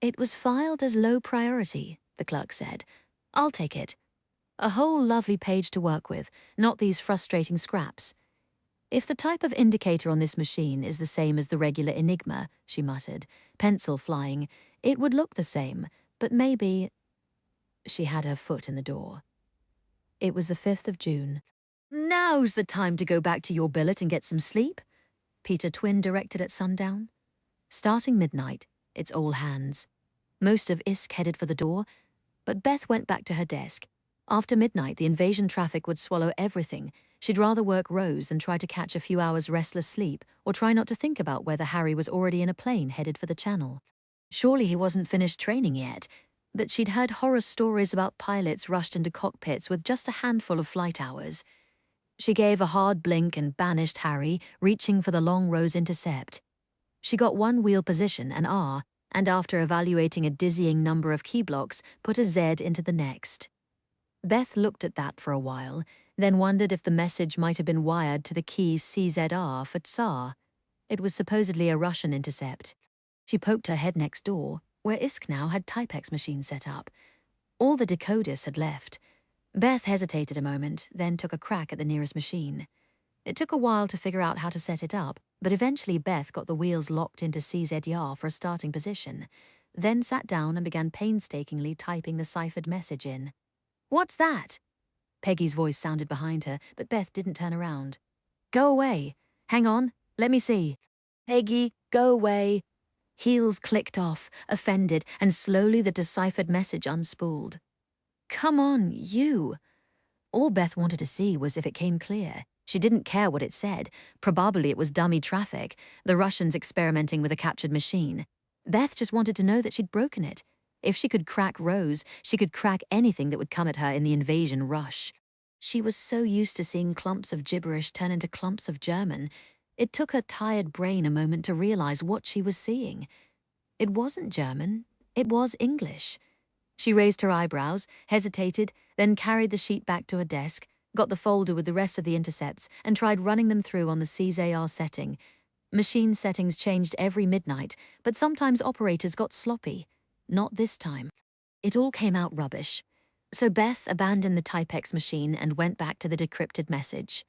S1: "It was filed as low priority," the clerk said. "I'll take it. A whole lovely page to work with, not these frustrating scraps." "If the type of indicator on this machine is the same as the regular Enigma," she muttered, pencil flying, "it would look the same, but maybe—" She had her foot in the door. It was the 5th of June. "Now's the time to go back to your billet and get some sleep," Peter Twin directed at sundown. Starting midnight, it's all hands. Most of ISK headed for the door, but Beth went back to her desk. After midnight, the invasion traffic would swallow everything. She'd rather work Rose than try to catch a few hours' restless sleep, or try not to think about whether Harry was already in a plane headed for the Channel. Surely he wasn't finished training yet, but she'd heard horror stories about pilots rushed into cockpits with just a handful of flight hours. She gave a hard blink and banished Harry, reaching for the long Rose intercept. She got one wheel position, an R, and after evaluating a dizzying number of key blocks, put a Z into the next. Beth looked at that for a while, then wondered if the message might have been wired to the key CZR for Tsar. It was supposedly a Russian intercept. She poked her head next door, where ISK now had Typex machines set up. All the decoders had left. Beth hesitated a moment, then took a crack at the nearest machine. It took a while to figure out how to set it up, but eventually Beth got the wheels locked into CZR for a starting position, then sat down and began painstakingly typing the ciphered message in. "What's that?" Peggy's voice sounded behind her, but Beth didn't turn around. "Go away. Hang on, let me see." "Peggy, go away." Heels clicked off, offended, and slowly the deciphered message unspooled. Come on, you. All Beth wanted to see was if it came clear. She didn't care what it said. Probably it was dummy traffic, the Russians experimenting with a captured machine. Beth just wanted to know that she'd broken it. If she could crack Rose, she could crack anything that would come at her in the invasion rush. She was so used to seeing clumps of gibberish turn into clumps of German. It took her tired brain a moment to realize what she was seeing. It wasn't German. It was English. She raised her eyebrows, hesitated, then carried the sheet back to her desk, got the folder with the rest of the intercepts, and tried running them through on the CZR setting. Machine settings changed every midnight, but sometimes operators got sloppy. Not this time. It all came out rubbish. So Beth abandoned the Typex machine and went back to the decrypted message.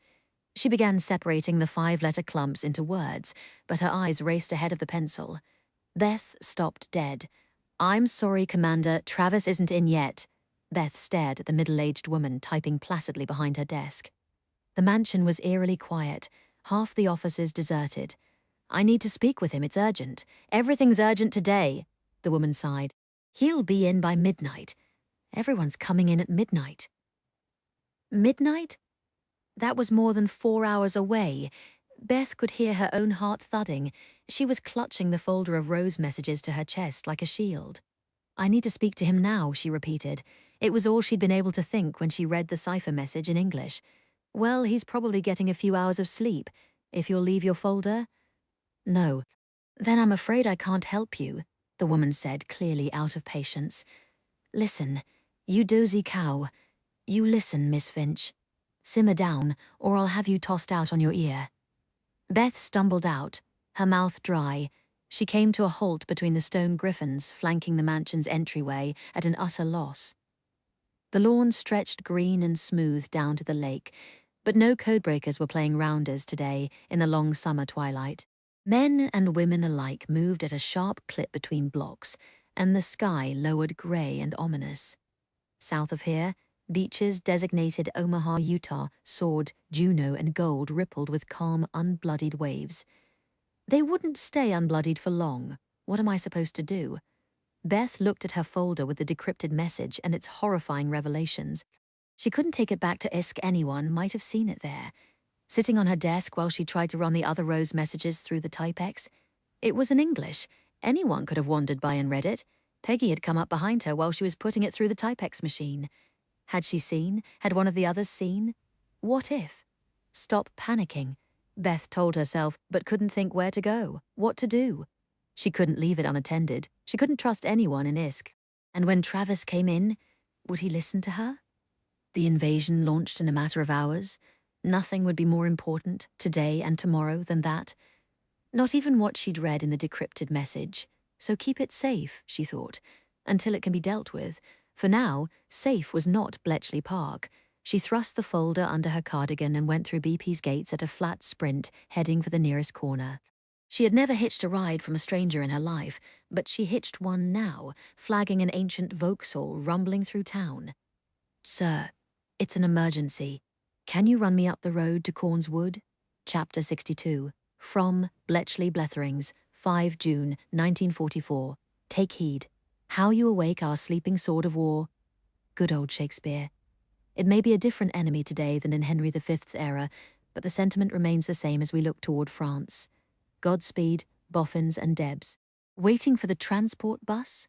S1: She began separating the 5-letter clumps into words, but her eyes raced ahead of the pencil. Beth stopped dead. I'm sorry, Commander, Travis isn't in yet. Beth stared at the middle-aged woman typing placidly behind her desk. The mansion was eerily quiet, half the offices deserted. I need to speak with him, it's urgent. Everything's urgent today, the woman sighed. He'll be in by midnight. Everyone's coming in at midnight. Midnight? That was more than 4 hours away. Beth could hear her own heart thudding. She was clutching the folder of Rose messages to her chest like a shield. I need to speak to him now, she repeated. It was all she'd been able to think when she read the cipher message in English. Well, he's probably getting a few hours of sleep. If you'll leave your folder? No. Then I'm afraid I can't help you, the woman said, clearly out of patience. Listen, you dozy cow. You listen, Miss Finch. Simmer down, or I'll have you tossed out on your ear. Beth stumbled out, her mouth dry. She came to a halt between the stone griffins flanking the mansion's entryway at an utter loss. The lawn stretched green and smooth down to the lake, but no codebreakers were playing rounders today in the long summer twilight. Men and women alike moved at a sharp clip between blocks, and the sky lowered grey and ominous. South of here, beaches designated Omaha, Utah, soared, Juneau and Gold rippled with calm, unbloodied waves. They wouldn't stay unbloodied for long. What am I supposed to do? Beth looked at her folder with the decrypted message and its horrifying revelations. She couldn't take it back to ISK. Anyone might have seen it there. Sitting on her desk while she tried to run the other Rose messages through the Typex. It was in English. Anyone could have wandered by and read it. Peggy had come up behind her while she was putting it through the Typex machine. Had she seen? Had one of the others seen? What if? Stop panicking, Beth told herself, but couldn't think where to go, what to do. She couldn't leave it unattended. She couldn't trust anyone in ISK. And when Travis came in, would he listen to her? The invasion launched in a matter of hours. Nothing would be more important today and tomorrow than that. Not even what she'd read in the decrypted message. So keep it safe, she thought, until it can be dealt with. For now, safe was not Bletchley Park. She thrust the folder under her cardigan and went through BP's gates at a flat sprint, heading for the nearest corner. She had never hitched a ride from a stranger in her life, but she hitched one now, flagging an ancient Vauxhall rumbling through town. Sir, it's an emergency. Can you run me up the road to Corns Wood? Chapter 62. From Bletchley Bletherings, 5 June, 1944. Take heed. How you awake our sleeping sword of war. Good old Shakespeare. It may be a different enemy today than in Henry V's era, but the sentiment remains the same as we look toward France. Godspeed, Boffins and Debs. Waiting for the transport bus?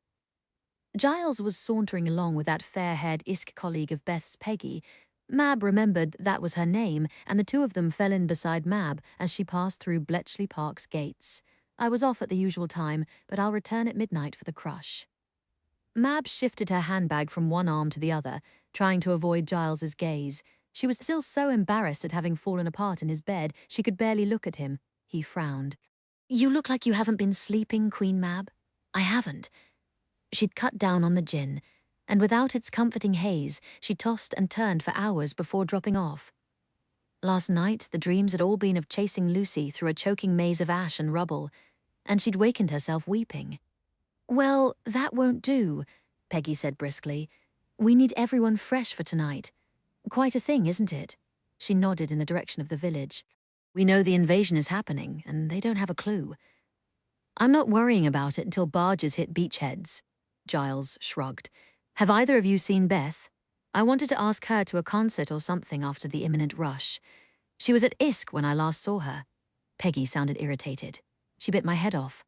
S1: Giles was sauntering along with that fair-haired ISK colleague of Beth's, Peggy. Mab remembered that was her name, and the two of them fell in beside Mab as she passed through Bletchley Park's gates. I was off at the usual time, but I'll return at midnight for the crush. Mab shifted her handbag from one arm to the other, trying to avoid Giles's gaze. She was still so embarrassed at having fallen apart in his bed, she could barely look at him. He frowned. You look like you haven't been sleeping, Queen Mab. I haven't. She'd cut down on the gin, and without its comforting haze, she tossed and turned for hours before dropping off. Last night, the dreams had all been of chasing Lucy through a choking maze of ash and rubble, and she'd wakened herself weeping. Well, that won't do, Peggy said briskly. We need everyone fresh for tonight. Quite a thing, isn't it? She nodded in the direction of the village. We know the invasion is happening, and they don't have a clue. I'm not worrying about it until barges hit beachheads. Giles shrugged. Have either of you seen Beth? I wanted to ask her to a concert or something after the imminent rush. She was at ISK when I last saw her. Peggy sounded irritated. She bit my head off.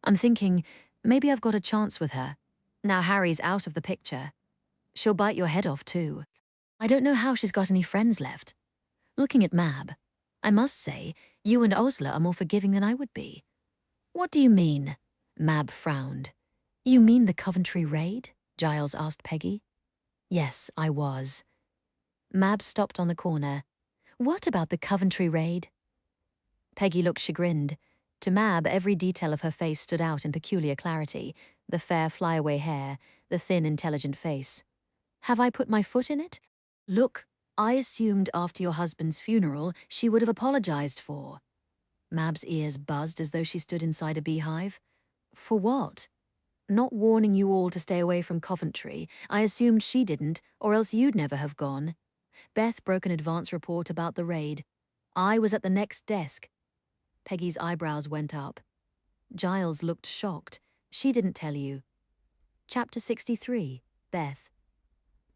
S1: I'm thinking, maybe I've got a chance with her. Now Harry's out of the picture. She'll bite your head off too. I don't know how she's got any friends left. Looking at Mab, I must say, you and Osler are more forgiving than I would be. What do you mean? Mab frowned. You mean the Coventry raid? Giles asked Peggy. Yes, I was. Mab stopped on the corner. What about the Coventry raid? Peggy looked chagrined. To Mab, every detail of her face stood out in peculiar clarity. The fair flyaway hair, the thin, intelligent face. Have I put my foot in it? Look, I assumed after your husband's funeral she would have apologized for. Mab's ears buzzed as though she stood inside a beehive. For what? Not warning you all to stay away from Coventry. I assumed she didn't, or else you'd never have gone. Beth broke an advance report about the raid. I was at the next desk. Peggy's eyebrows went up. Giles looked shocked. She didn't tell you. Chapter 63, Beth.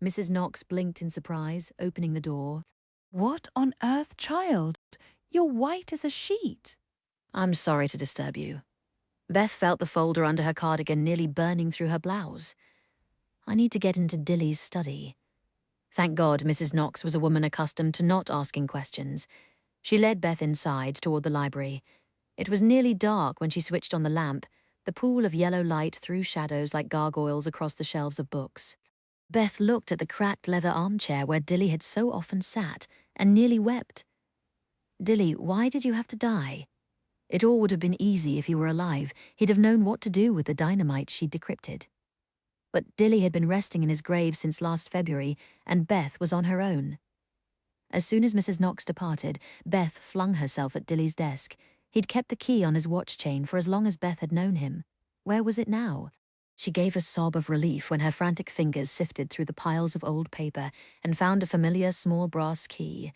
S1: Mrs. Knox blinked in surprise, opening the door.
S6: What on earth, child? You're white as a sheet.
S1: I'm sorry to disturb you. Beth felt the folder under her cardigan nearly burning through her blouse. I need to get into Dilly's study. Thank God Mrs. Knox was a woman accustomed to not asking questions. She led Beth inside toward the library. It was nearly dark when she switched on the lamp. The pool of yellow light threw shadows like gargoyles across the shelves of books. Beth looked at the cracked leather armchair where Dilly had so often sat and nearly wept. Dilly, why did you have to die? It all would have been easy if he were alive. He'd have known what to do with the dynamite she'd decrypted. But Dilly had been resting in his grave since last February, and Beth was on her own. As soon as Mrs. Knox departed, Beth flung herself at Dilly's desk. He'd kept the key on his watch chain for as long as Beth had known him. Where was it now? She gave a sob of relief when her frantic fingers sifted through the piles of old paper and found a familiar small brass key.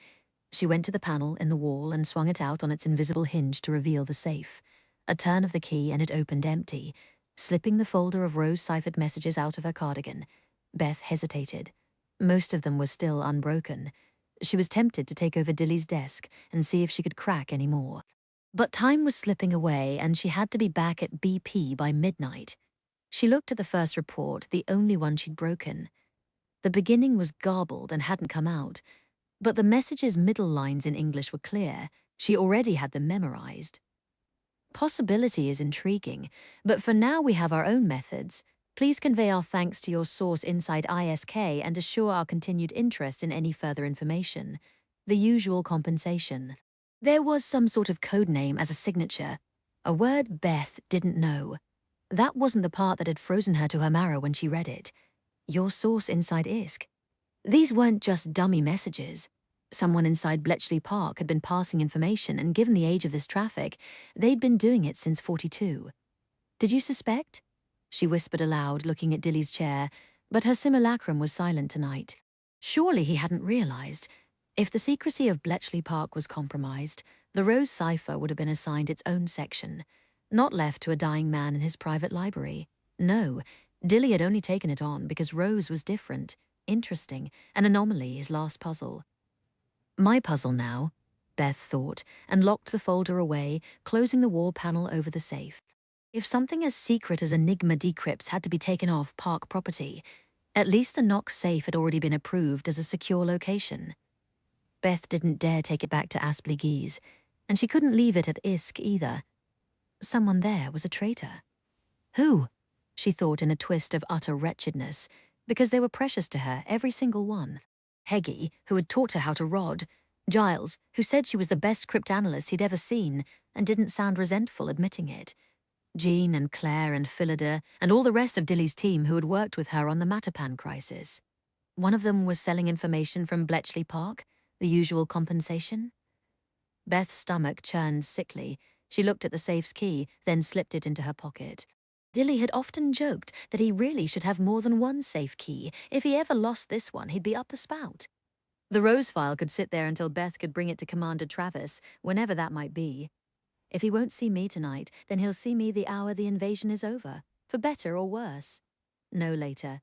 S1: She went to the panel in the wall and swung it out on its invisible hinge to reveal the safe. A turn of the key and it opened empty. Slipping the folder of rose-ciphered messages out of her cardigan, Beth hesitated. Most of them were still unbroken. She was tempted to take over Dilly's desk and see if she could crack any more. But time was slipping away and she had to be back at BP by midnight. She looked at the first report, the only one she'd broken. The beginning was garbled and hadn't come out, but the message's middle lines in English were clear. She already had them memorized. Possibility is intriguing, but for now we have our own methods. Please convey our thanks to your source inside ISK and assure our continued interest in any further information. The usual compensation. There was some sort of code name as a signature, a word Beth didn't know. That wasn't the part that had frozen her to her marrow when she read it. Your source inside ISK. These weren't just dummy messages. Someone inside Bletchley Park had been passing information, and given the age of this traffic, they'd been doing it since 42. Did you suspect? She whispered aloud, looking at Dilly's chair, but her simulacrum was silent tonight. Surely he hadn't realized. If the secrecy of Bletchley Park was compromised, the Rose cipher would have been assigned its own section, not left to a dying man in his private library. No, Dilly had only taken it on because Rose was different, interesting, an anomaly, his last puzzle. My puzzle now, Beth thought, and locked the folder away, closing the wall panel over the safe. If something as secret as Enigma decrypts had to be taken off Park property, at least the Knox safe had already been approved as a secure location. Beth didn't dare take it back to Aspley Geese, and she couldn't leave it at ISK either. Someone there was a traitor. Who? She thought in a twist of utter wretchedness, because they were precious to her, every single one. Peggy, who had taught her how to rod. Giles, who said she was the best cryptanalyst he'd ever seen, and didn't sound resentful admitting it. Jean and Claire and Phillida, and all the rest of Dilly's team who had worked with her on the Matapan crisis. One of them was selling information from Bletchley Park, the usual compensation. Beth's stomach churned sickly. She looked at the safe's key, then slipped it into her pocket. Dilly had often joked that he really should have more than one safe key. If he ever lost this one, he'd be up the spout. The Rose file could sit there until Beth could bring it to Commander Travis, whenever that might be. If he won't see me tonight, then he'll see me the hour the invasion is over, for better or worse. No later.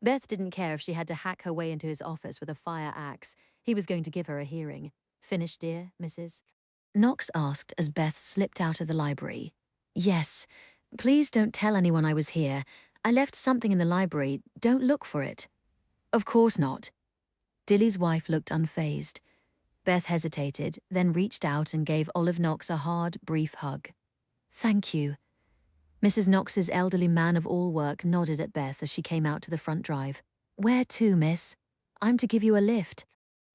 S1: Beth didn't care if she had to hack her way into his office with a fire axe. He was going to give her a hearing. Finished, dear, Mrs.? Knox asked as Beth slipped out of the library. Yes. Please don't tell anyone I was here. I left something in the library. Don't look for it. Of course not. Dilly's wife looked unfazed. Beth hesitated, then reached out and gave Olive Knox a hard, brief hug. Thank you. Mrs. Knox's elderly man-of-all-work nodded at Beth as she came out to the front drive. Where to, miss? I'm to give you a lift.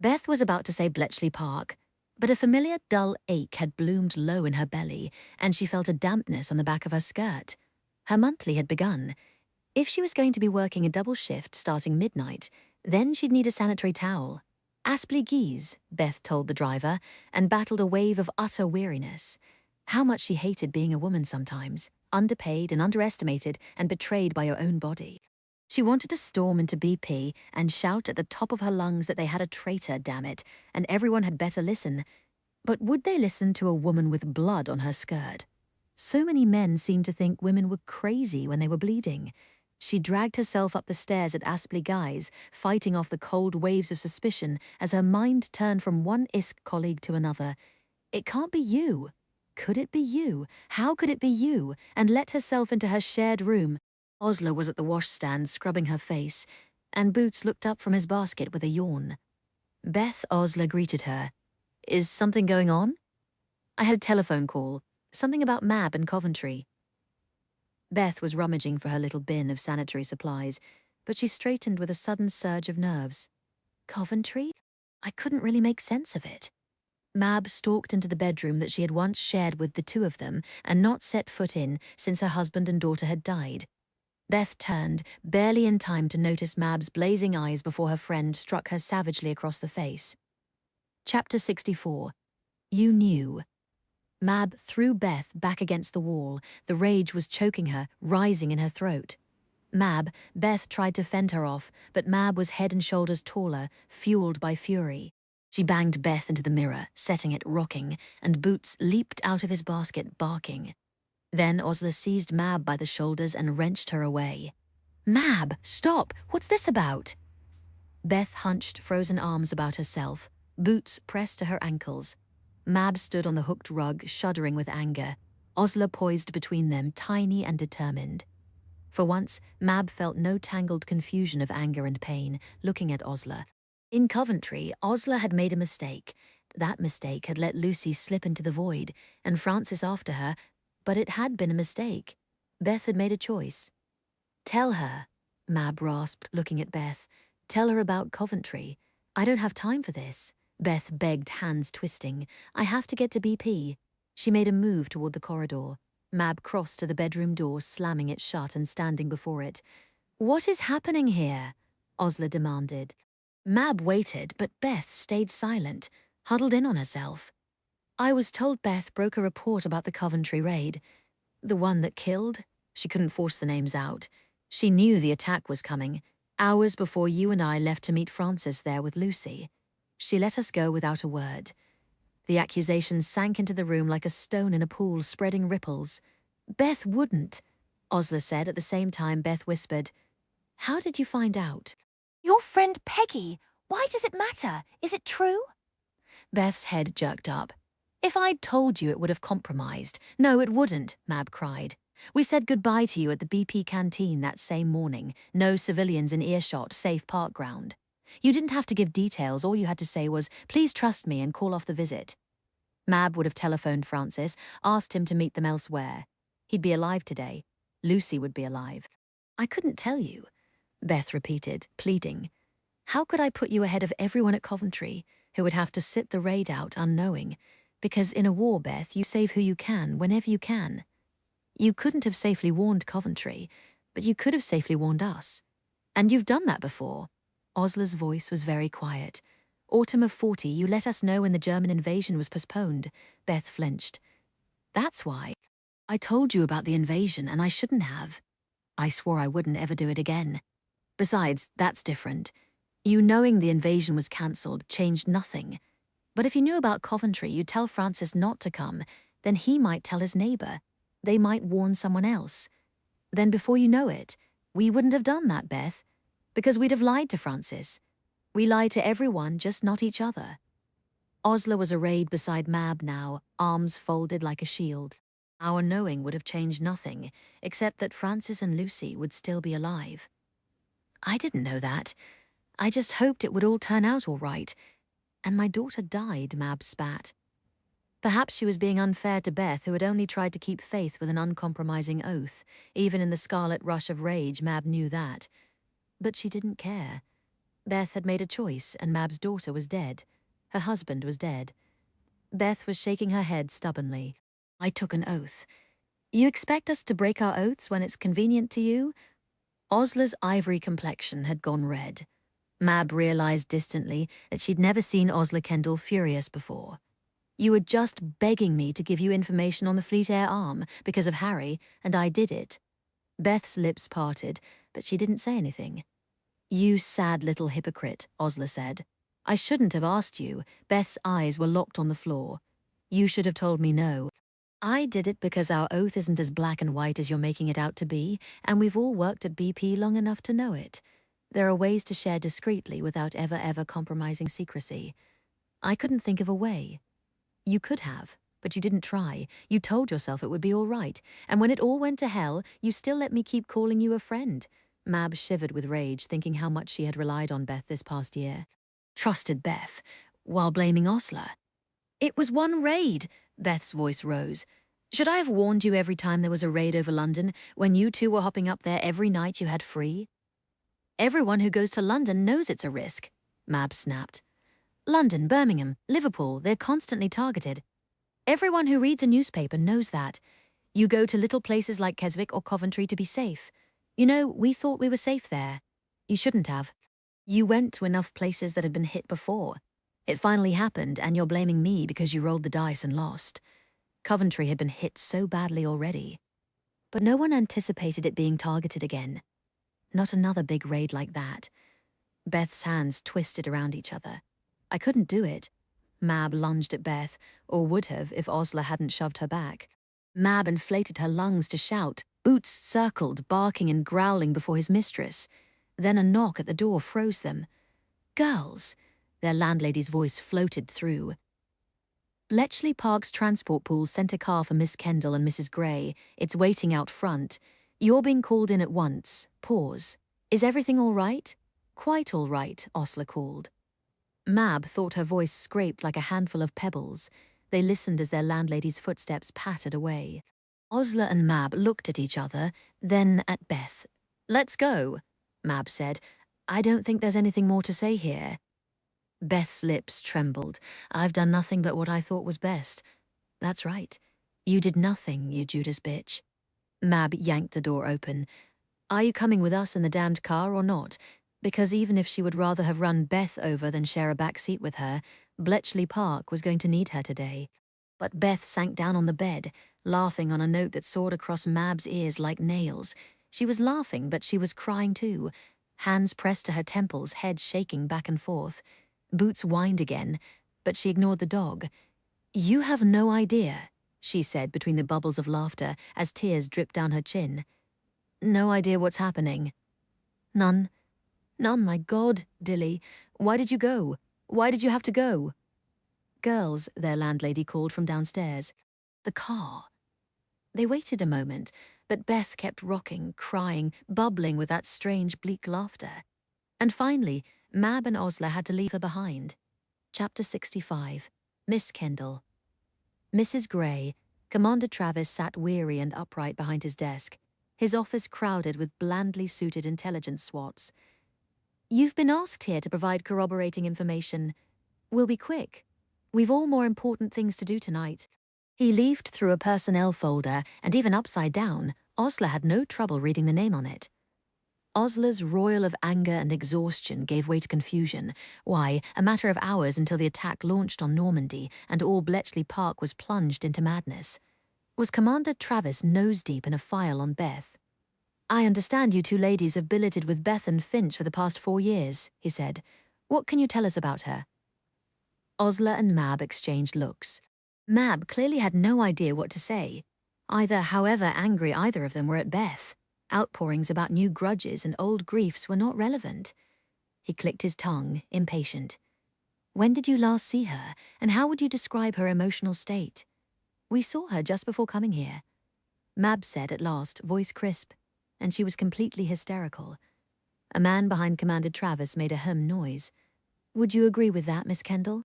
S1: Beth was about to say Bletchley Park, but a familiar dull ache had bloomed low in her belly, and she felt a dampness on the back of her skirt. Her monthly had begun. If she was going to be working a double shift starting midnight, then she'd need a sanitary towel. Aspley Geese, Beth told the driver, and battled a wave of utter weariness. How much she hated being a woman sometimes, underpaid and underestimated and betrayed by her own body. She wanted to storm into BP and shout at the top of her lungs that they had a traitor, damn it, and everyone had better listen. But would they listen to a woman with blood on her skirt? So many men seemed to think women were crazy when they were bleeding. She dragged herself up the stairs at Aspley Guy's, fighting off the cold waves of suspicion as her mind turned from one ISK colleague to another. It can't be you. Could it be you? How could it be you? And let herself into her shared room. Osler was at the washstand scrubbing her face, and Boots looked up from his basket with a yawn. Beth Osler greeted her. Is something going on? I had a telephone call. Something about Mab and Coventry. Beth was rummaging for her little bin of sanitary supplies, but she straightened with a sudden surge of nerves. Coventry? I couldn't really make sense of it. Mab stalked into the bedroom that she had once shared with the two of them and not set foot in since her husband and daughter had died. Beth turned, barely in time to notice Mab's blazing eyes before her friend struck her savagely across the face. Chapter 64. You knew. Mab threw Beth back against the wall. The rage was choking her, rising in her throat. Beth tried to fend her off, but Mab was head and shoulders taller, fueled by fury. She banged Beth into the mirror, setting it rocking, and Boots leaped out of his basket, barking. Then Osler seized Mab by the shoulders and wrenched her away. Mab, stop! What's this about? Beth hunched frozen arms about herself. Boots pressed to her ankles. Mab stood on the hooked rug, shuddering with anger. Osler poised between them, tiny and determined. For once, Mab felt no tangled confusion of anger and pain, looking at Osler. In Coventry, Osler had made a mistake. That mistake had let Lucy slip into the void, and Francis after her, but it had been a mistake. Beth had made a choice. Tell her, Mab rasped, looking at Beth. Tell her about Coventry. I don't have time for this. Beth begged, hands twisting. I have to get to BP. She made a move toward the corridor. Mab crossed to the bedroom door, slamming it shut and standing before it. What is happening here? Osler demanded. Mab waited, but Beth stayed silent, huddled in on herself. I was told Beth broke a report about the Coventry raid. The one that killed? She couldn't force the names out. She knew the attack was coming, hours before you and I left to meet Francis there with Lucy. She let us go without a word. The accusation sank into the room like a stone in a pool, spreading ripples. Beth wouldn't, Osler said at the same time Beth whispered. How did you find out?
S7: Your friend Peggy. Why does it matter? Is it true?
S1: Beth's head jerked up. If I'd told you, it would have compromised. No, it wouldn't, Mab cried. We said goodbye to you at the BP canteen that same morning. No civilians in earshot, safe park ground. You didn't have to give details. All you had to say was, please trust me, and call off the visit. Mab would have telephoned Francis, asked him to meet them elsewhere. He'd be alive today. Lucy would be alive. I couldn't tell you, Beth repeated, pleading. How could I put you ahead of everyone at Coventry, who would have to sit the raid out unknowing? Because in a war, Beth, you save who you can, whenever you can. You couldn't have safely warned Coventry, but you could have safely warned us. And you've done that before. Osler's voice was very quiet. Autumn of 40, you let us know when the German invasion was postponed. Beth flinched. That's why. I told you about the invasion, and I shouldn't have. I swore I wouldn't ever do it again. Besides, that's different. You knowing the invasion was cancelled changed nothing. But if you knew about Coventry, you'd tell Francis not to come, Then he might tell his neighbor. They might warn someone else. Then before you know it, we wouldn't have done that, Beth, because we'd have lied to Francis. We lie to everyone, just not each other. Osler was arrayed beside Mab now, arms folded like a shield. Our knowing would have changed nothing, except that Francis and Lucy would still be alive. I didn't know that. I just hoped it would all turn out all right. And my daughter died, Mab spat. Perhaps she was being unfair to Beth, who had only tried to keep faith with an uncompromising oath. Even in the scarlet rush of rage, Mab knew that. But she didn't care. Beth had made a choice, and Mab's daughter was dead. Her husband was dead. Beth was shaking her head stubbornly. I took an oath. You expect us to break our oaths when it's convenient to you? Osler's ivory complexion had gone red. Mab realized distantly that she'd never seen Osler Kendall furious before. You were just begging me to give you information on the Fleet Air arm because of Harry, and I did it. Beth's lips parted, but she didn't say anything. You sad little hypocrite, Osler said. I shouldn't have asked you. Beth's eyes were locked on the floor. You should have told me no. I did it because our oath isn't as black and white as you're making it out to be, and we've all worked at BP long enough to know it. There are ways to share discreetly without ever compromising secrecy. I couldn't think of a way. You could have, but you didn't try. You told yourself it would be all right, and when it all went to hell, you still let me keep calling you a friend. Mab shivered with rage, thinking how much she had relied on Beth this past year. Trusted Beth, while blaming Osler. It was one raid, Beth's voice rose. Should I have warned you every time there was a raid over London, when you two were hopping up there every night you had free? Everyone who goes to London knows it's a risk, Mab snapped. London, Birmingham, Liverpool, they're constantly targeted. Everyone who reads a newspaper knows that. You go to little places like Keswick or Coventry to be safe. You know, we thought we were safe there. You shouldn't have. You went to enough places that had been hit before. It finally happened, and you're blaming me because you rolled the dice and lost. Coventry had been hit so badly already. But no one anticipated it being targeted again. Not another big raid like that. Beth's hands twisted around each other. I couldn't do it. Mab lunged at Beth, or would have if Osler hadn't shoved her back. Mab inflated her lungs to shout. Boots circled, barking and growling before his mistress. Then a knock at the door froze them. Girls, their landlady's voice floated through. Bletchley Park's transport pool sent a car for Miss Kendall and Mrs. Gray. It's waiting out front. You're being called in at once. Pause. Is everything all right? Quite all right, Osler called. Mab thought her voice scraped like a handful of pebbles. They listened as their landlady's footsteps pattered away. Osler and Mab looked at each other, then at Beth. Let's go, Mab said. I don't think there's anything more to say here. Beth's lips trembled. I've done nothing but what I thought was best. That's right. You did nothing, you Judas bitch. Mab yanked the door open. Are you coming with us in the damned car or not? Because even if she would rather have run Beth over than share a back seat with her, Bletchley Park was going to need her today. But Beth sank down on the bed, laughing on a note that soared across Mab's ears like nails. She was laughing, but she was crying too. Hands pressed to her temples, head shaking back and forth. Boots whined again, but she ignored the dog. You have no idea, she said between the bubbles of laughter as tears dripped down her chin. No idea what's happening. None. None, my God, Dilly. Why did you go? Why did you have to go? Girls, their landlady called from downstairs. The car. They waited a moment, but Beth kept rocking, crying, bubbling with that strange bleak laughter. And finally, Mab and Osler had to leave her behind. Chapter 65. Miss Kendall. Mrs. Gray, Commander Travis sat weary and upright behind his desk, his office crowded with blandly suited intelligence swats. You've been asked here to provide corroborating information. We'll be quick. We've all more important things to do tonight. He leafed through a personnel folder, and even upside down, Osler had no trouble reading the name on it. Osler's roil of anger and exhaustion gave way to confusion. Why, a matter of hours until the attack launched on Normandy, and all Bletchley Park was plunged into madness. Was Commander Travis nose-deep in a file on Beth? I understand you two ladies have billeted with Beth and Finch for the past 4 years, he said. What can you tell us about her? Osler and Mab exchanged looks. Mab clearly had no idea what to say, however angry either of them were at Beth. Outpourings about new grudges and old griefs were not relevant. He clicked his tongue, impatient. When did you last see her, and how would you describe her emotional state? We saw her just before coming here. Mab said at last, voice crisp, and she was completely hysterical. A man behind Commander Travis made a noise. Would you agree with that, Miss Kendall?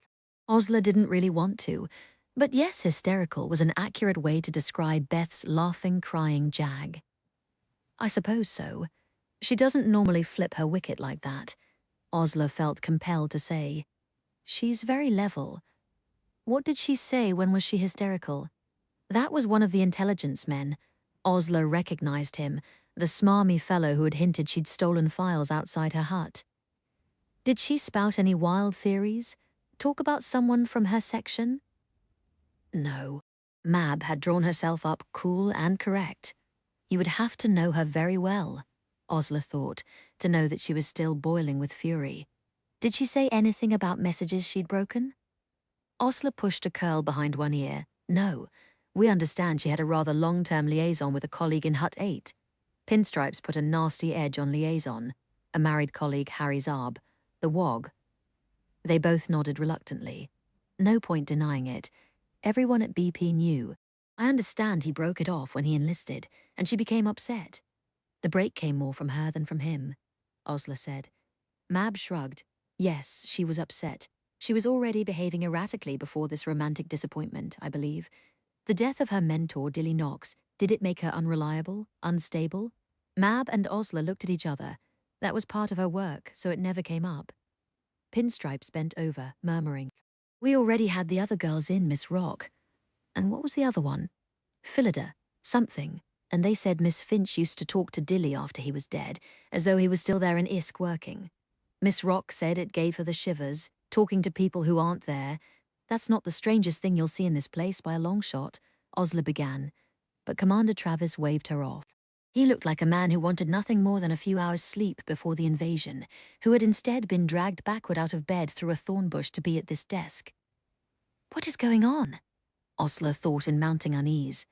S1: Osler didn't really want to, but yes, hysterical was an accurate way to describe Beth's laughing, crying jag. I suppose so. She doesn't normally flip her wicket like that. Osler felt compelled to say. She's very level. What did she say? When was she hysterical? That was one of the intelligence men. Osler recognized him, the smarmy fellow who had hinted she'd stolen files outside her hut. Did she spout any wild theories? Talk about someone from her section? No. Mab had drawn herself up cool and correct. You would have to know her very well, Osler thought, to know that she was still boiling with fury. Did she say anything about messages she'd broken? Osler pushed a curl behind one ear. No. We understand she had a rather long-term liaison with a colleague in Hut 8. Pinstripes put a nasty edge on liaison. A married colleague, Harry Zarb. The WOG. They both nodded reluctantly. No point denying it. Everyone at BP knew. I understand he broke it off when he enlisted, and she became upset. The break came more from her than from him, Osler said. Mab shrugged. Yes, she was upset. She was already behaving erratically before this romantic disappointment, I believe. The death of her mentor, Dilly Knox, did it make her unreliable, unstable? Mab and Osler looked at each other. That was part of her work, so it never came up. Pinstripes bent over, murmuring. We already had the other girls in, Miss Rock. And what was the other one? Phillida, something. And they said Miss Finch used to talk to Dilly after he was dead, as though he was still there in ISK working. Miss Rock said it gave her the shivers, talking to people who aren't there. That's not the strangest thing you'll see in this place by a long shot, Osler began, but Commander Travis waved her off. He looked like a man who wanted nothing more than a few hours' sleep before the invasion, who had instead been dragged backward out of bed through a thorn bush to be at this desk. What is going on? Osler thought in mounting unease.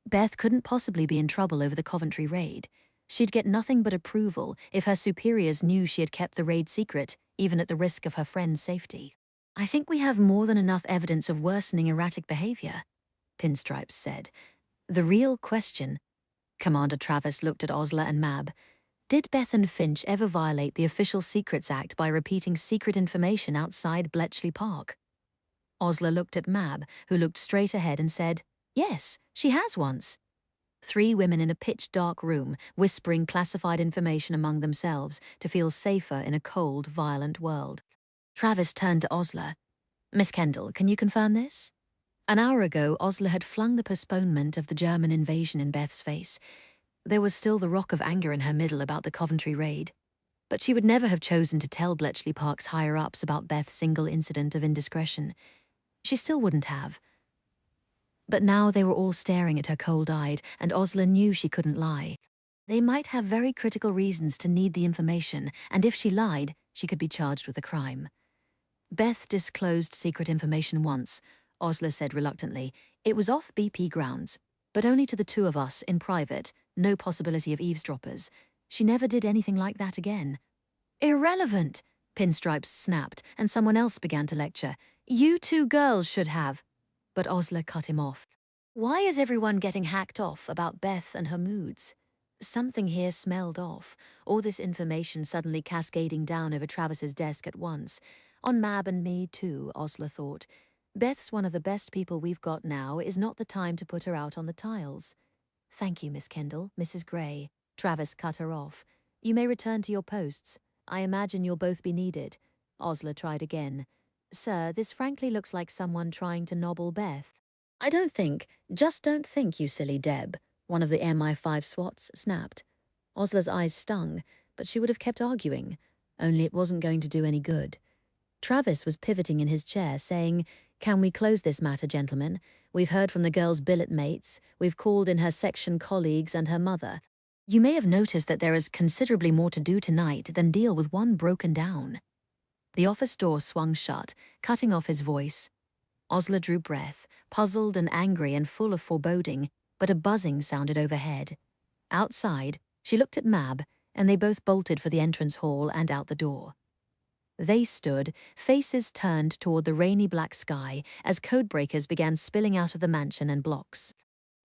S1: Beth couldn't possibly be in trouble over the Coventry raid. She'd get nothing but approval if her superiors knew she had kept the raid secret, even at the risk of her friend's safety. I think we have more than enough evidence of worsening erratic behavior, Pinstripes said. The real question, Commander Travis looked at Osler and Mab. Did Beth and Finch ever violate the Official Secrets Act by repeating secret information outside Bletchley Park? Osler looked at Mab, who looked straight ahead and said, Yes, she has once. 3 women in a pitch-dark room, whispering classified information among themselves to feel safer in a cold, violent world. Travis turned to Osler. Miss Kendall, can you confirm this? An hour ago, Osler had flung the postponement of the German invasion in Beth's face. There was still the rock of anger in her middle about the Coventry raid. But she would never have chosen to tell Bletchley Park's higher-ups about Beth's single incident of indiscretion. She still wouldn't have. But now they were all staring at her cold-eyed, and Osler knew she couldn't lie. They might have very critical reasons to need the information, and if she lied, she could be charged with a crime. Beth disclosed secret information once, Osler said reluctantly. It was off BP grounds, but only to the 2 of us, in private, no possibility of eavesdroppers. She never did anything like that again. Irrelevant, Pinstripes snapped, and someone else began to lecture. You 2 girls should have. But Osler cut him off. Why is everyone getting hacked off about Beth and her moods? Something here smelled off, all this information suddenly cascading down over Travis's desk at once. On Mab and me, too, Osler thought. Beth's one of the best people we've got now. Is not the time to put her out on the tiles. Thank you, Miss Kendall, Mrs. Gray. Travis cut her off. You may return to your posts. I imagine you'll both be needed. Osler tried again. Sir, this frankly looks like someone trying to nobble Beth. I don't think, just don't think, you silly Deb, one of the MI5 SWATs snapped. Osler's eyes stung, but she would have kept arguing, only it wasn't going to do any good. Travis was pivoting in his chair, saying, Can we close this matter, gentlemen? We've heard from the girl's billet mates, we've called in her section colleagues and her mother. You may have noticed that there is considerably more to do tonight than deal with one broken down. The office door swung shut, cutting off his voice. Osler drew breath, puzzled and angry and full of foreboding, but a buzzing sounded overhead. Outside, she looked at Mab, and they both bolted for the entrance hall and out the door. They stood, faces turned toward the rainy black sky, as codebreakers began spilling out of the mansion and blocks.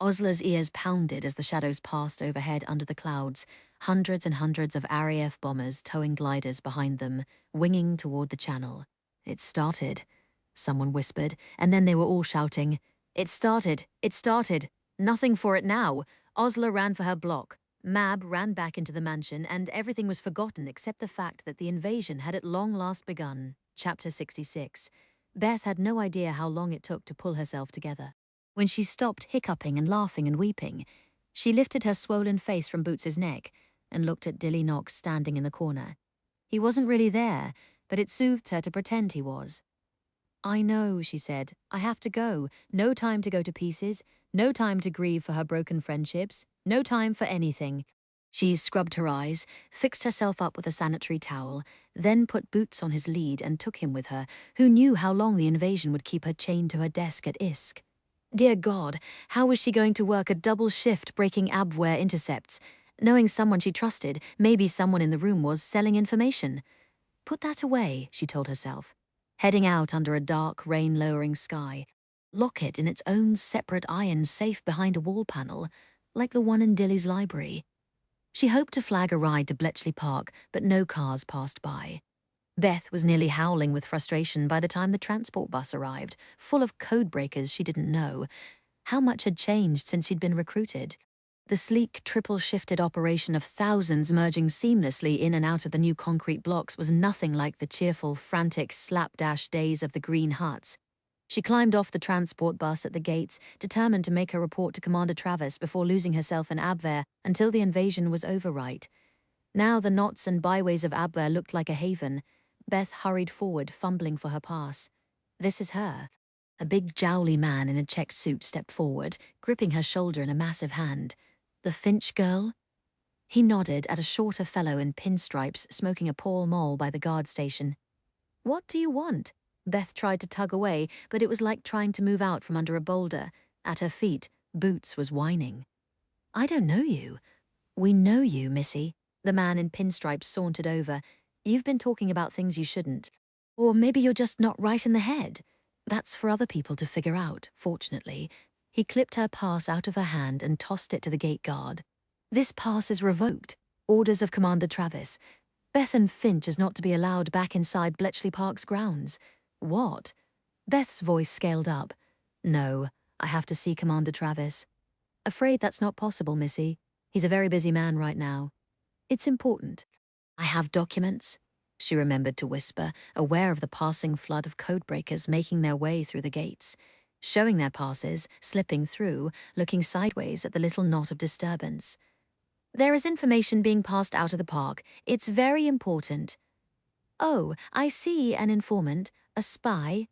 S1: Osler's ears pounded as the shadows passed overhead under the clouds, hundreds and hundreds of RAF bombers towing gliders behind them, winging toward the channel. It started, someone whispered, and then they were all shouting, "It started! It started! Nothing for it now!" Osler ran for her block. Mab ran back into the mansion, and everything was forgotten except the fact that the invasion had at long last begun. Chapter 66. Beth had no idea how long it took to pull herself together. When she stopped hiccuping and laughing and weeping, she lifted her swollen face from Boots's neck and looked at Dilly Knox standing in the corner. He wasn't really there, but it soothed her to pretend he was. "I know," she said. "I have to go. No time to go to pieces. No time to grieve for her broken friendships. No time for anything." She scrubbed her eyes, fixed herself up with a sanitary towel, then put Boots on his lead and took him with her, who knew how long the invasion would keep her chained to her desk at ISK. Dear God, how was she going to work a double shift breaking Abwehr intercepts, knowing someone she trusted, maybe someone in the room, was selling information? Put that away, she told herself, heading out under a dark, rain-lowering sky. Lock it in its own separate iron safe behind a wall panel, like the one in Dilly's library. She hoped to flag a ride to Bletchley Park, but no cars passed by. Beth was nearly howling with frustration by the time the transport bus arrived, full of codebreakers she didn't know. How much had changed since she'd been recruited? The sleek, triple-shifted operation of thousands merging seamlessly in and out of the new concrete blocks was nothing like the cheerful, frantic, slapdash days of the green huts. She climbed off the transport bus at the gates, determined to make her report to Commander Travis before losing herself in Abwehr until the invasion was over right. Now the knots and byways of Abwehr looked like a haven. Beth hurried forward, fumbling for her pass. "This is her." A big jowly man in a checked suit stepped forward, gripping her shoulder in a massive hand. "The Finch girl?" He nodded at a shorter fellow in pinstripes smoking a Pall Mall by the guard station. "What do you want?" Beth tried to tug away, but it was like trying to move out from under a boulder. At her feet, Boots was whining. "I don't know you." "We know you, Missy." The man in pinstripes sauntered over. "You've been talking about things you shouldn't. Or maybe you're just not right in the head. That's for other people to figure out, fortunately." He clipped her pass out of her hand and tossed it to the gate guard. "This pass is revoked. Orders of Commander Travis. Beth and Finch is not to be allowed back inside Bletchley Park's grounds." "What?" Beth's voice scaled up. "No, I have to see Commander Travis." "Afraid that's not possible, Missy. He's a very busy man right now." "It's important." "I have documents," she remembered to whisper, aware of the passing flood of codebreakers making their way through the gates, showing their passes, slipping through, looking sideways at the little knot of disturbance. "There is information being passed out of the park. It's very important." "Oh, I see, an informant, a spy."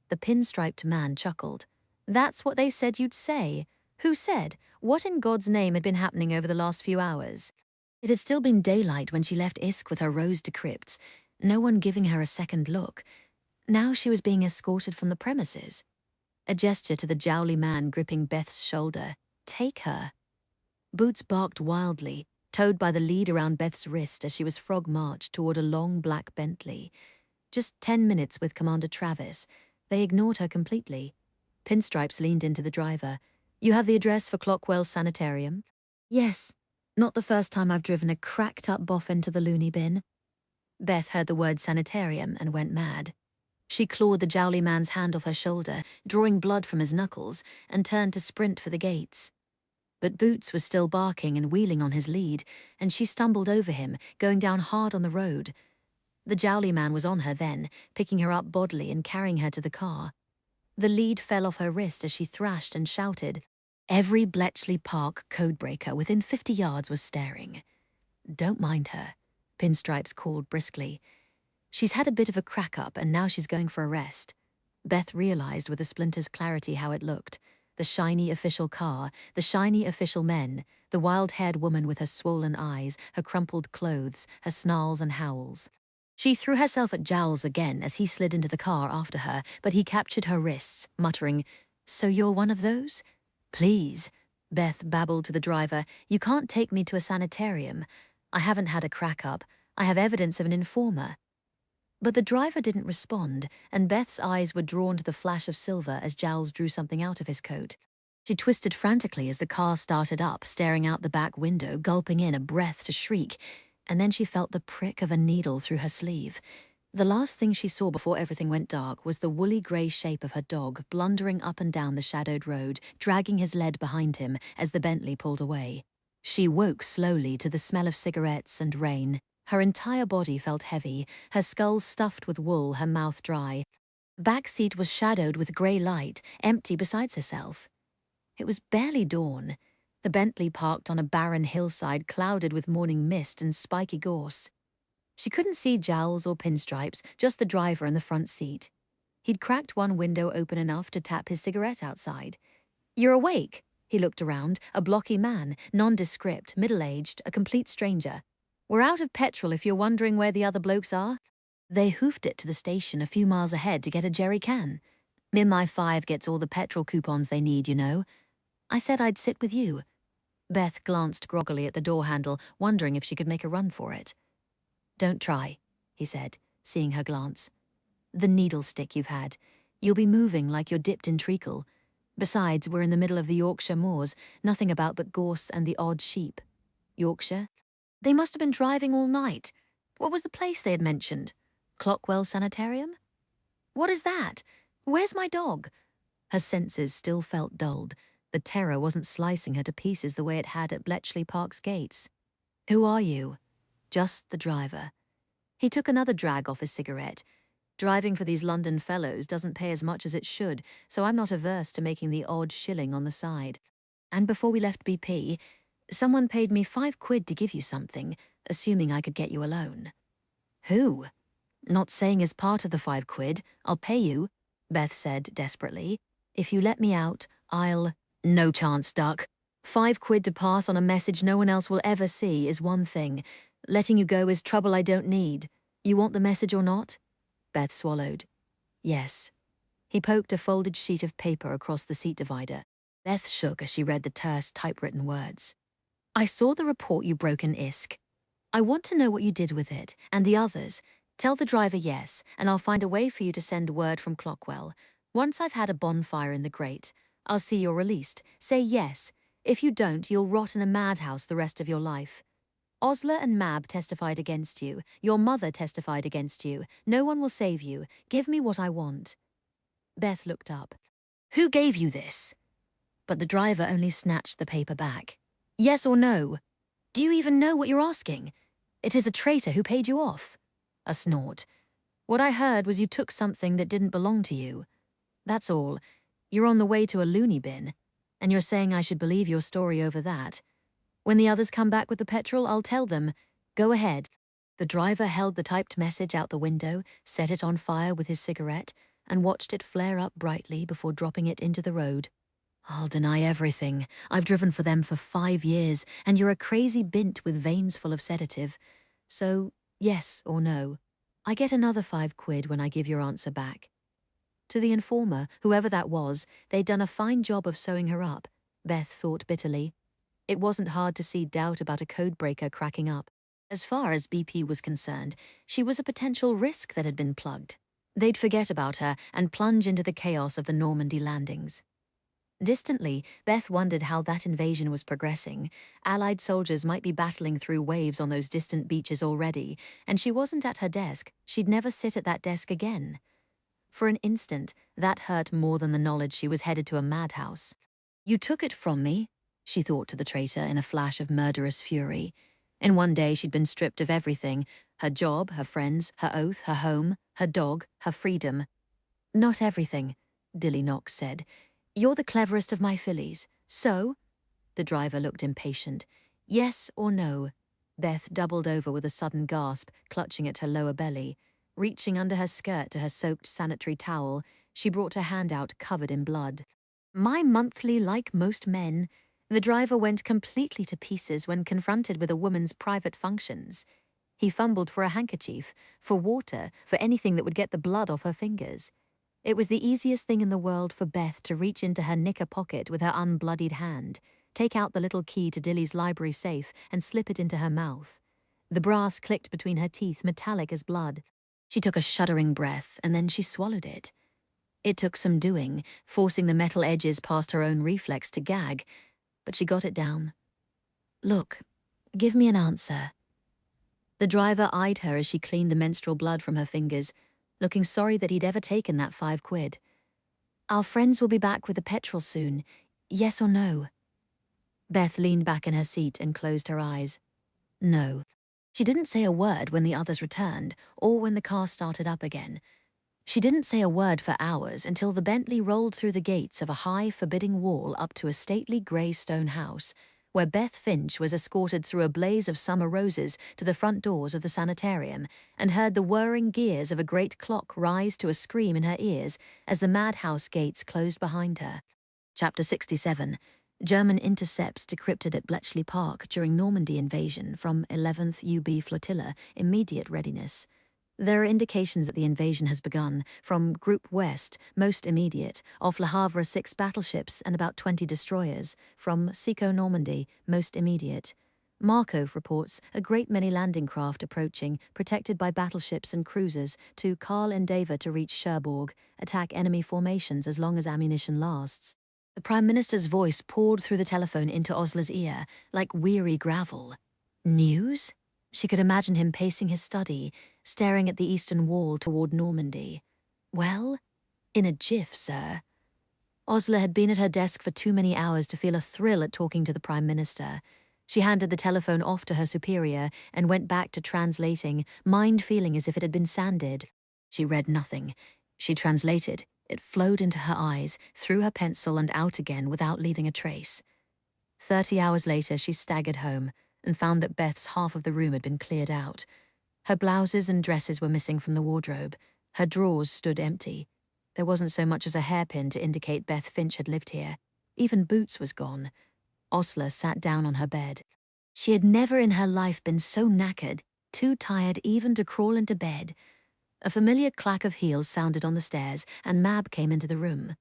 S1: The pinstriped man chuckled. "That's what they said you'd say." "Who said? What in God's name had been happening over the last few hours?" It had still been daylight when she left ISK with her rose decrypts, no one giving her a second look. Now she was being escorted from the premises. A gesture to the jowly man gripping Beth's shoulder. "Take her." Boots barked wildly, towed by the lead around Beth's wrist as she was frog-marched toward a long black Bentley. Just 10 minutes with Commander Travis. They ignored her completely. Pinstripes leaned into the driver. "You have the address for Clockwell's sanitarium?" "Yes. Not the first time I've driven a cracked-up boffin to the loony bin." Beth heard the word sanitarium and went mad. She clawed the jowly man's hand off her shoulder, drawing blood from his knuckles, and turned to sprint for the gates. But Boots was still barking and wheeling on his lead, and she stumbled over him, going down hard on the road. The jowly man was on her then, picking her up bodily and carrying her to the car. The lead fell off her wrist as she thrashed and shouted. Every Bletchley Park codebreaker within 50 yards was staring. "Don't mind her," Pinstripes called briskly. "She's had a bit of a crack-up and now she's going for a rest." Beth realized with a splinter's clarity how it looked. The shiny official car, the shiny official men, the wild-haired woman with her swollen eyes, her crumpled clothes, her snarls and howls. She threw herself at Giles again as he slid into the car after her, but he captured her wrists, muttering, "So you're one of those? Please." Beth babbled to the driver, "You can't take me to a sanitarium. I haven't had a crack-up. I have evidence of an informer." But the driver didn't respond, and Beth's eyes were drawn to the flash of silver as Giles drew something out of his coat. She twisted frantically as the car started up, staring out the back window, gulping in a breath to shriek, and then she felt the prick of a needle through her sleeve. The last thing she saw before everything went dark was the woolly grey shape of her dog blundering up and down the shadowed road, dragging his lead behind him as the Bentley pulled away. She woke slowly to the smell of cigarettes and rain. Her entire body felt heavy, her skull stuffed with wool, her mouth dry. Back seat was shadowed with grey light, empty besides herself. It was barely dawn. The Bentley parked on a barren hillside clouded with morning mist and spiky gorse. She couldn't see jowls or pinstripes, just the driver in the front seat. He'd cracked one window open enough to tap his cigarette outside. "You're awake?" He looked around, a blocky man, nondescript, middle-aged, a complete stranger. "We're out of petrol if you're wondering where the other blokes are." They hoofed it to the station a few miles ahead to get a jerry can. "Me and my 5 gets all the petrol coupons they need, you know. I said I'd sit with you." Beth glanced groggily at the door handle, wondering if she could make a run for it. "Don't try," he said, seeing her glance. "The needle stick you've had. You'll be moving like you're dipped in treacle. Besides, we're in the middle of the Yorkshire moors, nothing about but gorse and the odd sheep." Yorkshire? They must have been driving all night. What was the place they had mentioned? Clockwell Sanitarium? "What is that? Where's my dog?" Her senses still felt dulled. The terror wasn't slicing her to pieces the way it had at Bletchley Park's gates. "Who are you?" "Just the driver." He took another drag off his cigarette. "Driving for these London fellows doesn't pay as much as it should, so I'm not averse to making the odd shilling on the side. And before we left BP, someone paid me £5 to give you something, assuming I could get you alone." "Who?" "Not saying as part of the £5. I'll pay you," Beth said desperately. "If you let me out, I'll—" "No chance, duck. £5 to pass on a message no one else will ever see is one thing. Letting you go is trouble I don't need. You want the message or not?" Beth swallowed. "Yes." He poked a folded sheet of paper across the seat divider. Beth shook as she read the terse typewritten words. "I saw the report you broke in ISK. I want to know what you did with it, and the others. Tell the driver yes, and I'll find a way for you to send word from Clockwell. Once I've had a bonfire in the grate, I'll see you're released. Say yes. If you don't, you'll rot in a madhouse the rest of your life. Osler and Mab testified against you. Your mother testified against you. No one will save you. Give me what I want." Beth looked up. "Who gave you this?" But the driver only snatched the paper back. "Yes or no? Do you even know what you're asking? It is a traitor who paid you off." A snort. "What I heard was you took something that didn't belong to you. That's all. You're on the way to a loony bin, and you're saying I should believe your story over that. When the others come back with the petrol, I'll tell them. Go ahead." The driver held the typed message out the window, set it on fire with his cigarette, and watched it flare up brightly before dropping it into the road. "I'll deny everything. I've driven for them for 5 years, and you're a crazy bint with veins full of sedative. So, yes or no. I get another £5 when I give your answer back." To the informer, whoever that was, they'd done a fine job of sewing her up, Beth thought bitterly. It wasn't hard to see doubt about a codebreaker cracking up. As far as BP was concerned, she was a potential risk that had been plugged. They'd forget about her and plunge into the chaos of the Normandy landings. Distantly, Beth wondered how that invasion was progressing. Allied soldiers might be battling through waves on those distant beaches already, and she wasn't at her desk. She'd never sit at that desk again. For an instant, that hurt more than the knowledge she was headed to a madhouse. "You took it from me," she thought to the traitor in a flash of murderous fury. In one day she'd been stripped of everything: her job, her friends, her oath, her home, her dog, her freedom. "Not everything," Dilly Knox said. "You're the cleverest of my fillies. So?" The driver looked impatient. "Yes or no?" Beth doubled over with a sudden gasp, clutching at her lower belly. Reaching under her skirt to her soaked sanitary towel, she brought her hand out covered in blood. "My monthly like most men." The driver went completely to pieces when confronted with a woman's private functions. He fumbled for a handkerchief, for water, for anything that would get the blood off her fingers. It was the easiest thing in the world for Beth to reach into her knicker pocket with her unbloodied hand, take out the little key to Dilly's library safe, and slip it into her mouth. The brass clicked between her teeth, metallic as blood. She took a shuddering breath, and then she swallowed it. It took some doing, forcing the metal edges past her own reflex to gag, but she got it down. Look, give me an answer. The driver eyed her as she cleaned the menstrual blood from her fingers, looking sorry that he'd ever taken that £5. Our friends will be back with the petrol soon. Yes or no? Beth leaned back in her seat and closed her eyes. No. She didn't say a word when the others returned, or when the car started up again. She didn't say a word for hours until the Bentley rolled through the gates of a high, forbidding wall up to a stately grey stone house, where Beth Finch was escorted through a blaze of summer roses to the front doors of the sanitarium, and heard the whirring gears of a great clock rise to a scream in her ears as the madhouse gates closed behind her. Chapter 67. German intercepts decrypted at Bletchley Park during Normandy invasion from 11th UB Flotilla, immediate readiness. There are indications that the invasion has begun, from Group West, most immediate, off Le Havre 6 battleships and about 20 destroyers, from Seco Normandy, most immediate. Markov reports a great many landing craft approaching, protected by battleships and cruisers, to Karl endeavour to reach Cherbourg, attack enemy formations as long as ammunition lasts. The Prime Minister's voice poured through the telephone into Osler's ear, like weary gravel. News? She could imagine him pacing his study, staring at the eastern wall toward Normandy. Well, in a jiff, sir. Osler had been at her desk for too many hours to feel a thrill at talking to the Prime Minister. She handed the telephone off to her superior and went back to translating, mind feeling as if it had been sanded. She read nothing. She translated. It flowed into her eyes, through her pencil and out again without leaving a trace. 30 hours later, she staggered home and found that Beth's half of the room had been cleared out. Her blouses and dresses were missing from the wardrobe. Her drawers stood empty. There wasn't so much as a hairpin to indicate Beth Finch had lived here. Even Boots was gone. Osler sat down on her bed. She had never in her life been so knackered, too tired even to crawl into bed. A familiar clack of heels sounded on the stairs, and Mab came into the room.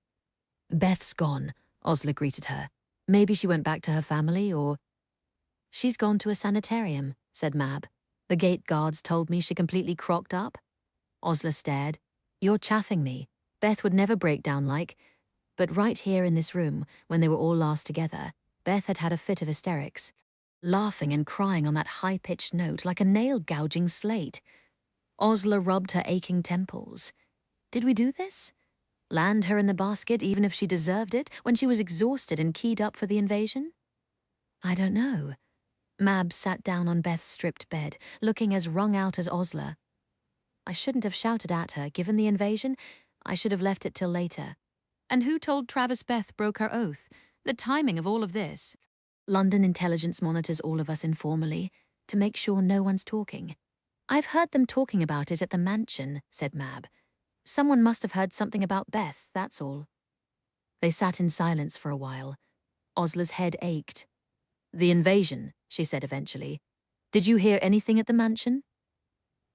S1: Beth's gone, Osler greeted her. Maybe she went back to her family, or... She's gone to a sanitarium, said Mab. The gate guards told me she completely crocked up. Osler stared. You're chaffing me. Beth would never break down like... But right here in this room, when they were all last together, Beth had had a fit of hysterics, laughing and crying on that high-pitched note like a nail-gouging slate. Osler rubbed her aching temples. Did we do this? Land her in the basket even if she deserved it, when she was exhausted and keyed up for the invasion? I don't know. Mab sat down on Beth's stripped bed, looking as wrung out as Osler. I shouldn't have shouted at her, given the invasion. I should have left it till later. And who told Travis Beth broke her oath? The timing of all of this? London intelligence monitors all of us informally, to make sure no one's talking. I've heard them talking about it at the mansion, said Mab. Someone must have heard something about Beth, that's all. They sat in silence for a while. Osler's head ached. The invasion, she said eventually. Did you hear anything at the mansion?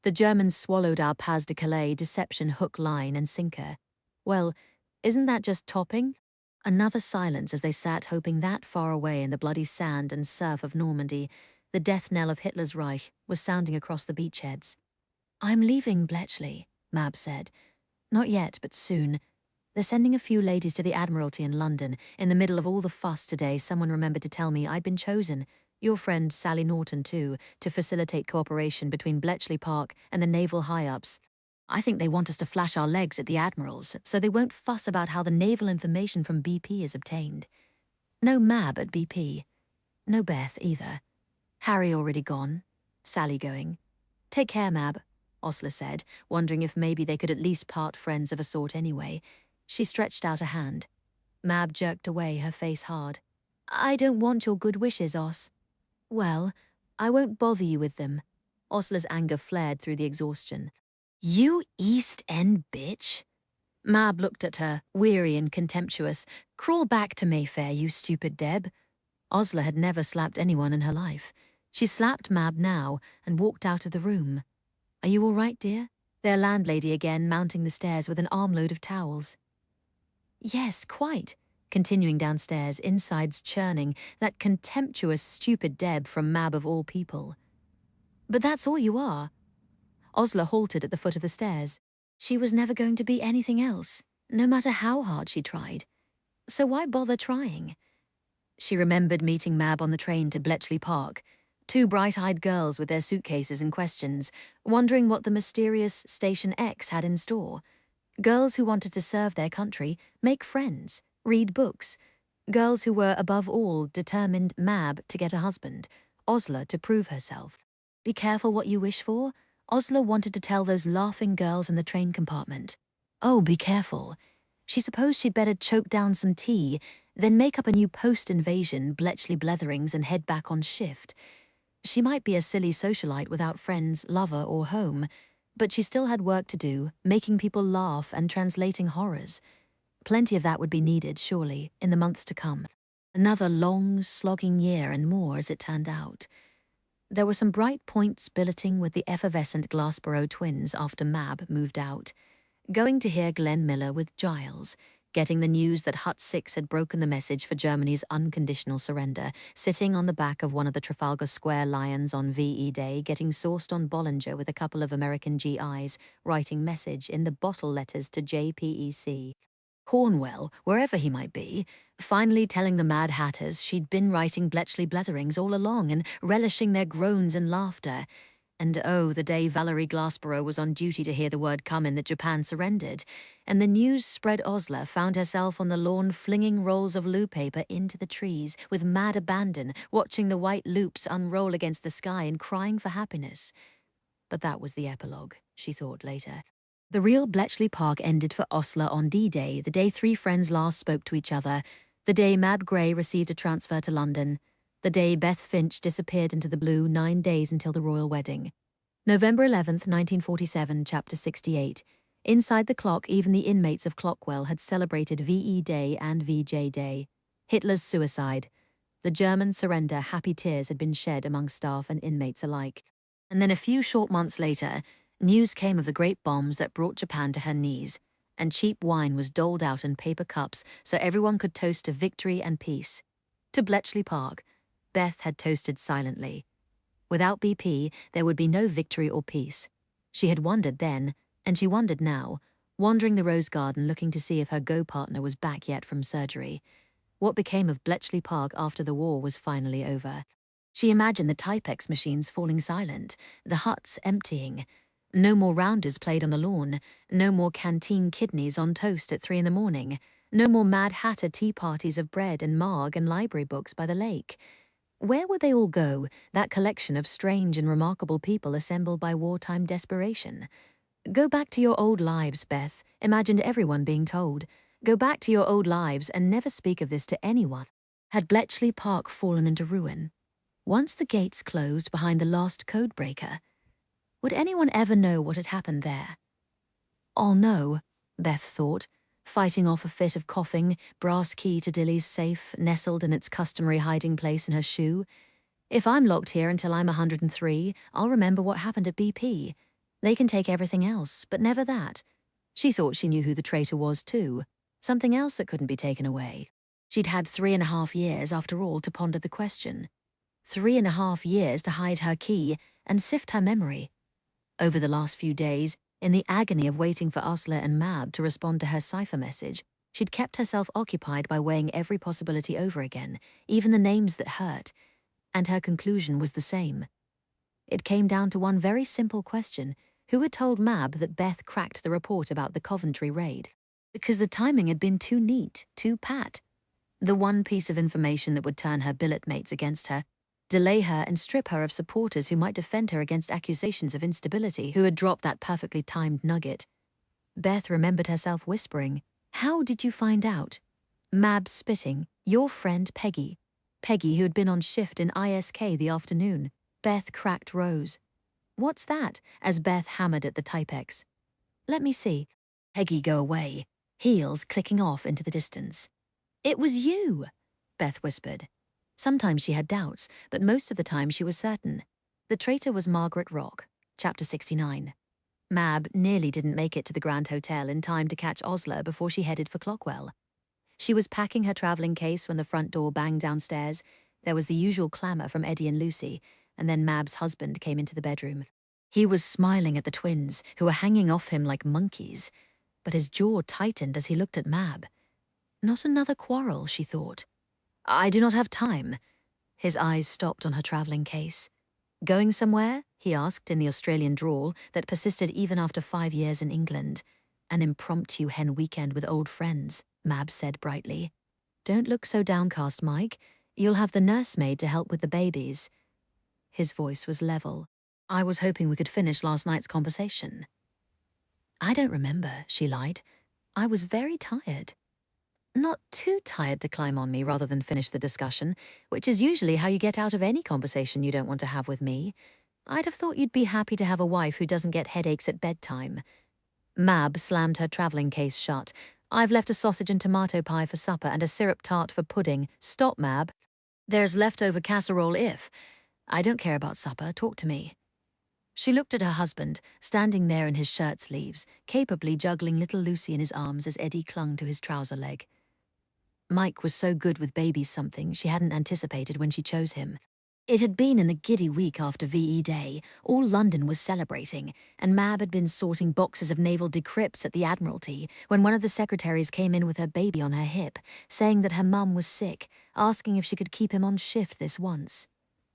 S1: The Germans swallowed our Pas de Calais deception hook, line, and sinker. Well, isn't that just topping? Another silence as they sat hoping that far away in the bloody sand and surf of Normandy, the death knell of Hitler's Reich was sounding across the beachheads. I'm leaving Bletchley, Mab said. Not yet, but soon. They're sending a few ladies to the Admiralty in London. In the middle of all the fuss today, someone remembered to tell me I'd been chosen, your friend Sally Norton too, to facilitate cooperation between Bletchley Park and the naval high-ups. I think they want us to flash our legs at the admirals, so they won't fuss about how the naval information from BP is obtained. No Mab at BP. No Beth either. Harry already gone. Sally going. Take care, Mab, Osler said, wondering if maybe they could at least part friends of a sort anyway. She stretched out a hand. Mab jerked away, her face hard. I don't want your good wishes, Os. Well, I won't bother you with them. Osler's anger flared through the exhaustion. You East End bitch. Mab looked at her, weary and contemptuous. Crawl back to Mayfair, you stupid Deb. Osler had never slapped anyone in her life. She slapped Mab now and walked out of the room. Are you all right, dear? Their landlady again mounting the stairs with an armload of towels. Yes, quite. Continuing downstairs, insides churning, that contemptuous, stupid Deb from Mab of all people. But that's all you are. Osler halted at the foot of the stairs. She was never going to be anything else, no matter how hard she tried. So why bother trying? She remembered meeting Mab on the train to Bletchley Park, two bright-eyed girls with their suitcases and questions, wondering what the mysterious Station X had in store. Girls who wanted to serve their country, make friends, read books. Girls who were, above all, determined, Mab to get a husband, Osler to prove herself. Be careful what you wish for, Osler wanted to tell those laughing girls in the train compartment. Oh, be careful. She supposed she'd better choke down some tea, then make up a new post-invasion Bletchley bletherings and head back on shift. She might be a silly socialite without friends, lover, or home, but she still had work to do, making people laugh and translating horrors. Plenty of that would be needed, surely, in the months to come. Another long, slogging year and more, as it turned out. There were some bright points billeting with the effervescent Glassborough twins after Mab moved out. Going to hear Glenn Miller with Giles, getting the news that Hut 6 had broken the message for Germany's unconditional surrender, sitting on the back of one of the Trafalgar Square lions on VE Day, getting sauced on Bollinger with a couple of American GIs, writing message in the bottle letters to JPEC. Cornwell, wherever he might be, finally telling the Mad Hatters she'd been writing Bletchley bletherings all along and relishing their groans and laughter. And oh, the day Valerie Glassborough was on duty to hear the word come in that Japan surrendered, and the news spread Osler found herself on the lawn flinging rolls of loo paper into the trees with mad abandon, watching the white loops unroll against the sky and crying for happiness. But that was the epilogue, she thought later. The real Bletchley Park ended for Osler on D-Day, the day three friends last spoke to each other, the day Mab Gray received a transfer to London, the day Beth Finch disappeared into the blue 9 days until the royal wedding. November 11th, 1947, Chapter 68. Inside the clock, even the inmates of Clockwell had celebrated VE Day and VJ Day. Hitler's suicide. The German surrender, happy tears had been shed among staff and inmates alike. And then a few short months later, news came of the great bombs that brought Japan to her knees, and cheap wine was doled out in paper cups so everyone could toast to victory and peace. To Bletchley Park, Beth had toasted silently. Without BP, there would be no victory or peace. She had wondered then, and she wondered now, wandering the rose garden looking to see if her go-partner was back yet from surgery. What became of Bletchley Park after the war was finally over. She imagined the Typex machines falling silent, the huts emptying. No more rounders played on the lawn, no more canteen kidneys on toast at 3 a.m, no more Mad Hatter tea parties of bread and marg and library books by the lake. Where would they all go, that collection of strange and remarkable people assembled by wartime desperation? Go back to your old lives, Beth, imagined everyone being told. Go back to your old lives and never speak of this to anyone. Had Bletchley Park fallen into ruin? Once the gates closed behind the last codebreaker, would anyone ever know what had happened there? I'll know, Beth thought, fighting off a fit of coughing, brass key to Dilly's safe nestled in its customary hiding place in her shoe. If I'm locked here until I'm 103, I'll remember what happened at BP. They can take everything else, but never that. She thought she knew who the traitor was, too. Something else that couldn't be taken away. She'd had 3.5 years, after all, to ponder the question. 3.5 years to hide her key and sift her memory. Over the last few days, in the agony of waiting for Osler and Mab to respond to her cipher message, she'd kept herself occupied by weighing every possibility over again, even the names that hurt, and her conclusion was the same. It came down to one very simple question: who had told Mab that Beth cracked the report about the Coventry raid? Because the timing had been too neat, too pat. The one piece of information that would turn her billet mates against her, delay her and strip her of supporters who might defend her against accusations of instability, who had dropped that perfectly timed nugget. Beth remembered herself whispering, "How did you find out?" Mab spitting, "Your friend Peggy." Peggy, who had been on shift in ISK the afternoon. Beth cracked Rose. "What's that?" as Beth hammered at the Typex. "Let me see." Peggy go away, heels clicking off into the distance. "It was you," Beth whispered. Sometimes she had doubts, but most of the time she was certain. The traitor was Margaret Rock, chapter 69. Mab nearly didn't make it to the Grand Hotel in time to catch Osler before she headed for Clockwell. She was packing her traveling case when the front door banged downstairs. There was the usual clamour from Eddie and Lucy, and then Mab's husband came into the bedroom. He was smiling at the twins, who were hanging off him like monkeys, but his jaw tightened as he looked at Mab. Not another quarrel, she thought. I do not have time. His eyes stopped on her traveling case. Going somewhere? He asked in the Australian drawl that persisted even after 5 years in England. An impromptu hen weekend with old friends, Mab said brightly. Don't look so downcast, Mike. You'll have the nursemaid to help with the babies. His voice was level. I was hoping we could finish last night's conversation. I don't remember, she lied. I was very tired. Not too tired to climb on me rather than finish the discussion, which is usually how you get out of any conversation you don't want to have with me. I'd have thought you'd be happy to have a wife who doesn't get headaches at bedtime. Mab slammed her traveling case shut. I've left a sausage and tomato pie for supper and a syrup tart for pudding. Stop, Mab. There's leftover casserole if. I don't care about supper. Talk to me. She looked at her husband, standing there in his shirt sleeves, capably juggling little Lucy in his arms as Eddie clung to his trouser leg. Mike was so good with babies, something she hadn't anticipated when she chose him. It had been in the giddy week after VE Day. All London was celebrating, and Mab had been sorting boxes of naval decrypts at the Admiralty when one of the secretaries came in with her baby on her hip, saying that her mum was sick, asking if she could keep him on shift this once.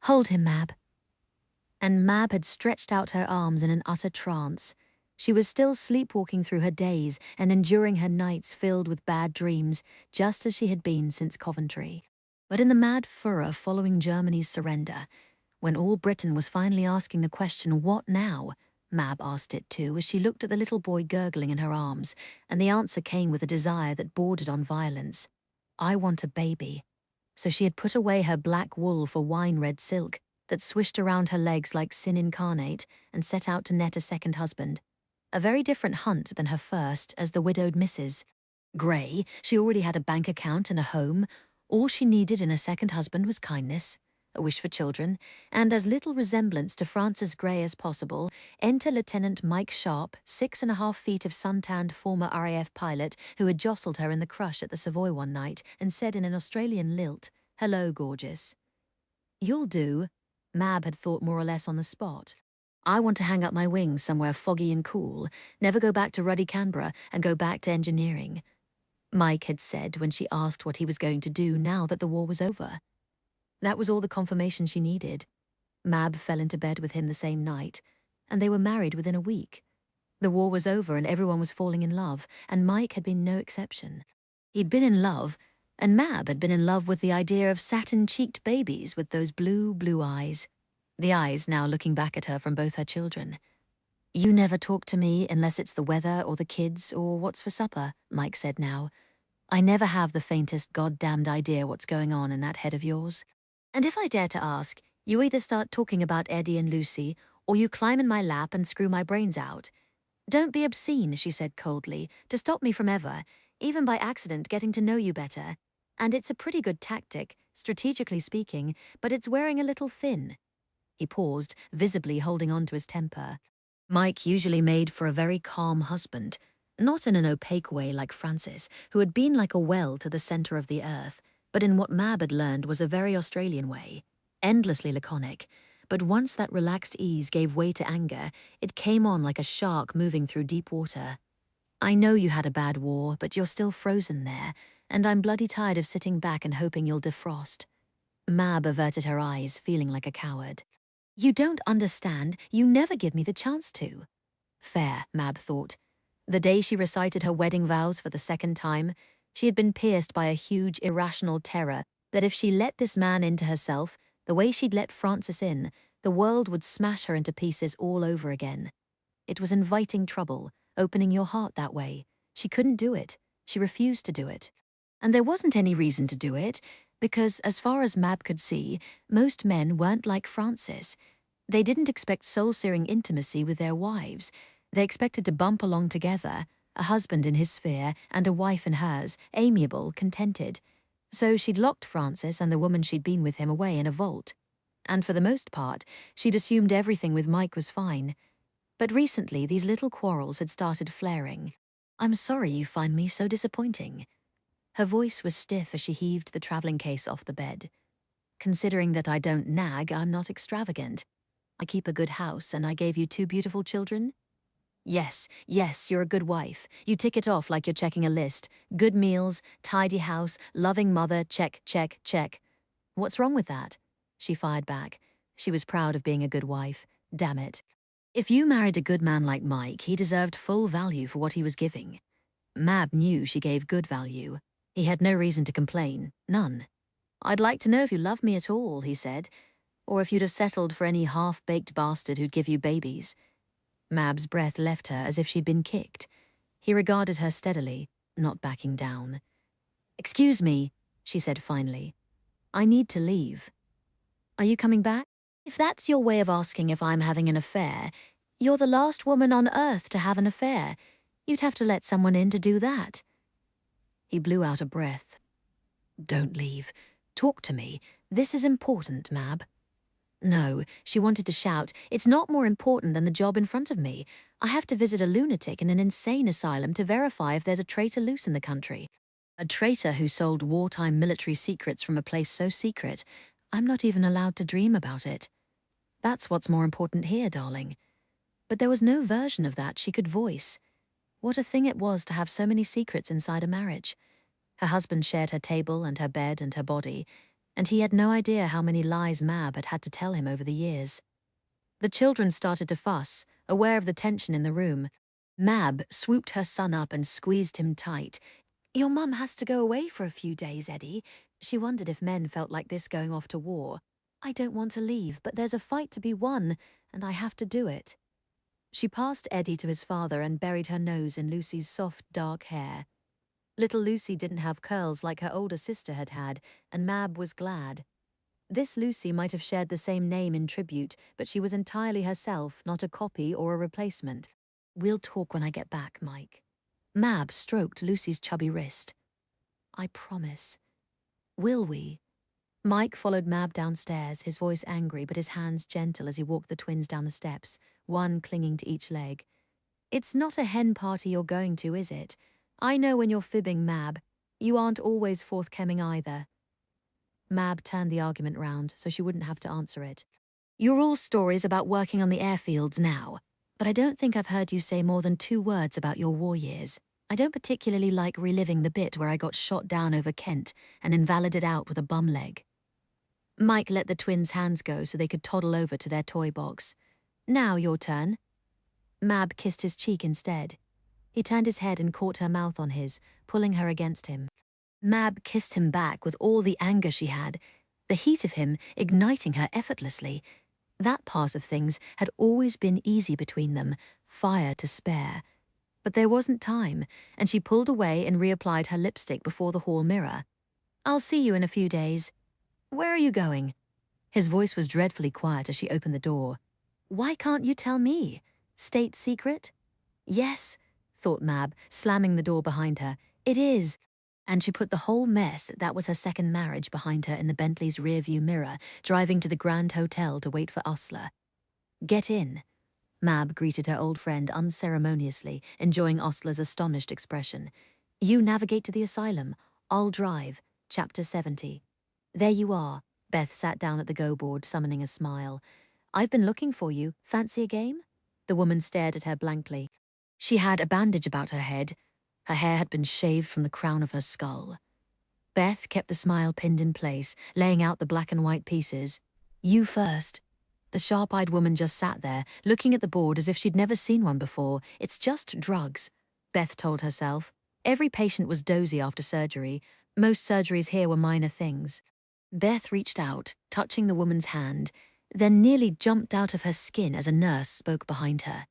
S1: Hold him, Mab. And Mab had stretched out her arms in an utter trance. She was still sleepwalking through her days and enduring her nights filled with bad dreams, just as she had been since Coventry. But in the mad furor following Germany's surrender, when all Britain was finally asking the question, what now? Mab asked it too as she looked at the little boy gurgling in her arms, and the answer came with a desire that bordered on violence. I want a baby. So she had put away her black wool for wine-red silk that swished around her legs like sin incarnate and set out to net a second husband. A very different hunt than her first as the widowed Mrs. Grey. She already had a bank account and a home. All she needed in a second husband was kindness, a wish for children, and as little resemblance to Francis Grey as possible. Enter Lieutenant Mike Sharp, 6.5 feet of suntanned former RAF pilot who had jostled her in the crush at the Savoy one night and said in an Australian lilt, "Hello, gorgeous." You'll do, Mab had thought more or less on the spot. I want to hang up my wings somewhere foggy and cool, never go back to ruddy Canberra and go back to engineering, Mike had said when she asked what he was going to do now that the war was over. That was all the confirmation she needed. Mab fell into bed with him the same night, and they were married within a week. The war was over and everyone was falling in love, and Mike had been no exception. He'd been in love, and Mab had been in love with the idea of satin-cheeked babies with those blue eyes. The eyes now looking back at her from both her children. You never talk to me unless it's the weather or the kids or what's for supper, Mike said now. I never have the faintest goddamned idea what's going on in that head of yours. And if I dare to ask, you either start talking about Eddie and Lucy, or you climb in my lap and screw my brains out. Don't be obscene, she said coldly, to stop me from ever, even by accident, getting to know you better. And it's a pretty good tactic, strategically speaking, but it's wearing a little thin. He paused, visibly holding on to his temper. Mike usually made for a very calm husband, not in an opaque way like Francis, who had been like a well to the center of the earth, but in what Mab had learned was a very Australian way, endlessly laconic. But once that relaxed ease gave way to anger, it came on like a shark moving through deep water. I know you had a bad war, but you're still frozen there, and I'm bloody tired of sitting back and hoping you'll defrost. Mab averted her eyes, feeling like a coward. You don't understand. You never give me the chance to. Fair, Mab thought. The day she recited her wedding vows for the second time, she had been pierced by a huge, irrational terror that if she let this man into herself, the way she'd let Francis in, the world would smash her into pieces all over again. It was inviting trouble, opening your heart that way. She couldn't do it. She refused to do it. And there wasn't any reason to do it, because, as far as Mab could see, most men weren't like Francis. They didn't expect soul-searing intimacy with their wives. They expected to bump along together, a husband in his sphere and a wife in hers, amiable, contented. So she'd locked Francis and the woman she'd been with him away in a vault. And for the most part, she'd assumed everything with Mike was fine. But recently, these little quarrels had started flaring. "I'm sorry you find me so disappointing." Her voice was stiff as she heaved the traveling case off the bed. "Considering that I don't nag, I'm not extravagant. I keep a good house, and I gave you 2 beautiful children. Yes, yes, you're a good wife. You tick it off like you're checking a list. Good meals, tidy house, loving mother, check, check, check. What's wrong with that?" She fired back. She was proud of being a good wife. Damn it. If you married a good man like Mike, he deserved full value for what he was giving. Mab knew she gave good value. He had no reason to complain. None. "I'd like to know if you love me at all," he said, "or if you'd have settled for any half-baked bastard who'd give you babies." Mab's breath left her as if she'd been kicked. He regarded her steadily, not backing down. "Excuse me," she said finally. "I need to leave." "Are you coming back?" "If that's your way of asking if I'm having an affair, you're the last woman on earth to have an affair. You'd have to let someone in to do that." He blew out a breath. "Don't leave. Talk to me. This is important, Mab." No, she wanted to shout, "It's not more important than the job in front of me. I have to visit a lunatic in an insane asylum to verify if there's a traitor loose in the country. A traitor who sold wartime military secrets from a place so secret, I'm not even allowed to dream about it. That's what's more important here, darling." But there was no version of that she could voice. What a thing it was to have so many secrets inside a marriage. Her husband shared her table and her bed and her body, and he had no idea how many lies Mab had had to tell him over the years. The children started to fuss, aware of the tension in the room. Mab swooped her son up and squeezed him tight. "Your mum has to go away for a few days, Eddie." She wondered if men felt like this going off to war. "I don't want to leave, but there's a fight to be won, and I have to do it." She passed Eddie to his father and buried her nose in Lucy's soft, dark hair. Little Lucy didn't have curls like her older sister had had, and Mab was glad. This Lucy might have shared the same name in tribute, but she was entirely herself, not a copy or a replacement. "We'll talk when I get back, Mike." Mab stroked Lucy's chubby wrist. "I promise." "Will we?" Mike followed Mab downstairs, his voice angry but his hands gentle as he walked the twins down the steps, one clinging to each leg. "It's not a hen party you're going to, is it? I know when you're fibbing, Mab. You aren't always forthcoming either." Mab turned the argument round so she wouldn't have to answer it. "You're all stories about working on the airfields now, but I don't think I've heard you say more than 2 words about your war years. I don't particularly like reliving the bit where I got shot down over Kent and invalided out with a bum leg." Mike let the twins' hands go so they could toddle over to their toy box. "Now your turn." Mab kissed his cheek instead. He turned his head and caught her mouth on his, pulling her against him. Mab kissed him back with all the anger she had, the heat of him igniting her effortlessly. That part of things had always been easy between them, fire to spare. But there wasn't time, and she pulled away and reapplied her lipstick before the hall mirror. "I'll see you in a few days." "Where are you going?" His voice was dreadfully quiet as she opened the door. "Why can't you tell me? State secret?" "Yes," thought Mab, slamming the door behind her. "It is." And she put the whole mess that was her second marriage behind her in the Bentley's rearview mirror, driving to the Grand Hotel to wait for Osler. "Get in." Mab greeted her old friend unceremoniously, enjoying Osler's astonished expression. "You navigate to the asylum. I'll drive." Chapter 70. "There you are." Beth sat down at the go-board, summoning a smile. "I've been looking for you. Fancy a game?" The woman stared at her blankly. She had a bandage about her head. Her hair had been shaved from the crown of her skull. Beth kept the smile pinned in place, laying out the black and white pieces. "You first." The sharp-eyed woman just sat there, looking at the board as if she'd never seen one before. "It's just drugs," Beth told herself. Every patient was dozy after surgery. Most surgeries here were minor things. Beth reached out, touching the woman's hand, then nearly jumped out of her skin as a nurse spoke behind her.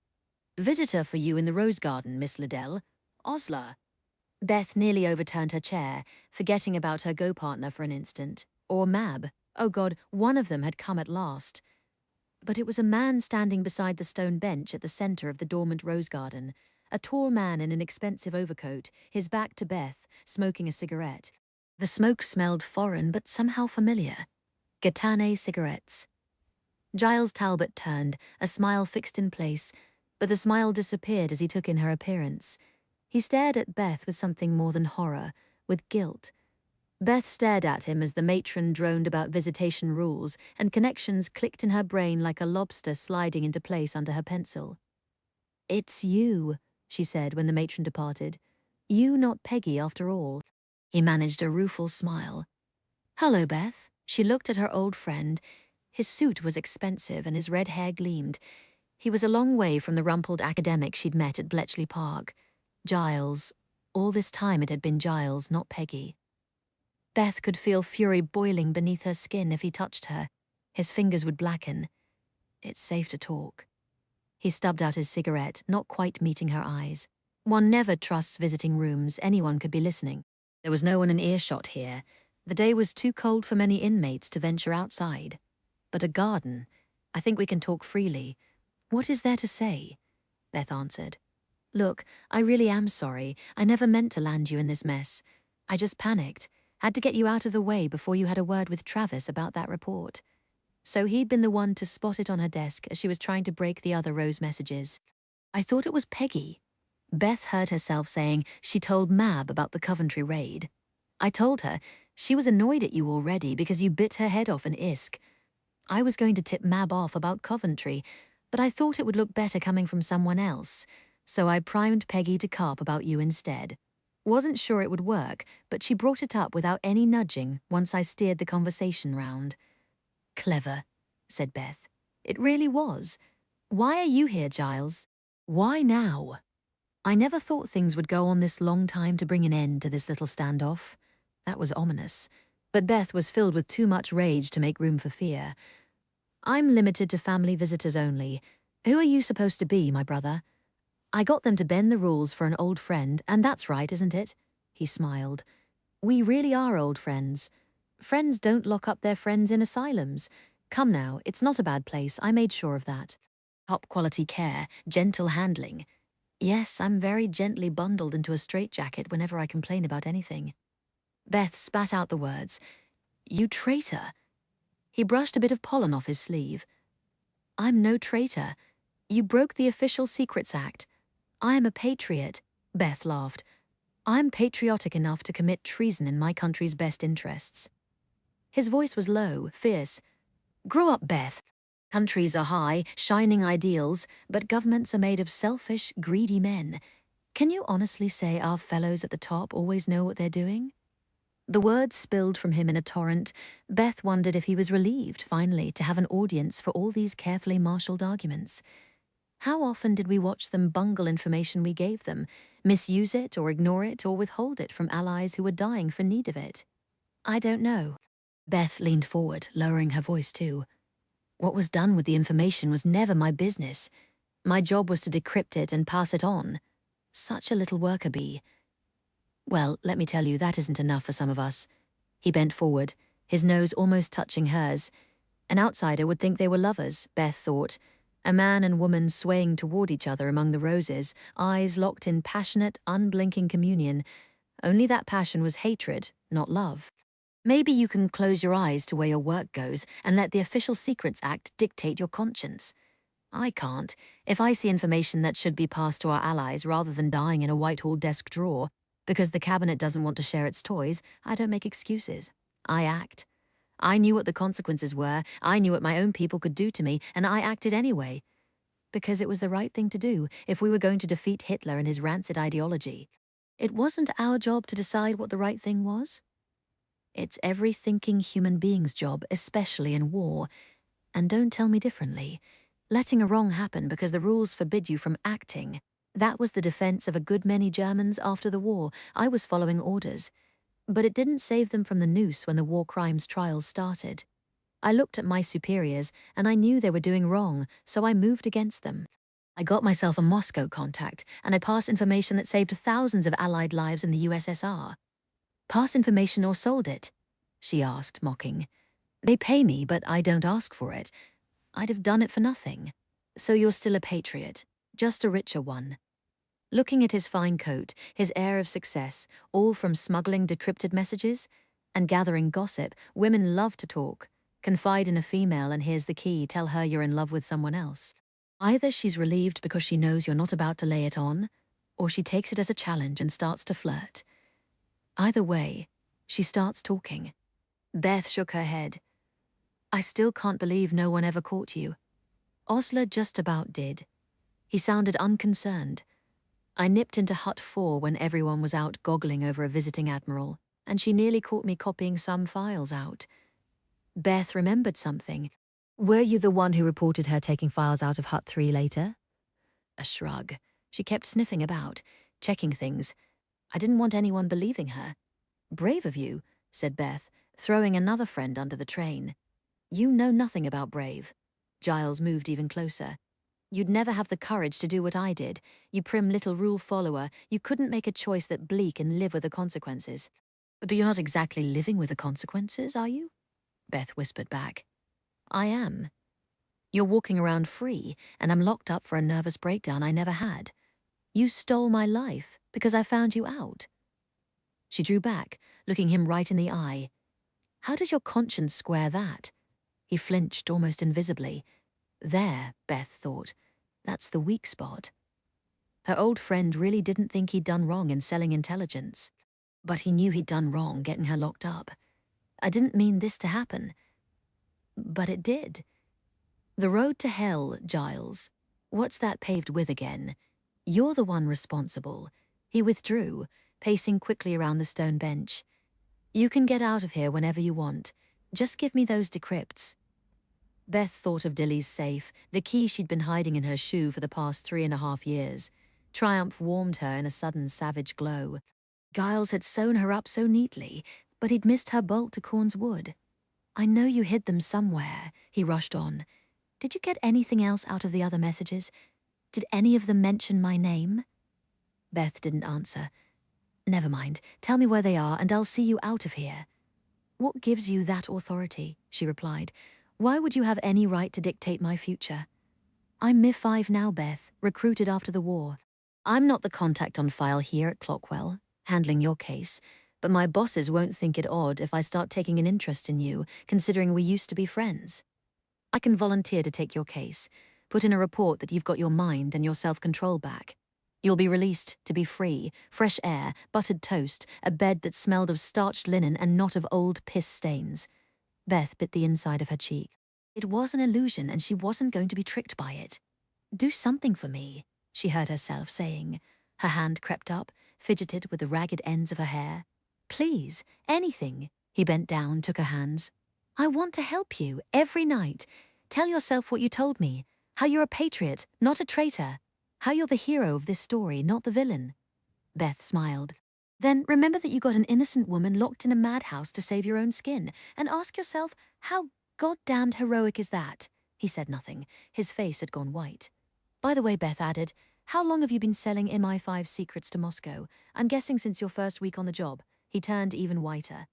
S1: "Visitor for you in the rose garden, Miss Liddell. Osler." Beth nearly overturned her chair, forgetting about her go-partner for an instant. Or Mab. Oh God, one of them had come at last. But it was a man standing beside the stone bench at the center of the dormant rose garden. A tall man in an expensive overcoat, his back to Beth, smoking a cigarette. The smoke smelled foreign but somehow familiar. Gitane cigarettes. Giles Talbot turned, a smile fixed in place, but the smile disappeared as he took in her appearance. He stared at Beth with something more than horror, with guilt. Beth stared at him as the matron droned about visitation rules, and connections clicked in her brain like a lobster sliding into place under her pencil. "It's you," she said when the matron departed. "You, not Peggy, after all." He managed a rueful smile. "Hello, Beth." She looked at her old friend. His suit was expensive and his red hair gleamed. He was a long way from the rumpled academic she'd met at Bletchley Park. Giles. All this time it had been Giles, not Peggy. Beth could feel fury boiling beneath her skin if he touched her. His fingers would blacken. It's safe to talk. He stubbed out his cigarette, not quite meeting her eyes. One never trusts visiting rooms. Anyone could be listening. There was no one in earshot here. The day was too cold for many inmates to venture outside. But a garden. I think we can talk freely. What is there to say? Beth answered. Look, I really am sorry. I never meant to land you in this mess. I just panicked. Had to get you out of the way before you had a word with Travis about that report. So he'd been the one to spot it on her desk as she was trying to break the other Rose messages. I thought it was Peggy. Beth heard herself saying she told Mab about the Coventry raid. I told her she was annoyed at you already because you bit her head off in ISK. I was going to tip Mab off about Coventry, but I thought it would look better coming from someone else, so I primed Peggy to carp about you instead. Wasn't sure it would work, but she brought it up without any nudging once I steered the conversation round. Clever, said Beth. It really was. Why are you here, Giles? Why now? I never thought things would go on this long time to bring an end to this little standoff. That was ominous. But Beth was filled with too much rage to make room for fear. I'm limited to family visitors only. Who are you supposed to be, my brother? I got them to bend the rules for an old friend, and that's right, isn't it? He smiled. We really are old friends. Friends don't lock up their friends in asylums. Come now, it's not a bad place, I made sure of that. Top quality care, gentle handling. Yes, I'm very gently bundled into a straitjacket whenever I complain about anything. Beth spat out the words. You traitor. He brushed a bit of pollen off his sleeve. I'm no traitor. You broke the Official Secrets Act. I am a patriot. Beth laughed. I'm patriotic enough to commit treason in my country's best interests. His voice was low, fierce. Grow up, Beth. Countries are high, shining ideals, but governments are made of selfish, greedy men. Can you honestly say our fellows at the top always know what they're doing? The words spilled from him in a torrent. Beth wondered if he was relieved, finally, to have an audience for all these carefully marshalled arguments. How often did we watch them bungle information we gave them, misuse it or ignore it or withhold it from allies who were dying for need of it? I don't know. Beth leaned forward, lowering her voice too. What was done with the information was never my business. My job was to decrypt it and pass it on. Such a little worker bee. Well, let me tell you, that isn't enough for some of us. He bent forward, his nose almost touching hers. An outsider would think they were lovers, Beth thought. A man and woman swaying toward each other among the roses, eyes locked in passionate, unblinking communion. Only that passion was hatred, not love. Maybe you can close your eyes to where your work goes and let the Official Secrets Act dictate your conscience. I can't. If I see information that should be passed to our allies rather than dying in a Whitehall desk drawer, because the cabinet doesn't want to share its toys, I don't make excuses. I act. I knew what the consequences were, I knew what my own people could do to me, and I acted anyway. Because it was the right thing to do if we were going to defeat Hitler and his rancid ideology. It wasn't our job to decide what the right thing was. It's every thinking human being's job, especially in war. And don't tell me differently. Letting a wrong happen because the rules forbid you from acting. That was the defense of a good many Germans after the war. I was following orders. But it didn't save them from the noose when the war crimes trials started. I looked at my superiors, and I knew they were doing wrong, so I moved against them. I got myself a Moscow contact, and I passed information that saved thousands of Allied lives in the USSR. Pass information or sold it? She asked, mocking. They pay me, but I don't ask for it. I'd have done it for nothing. So you're still a patriot, just a richer one. Looking at his fine coat, his air of success, all from smuggling decrypted messages, And gathering gossip, women love to talk. Confide in a female and here's the key, tell her you're in love with someone else. Either she's relieved because she knows you're not about to lay it on, or she takes it as a challenge and starts to flirt. Either way, she starts talking. Beth shook her head. I still can't believe no one ever caught you. Osler just about did. He sounded unconcerned. I nipped into Hut 4 when everyone was out goggling over a visiting admiral, and she nearly caught me copying some files out. Beth remembered something. Were you the one who reported her taking files out of Hut 3 later? A shrug. She kept sniffing about, checking things. I didn't want anyone believing her. Brave of you, said Beth, throwing another friend under the train. You know nothing about brave. Giles moved even closer. You'd never have the courage to do what I did. You prim little rule follower. You couldn't make a choice that bleak and live with the consequences. But you're not exactly living with the consequences, are you? Beth whispered back. I am. You're walking around free, and I'm locked up for a nervous breakdown I never had. You stole my life because I found you out. She drew back, looking him right in the eye. How does your conscience square that? He flinched almost invisibly. There, Beth thought. That's the weak spot. Her old friend really didn't think he'd done wrong in selling intelligence. But he knew he'd done wrong getting her locked up. I didn't mean this to happen. But it did. The road to hell, Giles. What's that paved with again? You're the one responsible. He withdrew, pacing quickly around the stone bench. You can get out of here whenever you want. Just give me those decrypts. Beth thought of Dilly's safe, the key she'd been hiding in her shoe for the past 3.5 years. Triumph warmed her in a sudden savage glow. Giles had sewn her up so neatly, but he'd missed her bolt to Corn's Wood. I know you hid them somewhere, he rushed on. Did you get anything else out of the other messages? Did any of them mention my name? Beth didn't answer. Never mind, tell me where they are and I'll see you out of here. What gives you that authority? She replied. Why would you have any right to dictate my future? I'm MI5 now, Beth, recruited after the war. I'm not the contact on file here at Clockwell, handling your case, but my bosses won't think it odd if I start taking an interest in you, considering we used to be friends. I can volunteer to take your case, put in a report that you've got your mind and your self-control back. You'll be released to be free, fresh air, buttered toast, a bed that smelled of starched linen and not of old piss stains. Beth bit the inside of her cheek. It was an illusion and she wasn't going to be tricked by it. Do something for me, she heard herself saying. Her hand crept up, fidgeted with the ragged ends of her hair. Please, anything. He bent down, took her hands. I want to help you, every night. Tell yourself what you told me, how you're a patriot, not a traitor, how you're the hero of this story, not the villain. Beth smiled. Then remember that you got an innocent woman locked in a madhouse to save your own skin, and ask yourself, how goddamned heroic is that? He said nothing. His face had gone white. By the way, Beth added, how long have you been selling MI5 secrets to Moscow? I'm guessing since your first week on the job. He turned even whiter.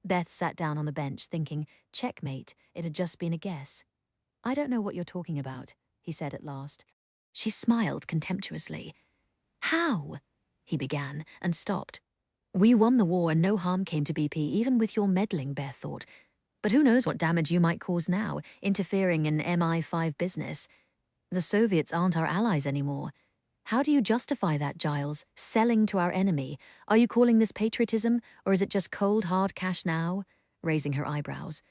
S1: Beth sat down on the bench, thinking, checkmate, it had just been a guess. I don't know what you're talking about, he said at last. She smiled contemptuously. How? He began, and stopped. We won the war and no harm came to BP, even with your meddling, Beth thought. But who knows what damage you might cause now, interfering in MI5 business. The Soviets aren't our allies anymore. How do you justify that, Giles? Selling to our enemy? Are you calling this patriotism, or is it just cold, hard cash now? Raising her eyebrows.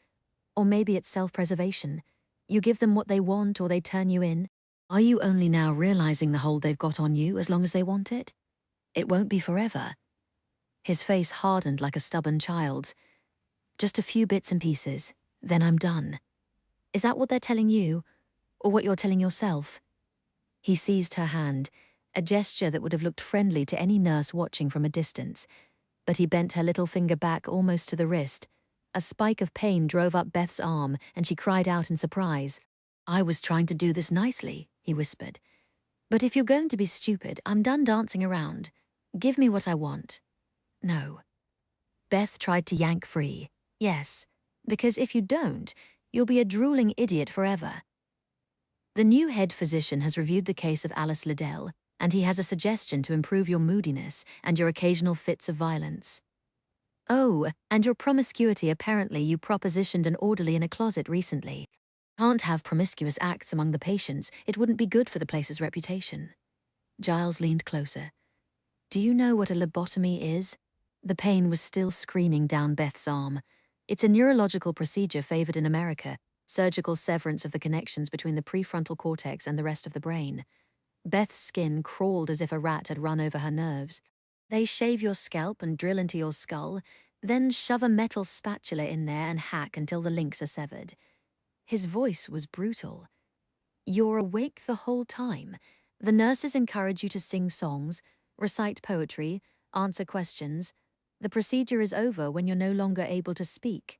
S1: Or maybe it's self-preservation. You give them what they want, or they turn you in. Are you only now realizing the hold they've got on you as long as they want it? It won't be forever. His face hardened like a stubborn child's. Just a few bits and pieces, then I'm done. Is that what they're telling you, or what you're telling yourself? He seized her hand, a gesture that would have looked friendly to any nurse watching from a distance, but he bent her little finger back almost to the wrist. A spike of pain drove up Beth's arm, and she cried out in surprise. I was trying to do this nicely, he whispered. But if you're going to be stupid, I'm done dancing around. Give me what I want. No. Beth tried to yank free. Yes, because if you don't, you'll be a drooling idiot forever. The new head physician has reviewed the case of Alice Liddell, and he has a suggestion to improve your moodiness and your occasional fits of violence. Oh, and your promiscuity. Apparently you propositioned an orderly in a closet recently. Can't have promiscuous acts among the patients. It wouldn't be good for the place's reputation. Giles leaned closer. Do you know what a lobotomy is? The pain was still screaming down Beth's arm. It's a neurological procedure favored in America, surgical severance of the connections between the prefrontal cortex and the rest of the brain. Beth's skin crawled as if a rat had run over her nerves. They shave your scalp and drill into your skull, then shove a metal spatula in there and hack until the links are severed. His voice was brutal. You're awake the whole time. The nurses encourage you to sing songs, recite poetry, answer questions. The procedure is over when you're no longer able to speak.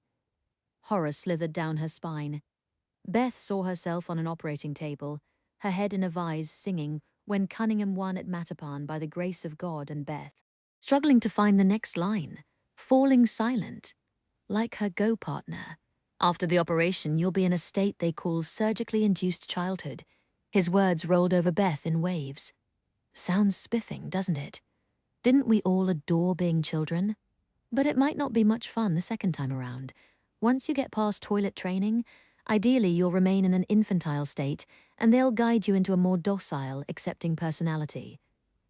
S1: Horror slithered down her spine. Beth saw herself on an operating table, her head in a vise singing When Cunningham Won at Mattapan by the Grace of God and Beth, struggling to find the next line, falling silent, like her go partner. After the operation, you'll be in a state they call surgically induced childhood. His words rolled over Beth in waves. Sounds spiffing, doesn't it? Didn't we all adore being children? But it might not be much fun the second time around. Once you get past toilet training, ideally you'll remain in an infantile state, and they'll guide you into a more docile, accepting personality.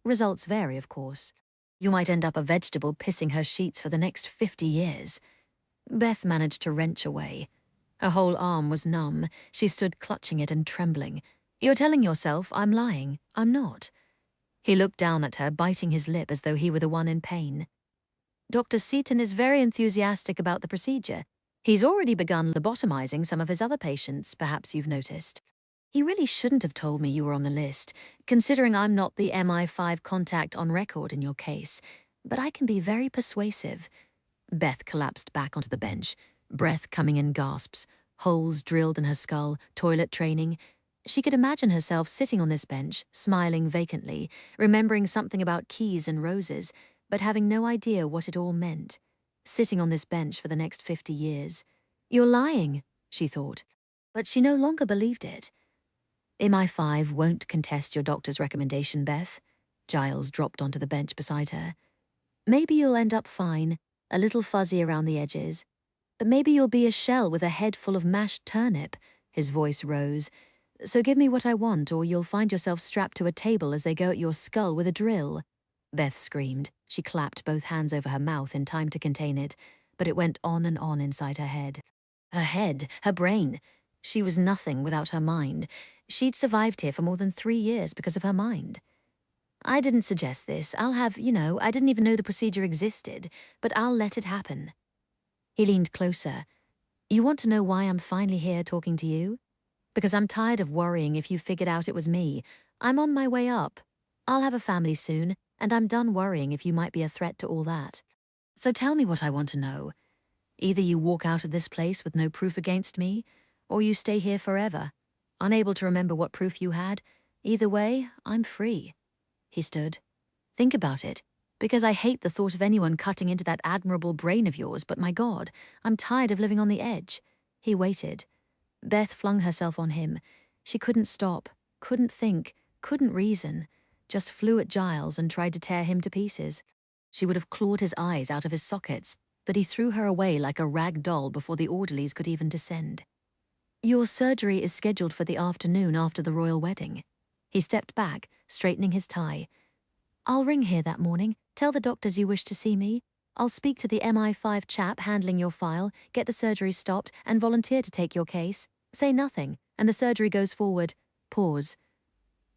S1: Results vary, of course. You might end up a vegetable pissing her sheets for the next 50 years. Beth managed to wrench away. Her whole arm was numb. She stood clutching it and trembling. You're telling yourself I'm lying. I'm not. He looked down at her, biting his lip as though he were the one in pain. Dr. Seaton is very enthusiastic about the procedure. He's already begun lobotomizing some of his other patients, perhaps you've noticed. He really shouldn't have told me you were on the list, considering I'm not the MI5 contact on record in your case. But I can be very persuasive. Beth collapsed back onto the bench, breath coming in gasps, holes drilled in her skull, toilet training. She could imagine herself sitting on this bench, smiling vacantly, remembering something about keys and roses, but having no idea what it all meant. Sitting on this bench for the next 50 years. You're lying, she thought. But she no longer believed it. MI5 won't contest your doctor's recommendation, Beth. Giles dropped onto the bench beside her. Maybe you'll end up fine, a little fuzzy around the edges. But maybe you'll be a shell with a head full of mashed turnip. His voice rose. So give me what I want, or you'll find yourself strapped to a table as they go at your skull with a drill. Beth screamed. She clapped both hands over her mouth in time to contain it, but it went on and on inside her head. Her head, her brain. She was nothing without her mind. She'd survived here for more than 3 years because of her mind. I didn't suggest this. I didn't even know the procedure existed, but I'll let it happen. He leaned closer. You want to know why I'm finally here talking to you? Because I'm tired of worrying if you figured out it was me. I'm on my way up. I'll have a family soon, and I'm done worrying if you might be a threat to all that. So tell me what I want to know. Either you walk out of this place with no proof against me, or you stay here forever, unable to remember what proof you had. Either way, I'm free. He stood. Think about it, because I hate the thought of anyone cutting into that admirable brain of yours, but my God, I'm tired of living on the edge. He waited. Beth flung herself on him. She couldn't stop, couldn't think, couldn't reason, just flew at Giles and tried to tear him to pieces. She would have clawed his eyes out of his sockets, but he threw her away like a rag doll before the orderlies could even descend. Your surgery is scheduled for the afternoon after the royal wedding. He stepped back, straightening his tie. I'll ring here that morning, tell the doctors you wish to see me. I'll speak to the MI5 chap handling your file, get the surgery stopped, and volunteer to take your case. Say nothing, and the surgery goes forward. Pause.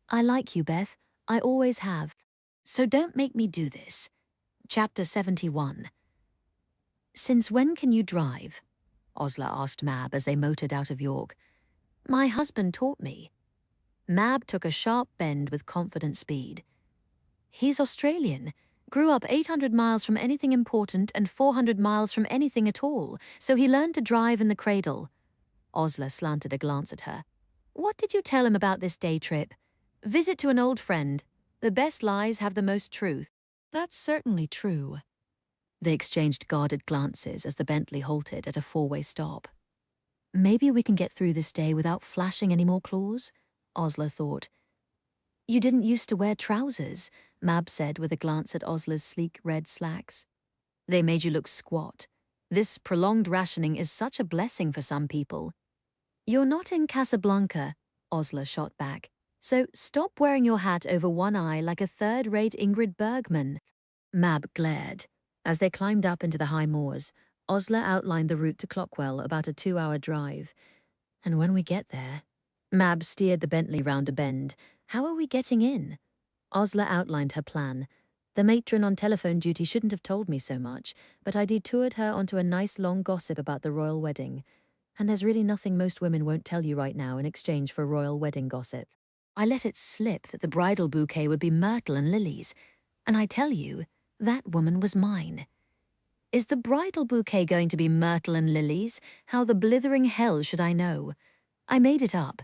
S1: I like you, Beth. I always have. So don't make me do this. Chapter 71. Since when can you drive? Osler asked Mab as they motored out of York. My husband taught me. Mab took a sharp bend with confident speed. He's Australian. Grew up 800 miles from anything important and 400 miles from anything at all, so he learned to drive in the cradle. Osler slanted a glance at her. What did you tell him about this day trip? Visit to an old friend. The best lies have the most truth.
S6: That's certainly true.
S1: They exchanged guarded glances as the Bentley halted at a four-way stop. Maybe we can get through this day without flashing any more claws, Osler thought. You didn't used to wear trousers, Mab said with a glance at Osler's sleek red slacks. They made you look squat. This prolonged rationing is such a blessing for some people. You're not in Casablanca, Osler shot back. So stop wearing your hat over one eye like a third-rate Ingrid Bergman. Mab glared. As they climbed up into the high moors, Osler outlined the route to Clockwell, about a 2-hour drive. And when we get there... Mab steered the Bentley round a bend. How are we getting in? Osler outlined her plan. The matron on telephone duty shouldn't have told me so much, but I detoured her onto a nice long gossip about the royal wedding. And there's really nothing most women won't tell you right now in exchange for royal wedding gossip. I let it slip that the bridal bouquet would be myrtle and lilies, and I tell you, that woman was mine. Is the bridal bouquet going to be myrtle and lilies? How the blithering hell should I know? I made it up.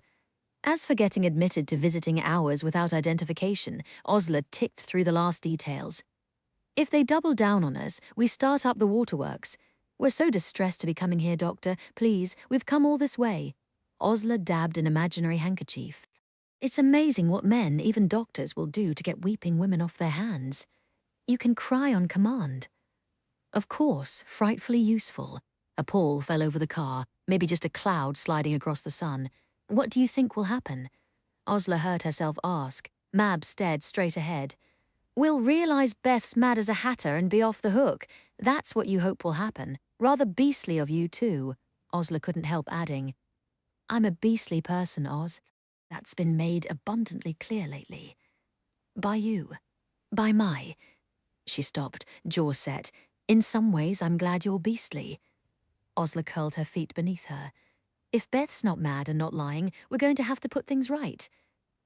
S1: As for getting admitted to visiting hours without identification, Osler ticked through the last details. If they double down on us, we start up the waterworks. We're so distressed to be coming here, Doctor. Please, we've come all this way. Osler dabbed an imaginary handkerchief. It's amazing what men, even doctors, will do to get weeping women off their hands. You can cry on command. Of course, frightfully useful. A pall fell over the car, maybe just a cloud sliding across the sun. What do you think will happen? Osler heard herself ask. Mab stared straight ahead. We'll realize Beth's mad as a hatter and be off the hook. That's what you hope will happen. Rather beastly of you, too. Osler couldn't help adding. I'm a beastly person, Oz. That's been made abundantly clear lately. By you. By my... She stopped, jaw set. In some ways, I'm glad you're beastly. Osler curled her feet beneath her. If Beth's not mad and not lying, we're going to have to put things right.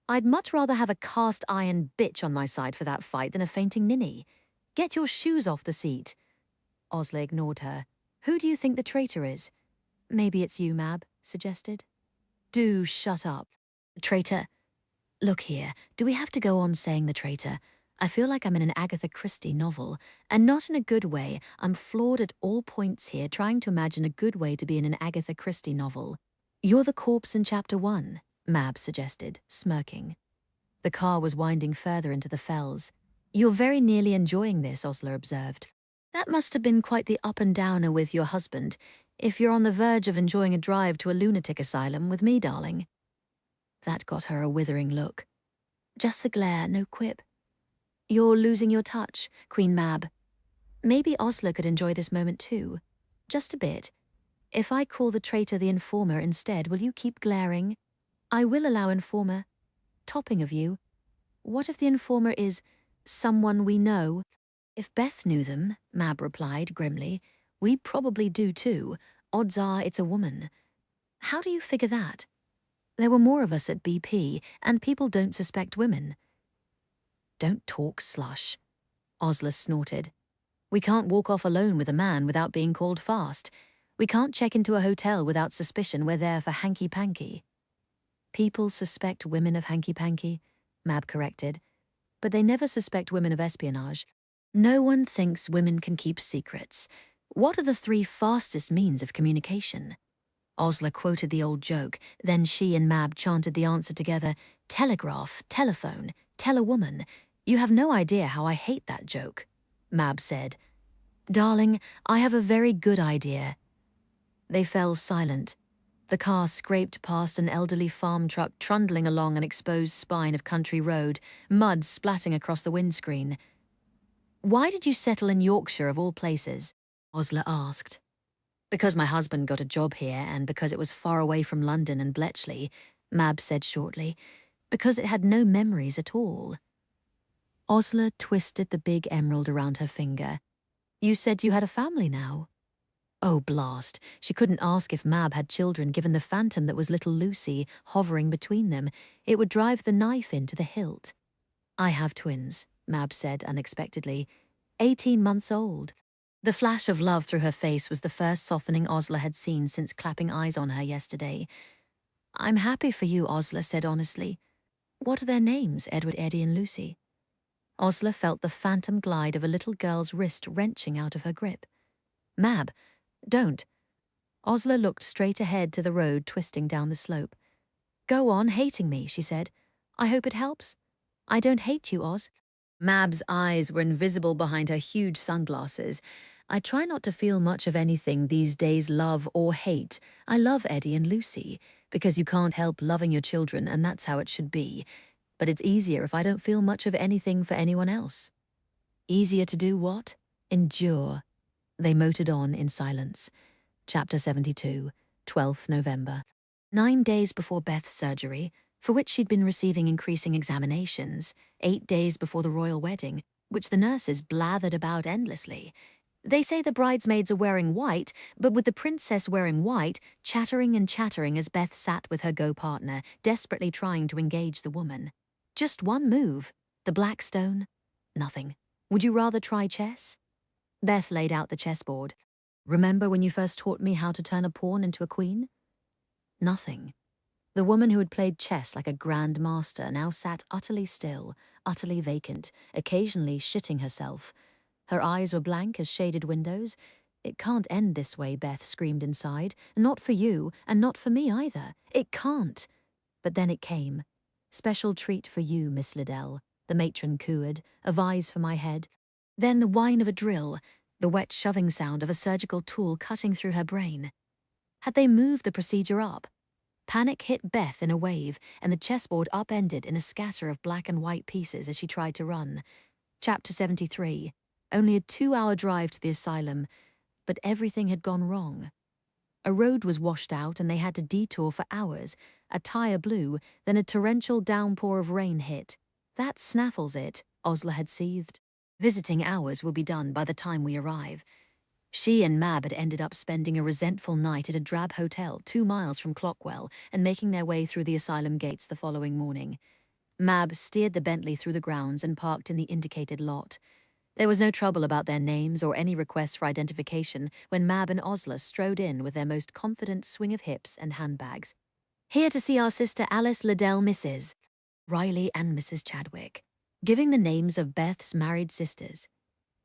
S1: I'd much rather have a cast-iron bitch on my side for that fight than a fainting ninny. Get your shoes off the seat. Osler ignored her. Who do you think the traitor is? Maybe it's you, Mab, suggested. Do shut up. The traitor... Look here, do we have to go on saying the traitor? I feel like I'm in an Agatha Christie novel, and not in a good way. I'm flawed at all points here, trying to imagine a good way to be in an Agatha Christie novel. You're the corpse in chapter 1, Mab suggested, smirking. The car was winding further into the fells. You're very nearly enjoying this, Osler observed. That must have been quite the up-and-downer with your husband, if you're on the verge of enjoying a drive to a lunatic asylum with me, darling. That got her a withering look. Just the glare, no quip. You're losing your touch, Queen Mab. Maybe Osler could enjoy this moment too. Just a bit. If I call the traitor the informer instead, will you keep glaring? I will allow informer. Topping of you. What if the informer is someone we know? If Beth knew them, Mab replied grimly, we probably do too. Odds are it's a woman. How do you figure that? There were more of us at BP, and people don't suspect women. Don't talk slush, Osler snorted. We can't walk off alone with a man without being called fast. We can't check into a hotel without suspicion we're there for hanky-panky. People suspect women of hanky-panky, Mab corrected, but they never suspect women of espionage. No one thinks women can keep secrets. What are the 3 fastest means of communication? Osler quoted the old joke, then she and Mab chanted the answer together. Telegraph, telephone, tell a woman. You have no idea how I hate that joke, Mab said. Darling, I have a very good idea. They fell silent. The car scraped past an elderly farm truck trundling along an exposed spine of country road, mud splatting across the windscreen. Why did you settle in Yorkshire of all places? Osler asked. Because my husband got a job here and because it was far away from London and Bletchley, Mab said shortly. Because it had no memories at all. Osler twisted the big emerald around her finger. You said you had a family now. Oh, blast. She couldn't ask if Mab had children given the phantom that was little Lucy hovering between them. It would drive the knife into the hilt. I have twins, Mab said unexpectedly. 18 months old. The flash of love through her face was the first softening Osler had seen since clapping eyes on her yesterday. I'm happy for you, Osler said honestly. What are their names, Edward, Eddie, and Lucy? Osler felt the phantom glide of a little girl's wrist wrenching out of her grip. Mab, don't. Osler looked straight ahead to the road twisting down the slope. Go on hating me, she said. I hope it helps. I don't hate you, Oz. Mab's eyes were invisible behind her huge sunglasses. I try not to feel much of anything these days, love or hate. I love Eddie and Lucy, because you can't help loving your children, and that's how it should be. But it's easier if I don't feel much of anything for anyone else. Easier to do what? Endure. They motored on in silence. Chapter 72, 12th November. 9 days before Beth's surgery, for which she'd been receiving increasing examinations, 8 days before the royal wedding, which the nurses blathered about endlessly. They say the bridesmaids are wearing white, but with the princess wearing white, chattering and chattering as Beth sat with her go-partner, desperately trying to engage the woman. Just one move. The black stone. Nothing. Would you rather try chess? Beth laid out the chessboard. Remember when you first taught me how to turn a pawn into a queen? Nothing. The woman who had played chess like a grand master now sat utterly still, utterly vacant, occasionally shitting herself. Her eyes were blank as shaded windows. It can't end this way, Beth screamed inside. Not for you, and not for me either. It can't. But then it came. Special treat for you, Miss Liddell, the matron cooed, a vise for my head. Then the whine of a drill, the wet shoving sound of a surgical tool cutting through her brain. Had they moved the procedure up? Panic hit Beth in a wave, and the chessboard upended in a scatter of black and white pieces as she tried to run. Chapter 73. Only a 2-hour drive to the asylum, but everything had gone wrong. A road was washed out and they had to detour for hours. A tire blew, then a torrential downpour of rain hit. That snaffles it, Osler had seethed. Visiting hours will be done by the time we arrive. She and Mab had ended up spending a resentful night at a drab hotel 2 miles from Clockwell and making their way through the asylum gates the following morning. Mab steered the Bentley through the grounds and parked in the indicated lot. There was no trouble about their names or any requests for identification when Mab and Osler strode in with their most confident swing of hips and handbags. Here to see our sister Alice Liddell, Mrs. Riley and Mrs. Chadwick, giving the names of Beth's married sisters.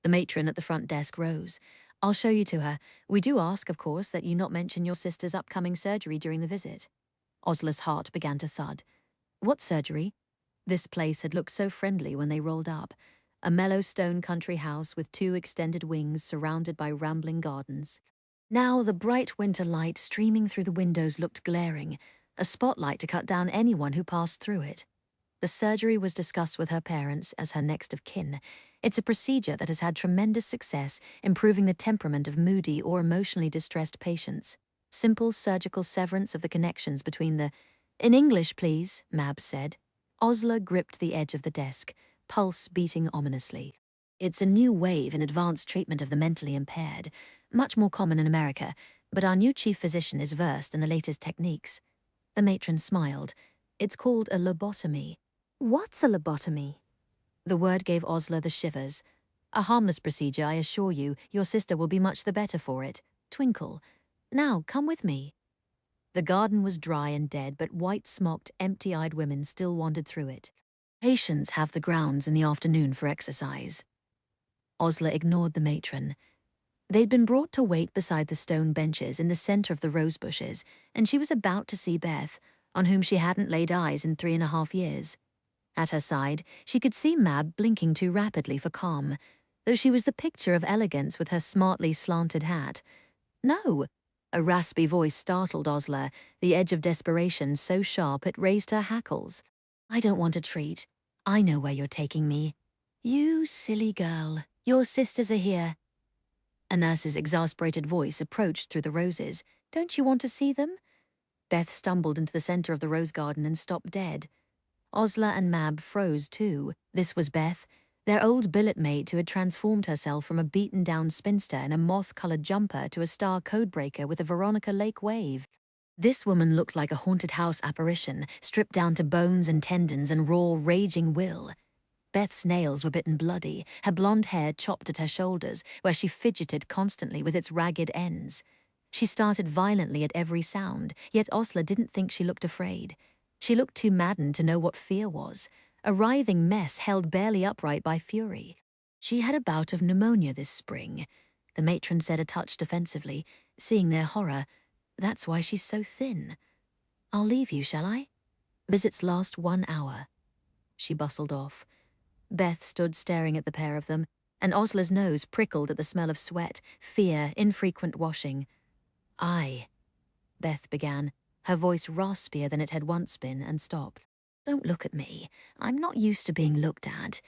S1: The matron at the front desk rose. I'll show you to her. We do ask, of course, that you not mention your sister's upcoming surgery during the visit. Osler's heart began to thud. What surgery? This place had looked so friendly when they rolled up. A mellow stone country house with 2 extended wings surrounded by rambling gardens. Now the bright winter light streaming through the windows looked glaring, a spotlight to cut down anyone who passed through it. The surgery was discussed with her parents as her next of kin. It's a procedure that has had tremendous success, improving the temperament of moody or emotionally distressed patients. Simple surgical severance of the connections between the... In English, please, Mab said. Osler gripped the edge of the desk, pulse beating ominously. It's a new wave in advanced treatment of the mentally impaired, much more common in America, but our new chief physician is versed in the latest techniques. The matron smiled. It's called a lobotomy.
S8: What's a lobotomy?
S1: The word gave Osler the shivers. A harmless procedure, I assure you. Your sister will be much the better for it. Twinkle. Now, come with me. The garden was dry and dead, but white-smocked, empty-eyed women still wandered through it. Patients have the grounds in the afternoon for exercise. Osler ignored the matron. They'd been brought to wait beside the stone benches in the center of the rose bushes, and she was about to see Beth, on whom she hadn't laid eyes in 3.5 years. At her side, she could see Mab blinking too rapidly for calm, though she was the picture of elegance with her smartly slanted hat. No! A raspy voice startled Osler, the edge of desperation so sharp it raised her hackles. I don't want a treat. I know where you're taking me. You silly girl. Your sisters are here. A nurse's exasperated voice approached through the roses. Don't you want to see them? Beth stumbled into the center of the rose garden and stopped dead. Osler and Mab froze too. This was Beth, their old billet mate who had transformed herself from a beaten-down spinster in a moth-colored jumper to a star codebreaker with a Veronica Lake wave. This woman looked like a haunted house apparition, stripped down to bones and tendons and raw, raging will. Beth's nails were bitten bloody, her blonde hair chopped at her shoulders, where she fidgeted constantly with its ragged ends. She started violently at every sound, yet Osler didn't think she looked afraid. She looked too maddened to know what fear was, a writhing mess held barely upright by fury. She had a bout of pneumonia this spring, the matron said a touch defensively, seeing their horror. That's why she's so thin. I'll leave you, shall I? Visits last 1 hour. She bustled off. Beth stood staring at the pair of them, and Osler's nose prickled at the smell of sweat, fear, infrequent washing. Beth began, her voice raspier than it had once been, and stopped. Don't look at me. I'm not used to being looked at.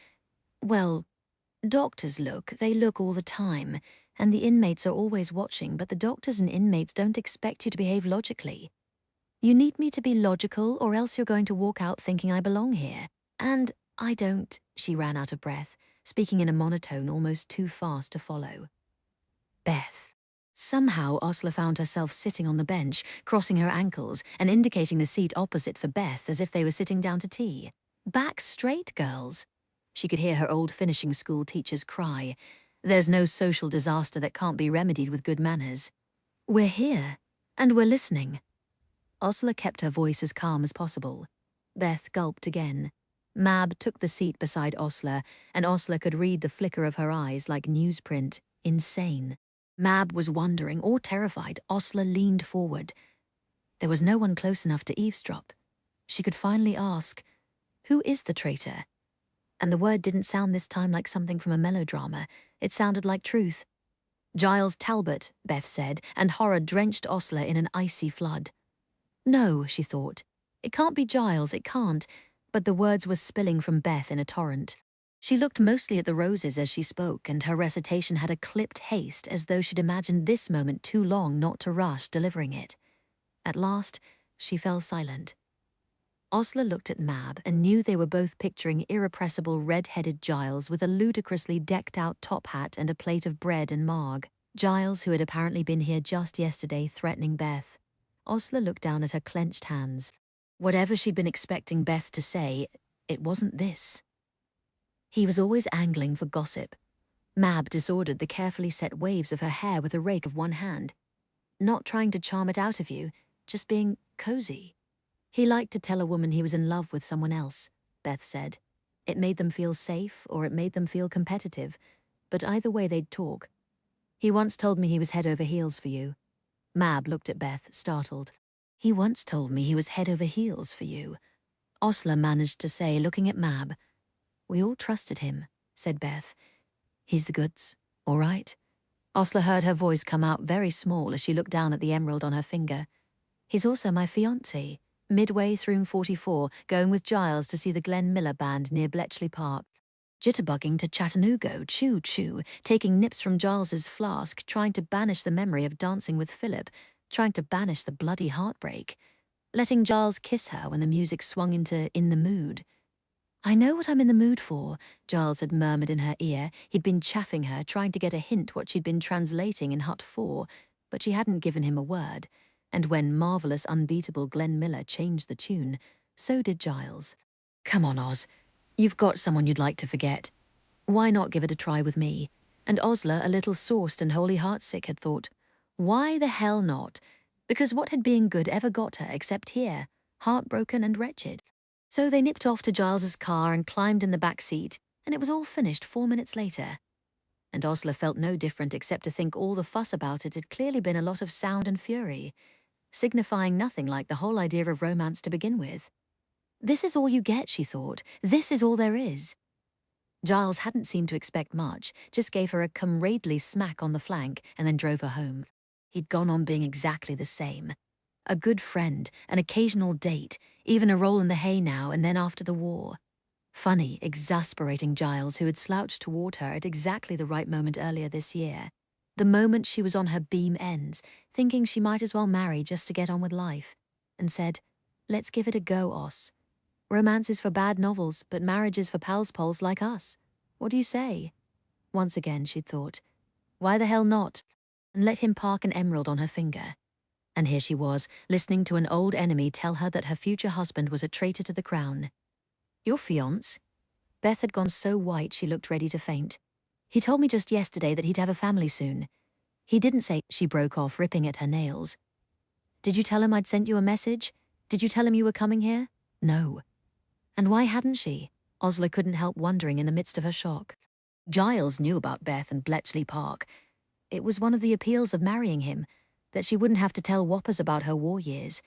S1: Well, doctors look. They look all the time, and the inmates are always watching, but the doctors and inmates don't expect you to behave logically. You need me to be logical, or else you're going to walk out thinking I belong here. And I don't, she ran out of breath, speaking in a monotone almost too fast to follow. Beth. Somehow Osler found herself sitting on the bench, crossing her ankles and indicating the seat opposite for Beth as if they were sitting down to tea. Back straight, girls. She could hear her old finishing school teachers cry. There's no social disaster that can't be remedied with good manners. We're here, and we're listening. Osler kept her voice as calm as possible. Beth gulped again. Mab took the seat beside Osler, and Osler could read the flicker of her eyes like newsprint. Insane. Mab was wondering or terrified. Osler leaned forward. There was no one close enough to eavesdrop. She could finally ask, "Who is the traitor?" And the word didn't sound this time like something from a melodrama. It sounded like truth. Giles Talbot, Beth said, and horror drenched Osler in an icy flood. No, she thought. It can't be Giles, it can't. But the words were spilling from Beth in a torrent. She looked mostly at the roses as she spoke, and her recitation had a clipped haste as though she'd imagined this moment too long not to rush delivering it. At last, she fell silent. Osler looked at Mab and knew they were both picturing irrepressible red-headed Giles with a ludicrously decked-out top hat and a plate of bread and marg. Giles, who had apparently been here just yesterday, threatening Beth. Osler looked down at her clenched hands. Whatever she'd been expecting Beth to say, it wasn't this. He was always angling for gossip. Mab disordered the carefully set waves of her hair with a rake of one hand. Not trying to charm it out of you, just being cozy. He liked to tell a woman he was in love with someone else, Beth said. It made them feel safe, or it made them feel competitive, but either way they'd talk. He once told me he was head over heels for you. Mab looked at Beth, startled. He once told me he was head over heels for you, Osler managed to say, looking at Mab. We all trusted him, said Beth. He's the goods, all right? Osler heard her voice come out very small as she looked down at the emerald on her finger. He's also my fiancé, midway through 44, going with Giles to see the Glenn Miller Band near Bletchley Park. Jitterbugging to Chattanooga, choo-choo, taking nips from Giles's flask, trying to banish the memory of dancing with Philip, trying to banish the bloody heartbreak. Letting Giles kiss her when the music swung into In the Mood. I know what I'm in the mood for, Giles had murmured in her ear. He'd been chaffing her, trying to get a hint what she'd been translating in Hut 4, but she hadn't given him a word. And when marvellous, unbeatable Glenn Miller changed the tune, so did Giles. Come on, Oz. You've got someone you'd like to forget. Why not give it a try with me? And Osler, a little sauced and wholly heartsick, had thought, why the hell not? Because what had being good ever got her except here, heartbroken and wretched? So they nipped off to Giles's car and climbed in the back seat, and it was all finished 4 minutes later. And Osler felt no different except to think all the fuss about it had clearly been a lot of sound and fury, signifying nothing like the whole idea of romance to begin with. This is all you get, she thought. This is all there is. Giles hadn't seemed to expect much, just gave her a comradely smack on the flank and then drove her home. He'd gone on being exactly the same. A good friend, an occasional date, even a roll in the hay now and then after the war. Funny, exasperating Giles, who had slouched toward her at exactly the right moment earlier this year. The moment she was on her beam ends, thinking she might as well marry just to get on with life, and said, let's give it a go, Os. Romance is for bad novels, but marriage is for pals-pols like us. What do you say? Once again, she'd thought, why the hell not? And let him park an emerald on her finger. And here she was, listening to an old enemy tell her that her future husband was a traitor to the crown. Your fiancé? Beth had gone so white she looked ready to faint. He told me just yesterday that he'd have a family soon. He didn't say, she broke off, ripping at her nails. Did you tell him I'd sent you a message? Did you tell him you were coming here? No. And why hadn't she? Osler couldn't help wondering in the midst of her shock. Giles knew about Beth and Bletchley Park. It was one of the appeals of marrying him, that she wouldn't have to tell whoppers about her war years.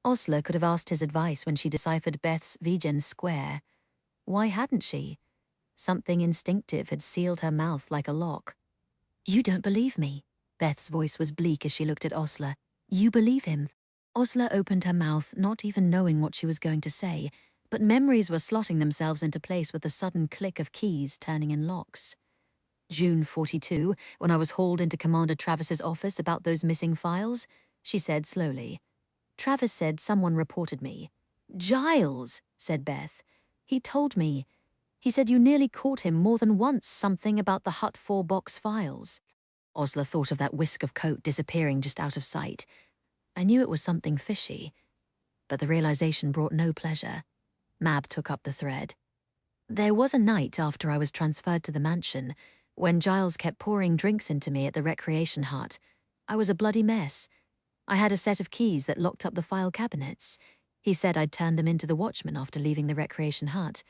S1: Osler could have asked his advice when she deciphered Beth's Vigen Square. Why hadn't she? Something instinctive had sealed her mouth like a lock. You don't believe me. Beth's voice was bleak as she looked at Osler. You believe him. Osler opened her mouth, not even knowing what she was going to say, but memories were slotting themselves into place with the sudden click of keys turning in locks. June 42, when I was hauled into Commander Travis's office about those missing files, she said slowly. Travis said someone reported me. Giles, said Beth. He told me. He said you nearly caught him more than once something about the Hut 4 box files. Osler thought of that whisk of coat disappearing just out of sight. I knew it was something fishy, but the realization brought no pleasure. Mab took up the thread. There was a night after I was transferred to the mansion when Giles kept pouring drinks into me at the recreation hut. I was a bloody mess. I had a set of keys that locked up the file cabinets. He said I'd turned them into the watchman after leaving the recreation hut,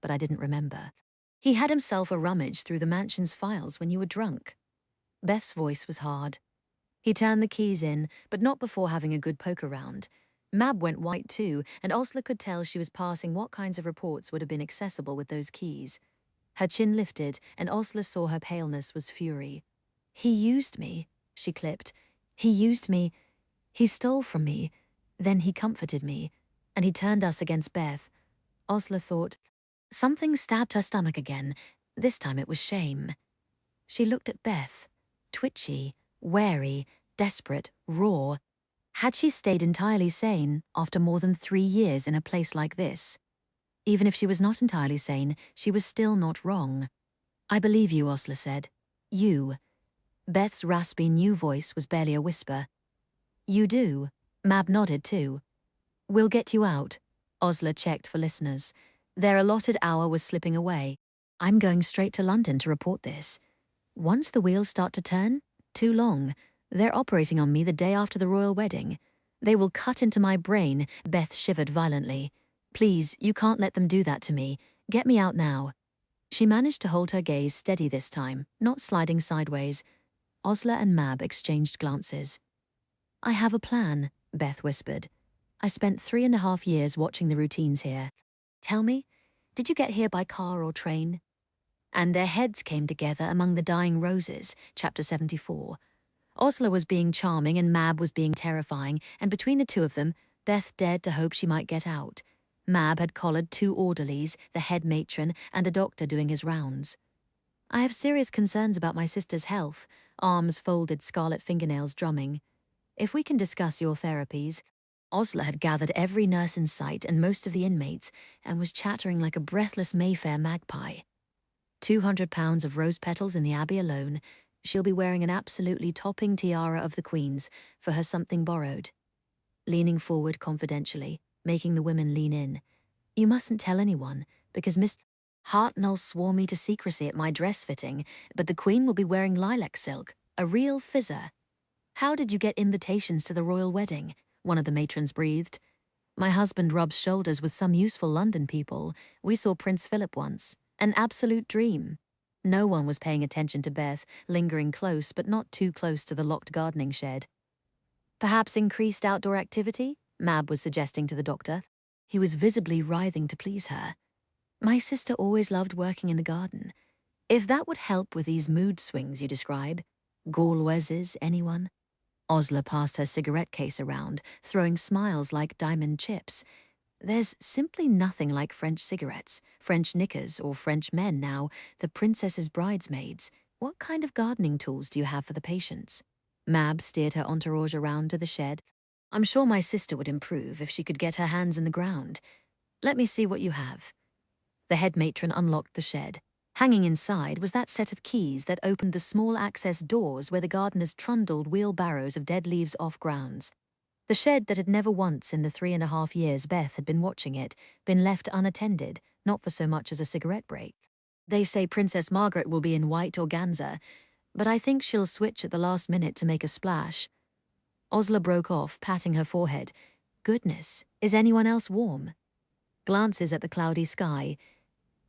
S1: but I didn't remember. He had himself a rummage through the mansion's files when you were drunk. Beth's voice was hard. He turned the keys in, but not before having a good poke around. Mab went white too, and Osler could tell she was passing what kinds of reports would have been accessible with those keys. Her chin lifted, and Osler saw her paleness was fury. He used me, she clipped. He used me. He stole from me. Then he comforted me, and he turned us against Beth. Osler thought, something stabbed her stomach again. This time it was shame. She looked at Beth, twitchy, wary, desperate, raw. Had she stayed entirely sane after more than 3 years in a place like this? Even if she was not entirely sane, she was still not wrong. I believe you, Osler said. You. Beth's raspy new voice was barely a whisper. You do. Mab nodded too. We'll get you out. Osler checked for listeners. Their allotted hour was slipping away. I'm going straight to London to report this. Once the wheels start to turn, too long. They're operating on me the day after the royal wedding. They will cut into my brain. Beth shivered violently. Please, you can't let them do that to me. Get me out now. She managed to hold her gaze steady this time, not sliding sideways. Osler and Mab exchanged glances. I have a plan, Beth whispered. I spent 3.5 years watching the routines here. Tell me, did you get here by car or train? And their heads came together among the dying roses, chapter 74. Osler was being charming and Mab was being terrifying, and between the two of them, Beth dared to hope she might get out. Mab had collared 2 orderlies, the head matron, and a doctor doing his rounds. I have serious concerns about my sister's health, arms folded, scarlet fingernails drumming. If we can discuss your therapies. Osler had gathered every nurse in sight and most of the inmates, and was chattering like a breathless Mayfair magpie. 200 pounds of rose petals in the Abbey alone. She'll be wearing an absolutely topping tiara of the Queen's for her something borrowed. Leaning forward confidentially, making the women lean in. You mustn't tell anyone, because Miss Hartnell swore me to secrecy at my dress fitting, but the Queen will be wearing lilac silk, a real fizzer. How did you get invitations to the royal wedding? One of the matrons breathed. My husband rubs shoulders with some useful London people. We saw Prince Philip once. An absolute dream. No one was paying attention to Beth, lingering close but not too close to the locked gardening shed. Perhaps increased outdoor activity? Mab was suggesting to the doctor. He was visibly writhing to please her. My sister always loved working in the garden. If that would help with these mood swings you describe. Gauloises, anyone? Osler passed her cigarette case around, throwing smiles like diamond chips. There's simply nothing like French cigarettes, French knickers, or French men now, the princess's bridesmaids. What kind of gardening tools do you have for the patients? Mab steered her entourage around to the shed. I'm sure my sister would improve if she could get her hands in the ground. Let me see what you have. The head matron unlocked the shed. Hanging inside was that set of keys that opened the small access doors where the gardeners trundled wheelbarrows of dead leaves off grounds. The shed that had never once in the 3.5 years Beth had been watching it, been left unattended, not for so much as a cigarette break. They say Princess Margaret will be in white organza, but I think she'll switch at the last minute to make a splash. Osler broke off, patting her forehead. Goodness, is anyone else warm? Glances at the cloudy sky.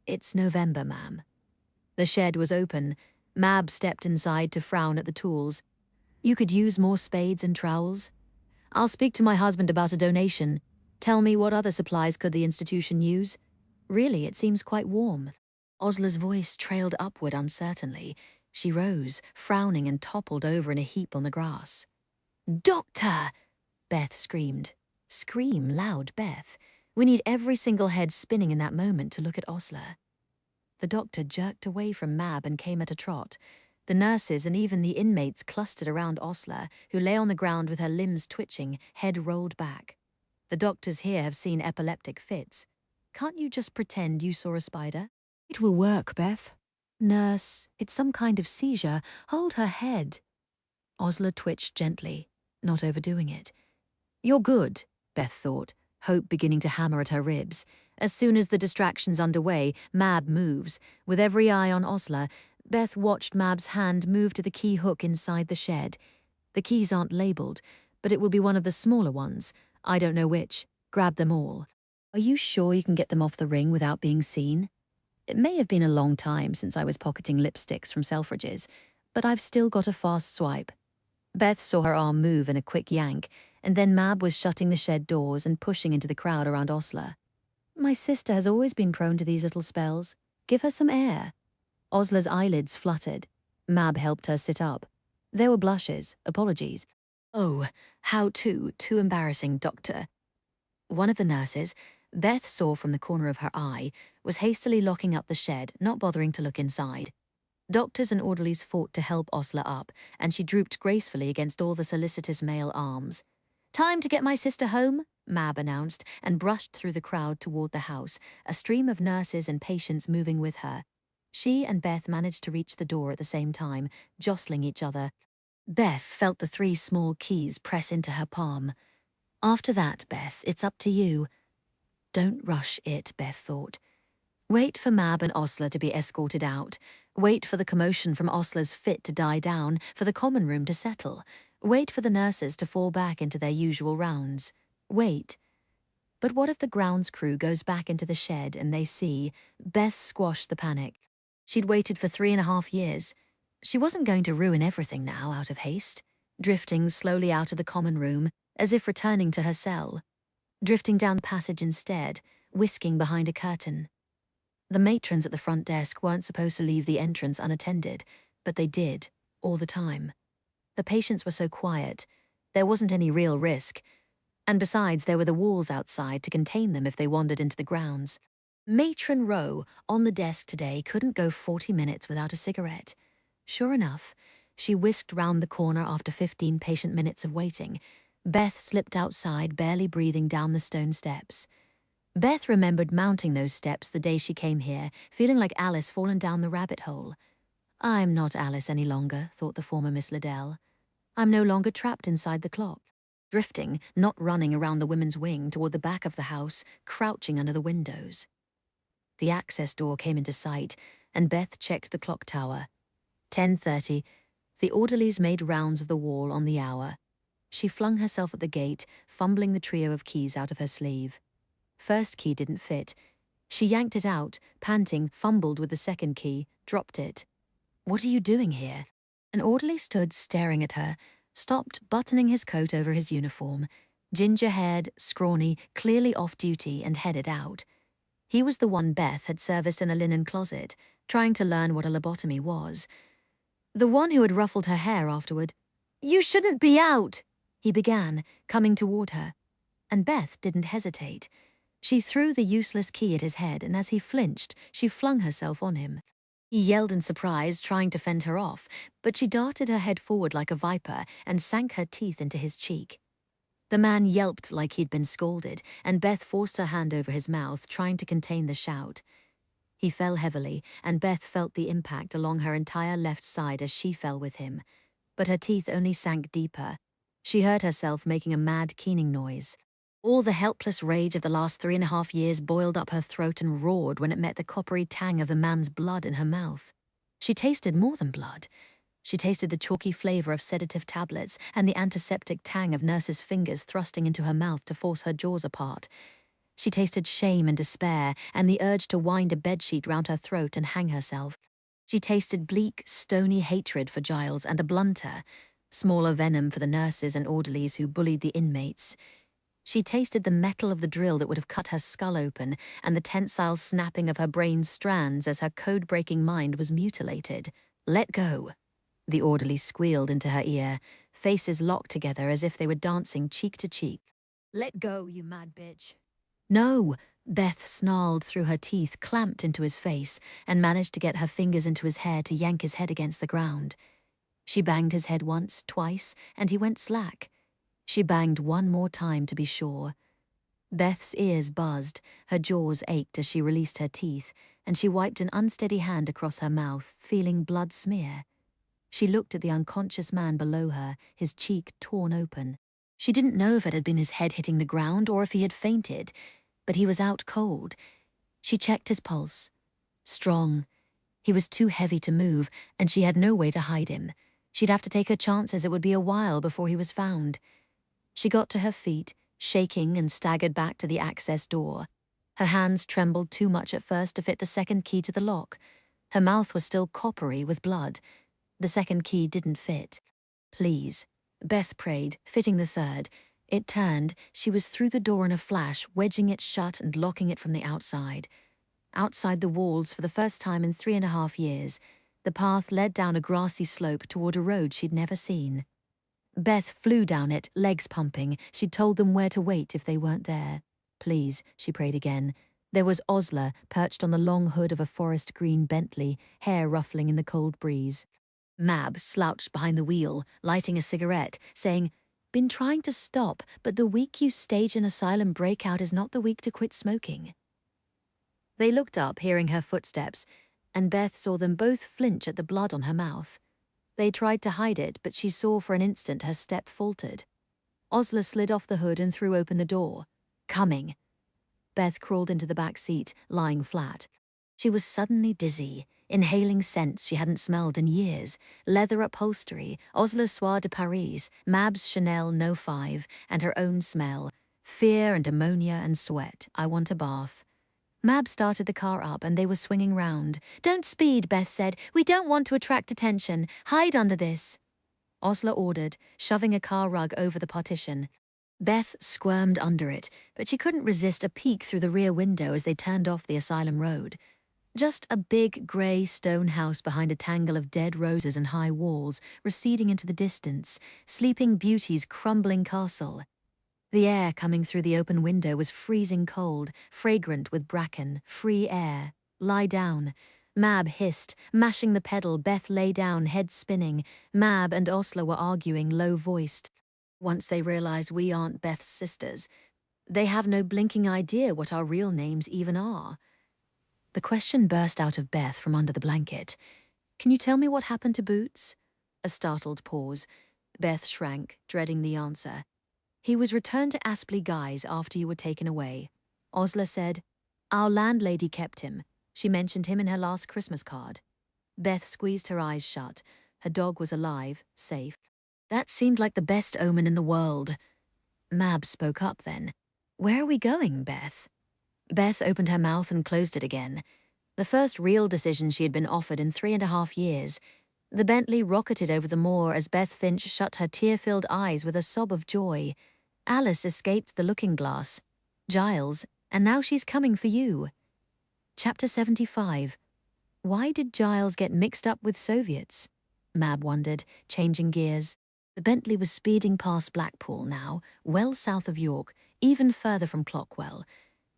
S1: It's November, ma'am. The shed was open. Mab stepped inside to frown at the tools. You could use more spades and trowels. I'll speak to my husband about a donation. Tell me what other supplies could the institution use? Really, it seems quite warm. Osla's voice trailed upward uncertainly. She rose, frowning, and toppled over in a heap on the grass. "Doctor!" Beth screamed. Scream loud, Beth. We need every single head spinning in that moment to look at Osler. The doctor jerked away from Mab and came at a trot. The nurses and even the inmates clustered around Osler, who lay on the ground with her limbs twitching, head rolled back. The doctors here have seen epileptic fits. Can't you just pretend you saw a spider?
S6: It will work, Beth.
S1: Nurse, it's some kind of seizure. Hold her head. Osler twitched gently, not overdoing it. You're good, Beth thought, hope beginning to hammer at her ribs. As soon as the distraction's underway, Mab moves. With every eye on Osler, Beth watched Mab's hand move to the key hook inside the shed. The keys aren't labeled, but it will be one of the smaller ones. I don't know which. Grab them all. Are you sure you can get them off the ring without being seen? It may have been a long time since I was pocketing lipsticks from Selfridges, but I've still got a fast swipe. Beth saw her arm move in a quick yank, and then Mab was shutting the shed doors and pushing into the crowd around Osler. My sister has always been prone to these little spells. Give her some air. Osler's eyelids fluttered. Mab helped her sit up. There were blushes, apologies. Oh, how too embarrassing, doctor. One of the nurses, Beth saw from the corner of her eye, was hastily locking up the shed, not bothering to look inside. Doctors and orderlies fought to help Osler up, and she drooped gracefully against all the solicitous male arms. Time to get my sister home, Mab announced, and brushed through the crowd toward the house, a stream of nurses and patients moving with her. She and Beth managed to reach the door at the same time, jostling each other. Beth felt the 3 small keys press into her palm. After that, Beth, it's up to you. Don't rush it, Beth thought. Wait for Mab and Osler to be escorted out. Wait for the commotion from Osler's fit to die down, for the common room to settle. Wait for the nurses to fall back into their usual rounds. Wait. But what if the grounds crew goes back into the shed and they see? Beth squashed the panic. She'd waited for 3.5 years. She wasn't going to ruin everything now out of haste. Drifting slowly out of the common room, as if returning to her cell. Drifting down the passage instead, whisking behind a curtain. The matrons at the front desk weren't supposed to leave the entrance unattended, but they did, all the time. The patients were so quiet, there wasn't any real risk. And besides, there were the walls outside to contain them if they wandered into the grounds. Matron Rowe, on the desk today, couldn't go 40 minutes without a cigarette. Sure enough, she whisked round the corner after 15 patient minutes of waiting. Beth slipped outside, barely breathing down the stone steps. Beth remembered mounting those steps the day she came here, feeling like Alice fallen down the rabbit hole. I'm not Alice any longer, thought the former Miss Liddell. I'm no longer trapped inside the clock. Drifting, not running around the women's wing toward the back of the house, crouching under the windows. The access door came into sight, and Beth checked the clock tower. 10:30. The orderlies made rounds of the wall on the hour. She flung herself at the gate, fumbling the trio of keys out of her sleeve. First key didn't fit. She yanked it out, panting, fumbled with the second key, dropped it. What are you doing here? An orderly stood staring at her, stopped buttoning his coat over his uniform. Ginger-haired, scrawny, clearly off duty and headed out. He was the one Beth had serviced in a linen closet, trying to learn what a lobotomy was. The one who had ruffled her hair afterward. You shouldn't be out, he began, coming toward her. And Beth didn't hesitate. She threw the useless key at his head, and as he flinched, she flung herself on him. He yelled in surprise, trying to fend her off, but she darted her head forward like a viper and sank her teeth into his cheek. The man yelped like he'd been scalded, and Beth forced her hand over his mouth, trying to contain the shout. He fell heavily, and Beth felt the impact along her entire left side as she fell with him. But her teeth only sank deeper. She heard herself making a mad keening noise. All the helpless rage of the last 3.5 years boiled up her throat and roared when it met the coppery tang of the man's blood in her mouth. She tasted more than blood. She tasted the chalky flavor of sedative tablets and the antiseptic tang of nurses' fingers thrusting into her mouth to force her jaws apart. She tasted shame and despair and the urge to wind a bedsheet round her throat and hang herself. She tasted bleak, stony hatred for Giles and a blunter, smaller venom for the nurses and orderlies who bullied the inmates. She tasted the metal of the drill that would have cut her skull open and the tensile snapping of her brain's strands as her code-breaking mind was mutilated. "Let go," the orderly squealed into her ear, faces locked together as if they were dancing cheek to cheek. "Let go, you mad bitch." "No," Beth snarled through her teeth, clamped into his face, and managed to get her fingers into his hair to yank his head against the ground. She banged his head once, twice, and he went slack. She banged one more time to be sure. Beth's ears buzzed, her jaws ached as she released her teeth, and she wiped an unsteady hand across her mouth, feeling blood smear. She looked at the unconscious man below her, his cheek torn open. She didn't know if it had been his head hitting the ground or if he had fainted, but he was out cold. She checked his pulse. Strong. He was too heavy to move, and she had no way to hide him. She'd have to take her chances. It would be a while before he was found. She got to her feet, shaking, and staggered back to the access door. Her hands trembled too much at first to fit the second key to the lock. Her mouth was still coppery with blood. The second key didn't fit. "Please," Beth prayed, fitting the third. It turned. She was through the door in a flash, wedging it shut and locking it from the outside. Outside the walls for the first time in 3.5 years, the path led down a grassy slope toward a road she'd never seen. Beth flew down it, legs pumping. She'd told them where to wait if they weren't there. "Please," she prayed again. There was Osler, perched on the long hood of a forest green Bentley, hair ruffling in the cold breeze. Mab slouched behind the wheel, lighting a cigarette, saying, "Been trying to stop, but the week you stage an asylum breakout is not the week to quit smoking." They looked up, hearing her footsteps, and Beth saw them both flinch at the blood on her mouth. They tried to hide it, but she saw for an instant her step faltered. Osler slid off the hood and threw open the door. "Coming." Beth crawled into the back seat, lying flat. She was suddenly dizzy, inhaling scents she hadn't smelled in years. Leather upholstery, Osler's Soir de Paris, Mab's Chanel No. 5, and her own smell. Fear and ammonia and sweat. "I want a bath." Mab started the car up and they were swinging round. "Don't speed," Beth said. "We don't want to attract attention. Hide under this." Osler ordered, shoving a car rug over the partition. Beth squirmed under it, but she couldn't resist a peek through the rear window as they turned off the asylum road. Just a big grey stone house behind a tangle of dead roses and high walls, receding into the distance, Sleeping Beauty's crumbling castle. The air coming through the open window was freezing cold, fragrant with bracken, free air. "Lie down." Mab hissed, mashing the pedal. Beth lay down, head spinning. Mab and Osler were arguing, low-voiced. "Once they realize we aren't Beth's sisters, they have no blinking idea what our real names even are." The question burst out of Beth from under the blanket. "Can you tell me what happened to Boots?" A startled pause. Beth shrank, dreading the answer. "He was returned to Aspley Guys after you were taken away." Osler said, "Our landlady kept him. She mentioned him in her last Christmas card." Beth squeezed her eyes shut. Her dog was alive, safe. That seemed like the best omen in the world. Mab spoke up then. "Where are we going, Beth?" Beth opened her mouth and closed it again. The first real decision she had been offered in 3.5 years. The Bentley rocketed over the moor as Beth Finch shut her tear-filled eyes with a sob of joy. Alice escaped the looking glass. Giles, and now she's coming for you. Chapter 75. Why did Giles get mixed up with Soviets? Mab wondered, changing gears. The Bentley was speeding past Blackpool now, well south of York, even further from Clockwell.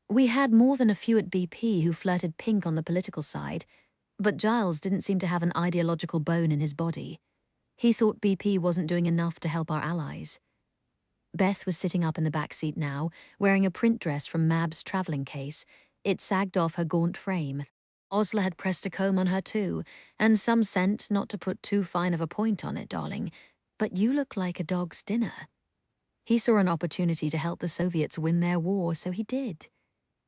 S1: We had more than a few at BP who flirted pink on the political side, but Giles didn't seem to have an ideological bone in his body. He thought BP wasn't doing enough to help our allies. Beth was sitting up in the back seat now, wearing a print dress from Mab's traveling case. It sagged off her gaunt frame. Osler had pressed a comb on her too, and some scent, not to put too fine of a point on it, darling, but you look like a dog's dinner. He saw an opportunity to help the Soviets win their war, so he did.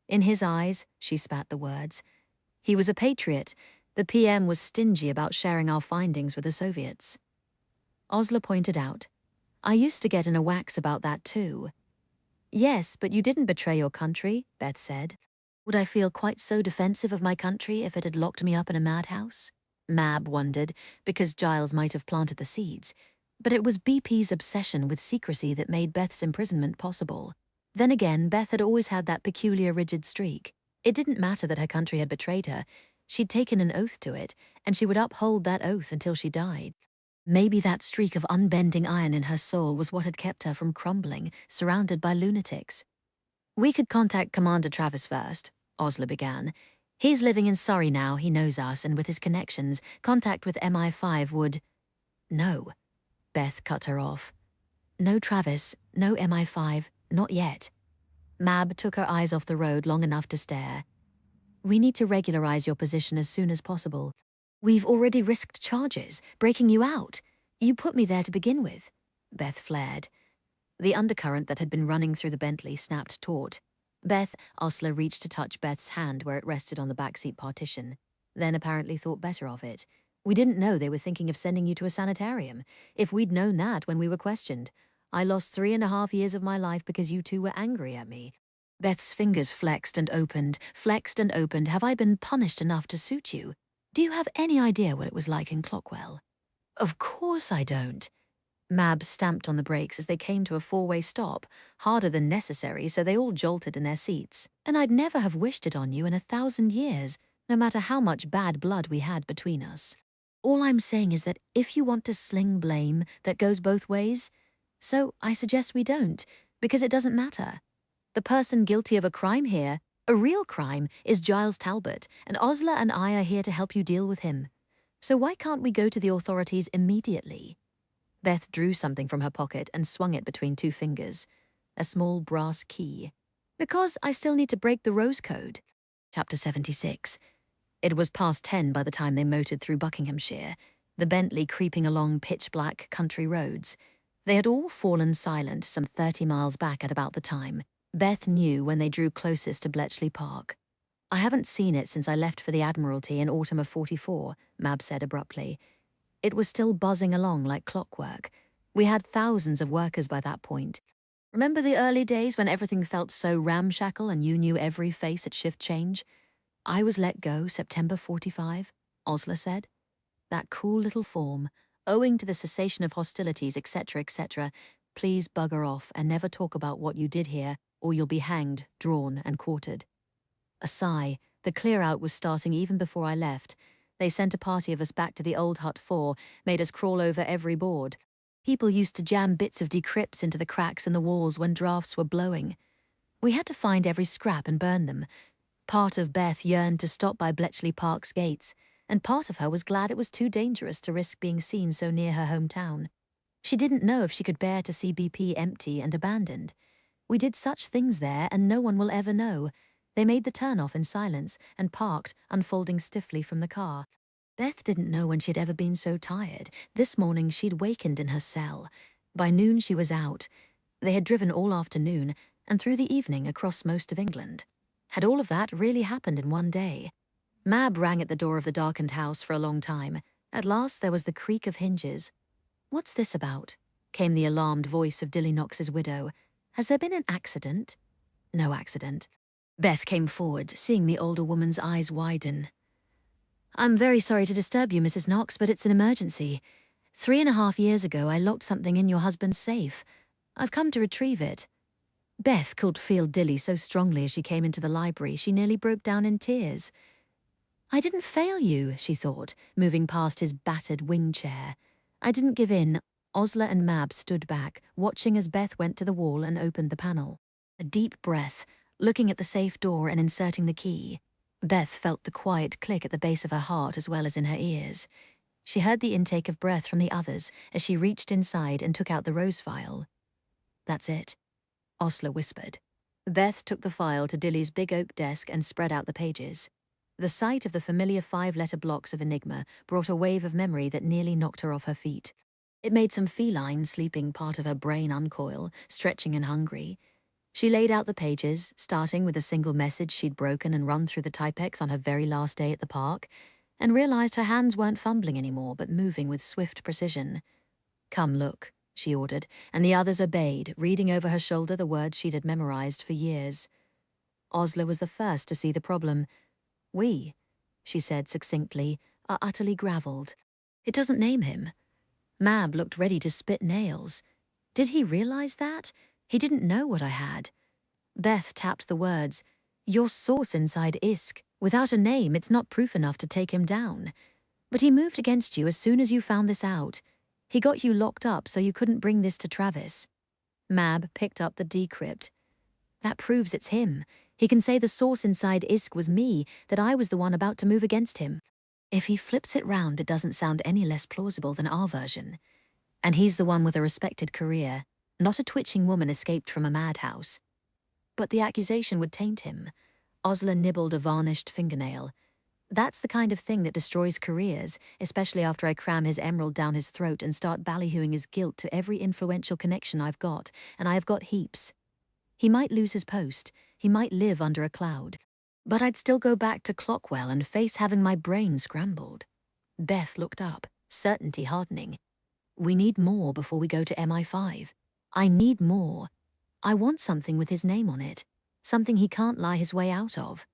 S1: In his eyes, she spat the words, he was a patriot. The PM was stingy about sharing our findings with the Soviets. Osler pointed out, I used to get in a wax about that too. Yes, but you didn't betray your country, Beth said. Would I feel quite so defensive of my country if it had locked me up in a madhouse? Mab wondered, because Giles might have planted the seeds. But it was BP's obsession with secrecy that made Beth's imprisonment possible. Then again, Beth had always had that peculiar rigid streak. It didn't matter that her country had betrayed her. She'd taken an oath to it, and she would uphold that oath until she died. Maybe that streak of unbending iron in her soul was what had kept her from crumbling, surrounded by lunatics. "We could contact Commander Travis first," Osler began. "He's living in Surrey now, he knows us, and with his connections, contact with MI5 would—" "No," Beth cut her off. "No Travis, no MI5, not yet." Mab took her eyes off the road long enough to stare. "We need to regularize your position as soon as possible. We've already risked charges, breaking you out. You put me there to begin with," Beth flared. The undercurrent that had been running through the Bentley snapped taut. Osler reached to touch Beth's hand where it rested on the backseat partition, then apparently thought better of it. "We didn't know they were thinking of sending you to a sanitarium. If we'd known that when we were questioned. I lost 3.5 years of my life because you two were angry at me." Beth's fingers flexed and opened, flexed and opened. "Have I been punished enough to suit you? Do you have any idea what it was like in Clockwell?" "Of course I don't." Mab stamped on the brakes as they came to a four-way stop, harder than necessary, so they all jolted in their seats. "And I'd never have wished it on you in 1,000 years, no matter how much bad blood we had between us. All I'm saying is that if you want to sling blame, that goes both ways. So I suggest we don't, because it doesn't matter. The person guilty of a crime here, a real crime, is Giles Talbot, and Osler and I are here to help you deal with him. So why can't we go to the authorities immediately?" Beth drew something from her pocket and swung it between two fingers. A small brass key. "Because I still need to break the Rose Code." Chapter 76. It was past 10 by the time they motored through Buckinghamshire, the Bentley creeping along pitch-black country roads. They had all fallen silent some 30 miles back at about the time. Beth knew when they drew closest to Bletchley Park. "I haven't seen it since I left for the Admiralty in autumn of '44, Mab said abruptly. It was still buzzing along like clockwork. We had thousands of workers by that point. Remember the early days when everything felt so ramshackle and you knew every face at shift change? I was let go September 45, Osler said. That cool little form, owing to the cessation of hostilities, etc., etc. Please bugger off and never talk about what you did here, or you'll be hanged, drawn, and quartered." A sigh. The clear-out was starting even before I left. They sent a party of us back to the old Hut 4, made us crawl over every board. People used to jam bits of decrypts into the cracks in the walls when drafts were blowing. We had to find every scrap and burn them. Part of Beth yearned to stop by Bletchley Park's gates, and part of her was glad it was too dangerous to risk being seen so near her hometown. She didn't know if she could bear to see BP empty and abandoned. We did such things there, and no one will ever know. They made the turn-off in silence and parked, unfolding stiffly from the car. Beth didn't know when she'd ever been so tired. This morning she'd wakened in her cell. By noon she was out. They had driven all afternoon, and through the evening across most of England. Had all of that really happened in one day? Mab rang at the door of the darkened house for a long time. At last there was the creak of hinges. "What's this about?" came the alarmed voice of Dilly Knox's widow. "Has there been an accident?" "No accident." Beth came forward, seeing the older woman's eyes widen. "I'm very sorry to disturb you, Mrs. Knox, but it's an emergency. 3.5 years ago, I locked something in your husband's safe. I've come to retrieve it." Beth could feel Dilly so strongly as she came into the library, she nearly broke down in tears. "I didn't fail you," she thought, moving past his battered wing chair. "I didn't give in." Osler and Mab stood back, watching as Beth went to the wall and opened the panel. A deep breath, looking at the safe door and inserting the key. Beth felt the quiet click at the base of her heart as well as in her ears. She heard the intake of breath from the others as she reached inside and took out the rose file. "That's it," Osler whispered. Beth took the file to Dilly's big oak desk and spread out the pages. The sight of the familiar 5-letter blocks of Enigma brought a wave of memory that nearly knocked her off her feet. It made some feline, sleeping part of her brain uncoil, stretching and hungry. She laid out the pages, starting with a single message she'd broken and run through the Typex on her very last day at the park, and realized her hands weren't fumbling anymore, but moving with swift precision. "Come look," she ordered, and the others obeyed, reading over her shoulder the words she'd had memorized for years. Osler was the first to see the problem. "We," she said succinctly, "are utterly gravelled. It doesn't name him." Mab looked ready to spit nails. Did he realize that? He didn't know what I had. Beth tapped the words, "Your source inside ISK. Without a name, it's not proof enough to take him down. But he moved against you as soon as you found this out. He got you locked up so you couldn't bring this to Travis." Mab picked up the decrypt. "That proves it's him. He can say the source inside ISK was me, that I was the one about to move against him. If he flips it round, it doesn't sound any less plausible than our version. And he's the one with a respected career, not a twitching woman escaped from a madhouse. But the accusation would taint him." Osler nibbled a varnished fingernail. "That's the kind of thing that destroys careers, especially after I cram his emerald down his throat and start ballyhooing his guilt to every influential connection I've got, and I have got heaps. He might lose his post, he might live under a cloud, but I'd still go back to Clockwell and face having my brain scrambled." Beth looked up, certainty hardening. "We need more before we go to MI5. I need more. I want something with his name on it, something he can't lie his way out of.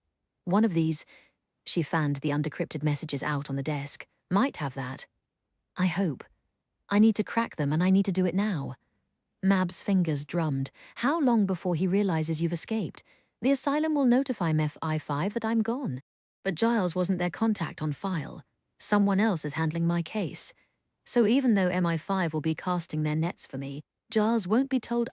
S1: One of these," she fanned the undecrypted messages out on the desk, "might have that. I hope. I need to crack them, and I need to do it now." Mab's fingers drummed. "How long before he realizes you've escaped? The asylum will notify MI5 that I'm gone. But Giles wasn't their contact on file. Someone else is handling my case. So even though MI5 will be casting their nets for me, Giles won't be told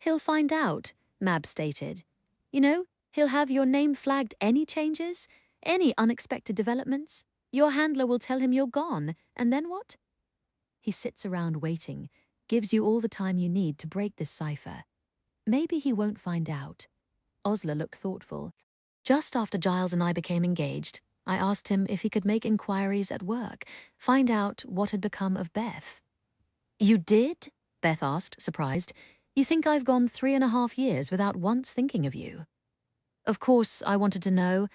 S1: He'll find out," Mab stated. "You know, he'll have your name flagged any changes, any unexpected developments. Your handler will tell him you're gone, and then what? He sits around waiting, gives you all the time you need to break this cipher. Maybe he won't find out." Osler looked thoughtful. "Just after Giles and I became engaged, I asked him if he could make inquiries at work, find out what had become of Beth." "You did?" Beth asked, surprised. "You think I've gone 3.5 years without once thinking of you?" "Of course, I wanted to know.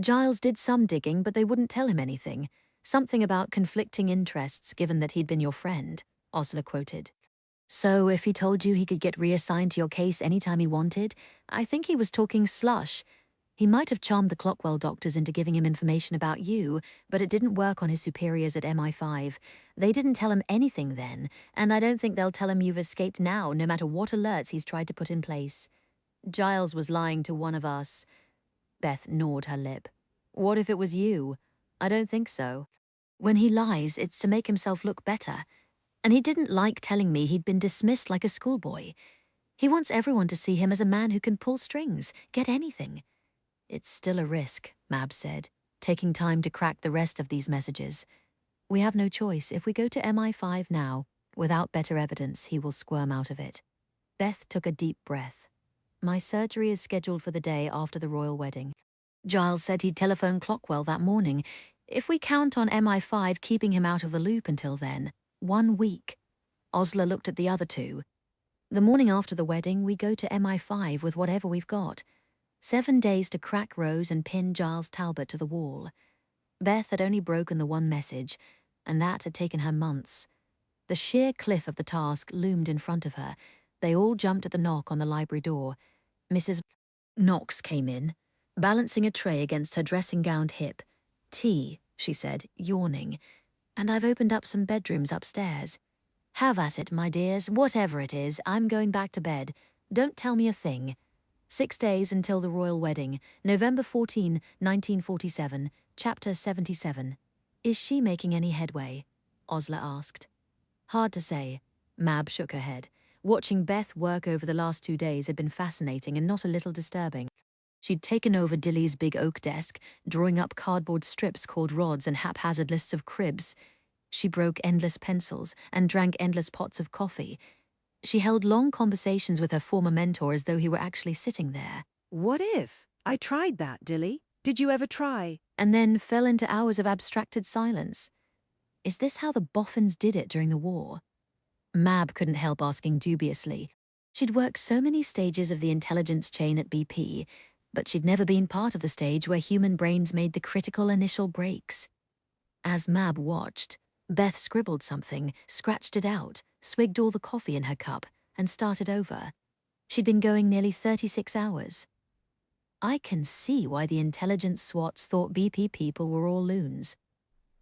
S1: Giles did some digging, but they wouldn't tell him anything. Something about conflicting interests, given that he'd been your friend," Osler quoted. "So if he told you he could get reassigned to your case anytime he wanted, I think he was talking slush. He might have charmed the Clockwell doctors into giving him information about you, but it didn't work on his superiors at MI5. They didn't tell him anything then, and I don't think they'll tell him you've escaped now, no matter what alerts he's tried to put in place. Giles was lying to one of us." Beth gnawed her lip. "What if it was you? I don't think so. When he lies, it's to make himself look better. And he didn't like telling me he'd been dismissed like a schoolboy. He wants everyone to see him as a man who can pull strings, get anything." "It's still a risk," Mab said, taking time to crack the rest of these messages. "We have no choice. If we go to MI5 now, without better evidence, he will squirm out of it." Beth took a deep breath. "My surgery is scheduled for the day after the royal wedding. Giles said he'd telephone Clockwell that morning. If we count on MI5 keeping him out of the loop until then, 1 week." Osler looked at the other two. "The morning after the wedding, we go to MI5 with whatever we've got. 7 days to crack Rose and pin Giles Talbot to the wall." Beth had only broken the one message, and that had taken her months. The sheer cliff of the task loomed in front of her. They all jumped at the knock on the library door. Mrs. Knox came in, balancing a tray against her dressing-gowned hip. "Tea," she said, yawning. "And I've opened up some bedrooms upstairs. Have at it, my dears. Whatever it is, I'm going back to bed. Don't tell me a thing. 6 days until the royal wedding, November 14, 1947, Chapter 77. Is she making any headway?" Osler asked. "Hard to say." Mab shook her head. Watching Beth work over the last 2 days had been fascinating and not a little disturbing. She'd taken over Dilly's big oak desk, drawing up cardboard strips called rods and haphazard lists of cribs. She broke endless pencils and drank endless pots of coffee. She held long conversations with her former mentor as though he were actually sitting there.
S9: "What if I tried that, Dilly? Did you ever try?"
S1: And then fell into hours of abstracted silence. Is this how the Boffins did it during the war? Mab couldn't help asking dubiously. She'd worked so many stages of the intelligence chain at BP, but she'd never been part of the stage where human brains made the critical initial breaks. As Mab watched, Beth scribbled something, scratched it out, swigged all the coffee in her cup, and started over. She'd been going nearly 36 hours. "I can see why the intelligence swats thought BP people were all loons,"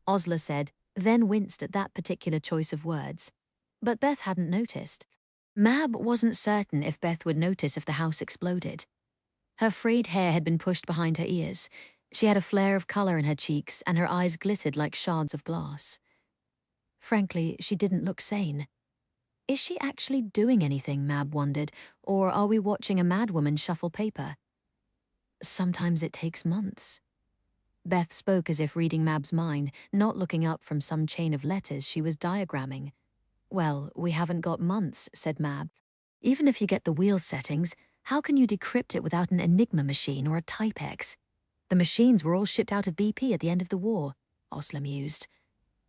S1: Osler said, then winced at that particular choice of words. But Beth hadn't noticed. Mab wasn't certain if Beth would notice if the house exploded. Her frayed hair had been pushed behind her ears. She had a flare of color in her cheeks, and her eyes glittered like shards of glass. Frankly, she didn't look sane. Is she actually doing anything, Mab wondered, or are we watching a madwoman shuffle paper? Sometimes it takes months. Beth spoke as if reading Mab's mind, not looking up from some chain of letters she was diagramming. Well, we haven't got months, said Mab. Even if you get the wheel settings, how can you decrypt it without an Enigma machine or a Typex? The machines were all shipped out of BP at the end of the war, Osler mused.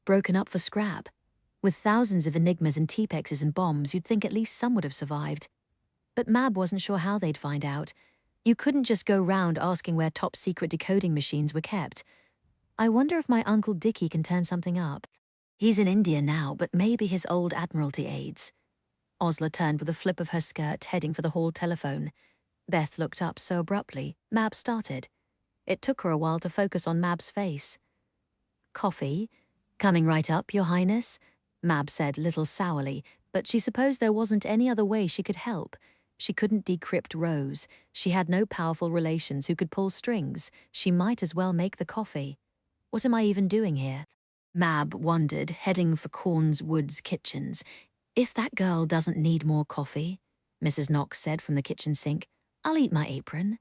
S1: Broken up for scrap. With thousands of Enigmas and Typexes and bombs, you'd think at least some would have survived. But Mab wasn't sure how they'd find out. You couldn't just go round asking where top-secret decoding machines were kept. I wonder if my Uncle Dickie can turn something up. He's in India now, but maybe his old Admiralty aides. Osler turned with a flip of her skirt, heading for the hall telephone. Beth looked up so abruptly, Mab started. It took her a while to focus on Mab's face. Coffee? Coming right up, Your Highness, Mab said a little sourly, but she supposed there wasn't any other way she could help. She couldn't decrypt Rose. She had no powerful relations who could pull strings. She might as well make the coffee. What am I even doing here? Mab wondered, heading for Corn's Woods Kitchens. If that girl doesn't need more coffee, Mrs. Knox said from the kitchen sink, I'll eat my apron.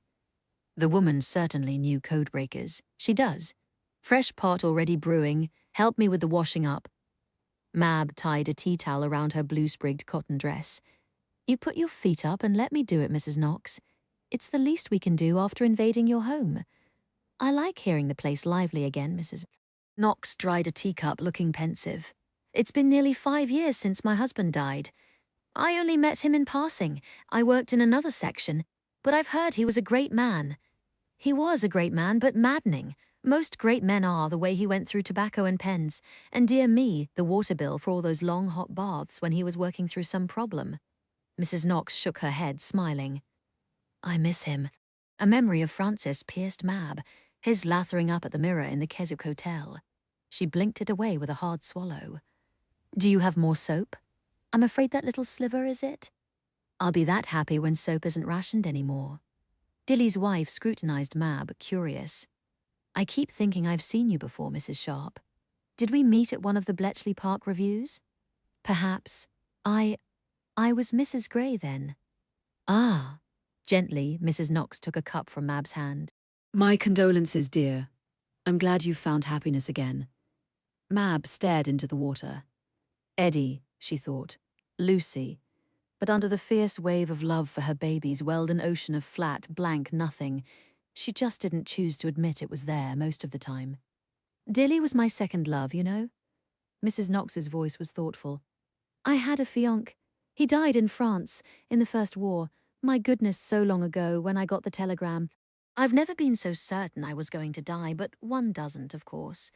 S1: The woman certainly knew code breakers. She does. Fresh pot already brewing. Help me with the washing up. Mab tied a tea towel around her blue-sprigged cotton dress. You put your feet up and let me do it, Mrs. Knox. It's the least we can do after invading your home. I like hearing the place lively again, Mrs. Knox dried a teacup, looking pensive. It's been nearly 5 years since my husband died. I only met him in passing. I worked in another section, but I've heard he was a great man. He was a great man, but maddening. Most great men are, the way he went through tobacco and pens, and dear me, the water bill for all those long hot baths when he was working through some problem. Mrs. Knox shook her head, smiling. I miss him. A memory of Francis pierced Mab, his lathering up at the mirror in the Keswick Hotel. She blinked it away with a hard swallow. Do you have more soap? I'm afraid that little sliver is it? I'll be that happy when soap isn't rationed anymore. Dilly's wife scrutinized Mab, curious. I keep thinking I've seen you before, Mrs. Sharp. Did we meet at one of the Bletchley Park reviews? Perhaps. I was Mrs. Gray then. Ah. Gently, Mrs. Knox took a cup from Mab's hand. My condolences, dear. I'm glad you've found happiness again. Mab stared into the water. Eddie, she thought. Lucy. But under the fierce wave of love for her babies welled an ocean of flat, blank nothing. She just didn't choose to admit it was there most of the time. Dilly was my second love, you know. Mrs. Knox's voice was thoughtful. I had a fiancé. He died in France, in the First War. My goodness, so long ago, when I got the telegram. I've never been so certain I was going to die, but one doesn't, of course.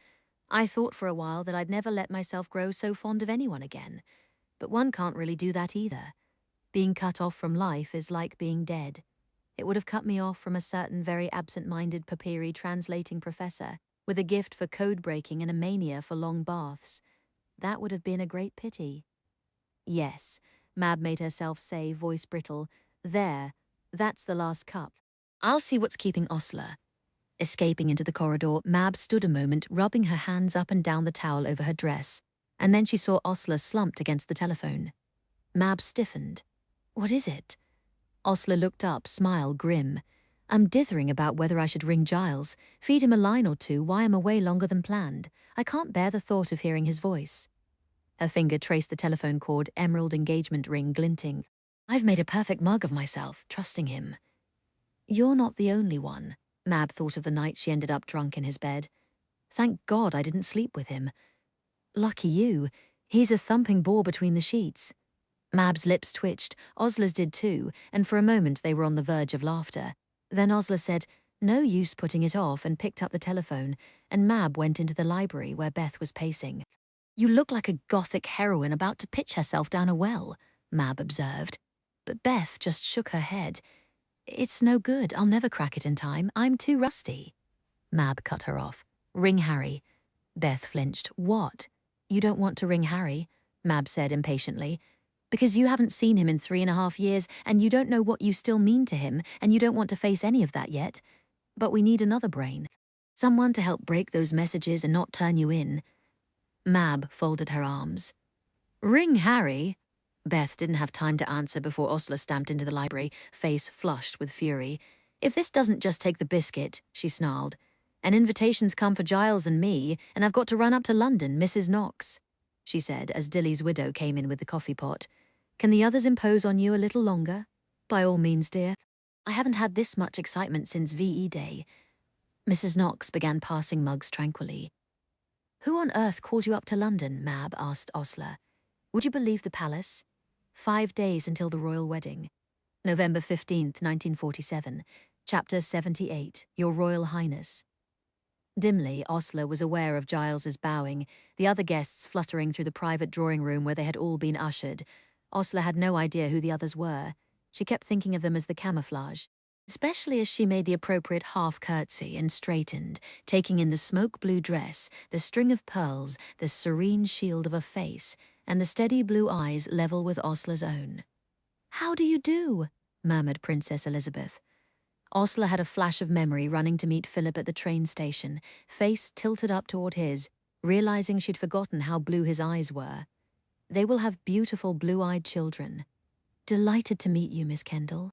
S1: I thought for a while that I'd never let myself grow so fond of anyone again. But one can't really do that either. Being cut off from life is like being dead. It would have cut me off from a certain very absent-minded papyri translating professor with a gift for code-breaking and a mania for long baths. That would have been a great pity. Yes, Mab made herself say, voice brittle, that's the last cup. I'll see what's keeping Osler. Escaping into the corridor, Mab stood a moment, rubbing her hands up and down the towel over her dress, and then she saw Osler slumped against the telephone. Mab stiffened. What is it? Osler looked up, smile grim. I'm dithering about whether I should ring Giles, feed him a line or two while I'm away longer than planned. I can't bear the thought of hearing his voice. Her finger traced the telephone cord, emerald engagement ring glinting. I've made a perfect mug of myself, trusting him. You're not the only one. Mab thought of the night she ended up drunk in his bed. Thank God I didn't sleep with him. Lucky you. He's a thumping bore between the sheets. Mab's lips twitched, Osler's did too, and for a moment they were on the verge of laughter. Then Osler said, no use putting it off, and picked up the telephone, and Mab went into the library where Beth was pacing. You look like a gothic heroine about to pitch herself down a well, Mab observed. But Beth just shook her head. It's no good, I'll never crack it in time, I'm too rusty. Mab cut her off. Ring Harry. Beth flinched. What? You don't want to ring Harry? Mab said impatiently. Because you haven't seen him in 3.5 years, and you don't know what you still mean to him, and you don't want to face any of that yet. But we need another brain. Someone to help break those messages and not turn you in. Mab folded her arms. Ring Harry. Beth didn't have time to answer before Osler stamped into the library, face flushed with fury. If this doesn't just take the biscuit, she snarled. An invitation's come for Giles and me, and I've got to run up to London, Mrs. Knox, she said as Dilly's widow came in with the coffee pot. Can the others impose on you a little longer? By all means, dear. I haven't had this much excitement since VE Day. Mrs. Knox began passing mugs tranquilly. Who on earth called you up to London? Mab asked Osler. Would you believe the palace? 5 days until the royal wedding. November 15th, 1947. Chapter 78, Your Royal Highness. Dimly, Osler was aware of Giles's bowing, the other guests fluttering through the private drawing room where they had all been ushered. Osler had no idea who the others were. She kept thinking of them as the camouflage, especially as she made the appropriate half-curtsy and straightened, taking in the smoke-blue dress, the string of pearls, the serene shield of a face, and the steady blue eyes level with Osler's own. How do you do? Murmured Princess Elizabeth. Osler had a flash of memory running to meet Philip at the train station, face tilted up toward his, realizing she'd forgotten how blue his eyes were. They will have beautiful blue-eyed children. Delighted to meet you, Miss Kendall.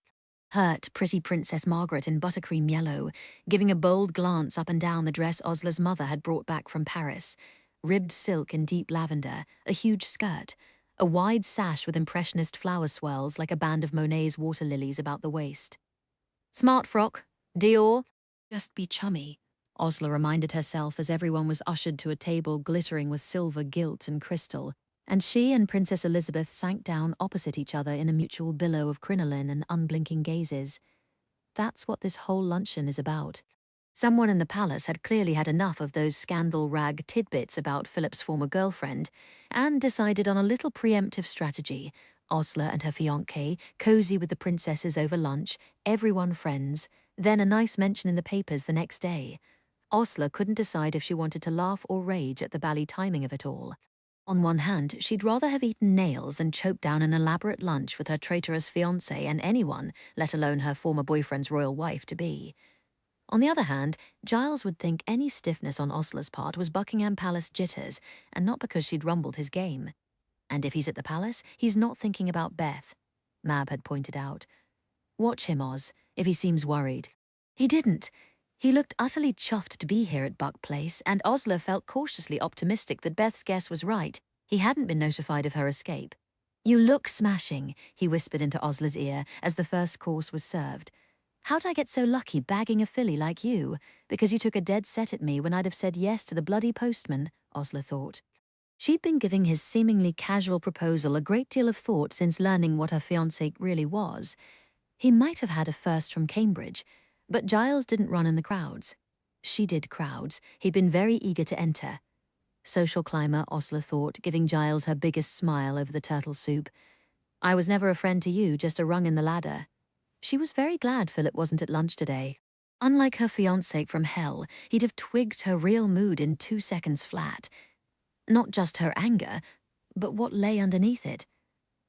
S1: Hurt, pretty Princess Margaret in buttercream yellow, giving a bold glance up and down the dress Osler's mother had brought back from Paris. Ribbed silk in deep lavender, a huge skirt, a wide sash with impressionist flower swirls like a band of Monet's water lilies about the waist. Smart frock, Dior. Just be chummy, Osler reminded herself as everyone was ushered to a table glittering with silver gilt and crystal, and she and Princess Elizabeth sank down opposite each other in a mutual billow of crinoline and unblinking gazes. That's what this whole luncheon is about. Someone in the palace had clearly had enough of those scandal rag tidbits about Philip's former girlfriend, and decided on a little preemptive strategy. Osler and her fiancé, cozy with the princesses over lunch, everyone friends, then a nice mention in the papers the next day. Osler couldn't decide if she wanted to laugh or rage at the bally timing of it all. On one hand, she'd rather have eaten nails than choked down an elaborate lunch with her traitorous fiancé and anyone, let alone her former boyfriend's royal wife-to-be. On the other hand, Giles would think any stiffness on Osler's part was Buckingham Palace jitters, and not because she'd rumbled his game. And if he's at the palace, he's not thinking about Beth, Mab had pointed out. Watch him, Oz, if he seems worried. He didn't. He looked utterly chuffed to be here at Buck Place, and Osler felt cautiously optimistic that Beth's guess was right. He hadn't been notified of her escape. You look smashing, he whispered into Osler's ear as the first course was served. How'd I get so lucky bagging a filly like you? Because you took a dead set at me when I'd have said yes to the bloody postman, Osler thought. She'd been giving his seemingly casual proposal a great deal of thought since learning what her fiancé really was. He might have had a first from Cambridge, but Giles didn't run in the crowds. She did crowds. He'd been very eager to enter. Social climber, Osler thought, giving Giles her biggest smile over the turtle soup. I was never a friend to you, just a rung in the ladder. She was very glad Philip wasn't at lunch today. Unlike her fiancé from hell, he'd have twigged her real mood in 2 seconds flat. Not just her anger, but what lay underneath it.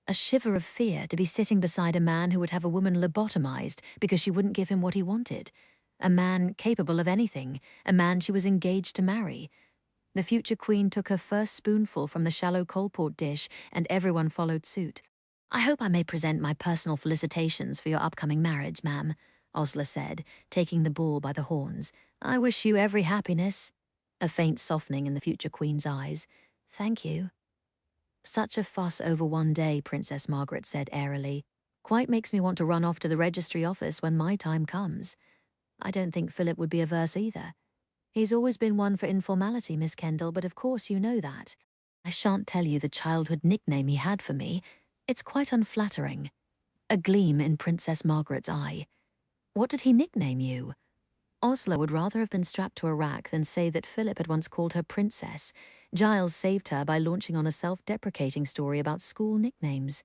S1: A shiver of fear to be sitting beside a man who would have a woman lobotomized because she wouldn't give him what he wanted. A man capable of anything, a man she was engaged to marry. The future queen took her first spoonful from the shallow Coalport dish, and everyone followed suit. I hope I may present my personal felicitations for your upcoming marriage, ma'am, Osler said, taking the bull by the horns. I wish you every happiness. A faint softening in the future queen's eyes. Thank you. Such a fuss over one day, Princess Margaret said airily. Quite makes me want to run off to the registry office when my time comes. I don't think Philip would be averse either. He's always been one for informality, Miss Kendall, but of course you know that. I shan't tell you the childhood nickname he had for me. It's quite unflattering. A gleam in Princess Margaret's eye. What did he nickname you? Osler would rather have been strapped to a rack than say that Philip had once called her princess. Giles saved her by launching on a self-deprecating story about school nicknames.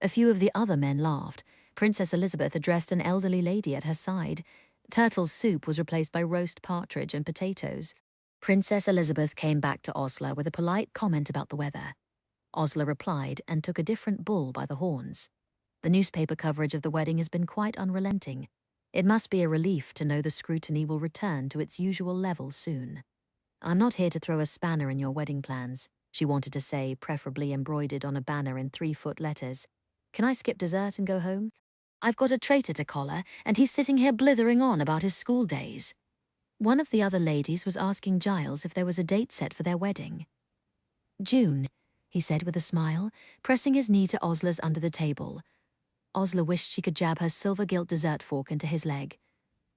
S1: A few of the other men laughed. Princess Elizabeth addressed an elderly lady at her side. Turtle soup was replaced by roast partridge and potatoes. Princess Elizabeth came back to Osler with a polite comment about the weather. Osler replied and took a different bull by the horns. The newspaper coverage of the wedding has been quite unrelenting. It must be a relief to know the scrutiny will return to its usual level soon. I'm not here to throw a spanner in your wedding plans, she wanted to say, preferably embroidered on a banner in 3-foot letters. Can I skip dessert and go home? I've got a traitor to collar, and he's sitting here blithering on about his school days. One of the other ladies was asking Giles if there was a date set for their wedding. June, he said with a smile, pressing his knee to Osler's under the table. Osler wished she could jab her silver-gilt dessert fork into his leg.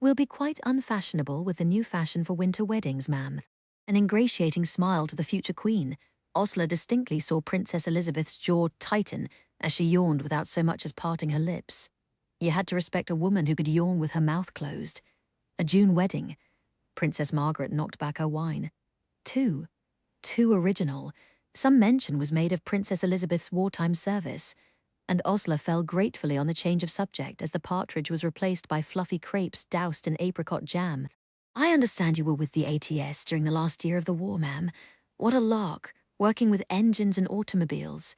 S1: We'll be quite unfashionable with the new fashion for winter weddings, ma'am. An ingratiating smile to the future queen. Osler distinctly saw Princess Elizabeth's jaw tighten as she yawned without so much as parting her lips. You had to respect a woman who could yawn with her mouth closed. A June wedding. Princess Margaret knocked back her wine. Too original. Some mention was made of Princess Elizabeth's wartime service, and Osler fell gratefully on the change of subject as the partridge was replaced by fluffy crepes doused in apricot jam. I understand you were with the ATS during the last year of the war, ma'am. What a lark, working with engines and automobiles.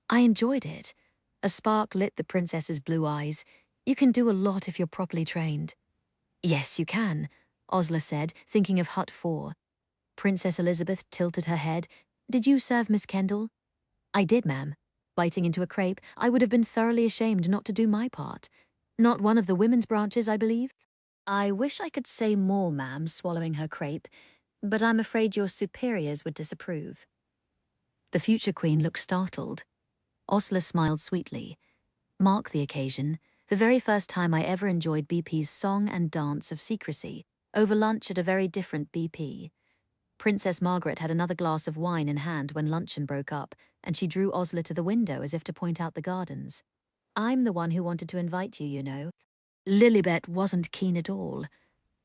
S1: I enjoyed it. A spark lit the princess's blue eyes. You can do a lot if you're properly trained. Yes, you can, Osler said, thinking of Hut 4. Princess Elizabeth tilted her head. Did you serve Miss Kendall? I did, ma'am. Biting into a crepe, I would have been thoroughly ashamed not to do my part. Not one of the women's branches, I believe? I wish I could say more, ma'am, swallowing her crepe, but I'm afraid your superiors would disapprove. The future queen looked startled. Osler smiled sweetly. Mark the occasion, the very first time I ever enjoyed BP's song and dance of secrecy, over lunch at a very different BP. Princess Margaret had another glass of wine in hand when luncheon broke up, and she drew Osler to the window as if to point out the gardens. I'm the one who wanted to invite you, you know. Lilibet wasn't keen at all.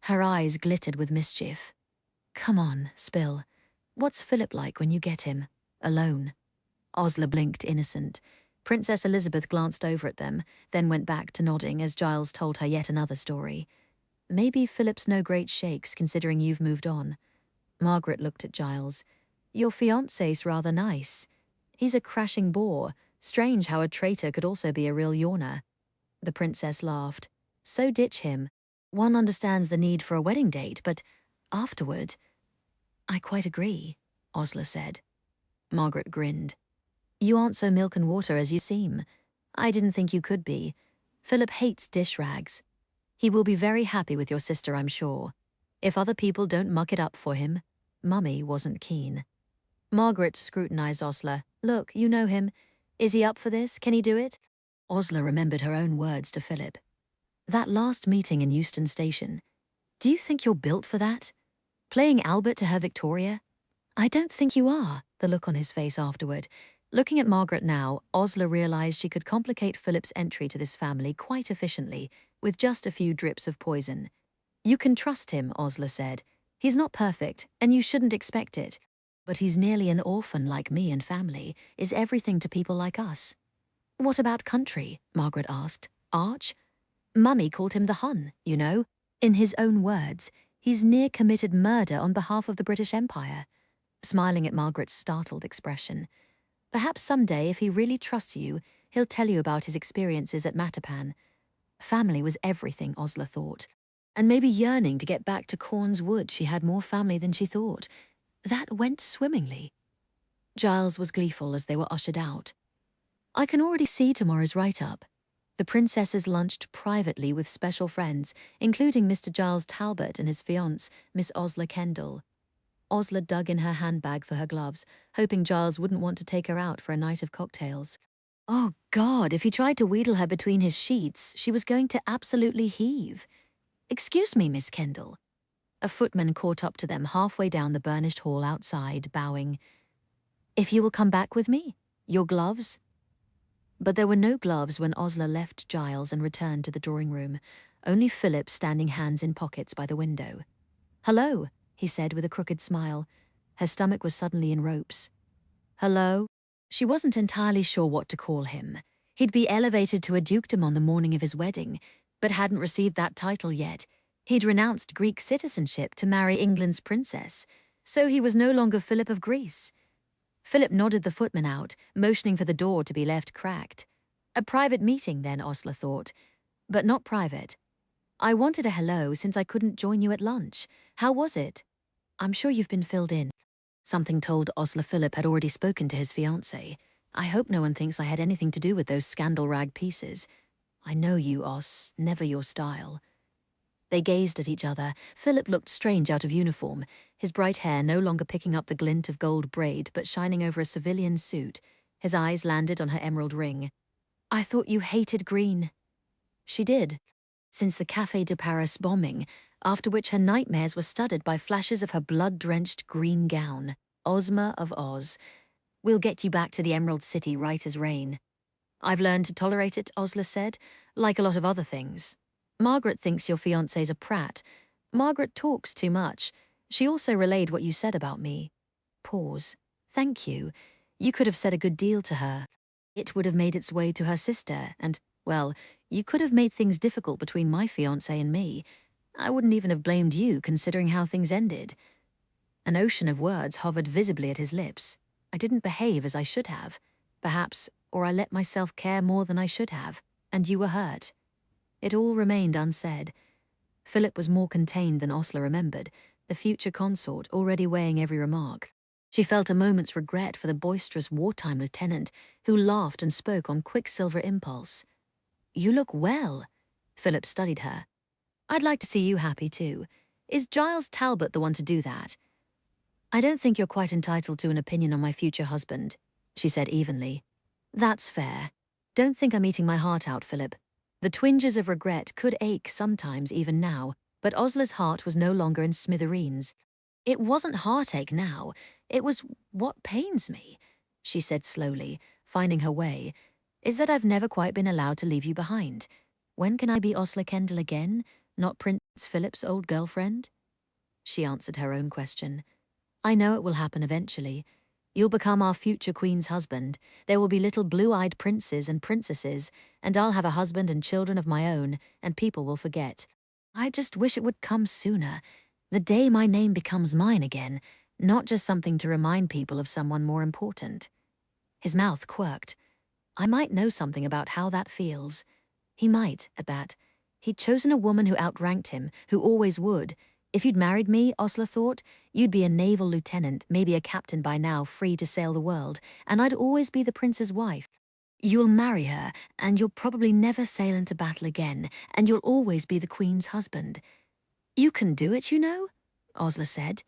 S1: Her eyes glittered with mischief. Come on, Spill. What's Philip like when you get him? Alone. Osler blinked innocent. Princess Elizabeth glanced over at them, then went back to nodding as Giles told her yet another story. Maybe Philip's no great shakes considering you've moved on. Margaret looked at Giles. Your fiancé's rather nice. He's a crashing bore. Strange how a traitor could also be a real yawner. The princess laughed. So ditch him. One understands the need for a wedding date, but afterward... I quite agree, Osler said. Margaret grinned. You aren't so milk and water as you seem. I didn't think you could be. Philip hates dish rags. He will be very happy with your sister, I'm sure. If other people don't muck it up for him. Mummy wasn't keen. Margaret scrutinized Osler. Look, you know him. Is he up for this? Can he do it? Osler remembered her own words to Philip. That last meeting in Euston Station. Do you think you're built for that? Playing Albert to her Victoria? I don't think you are, the look on his face afterward. Looking at Margaret now, Osler realized she could complicate Philip's entry to this family quite efficiently, with just a few drips of poison. You can trust him, Osler said. He's not perfect, and you shouldn't expect it. But he's nearly an orphan like me and family, is everything to people like us. What about country? Margaret asked. Arch? Mummy called him the Hun, you know. In his own words, he's near committed murder on behalf of the British Empire. Smiling at Margaret's startled expression. Perhaps someday, if he really trusts you, he'll tell you about his experiences at Matapan. Family was everything, Osler thought. And maybe yearning to get back to Corn's Wood, she had more family than she thought. That went swimmingly. Giles was gleeful as they were ushered out. I can already see tomorrow's write-up. The princesses lunched privately with special friends, including Mr. Giles Talbot and his fiancée, Miss Osler Kendall. Osler dug in her handbag for her gloves, hoping Giles wouldn't want to take her out for a night of cocktails. Oh God, if he tried to wheedle her between his sheets, she was going to absolutely heave. Excuse me, Miss Kendall. A footman caught up to them halfway down the burnished hall outside, bowing. If you will come back with me? Your gloves? But there were no gloves when Osler left Giles and returned to the drawing room, only Philip standing hands in pockets by the window. Hello, he said with a crooked smile. Her stomach was suddenly in ropes. Hello? She wasn't entirely sure what to call him. He'd be elevated to a dukedom on the morning of his wedding, but hadn't received that title yet. He'd renounced Greek citizenship to marry England's princess, so he was no longer Philip of Greece. Philip nodded the footman out, motioning for the door to be left cracked. A private meeting then, Osler thought. But not private. I wanted a hello since I couldn't join you at lunch. How was it? I'm sure you've been filled in. Something told Osler Philip had already spoken to his fiancée. I hope no one thinks I had anything to do with those scandal rag pieces. I know you, Os, never your style. They gazed at each other. Philip looked strange out of uniform, his bright hair no longer picking up the glint of gold braid but shining over a civilian suit. His eyes landed on her emerald ring. I thought you hated green. She did, since the Café de Paris bombing, after which her nightmares were studded by flashes of her blood-drenched green gown. Ozma of Oz. We'll get you back to the Emerald City right as rain. I've learned to tolerate it, Osler said, like a lot of other things. Margaret thinks your fiancé's a prat. Margaret talks too much. She also relayed what you said about me. Pause. Thank you. You could have said a good deal to her. It would have made its way to her sister, and, well, you could have made things difficult between my fiancé and me. I wouldn't even have blamed you, considering how things ended. An ocean of words hovered visibly at his lips. I didn't behave as I should have. Perhaps, or I let myself care more than I should have, and you were hurt. It all remained unsaid. Philip was more contained than Osler remembered, the future consort already weighing every remark. She felt a moment's regret for the boisterous wartime lieutenant who laughed and spoke on quicksilver impulse. You look well. Philip studied her. I'd like to see you happy too. Is Giles Talbot the one to do that? I don't think you're quite entitled to an opinion on my future husband, she said evenly. That's fair. Don't think I'm eating my heart out, Philip. The twinges of regret could ache sometimes even now, but Osler's heart was no longer in smithereens. It wasn't heartache now. It was what pains me, she said slowly, finding her way, is that I've never quite been allowed to leave you behind. When can I be Osler Kendall again, not Prince Philip's old girlfriend? She answered her own question. I know it will happen eventually. You'll become our future queen's husband. There will be little blue-eyed princes and princesses, and I'll have a husband and children of my own, and people will forget. I just wish it would come sooner. The day my name becomes mine again, not just something to remind people of someone more important. His mouth quirked. I might know something about how that feels. He might, at that. He'd chosen a woman who outranked him, who always would. If you'd married me, Osler thought, you'd be a naval lieutenant, maybe a captain by now, free to sail the world, and I'd always be the prince's wife. You'll marry her, and you'll probably never sail into battle again, and you'll always be the queen's husband. You can do it, you know, Osler said.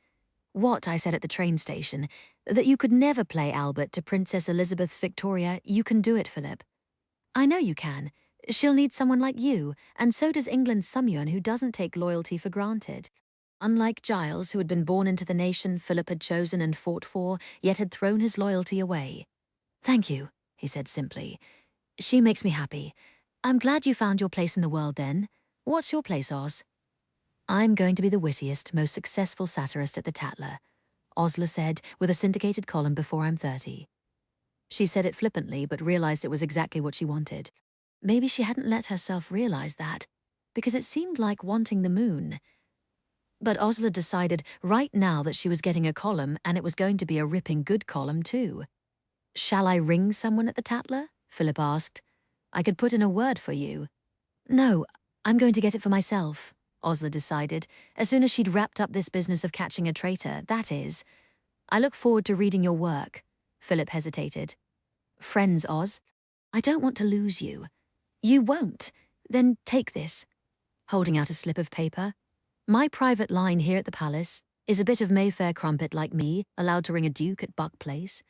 S1: What, I said at the train station, that you could never play Albert to Princess Elizabeth's Victoria, you can do it, Philip. I know you can. She'll need someone like you, and so does England's Sumyon, who doesn't take loyalty for granted. Unlike Giles, who had been born into the nation Philip had chosen and fought for, yet had thrown his loyalty away. Thank you, he said simply. She makes me happy. I'm glad you found your place in the world then. What's your place, Oz? I'm going to be the wittiest, most successful satirist at the Tatler, Osler said, with a syndicated column before I'm 30. She said it flippantly, but realized it was exactly what she wanted. Maybe she hadn't let herself realize that, because it seemed like wanting the moon. But Osler decided right now that she was getting a column, and it was going to be a ripping good column too. Shall I ring someone at the Tatler? Philip asked. I could put in a word for you. No, I'm going to get it for myself, Osler decided, as soon as she'd wrapped up this business of catching a traitor, that is. I look forward to reading your work. Philip hesitated. Friends, Oz. I don't want to lose you. You won't. Then take this. Holding out a slip of paper. My private line here at the palace is a bit of Mayfair crumpet like me, allowed to ring a duke at Buck Place.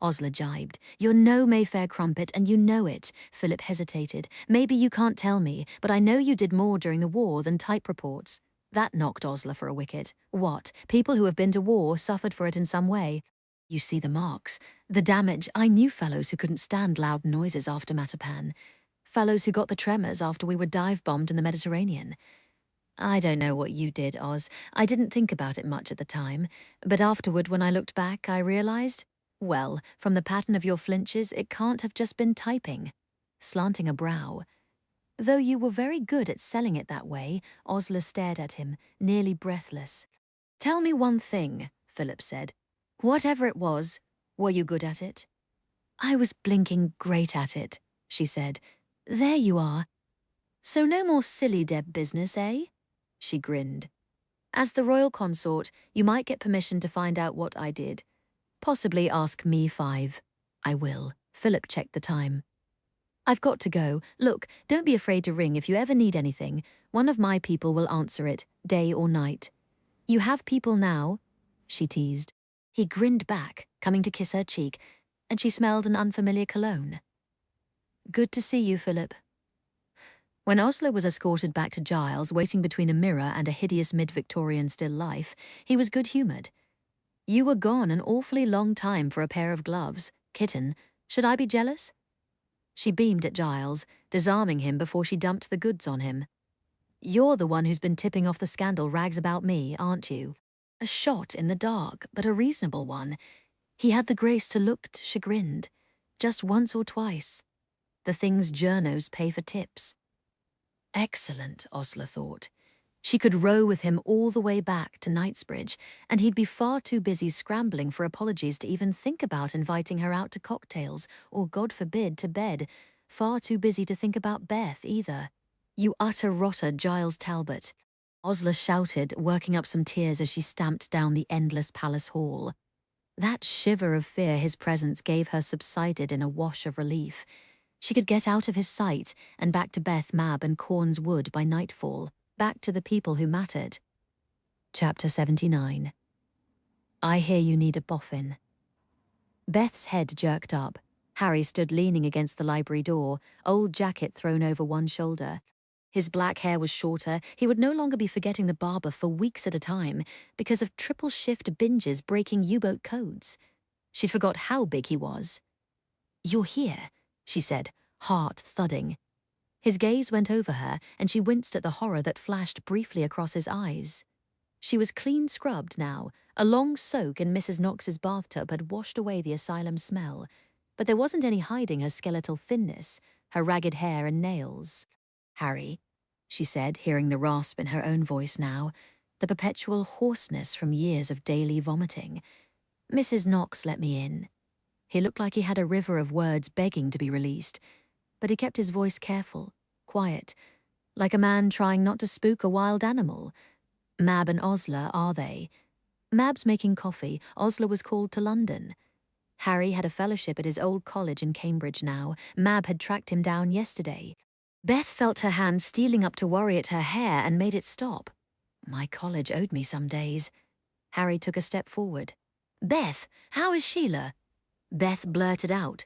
S1: Osler jibed. You're no Mayfair crumpet, and you know it. Philip hesitated. Maybe you can't tell me, but I know you did more during the war than type reports. That knocked Osler for a wicket. What? People who have been to war suffered for it in some way. You see the marks, the damage. I knew fellows who couldn't stand loud noises after Matapan. Fellows who got the tremors after we were dive-bombed in the Mediterranean. I don't know what you did, Oz. I didn't think about it much at the time, but afterward when I looked back, I realized, well, from the pattern of your flinches, it can't have just been typing. Slanting a brow. Though you were very good at selling it that way, Osler stared at him, nearly breathless. Tell me one thing, Philip said. Whatever it was, Were you good at it? I was blinking great at it, she said. There you are. So no more silly Deb business, eh? She grinned. As the royal consort, you might get permission to find out what I did. Possibly ask me 5. I will. Philip checked the time. I've got to go. Look, don't be afraid to ring if you ever need anything. One of my people will answer it, day or night. You have people now? She teased. He grinned back, coming to kiss her cheek, and she smelled an unfamiliar cologne. Good to see you, Philip. When Osler was escorted back to Giles, waiting between a mirror and a hideous mid-Victorian still life, he was good-humoured. You were gone an awfully long time for a pair of gloves. Kitten, should I be jealous? She beamed at Giles, disarming him before she dumped the goods on him. You're the one who's been tipping off the scandal rags about me, aren't you? A shot in the dark, but a reasonable one. He had the grace to look chagrined, just once or twice. The things journos pay for tips. Excellent, Osler thought. She could row with him all the way back to Knightsbridge, and he'd be far too busy scrambling for apologies to even think about inviting her out to cocktails, or, God forbid, to bed. Far too busy to think about Beth, either. You utter rotter, Giles Talbot. Osler shouted, working up some tears as she stamped down the endless palace hall. That shiver of fear his presence gave her subsided in a wash of relief. She could get out of his sight and back to Beth, Mab, and Corn's Wood by nightfall, back to the people who mattered. Chapter 79. I hear you need a boffin. Beth's head jerked up. Harry stood leaning against the library door, old jacket thrown over one shoulder. His black hair was shorter. He would no longer be forgetting the barber for weeks at a time because of triple shift binges breaking U-boat codes. She'd forgot how big he was. You're here, she said, heart thudding. His gaze went over her, and she winced at the horror that flashed briefly across his eyes. She was clean scrubbed now. A long soak in Mrs. Knox's bathtub had washed away the asylum smell, but there wasn't any hiding her skeletal thinness, her ragged hair and nails. Harry, she said, hearing the rasp in her own voice now, the perpetual hoarseness from years of daily vomiting. Mrs. Knox let me in. He looked like he had a river of words begging to be released, but he kept his voice careful, quiet, like a man trying not to spook a wild animal. Mab and Osler, are they? Mab's making coffee. Osler was called to London. Harry had a fellowship at his old college in Cambridge now. Mab had tracked him down yesterday. Beth felt her hand stealing up to worry at her hair and made it stop. My college owed me some days. Harry took a step forward. Beth, how is Sheila? Beth blurted out.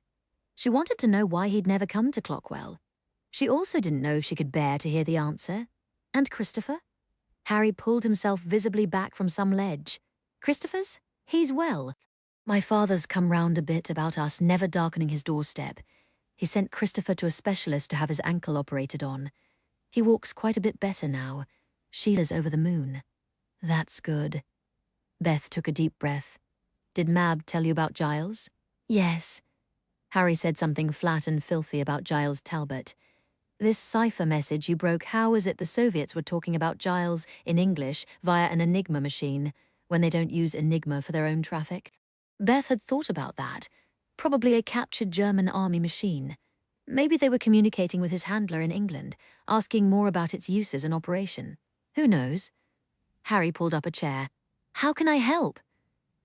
S1: She wanted to know why he'd never come to Clockwell. She also didn't know if she could bear to hear the answer. And Christopher? Harry pulled himself visibly back from some ledge. Christopher's? He's well. My father's come round a bit about us never darkening his doorstep. He sent Christopher to a specialist to have his ankle operated on. He walks quite a bit better now. Sheila's over the moon. That's good. Beth took a deep breath. Did Mab tell you about Giles? Yes. Harry said something flat and filthy about Giles Talbot. This cipher message you broke, how is it the Soviets were talking about Giles in English via an Enigma machine, when they don't use Enigma for their own traffic? Beth had thought about that. Probably a captured German army machine. Maybe they were communicating with his handler in England, asking more about its uses and operation. Who knows? Harry pulled up a chair. How can I help?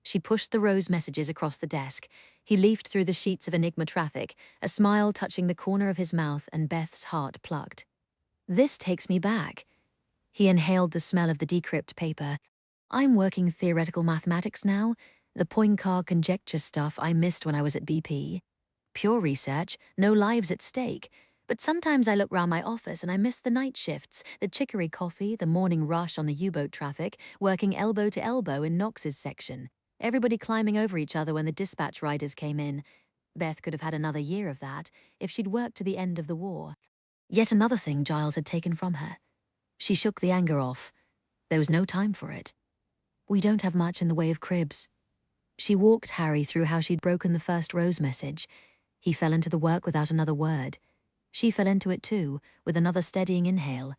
S1: She pushed the rose messages across the desk. He leafed through the sheets of Enigma traffic, a smile touching the corner of his mouth, and Beth's heart plucked. This takes me back. He inhaled the smell of the decrypt paper. I'm working theoretical mathematics now, the Poincare conjecture stuff I missed when I was at BP. Pure research, no lives at stake. But sometimes I look round my office and I miss the night shifts, the chicory coffee, the morning rush on the U-boat traffic, working elbow to elbow in Knox's section. Everybody climbing over each other when the dispatch riders came in. Beth could have had another year of that if she'd worked to the end of the war. Yet another thing Giles had taken from her. She shook the anger off. There was no time for it. We don't have much in the way of cribs. She walked Harry through how she'd broken the first rose message. He fell into the work without another word. She fell into it too, with another steadying inhale.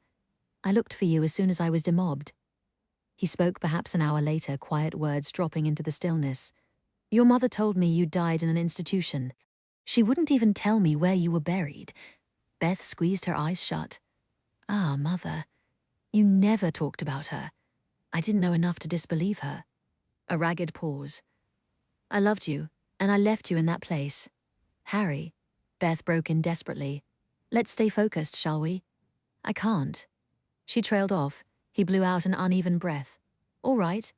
S1: I looked for you as soon as I was demobbed. He spoke perhaps an hour later, quiet words dropping into the stillness. Your mother told me you died in an institution. She wouldn't even tell me where you were buried. Beth squeezed her eyes shut. Ah, Mother. You never talked about her. I didn't know enough to disbelieve her. A ragged pause. I loved you, and I left you in that place. Harry, Beth broke in desperately. Let's stay focused, shall we? I can't. She trailed off. He blew out an uneven breath. All right.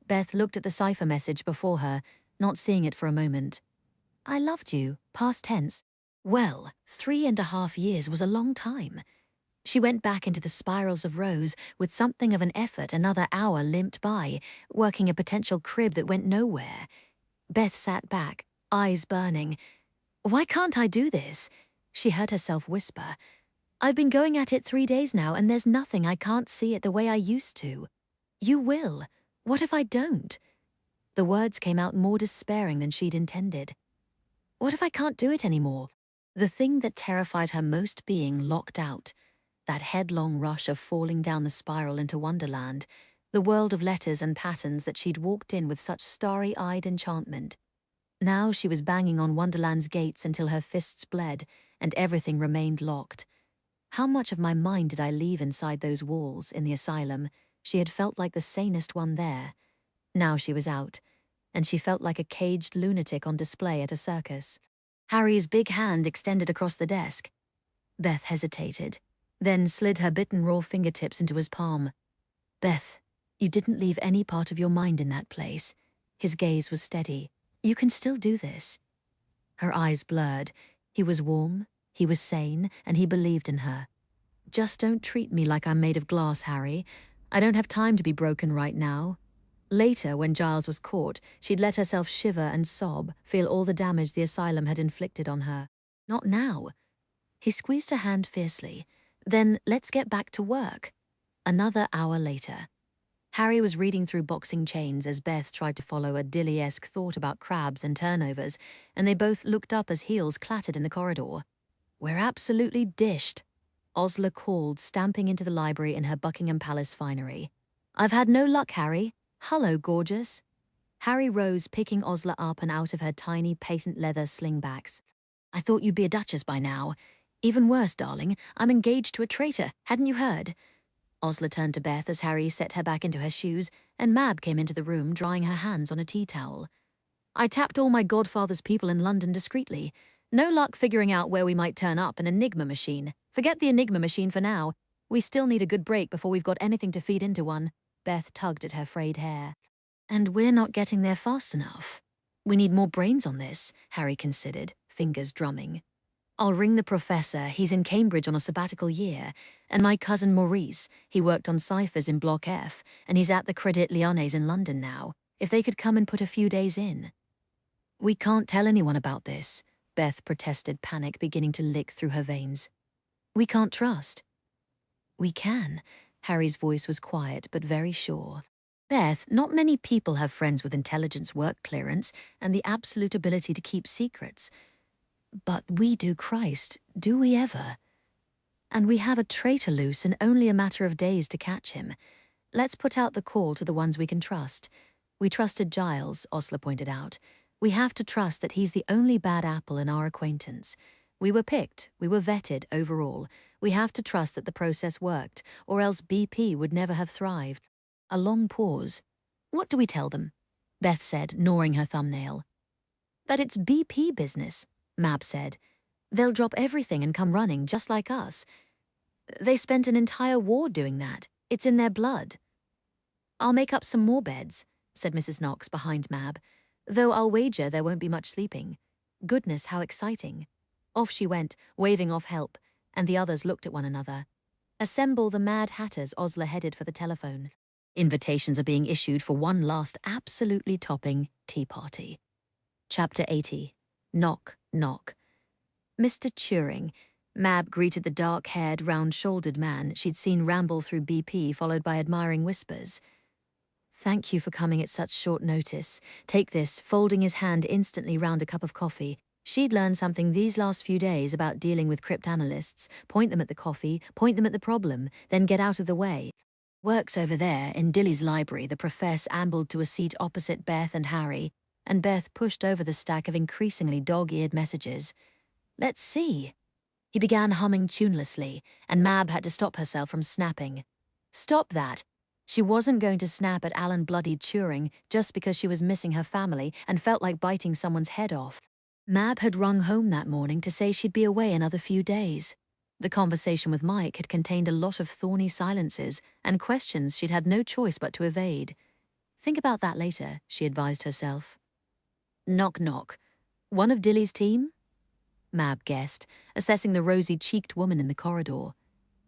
S1: Beth looked at the cipher message before her, not seeing it for a moment. I loved you, past tense. Well, 3.5 years was a long time. She went back into the spirals of Rose with something of an effort. Another hour limped by, working a potential crib that went nowhere. Beth sat back, eyes burning. Why can't I do this? She heard herself whisper. I've been going at it 3 days now, and there's nothing. I can't see it the way I used to. You will. What if I don't? The words came out more despairing than she'd intended. What if I can't do it anymore? The thing that terrified her most being locked out. That headlong rush of falling down the spiral into Wonderland, the world of letters and patterns that she'd walked in with such starry-eyed enchantment. Now she was banging on Wonderland's gates until her fists bled, and everything remained locked. How much of my mind did I leave inside those walls in the asylum? She had felt like the sanest one there. Now she was out, and she felt like a caged lunatic on display at a circus. Harry's big hand extended across the desk. Beth hesitated, then slid her bitten raw fingertips into his palm. Beth, you didn't leave any part of your mind in that place. His gaze was steady. You can still do this. Her eyes blurred. He was warm, he was sane, and he believed in her. Just don't treat me like I'm made of glass, Harry. I don't have time to be broken right now. Later, when Giles was caught, she'd let herself shiver and sob, feel all the damage the asylum had inflicted on her. Not now. He squeezed her hand fiercely. Then let's get back to work. Another hour later. Harry was reading through Boxing Chains as Beth tried to follow a Dilly-esque thought about crabs and turnovers, and they both looked up as heels clattered in the corridor. We're absolutely dished. Osler called, stamping into the library in her Buckingham Palace finery. I've had no luck, Harry. Hello, gorgeous. Harry rose, picking Osler up and out of her tiny patent leather slingbacks. I thought you'd be a duchess by now. Even worse, darling, I'm engaged to a traitor. Hadn't you heard? Osler turned to Beth as Harry set her back into her shoes, and Mab came into the room, drying her hands on a tea towel. I tapped all my godfather's people in London discreetly. No luck figuring out where we might turn up an Enigma machine. Forget the Enigma machine for now. We still need a good break before we've got anything to feed into one. Beth tugged at her frayed hair. And we're not getting there fast enough. We need more brains on this, Harry considered, fingers drumming. I'll ring the professor. He's in Cambridge on a sabbatical year. And my cousin Maurice. He worked on ciphers in Block F, and he's at the Credit Lyonnais in London now. If they could come and put a few days in. We can't tell anyone about this, Beth protested, panic beginning to lick through her veins. We can't trust. We can. Harry's voice was quiet but very sure. Beth, not many people have friends with intelligence work clearance and the absolute ability to keep secrets. But we do, Christ, do we ever? And we have a traitor loose and only a matter of days to catch him. Let's put out the call to the ones we can trust. We trusted Giles, Osler pointed out. We have to trust that he's the only bad apple in our acquaintance. We were picked, we were vetted overall. We have to trust that the process worked, or else BP would never have thrived. A long pause. What do we tell them? Beth said, gnawing her thumbnail. That it's BP business, Mab said. They'll drop everything and come running just like us. They spent an entire war doing that. It's in their blood. I'll make up some more beds, said Mrs. Knox behind Mab, though I'll wager there won't be much sleeping. Goodness, how exciting. Off she went, waving off help, and the others looked at one another. Assemble the Mad Hatters, Osler headed for the telephone. Invitations are being issued for one last absolutely topping tea party. Chapter 80. Knock, knock. Mr. Turing. Mab greeted the dark-haired, round-shouldered man she'd seen ramble through BP, followed by admiring whispers. Thank you for coming at such short notice. Take this, folding his hand instantly round a cup of coffee. She'd learned something these last few days about dealing with cryptanalysts. Point them at the coffee, point them at the problem, then get out of the way. Works over there, in Dilly's library. The professor ambled to a seat opposite Beth and Harry. and Beth pushed over the stack of increasingly dog-eared messages. Let's see. He began humming tunelessly, and Mab had to stop herself from snapping. Stop that. She wasn't going to snap at Alan bloody Turing just because she was missing her family and felt like biting someone's head off. Mab had rung home that morning to say she'd be away another few days. The conversation with Mike had contained a lot of thorny silences and questions she'd had no choice but to evade. Think about that later, she advised herself. Knock knock. One of Dilly's team? Mab guessed, assessing the rosy-cheeked woman in the corridor.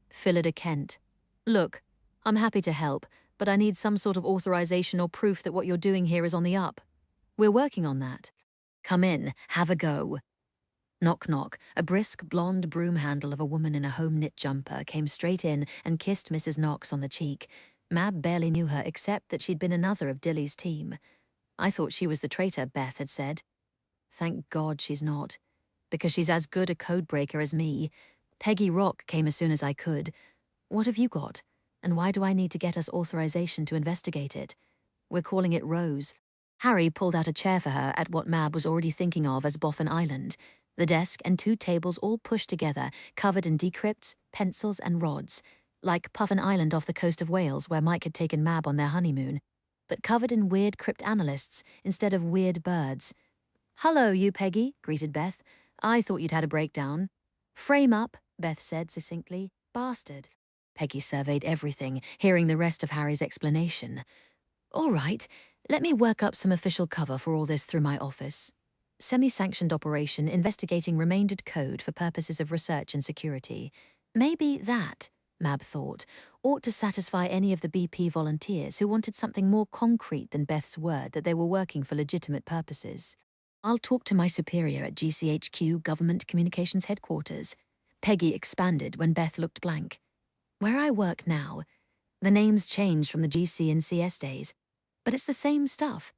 S1: Phillida Kent. Look, I'm happy to help, but I need some sort of authorization or proof that what you're doing here is on the up. We're working on that. Come in, have a go. Knock knock. A brisk blonde broom handle of a woman in a home-knit jumper came straight in and kissed Mrs. Knox on the cheek. Mab barely knew her except that she'd been another of Dilly's team. I thought she was the traitor, Beth had said. Thank God she's not, because she's as good a codebreaker as me. Peggy Rock came as soon as I could. What have you got? And why do I need to get us authorization to investigate it? We're calling it Rose. Harry pulled out a chair for her at what Mab was already thinking of as Boffin Island. The desk and 2 tables all pushed together, covered in decrypts, pencils and rods, like Puffin Island off the coast of Wales where Mike had taken Mab on their honeymoon, but covered in weird cryptanalysts instead of weird birds. Hello, you Peggy, greeted Beth. I thought you'd had a breakdown. Frame up, Beth said succinctly. Bastard. Peggy surveyed everything, hearing the rest of Harry's explanation. All right, let me work up some official cover for all this through my office. Semi-sanctioned operation investigating remaindered code for purposes of research and security. Maybe that, Mab thought, ought to satisfy any of the BP volunteers who wanted something more concrete than Beth's word that they were working for legitimate purposes. I'll talk to my superior at GCHQ Government Communications Headquarters. Peggy expanded when Beth looked blank. Where I work now, the names changed from the GC and CS days, but it's the same stuff.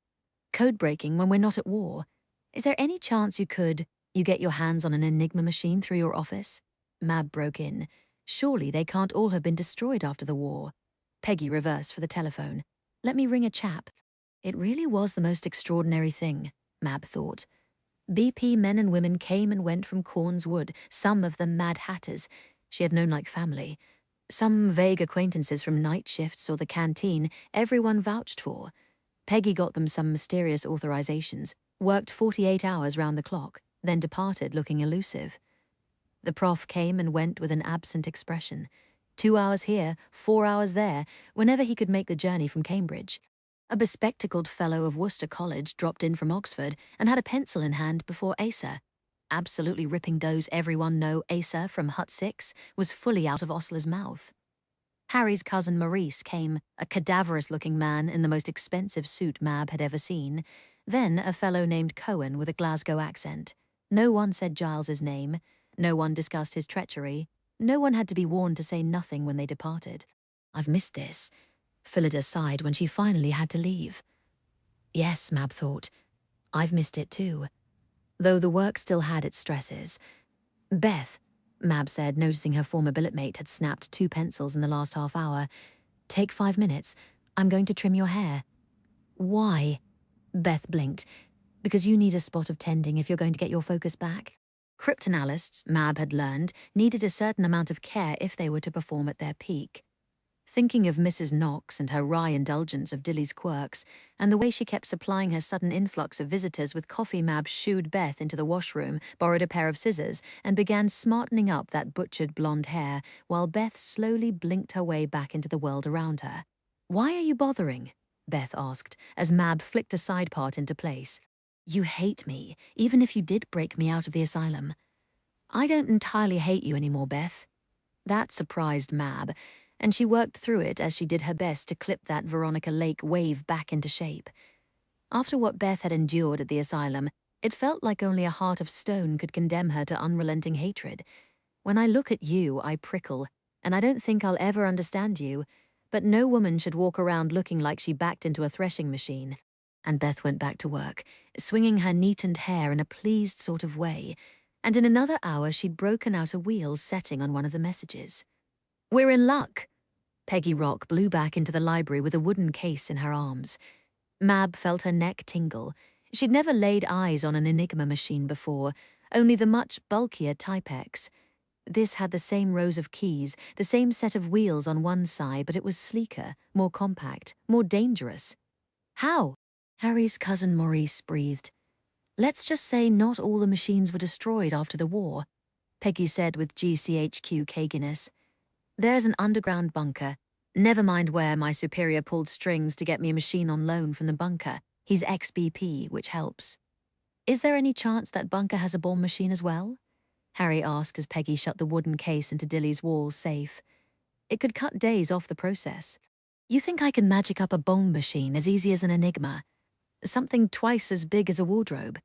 S1: Code breaking when we're not at war. Is there any chance you get your hands on an Enigma machine through your office? Mab broke in. Surely they can't all have been destroyed after the war. Peggy reversed for the telephone. Let me ring a chap. It really was the most extraordinary thing, Mab thought. BP men and women came and went from Corn's Wood, some of them Mad Hatters she had known like family. Some vague acquaintances from night shifts or the canteen everyone vouched for. Peggy got them some mysterious authorizations, worked 48 hours round the clock, then departed looking elusive. The prof came and went with an absent expression. 2 hours here, 4 hours there, whenever he could make the journey from Cambridge. A bespectacled fellow of Worcester College dropped in from Oxford and had a pencil in hand before Asa. Absolutely ripping does everyone know Asa from Hut 6 was fully out of Osler's mouth. Harry's cousin Maurice came, a cadaverous-looking man in the most expensive suit Mab had ever seen. Then a fellow named Cohen with a Glasgow accent. No one said Giles's name. No one discussed his treachery. No one had to be warned to say nothing when they departed. I've missed this. Phillida sighed when she finally had to leave. Yes, Mab thought. I've missed it too. Though the work still had its stresses. Beth, Mab said, noticing her former billet-mate had snapped 2 pencils in the last half hour. Take 5 minutes. I'm going to trim your hair. Why? Beth blinked. Because you need a spot of tending if you're going to get your focus back. Cryptanalysts, Mab had learned, needed a certain amount of care if they were to perform at their peak. Thinking of Mrs. Knox and her wry indulgence of Dilly's quirks, and the way she kept supplying her sudden influx of visitors with coffee, Mab shooed Beth into the washroom, borrowed a pair of scissors, and began smartening up that butchered blonde hair, while Beth slowly blinked her way back into the world around her. Why are you bothering? Beth asked, as Mab flicked a side part into place. You hate me, even if you did break me out of the asylum. I don't entirely hate you anymore, Beth. That surprised Mab, and she worked through it as she did her best to clip that Veronica Lake wave back into shape. After what Beth had endured at the asylum, it felt like only a heart of stone could condemn her to unrelenting hatred. When I look at you, I prickle, and I don't think I'll ever understand you, but no woman should walk around looking like she backed into a threshing machine. And Beth went back to work, swinging her neatened hair in a pleased sort of way, and in another hour she'd broken out a wheel setting on one of the messages. We're in luck. Peggy Rock blew back into the library with a wooden case in her arms. Mab felt her neck tingle. She'd never laid eyes on an Enigma machine before, only the much bulkier Type X. This had the same rows of keys, the same set of wheels on one side, but it was sleeker, more compact, more dangerous. How? Harry's cousin Maurice breathed. Let's just say not all the machines were destroyed after the war, Peggy said with GCHQ caginess. There's an underground bunker. Never mind where, my superior pulled strings to get me a machine on loan from the bunker. He's ex-BP, which helps. Is there any chance that bunker has a bomb machine as well? Harry asked as Peggy shut the wooden case into Dilly's wall safe. It could cut days off the process. You think I can magic up a bomb machine as easy as an Enigma? Something twice as big as a wardrobe?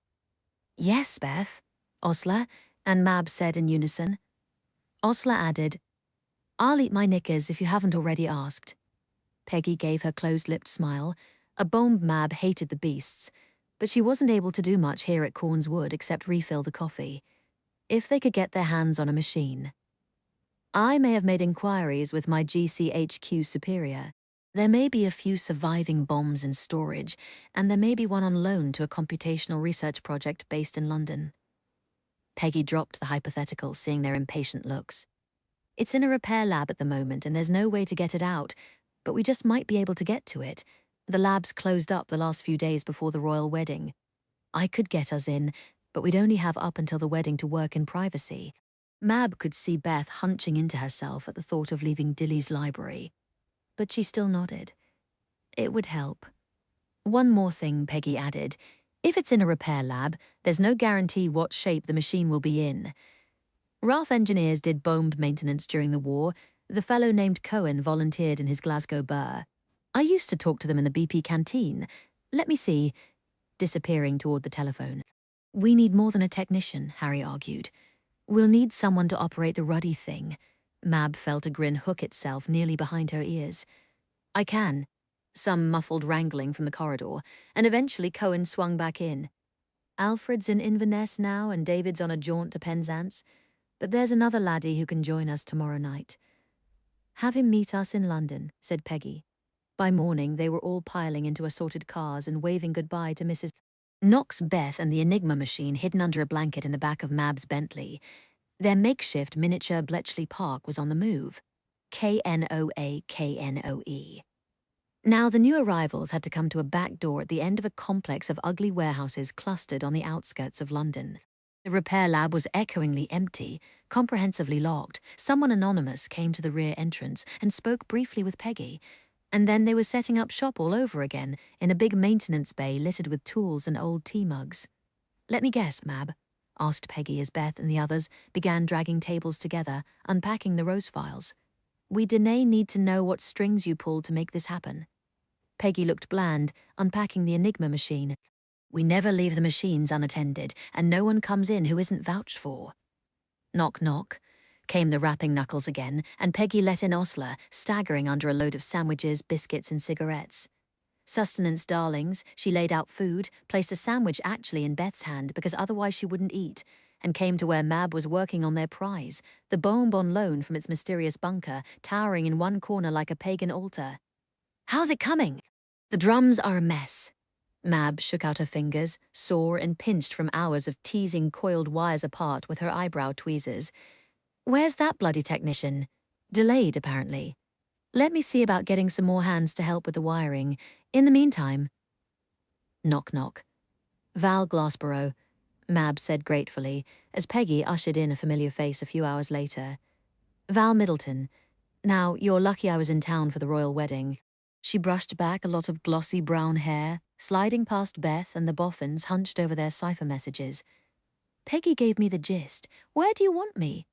S1: Yes, Beth, Osler and Mab said in unison. Osler added, I'll eat my knickers if you haven't already asked. Peggy gave her closed-lipped smile. A bomb Mab hated the beasts, but she wasn't able to do much here at Corn's Wood except refill the coffee. If they could get their hands on a machine. I may have made inquiries with my GCHQ superior. There may be a few surviving bombs in storage, and there may be one on loan to a computational research project based in London. Peggy dropped the hypothetical, seeing their impatient looks. It's in a repair lab at the moment, and there's no way to get it out, but we just might be able to get to it. The lab's closed up the last few days before the royal wedding. I could get us in, but we'd only have up until the wedding to work in privacy. Mab could see Beth hunching into herself at the thought of leaving Dilly's library. But she still nodded. It would help. One more thing, Peggy added. If it's in a repair lab, there's no guarantee what shape the machine will be in. Ralph Engineers did bomb maintenance during the war. The fellow named Cohen volunteered in his Glasgow burr. I used to talk to them in the BP canteen. Let me see. Disappearing toward the telephone. We need more than a technician, Harry argued. We'll need someone to operate the ruddy thing. Mab felt a grin hook itself nearly behind her ears. I can. Some muffled wrangling from the corridor, and eventually Cohen swung back in. Alfred's in Inverness now, and David's on a jaunt to Penzance, but there's another laddie who can join us tomorrow night. Have him meet us in London, said Peggy. By morning, they were all piling into assorted cars and waving goodbye to Mrs. Knox, Beth, and the Enigma machine hidden under a blanket in the back of Mab's Bentley. Their makeshift miniature Bletchley Park was on the move. KNOA KNOE. Now the new arrivals had to come to a back door at the end of a complex of ugly warehouses clustered on the outskirts of London. The repair lab was echoingly empty, comprehensively locked. Someone anonymous came to the rear entrance and spoke briefly with Peggy, and then they were setting up shop all over again in a big maintenance bay littered with tools and old tea mugs. Let me guess, Mab, asked Peggy as Beth and the others began dragging tables together, unpacking the rose files. We Danae need to know what strings you pulled to make this happen. Peggy looked bland, unpacking the Enigma machine. We never leave the machines unattended, and no one comes in who isn't vouched for. Knock, knock, came the rapping knuckles again, and Peggy let in Osler, staggering under a load of sandwiches, biscuits, and cigarettes. Sustenance darlings, she laid out food, placed a sandwich actually in Beth's hand because otherwise she wouldn't eat, and came to where Mab was working on their prize, the bomb on loan from its mysterious bunker, towering in one corner like a pagan altar. How's it coming? The drums are a mess. Mab shook out her fingers, sore and pinched from hours of teasing coiled wires apart with her eyebrow tweezers. Where's that bloody technician? Delayed, apparently. Let me see about getting some more hands to help with the wiring. In the meantime... Knock, knock. Val Glassborough, Mab said gratefully, as Peggy ushered in a familiar face a few hours later. Val Middleton. Now, you're lucky I was in town for the royal wedding. She brushed back a lot of glossy brown hair, sliding past Beth and the boffins hunched over their cipher messages. Peggy gave me the gist. Where do you want me?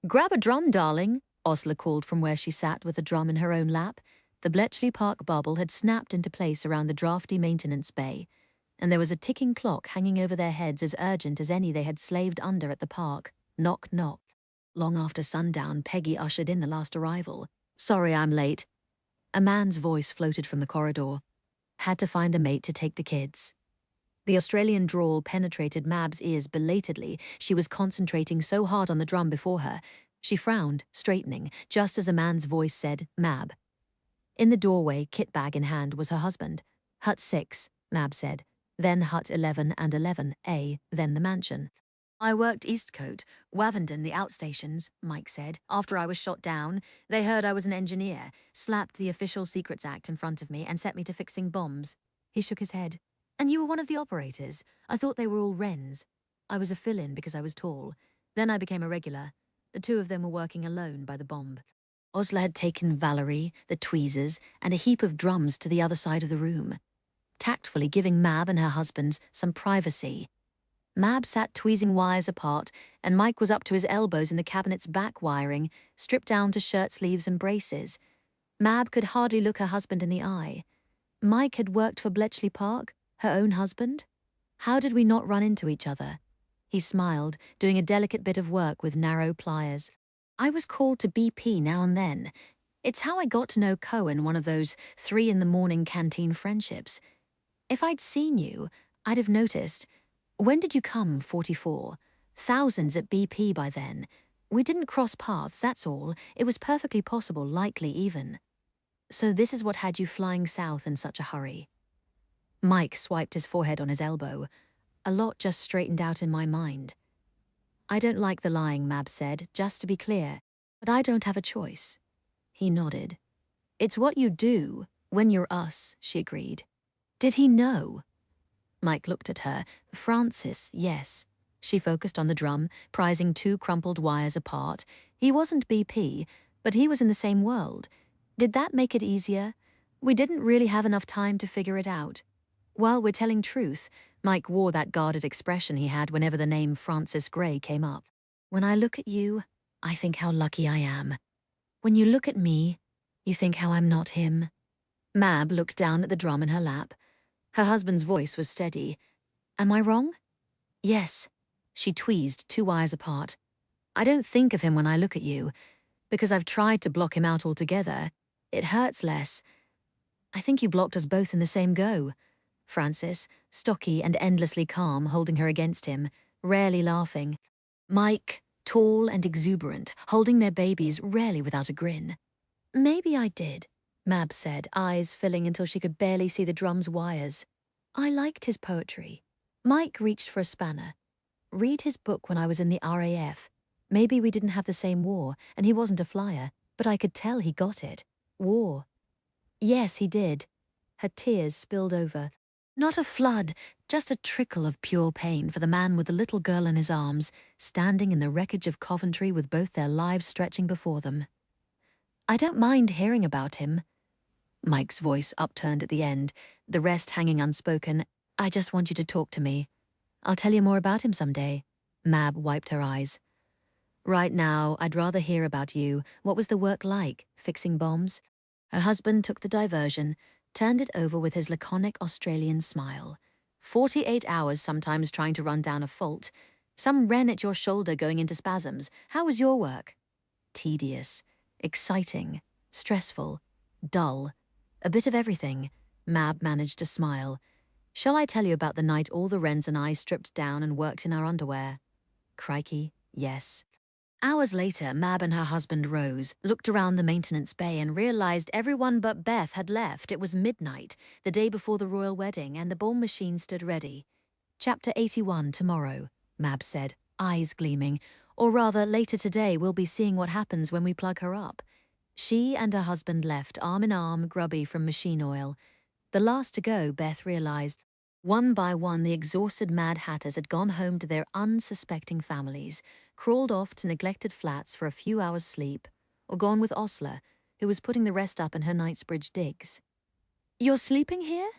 S1: Grab a drum, darling, Osler called from where she sat with a drum in her own lap. The Bletchley Park bubble had snapped into place around the drafty maintenance bay, and there was a ticking clock hanging over their heads as urgent as any they had slaved under at the park. Knock, knock. Long after sundown, Peggy ushered in the last arrival. Sorry I'm late. A man's voice floated from the corridor. Had to find a mate to take the kids. The Australian drawl penetrated Mab's ears belatedly. She was concentrating so hard on the drum before her. She frowned, straightening, just as a man's voice said, Mab. In the doorway, kit bag in hand, was her husband. Hut 6, Mab said. then Hut 11 and 11A, then the mansion. I worked Eastcote, Wavendon, the outstations, Mike said. After I was shot down, they heard I was an engineer, slapped the Official Secrets Act in front of me, and set me to fixing bombs. He shook his head. And you were one of the operators. I thought they were all Wrens. I was a fill-in because I was tall. Then I became a regular. The two of them were working alone by the bomb. Osler had taken Valerie, the tweezers, and a heap of drums to the other side of the room, tactfully giving Mab and her husband some privacy. Mab sat tweezing wires apart, and Mike was up to his elbows in the cabinet's back wiring, stripped down to shirt sleeves and braces. Mab could hardly look her husband in the eye. Mike had worked for Bletchley Park, her own husband? How did we not run into each other? He smiled, doing a delicate bit of work with narrow pliers. I was called to BP now and then. It's how I got to know Cohen, one of those 3 in the morning canteen friendships. If I'd seen you, I'd have noticed. When did you come, 44? Thousands at BP by then. We didn't cross paths, that's all. It was perfectly possible, likely even. So this is what had you flying south in such a hurry. Mike swiped his forehead on his elbow. A lot just straightened out in my mind. I don't like the lying, Mab said, just to be clear, but I don't have a choice. He nodded. It's what you do when you're us, she agreed. Did he know? Mike looked at her. Francis, yes. She focused on the drum, prizing 2 crumpled wires apart. He wasn't BP, but he was in the same world. Did that make it easier? We didn't really have enough time to figure it out. While we're telling truth, Mike wore that guarded expression he had whenever the name Francis Gray came up. When I look at you, I think how lucky I am. When you look at me, you think how I'm not him. Mab looked down at the drum in her lap. Her husband's voice was steady. Am I wrong? Yes. She tweezed 2 wires apart. I don't think of him when I look at you, because I've tried to block him out altogether. It hurts less. I think you blocked us both in the same go. Francis, stocky and endlessly calm, holding her against him, rarely laughing. Mike, tall and exuberant, holding their babies, rarely without a grin. Maybe I did, Mab said, eyes filling until she could barely see the drum's wires. I liked his poetry. Mike reached for a spanner. Read his book when I was in the RAF. Maybe we didn't have the same war, and he wasn't a flyer, but I could tell he got it. War. Yes, he did. Her tears spilled over. Not a flood, just a trickle of pure pain for the man with the little girl in his arms, standing in the wreckage of Coventry with both their lives stretching before them. I don't mind hearing about him. Mike's voice upturned at the end, the rest hanging unspoken. I just want you to talk to me. I'll tell you more about him someday. Mab wiped her eyes. Right now, I'd rather hear about you. What was the work like, fixing bombs? Her husband took the diversion, turned it over with his laconic Australian smile. 48 hours sometimes trying to run down a fault. Some wren at your shoulder going into spasms. How was your work? Tedious, exciting, stressful, dull. A bit of everything. Mab managed to smile. Shall I tell you about the night all the wrens and I stripped down and worked in our underwear? Crikey, yes. Hours later, Mab and her husband rose, looked around the maintenance bay and realized everyone but Beth had left. It was midnight, the day before the royal wedding, and the bomb machine stood ready. Chapter 81 tomorrow, Mab said, eyes gleaming. Or rather, later today we'll be seeing what happens when we plug her up. She and her husband left, arm in arm, grubby from machine oil. The last to go, Beth realized. One by one, the exhausted Mad Hatters had gone home to their unsuspecting families, crawled off to neglected flats for a few hours' sleep, or gone with Osler, who was putting the rest up in her Knightsbridge digs. You're sleeping here?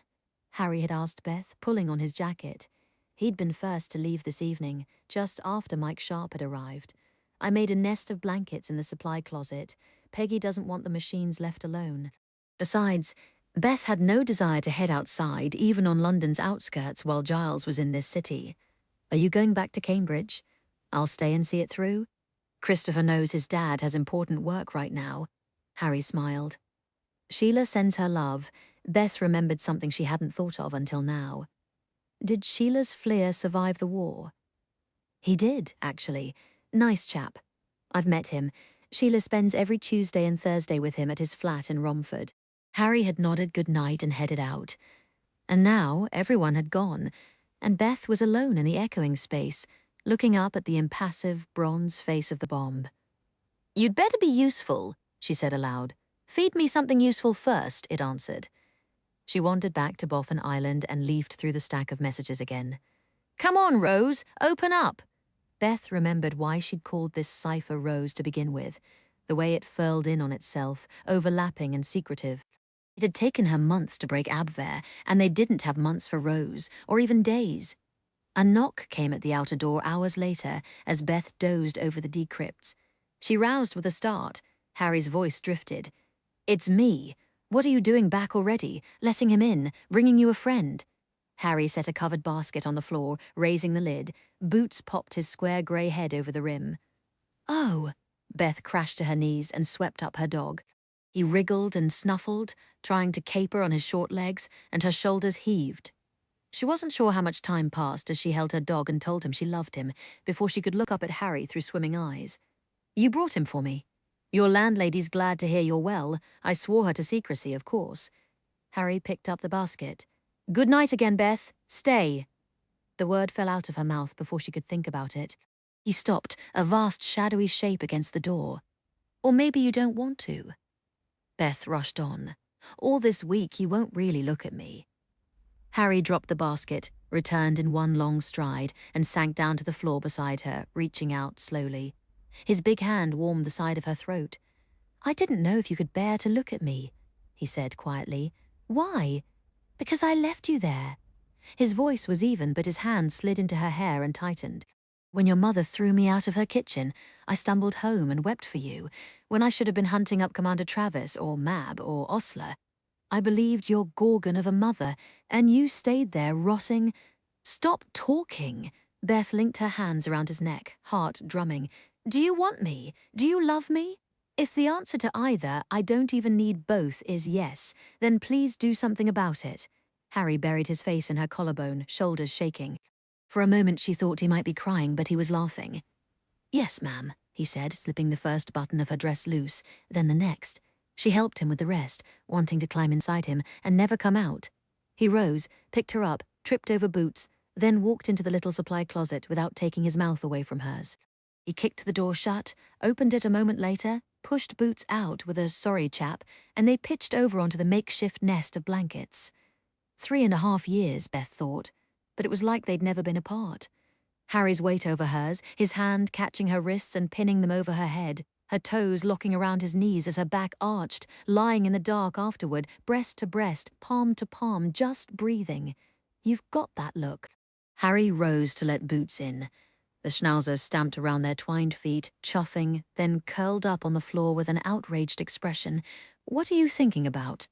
S1: Harry had asked Beth, pulling on his jacket. He'd been first to leave this evening, just after Mike Sharp had arrived. I made a nest of blankets in the supply closet. Peggy doesn't want the machines left alone. Besides, Beth had no desire to head outside, even on London's outskirts, while Giles was in this city. Are you going back to Cambridge? I'll stay and see it through. Christopher knows his dad has important work right now. Harry smiled. Sheila sends her love. Beth remembered something she hadn't thought of until now. Did Sheila's Fleer survive the war? He did, actually. Nice chap. I've met him. Sheila spends every Tuesday and Thursday with him at his flat in Romford. Harry had nodded good night and headed out. And now everyone had gone, and Beth was alone in the echoing space, looking up at the impassive bronze face of the bomb. "You'd better be useful," she said aloud. "Feed me something useful first," it answered. She wandered back to Boffin Island and leafed through the stack of messages again. "Come on, Rose, open up." Beth remembered why she'd called this cipher Rose to begin with, the way it furled in on itself, overlapping and secretive. It had taken her months to break Abwehr, and they didn't have months for Rose, or even days. A knock came at the outer door hours later as Beth dozed over the decrypts. She roused with a start. Harry's voice drifted. "It's me. What are you doing back already? Letting him in? Bringing you a friend?" Harry set a covered basket on the floor, raising the lid. Boots popped his square grey head over the rim. "Oh!" Beth crashed to her knees and swept up her dog. He wriggled and snuffled, trying to caper on his short legs, and her shoulders heaved. She wasn't sure how much time passed as she held her dog and told him she loved him, before she could look up at Harry through swimming eyes. "You brought him for me. Your landlady's glad to hear you're well. I swore her to secrecy, of course." Harry picked up the basket. "Good night again, Beth. Stay." The word fell out of her mouth before she could think about it. He stopped, a vast shadowy shape against the door. "Or maybe you don't want to." Beth rushed on. "All this week you won't really look at me." Harry dropped the basket, returned in one long stride, and sank down to the floor beside her, reaching out slowly. His big hand warmed the side of her throat. "I didn't know if you could bear to look at me," he said quietly. "Why?" "Because I left you there." His voice was even, but his hand slid into her hair and tightened. "When your mother threw me out of her kitchen, I stumbled home and wept for you, when I should have been hunting up Commander Travis or Mab or Osler. I believed your gorgon of a mother, and you stayed there rotting—" "Stop talking." Beth linked her hands around his neck, heart drumming. "Do you want me? Do you love me? If the answer to either, I don't even need both, is yes, then please do something about it." Harry buried his face in her collarbone, shoulders shaking. For a moment she thought he might be crying, but he was laughing. "Yes, ma'am," he said, slipping the first button of her dress loose, then the next. She helped him with the rest, wanting to climb inside him and never come out. He rose, picked her up, tripped over Boots, then walked into the little supply closet without taking his mouth away from hers. He kicked the door shut, opened it a moment later, pushed Boots out with a "sorry chap," and they pitched over onto the makeshift nest of blankets. 3.5 years, Beth thought, but it was like they'd never been apart. Harry's weight over hers, his hand catching her wrists and pinning them over her head, her toes locking around his knees as her back arched, lying in the dark afterward, breast to breast, palm to palm, just breathing. "You've got that look." Harry rose to let Boots in. The schnauzer stamped around their twined feet, chuffing, then curled up on the floor with an outraged expression. "What are you thinking about?"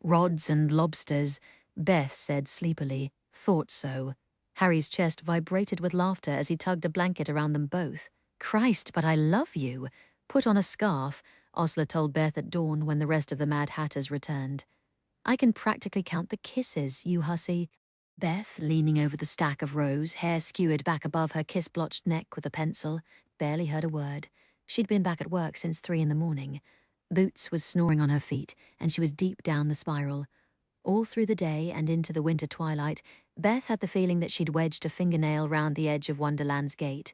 S1: "Rods and lobsters," Beth said sleepily. "Thought so." Harry's chest vibrated with laughter as he tugged a blanket around them both. "Christ, but I love you." "Put on a scarf," Osler told Beth at dawn when the rest of the Mad Hatters returned. "I can practically count the kisses, you hussy." Beth, leaning over the stack of Rose, hair skewered back above her kiss-blotched neck with a pencil, barely heard a word. She'd been back at work since 3 in the morning. Boots was snoring on her feet, and she was deep down the spiral. All through the day and into the winter twilight, Beth had the feeling that she'd wedged a fingernail round the edge of Wonderland's gate.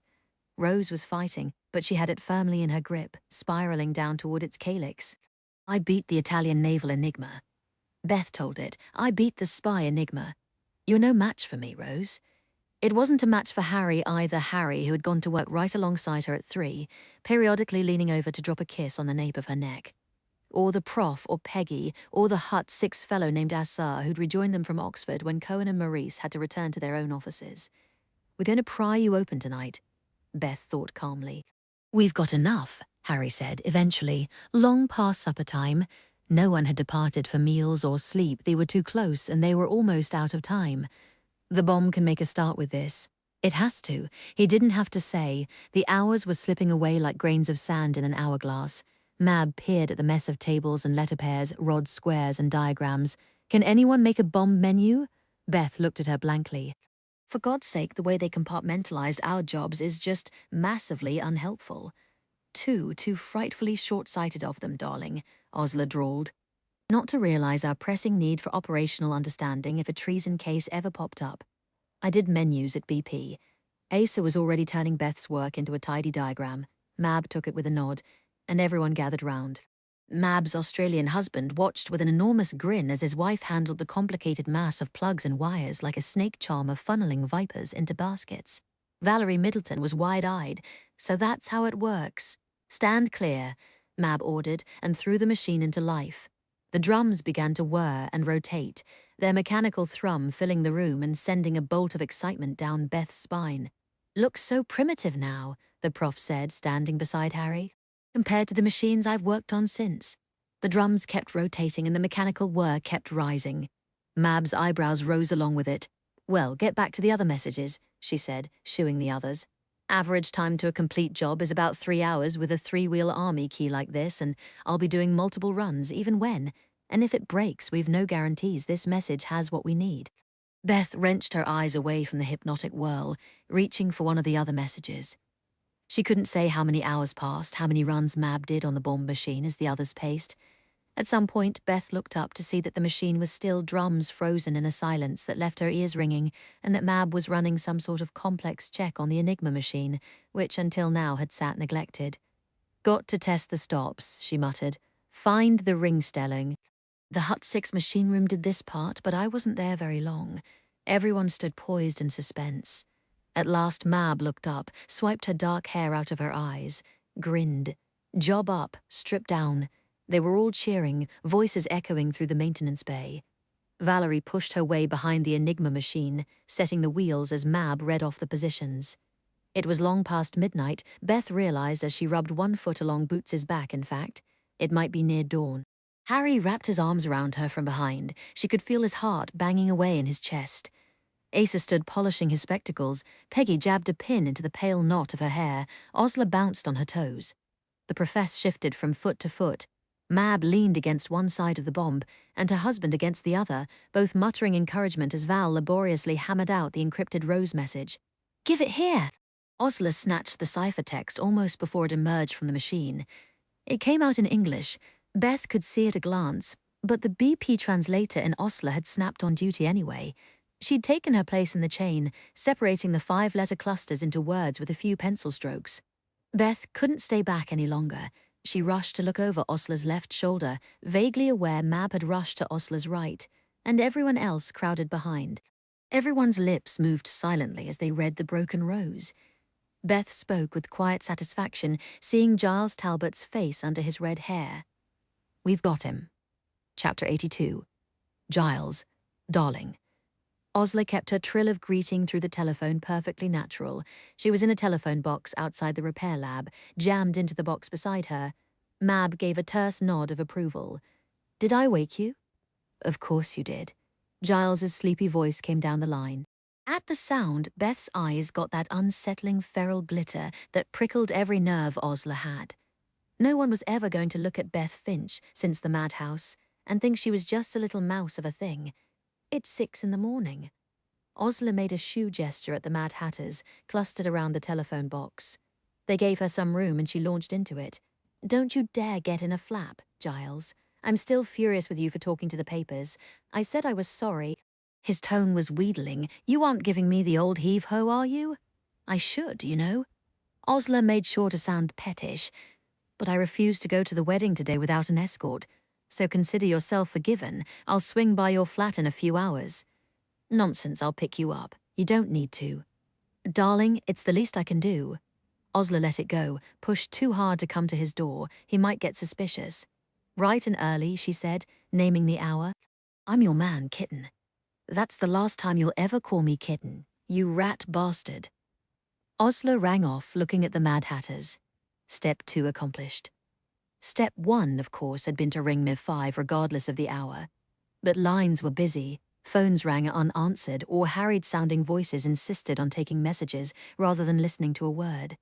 S1: Rose was fighting, but she had it firmly in her grip, spiraling down toward its calyx. "I beat the Italian naval enigma." Beth told it. "I beat the spy enigma. You're no match for me, Rose." It wasn't a match for Harry either, Harry, who had gone to work right alongside her at 3, periodically leaning over to drop a kiss on the nape of her neck. Or the prof, or Peggy, or the Hut 6 fellow named Assar who'd rejoined them from Oxford when Cohen and Maurice had to return to their own offices. "We're going to pry you open tonight," Beth thought calmly. "We've got enough," Harry said eventually, long past supper time. No one had departed for meals or sleep. They were too close, and they were almost out of time. "The bomb can make a start with this." It has to. He didn't have to say. The hours were slipping away like grains of sand in an hourglass. Mab peered at the mess of tables and letter pairs, rod squares and diagrams. "Can anyone make a bomb menu?" Beth looked at her blankly. "For God's sake, the way they compartmentalized our jobs is just massively unhelpful." Too frightfully short-sighted of them, darling," Osler drawled. not to realize our pressing need for operational understanding if a treason case ever popped up. I did menus at BP. Asa was already turning Beth's work into a tidy diagram. Mab took it with a nod, and everyone gathered round. Mab's Australian husband watched with an enormous grin as his wife handled the complicated mass of plugs and wires like a snake charmer funneling vipers into baskets. Valerie Middleton was wide-eyed. So that's how it works. Stand clear, Mab ordered, and threw the machine into life. The drums began to whir and rotate, their mechanical thrum filling the room and sending a bolt of excitement down Beth's spine. "Looks so primitive now," the prof said, standing beside Harry, "compared to the machines I've worked on since." The drums kept rotating and the mechanical whir kept rising. Mab's eyebrows rose along with it. "Well, get back to the other messages," she said, shooing the others. "Average time to a complete job is about 3 hours with a 3-wheel army key like this, and I'll be doing multiple runs, even when. And if it breaks, we've no guarantees this message has what we need." Beth wrenched her eyes away from the hypnotic whirl, reaching for one of the other messages. She couldn't say how many hours passed, how many runs Mab did on the bomb machine as the others paced. At some point, Beth looked up to see that the machine was still drums frozen in a silence that left her ears ringing, and that Mab was running some sort of complex check on the Enigma machine, which until now had sat neglected. "Got to test the stops," she muttered. "Find the ring stelling." The Hut 6 machine room did this part, but I wasn't there very long. Everyone stood poised in suspense. At last Mab looked up, swiped her dark hair out of her eyes, grinned. "Job up, strip down." They were all cheering, voices echoing through the maintenance bay. Valerie pushed her way behind the Enigma machine, setting the wheels as Mab read off the positions. It was long past midnight, Beth realized as she rubbed one foot along Boots's back, in fact. It might be near dawn. Harry wrapped his arms around her from behind. She could feel his heart banging away in his chest. Asa stood polishing his spectacles. Peggy jabbed a pin into the pale knot of her hair. Osler bounced on her toes. The profess shifted from foot to foot. Mab leaned against one side of the bomb, and her husband against the other, both muttering encouragement as Val laboriously hammered out the encrypted Rose message. "Give it here!" Osler snatched the ciphertext almost before it emerged from the machine. It came out in English. Beth could see at a glance, but the BP translator in Osler had snapped on duty anyway. She'd taken her place in the chain, separating the 5-letter clusters into words with a few pencil strokes. Beth couldn't stay back any longer. She rushed to look over Osler's left shoulder, vaguely aware Mab had rushed to Osler's right, and everyone else crowded behind. Everyone's lips moved silently as they read the broken rose. Beth spoke with quiet satisfaction, seeing Giles Talbot's face under his red hair. "We've got him." Chapter 82. Giles, darling. Osler kept her trill of greeting through the telephone perfectly natural. She was in a telephone box outside the repair lab, jammed into the box beside her. Mab gave a terse nod of approval. "Did I wake you?" "Of course you did." Giles's sleepy voice came down the line. At the sound, Beth's eyes got that unsettling feral glitter that prickled every nerve Osler had. No one was ever going to look at Beth Finch since the madhouse and think she was just a little mouse of a thing. "It's 6 a.m. Osler made a shoe gesture at the Mad Hatters, clustered around the telephone box. They gave her some room and she launched into it. "Don't you dare get in a flap, Giles. I'm still furious with you for talking to the papers. I said I was sorry." His tone was wheedling. "You aren't giving me the old heave-ho, are you?" "I should, you know." Osler made sure to sound pettish. "But I refuse to go to the wedding today without an escort. So consider yourself forgiven. I'll swing by your flat in a few hours." "Nonsense, I'll pick you up. You don't need to." "Darling, it's the least I can do." Osler let it go, pushed too hard to come to his door. He might get suspicious. "Bright and early," she said, naming the hour. "I'm your man, kitten." "That's the last time you'll ever call me kitten, you rat bastard." Osler rang off, looking at the Mad Hatters. Step 2 accomplished. Step 1, of course, had been to ring MIV5 regardless of the hour. But lines were busy, phones rang unanswered, or harried-sounding voices insisted on taking messages rather than listening to a word.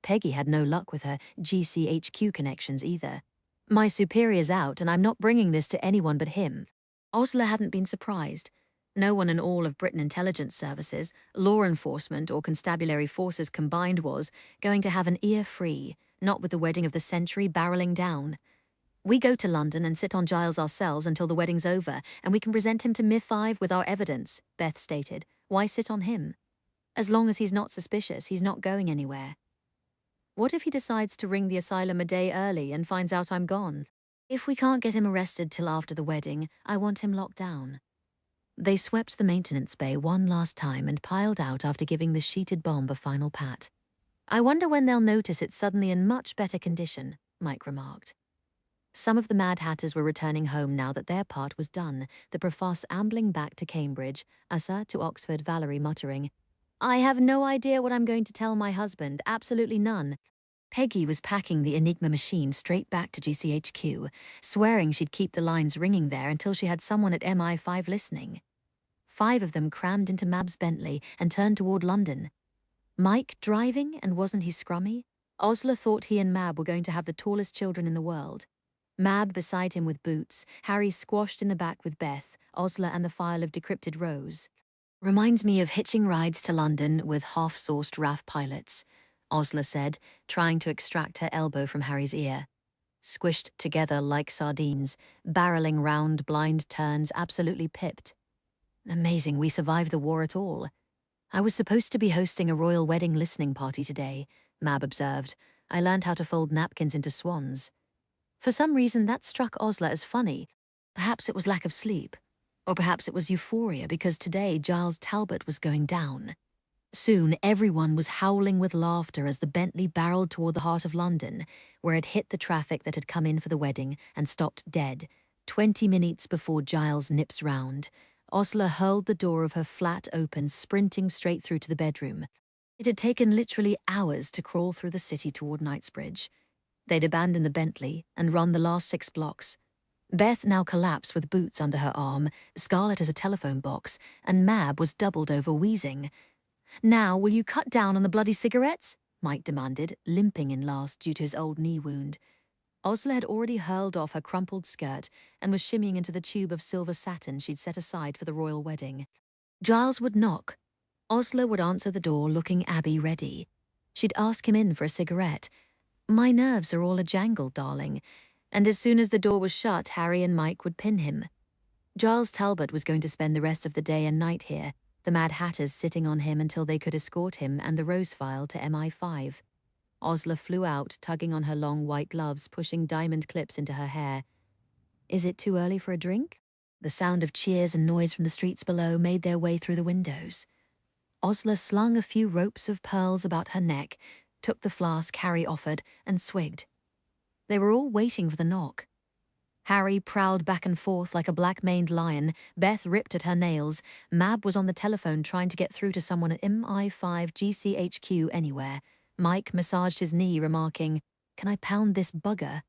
S1: Peggy had no luck with her GCHQ connections either. "My superior's out, and I'm not bringing this to anyone but him." Osler hadn't been surprised. No one in all of Britain intelligence services, law enforcement, or constabulary forces combined was going to have an ear free, not with the wedding of the century barreling down. We go to London and sit on Giles ourselves until the wedding's over, and we can present him to MI5 with our evidence, Beth stated. Why sit on him? As long as he's not suspicious, he's not going anywhere. What if he decides to ring the asylum a day early and finds out I'm gone? If we can't get him arrested till after the wedding, I want him locked down. They swept the maintenance bay one last time and piled out after giving the sheeted bomb a final pat. I wonder when they'll notice it's suddenly in much better condition, Mike remarked. Some of the Mad Hatters were returning home now that their part was done, the Profoss ambling back to Cambridge, Asa to Oxford, Valerie muttering, I have no idea what I'm going to tell my husband, absolutely none. Peggy was packing the Enigma machine straight back to GCHQ, swearing she'd keep the lines ringing there until she had someone at MI5 listening. 5 of them crammed into Mab's Bentley and turned toward London. Mike driving, and wasn't he scrummy? Osler thought he and Mab were going to have the tallest children in the world. Mab beside him with Boots, Harry squashed in the back with Beth, Osler and the file of decrypted Rose. Reminds me of hitching rides to London with half-sauced RAF pilots, Osler said, trying to extract her elbow from Harry's ear. Squished together like sardines, barreling round blind turns, absolutely pipped. Amazing we survived the war at all. I was supposed to be hosting a royal wedding listening party today, Mab observed. I learned how to fold napkins into swans. For some reason, that struck Osler as funny. Perhaps it was lack of sleep. Or perhaps it was euphoria because today Giles Talbot was going down. Soon, everyone was howling with laughter as the Bentley barreled toward the heart of London, where it hit the traffic that had come in for the wedding and stopped dead, 20 minutes before Giles nips round. Osler hurled the door of her flat open, sprinting straight through to the bedroom. It had taken literally hours to crawl through the city toward Knightsbridge. They'd abandoned the Bentley and run the last 6 blocks. Beth now collapsed with Boots under her arm, Scarlet as a telephone box, and Mab was doubled over wheezing. Now, will you cut down on the bloody cigarettes? Mike demanded, limping in last due to his old knee wound. Osler had already hurled off her crumpled skirt and was shimmying into the tube of silver satin she'd set aside for the royal wedding. Giles would knock. Osler would answer the door looking Abby ready. She'd ask him in for a cigarette. My nerves are all a-jangle, darling. And as soon as the door was shut, Harry and Mike would pin him. Giles Talbot was going to spend the rest of the day and night here, the Mad Hatters sitting on him until they could escort him and the Rose file to MI5. Osler flew out, tugging on her long white gloves, pushing diamond clips into her hair. Is it too early for a drink? The sound of cheers and noise from the streets below made their way through the windows. Osler slung a few ropes of pearls about her neck, took the flask Harry offered, and swigged. They were all waiting for the knock. Harry prowled back and forth like a black-maned lion, Beth ripped at her nails, Mab was on the telephone trying to get through to someone at MI5 GCHQ anywhere. Mike massaged his knee, remarking, Can I pound this bugger?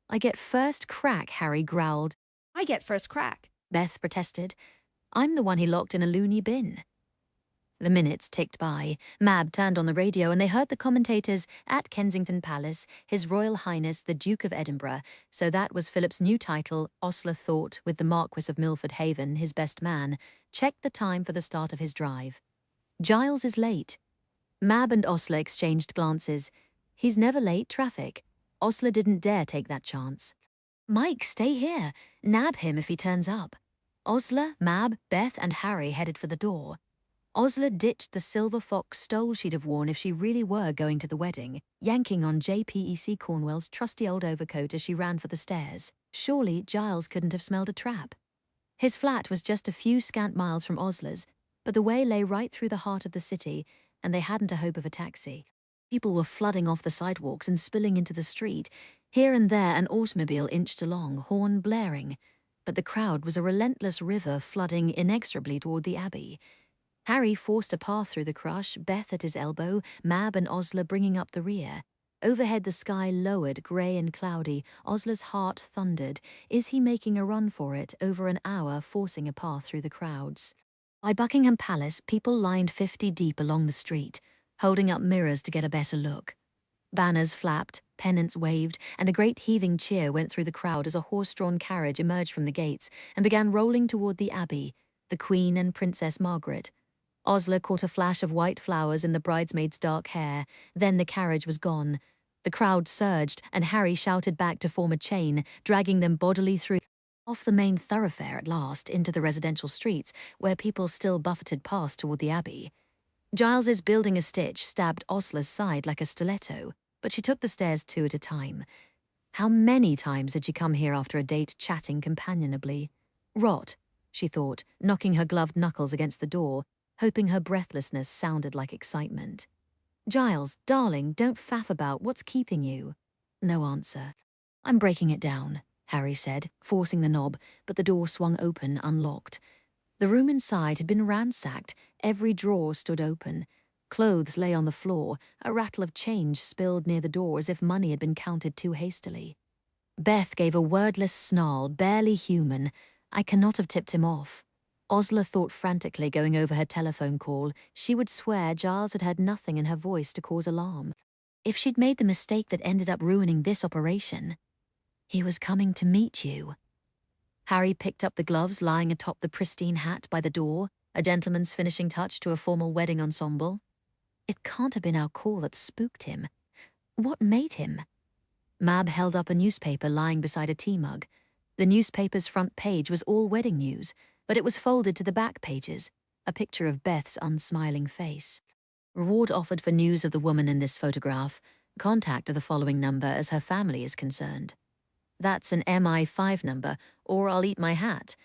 S1: I get first crack, Harry growled.
S6: I get first crack.
S1: Beth protested. I'm the one he locked in a loony bin. The minutes ticked by. Mab turned on the radio and they heard the commentators at Kensington Palace, His Royal Highness the Duke of Edinburgh, so that was Philip's new title, Osler thought, with the Marquis of Milford Haven, his best man, checked the time for the start of his drive. Giles is late. Mab and Osler exchanged glances. He's never late, traffic. Osler didn't dare take that chance. Mike, stay here. Nab him if he turns up. Osler, Mab, Beth and Harry headed for the door. Osler ditched the silver fox stole she'd have worn if she really were going to the wedding, yanking on JPEC Cornwell's trusty old overcoat as she ran for the stairs. Surely Giles couldn't have smelled a trap. His flat was just a few scant miles from Osler's, but the way lay right through the heart of the city, and they hadn't a hope of a taxi. People were flooding off the sidewalks and spilling into the street. Here and there an automobile inched along, horn blaring. But the crowd was a relentless river flooding inexorably toward the Abbey. Harry forced a path through the crush, Beth at his elbow, Mab and Osler bringing up the rear. Overhead the sky lowered, grey and cloudy. Osler's heart thundered. Is he making a run for it, over an hour forcing a path through the crowds? By Buckingham Palace, people lined 50 deep along the street, holding up mirrors to get a better look. Banners flapped, pennants waved, and a great heaving cheer went through the crowd as a horse-drawn carriage emerged from the gates and began rolling toward the Abbey, the Queen and Princess Margaret. Osler caught a flash of white flowers in the bridesmaid's dark hair, then the carriage was gone. The crowd surged, and Harry shouted back to form a chain, dragging them bodily through. Off the main thoroughfare at last, into the residential streets, where people still buffeted past toward the Abbey. Giles's building a stitch stabbed Osler's side like a stiletto, but she took the stairs 2 at a time. How many times had she come here after a date chatting companionably? Rot, she thought, knocking her gloved knuckles against the door, hoping her breathlessness sounded like excitement. Giles, darling, don't faff about. What's keeping you? No answer. I'm breaking it down, Harry said, forcing the knob, but the door swung open, unlocked. The room inside had been ransacked. Every drawer stood open. Clothes lay on the floor, a rattle of change spilled near the door as if money had been counted too hastily. Beth gave a wordless snarl, barely human. I cannot have tipped him off. Osler thought frantically, going over her telephone call. She would swear Giles had heard nothing in her voice to cause alarm. If she'd made the mistake that ended up ruining this operation, he was coming to meet you. Harry picked up the gloves lying atop the pristine hat by the door, a gentleman's finishing touch to a formal wedding ensemble. It can't have been our call that spooked him. What made him? Mab held up a newspaper lying beside a tea mug. The newspaper's front page was all wedding news, but it was folded to the back pages, a picture of Beth's unsmiling face. Reward offered for news of the woman in this photograph. Contact to the following number as her family is concerned. That's an MI5 number, or I'll eat my hat.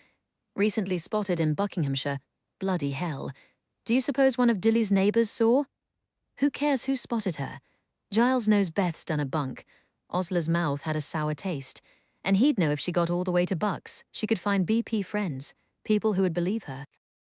S1: Recently spotted in Buckinghamshire. Bloody hell. Do you suppose one of Dilly's neighbours saw? Who cares who spotted her? Giles knows Beth's done a bunk. Osler's mouth had a sour taste. And he'd know if she got all the way to Bucks. She could find BP friends, people who would believe her.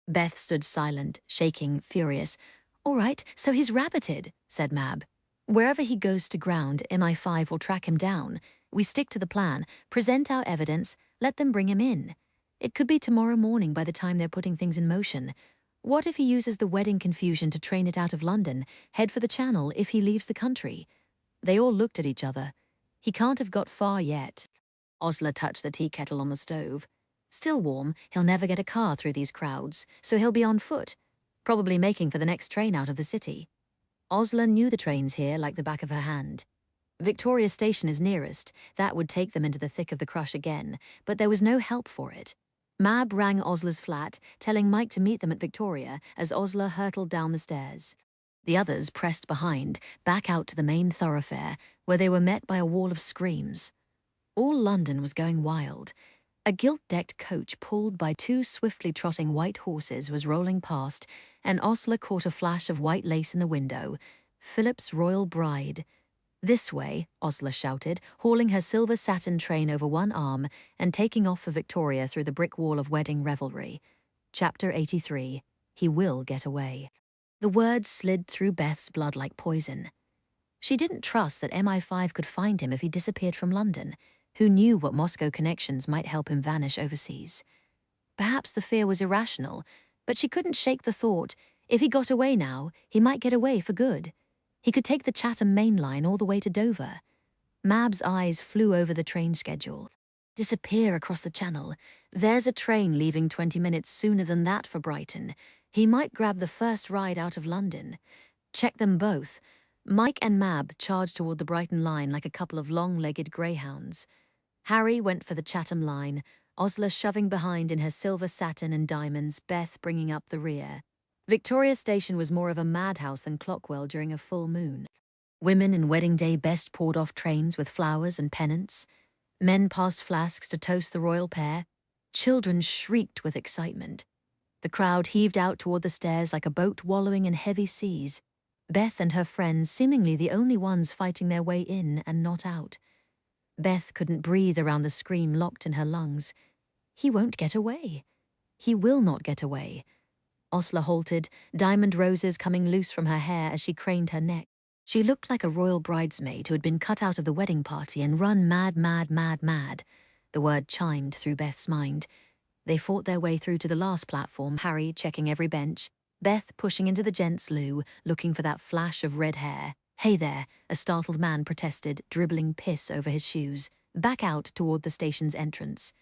S1: Beth stood silent, shaking, furious. All right, so he's rabbited, said Mab. Wherever he goes to ground, MI5 will track him down. We stick to the plan, present our evidence, let them bring him in. It could be tomorrow morning by the time they're putting things in motion. What if he uses the wedding confusion to train it out of London, head for the Channel if he leaves the country? They all looked at each other. He can't have got far yet. Osler touched the tea kettle on the stove. Still warm, he'll never get a car through these crowds, so he'll be on foot, probably making for the next train out of the city. Osler knew the trains here like the back of her hand. Victoria Station is nearest. That would take them into the thick of the crush again, but there was no help for it. Mab rang Osler's flat, telling Mike to meet them at Victoria as Osler hurtled down the stairs. The others pressed behind, back out to the main thoroughfare, where they were met by a wall of screams. All London was going wild. A gilt-decked coach pulled by 2 swiftly trotting white horses was rolling past, and Osler caught a flash of white lace in the window. Philip's royal bride. This way, Osler shouted, hauling her silver satin train over one arm and taking off for Victoria through the brick wall of wedding revelry. Chapter 83. He will get away. The words slid through Beth's blood like poison. She didn't trust that MI5 could find him if he disappeared from London. Who knew what Moscow connections might help him vanish overseas? Perhaps the fear was irrational, but she couldn't shake the thought, if he got away now, he might get away for good. He could take the Chatham main line all the way to Dover. Mab's eyes flew over the train schedule. Disappear across the Channel. There's a train leaving 20 minutes sooner than that for Brighton. He might grab the first ride out of London. Check them both. Mike and Mab charged toward the Brighton line like a couple of long-legged greyhounds. Harry went for the Chatham line, Osler shoving behind in her silver satin and diamonds, Beth bringing up the rear. Victoria Station was more of a madhouse than Clockwell during a full moon. Women in wedding day best poured off trains with flowers and pennants. Men passed flasks to toast the royal pair. Children shrieked with excitement. The crowd heaved out toward the stairs like a boat wallowing in heavy seas. Beth and her friends seemingly the only ones fighting their way in and not out. Beth couldn't breathe around the scream locked in her lungs. He won't get away. He will not get away. Osler halted, diamond roses coming loose from her hair as she craned her neck. She looked like a royal bridesmaid who had been cut out of the wedding party and run mad, mad, mad, mad. The word chimed through Beth's mind. They fought their way through to the last platform, Harry checking every bench, Beth pushing into the gents' loo, looking for that flash of red hair. Hey there, a startled man protested, dribbling piss over his shoes. Back out toward the station's entrance.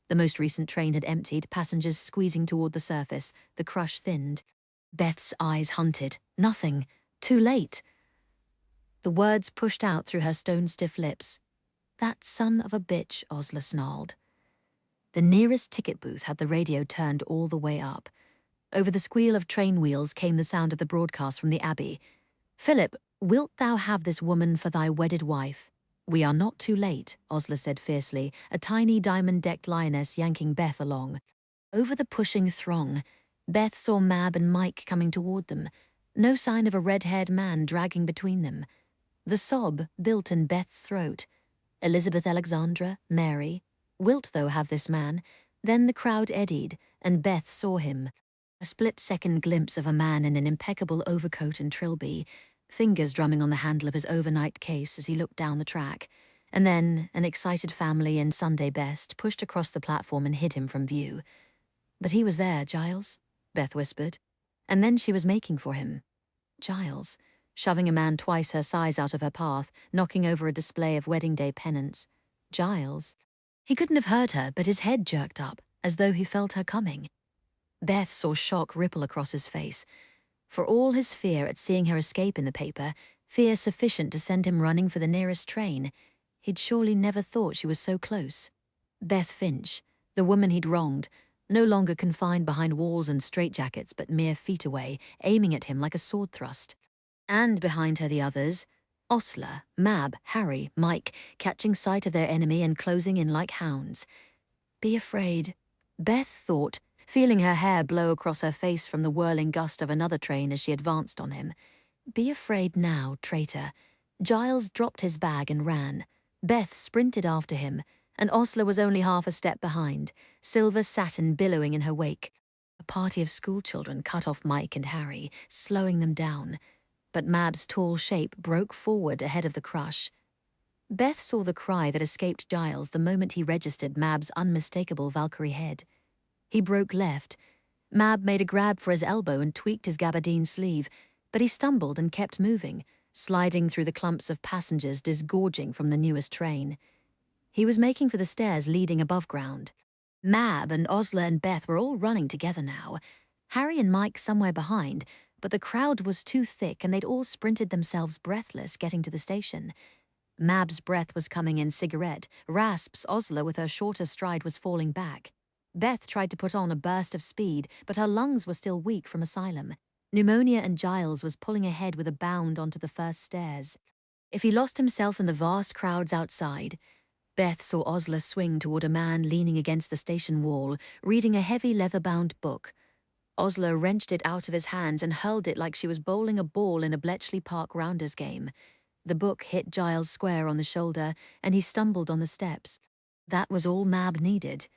S1: The most recent train had emptied, passengers squeezing toward the surface, the crush thinned. Beth's eyes hunted. Nothing. Too late. The words pushed out through her stone-stiff lips. That son of a bitch, Osler snarled. The nearest ticket booth had the radio turned all the way up. Over the squeal of train wheels came the sound of the broadcast from the Abbey. Philip, wilt thou have this woman for thy wedded wife? We are not too late, Osler said fiercely, a tiny diamond-decked lioness yanking Beth along. Over the pushing throng, Beth saw Mab and Mike coming toward them. No sign of a red-haired man dragging between them. The sob built in Beth's throat. Elizabeth Alexandra, Mary, wilt thou have this man? Then the crowd eddied, and Beth saw him. A split-second glimpse of a man in an impeccable overcoat and trilby, fingers drumming on the handle of his overnight case as he looked down the track. And then an excited family in Sunday best pushed across the platform and hid him from view. But he was there, Giles, Beth whispered. And then she was making for him. Giles, shoving a man twice her size out of her path, knocking over a display of wedding day pennants. Giles. He couldn't have heard her, but his head jerked up, as though he felt her coming. Beth saw shock ripple across his face. For all his fear at seeing her escape in the paper, fear sufficient to send him running for the nearest train, he'd surely never thought she was so close. Beth Finch, the woman he'd wronged, no longer confined behind walls and straitjackets but mere feet away, aiming at him like a sword thrust. And behind her the others, Osler, Mab, Harry, Mike, catching sight of their enemy and closing in like hounds. Be afraid, Beth thought, feeling her hair blow across her face from the whirling gust of another train as she advanced on him. Be afraid now, traitor. Giles dropped his bag and ran. Beth sprinted after him, and Osler was only half a step behind, silver satin billowing in her wake. A party of schoolchildren cut off Mike and Harry, slowing them down. But Mab's tall shape broke forward ahead of the crush. Beth saw the cry that escaped Giles the moment he registered Mab's unmistakable Valkyrie head. He broke left. Mab made a grab for his elbow and tweaked his gabardine sleeve, but he stumbled and kept moving, sliding through the clumps of passengers disgorging from the newest train. He was making for the stairs leading above ground. Mab and Osler and Beth were all running together now. Harry and Mike somewhere behind, but the crowd was too thick and they'd all sprinted themselves breathless getting to the station. Mab's breath was coming in cigarette, rasps. Osler with her shorter stride was falling back. Beth tried to put on a burst of speed, but her lungs were still weak from asylum. Pneumonia and Giles was pulling ahead with a bound onto the first stairs. If he lost himself in the vast crowds outside, Beth saw Osler swing toward a man leaning against the station wall, reading a heavy leather-bound book. Osler wrenched it out of his hands and hurled it like she was bowling a ball in a Bletchley Park rounders game. The book hit Giles square on the shoulder, and he stumbled on the steps. That was all Mab needed.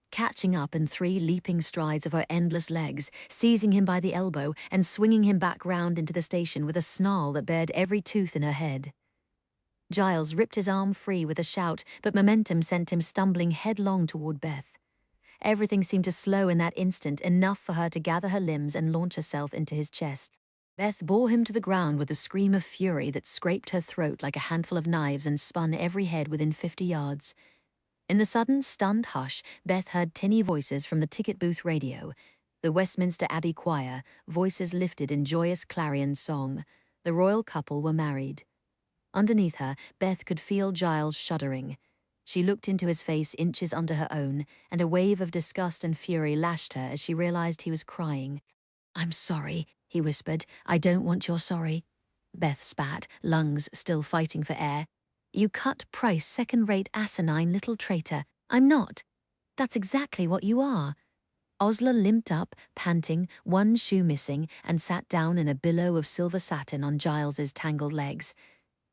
S1: Catching up in 3 leaping strides of her endless legs, seizing him by the elbow and swinging him back round into the station with a snarl that bared every tooth in her head. Giles ripped his arm free with a shout, but momentum sent him stumbling headlong toward Beth. Everything seemed to slow in that instant, enough for her to gather her limbs and launch herself into his chest. Beth bore him to the ground with a scream of fury that scraped her throat like a handful of knives and spun every head within 50 yards. In the sudden, stunned hush, Beth heard tinny voices from the ticket booth radio. The Westminster Abbey Choir, voices lifted in joyous clarion song. The royal couple were married. Underneath her, Beth could feel Giles shuddering. She looked into his face inches under her own, and a wave of disgust and fury lashed her as she realized he was crying. "I'm sorry," he whispered. "I don't want your sorry." Beth spat, lungs still fighting for air. "You cut-price, second-rate, asinine little traitor. I'm not. That's exactly what you are." Osler limped up, panting, one shoe missing, and sat down in a billow of silver satin on Giles's tangled legs.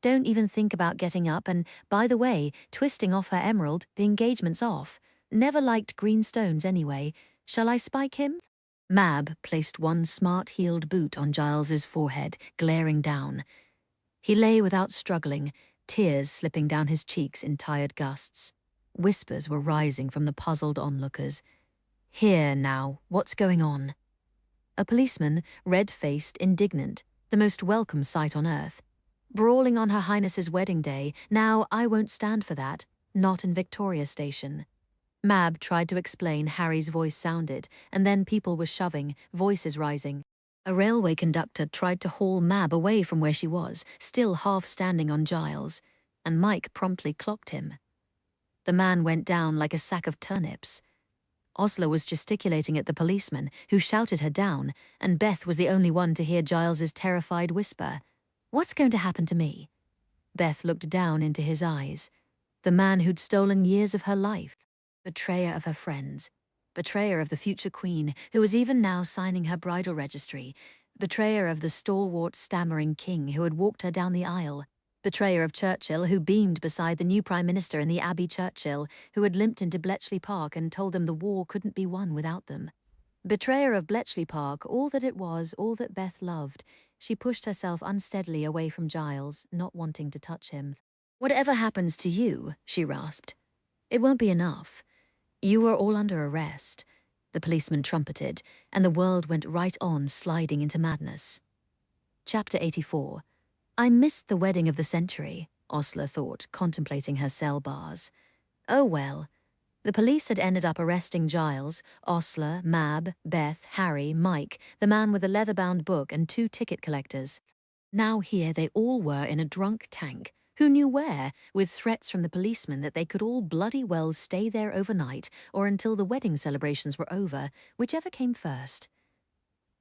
S1: "Don't even think about getting up, and, by the way, twisting off her emerald, the engagement's off. Never liked green stones anyway. Shall I spike him?" Mab placed one smart-heeled boot on Giles's forehead, glaring down. He lay without struggling, tears slipping down his cheeks in tired gusts. Whispers were rising from the puzzled onlookers. "Here, now, what's going on?" A policeman, red-faced, indignant, the most welcome sight on earth. Brawling on Her Highness's wedding day, now I won't stand for that, not in Victoria Station. Mab tried to explain. Harry's voice sounded, and then people were shoving, voices rising. A railway conductor tried to haul Mab away from where she was, still half standing on Giles, and Mike promptly clocked him. The man went down like a sack of turnips. Osler was gesticulating at the policeman, who shouted her down, and Beth was the only one to hear Giles's terrified whisper, "What's going to happen to me?" Beth looked down into his eyes. The man who'd stolen years of her life, betrayer of her friends, betrayer of the future queen, who was even now signing her bridal registry, betrayer of the stalwart, stammering king who had walked her down the aisle, betrayer of Churchill, who beamed beside the new Prime Minister in the Abbey Churchill, who had limped into Bletchley Park and told them the war couldn't be won without them. Betrayer of Bletchley Park, all that it was, all that Beth loved. She pushed herself unsteadily away from Giles, not wanting to touch him. "Whatever happens to you," she rasped, "it won't be enough. You are all under arrest." The policeman trumpeted, and the world went right on sliding into madness. Chapter 84. I missed the wedding of the century, Osler thought, contemplating her cell bars. Oh well. The police had ended up arresting Giles, Osler, Mab, Beth, Harry, Mike, the man with the leather-bound book, and 2 ticket collectors. Now here they all were in a drunk tank, who knew where, with threats from the policemen that they could all bloody well stay there overnight or until the wedding celebrations were over, whichever came first.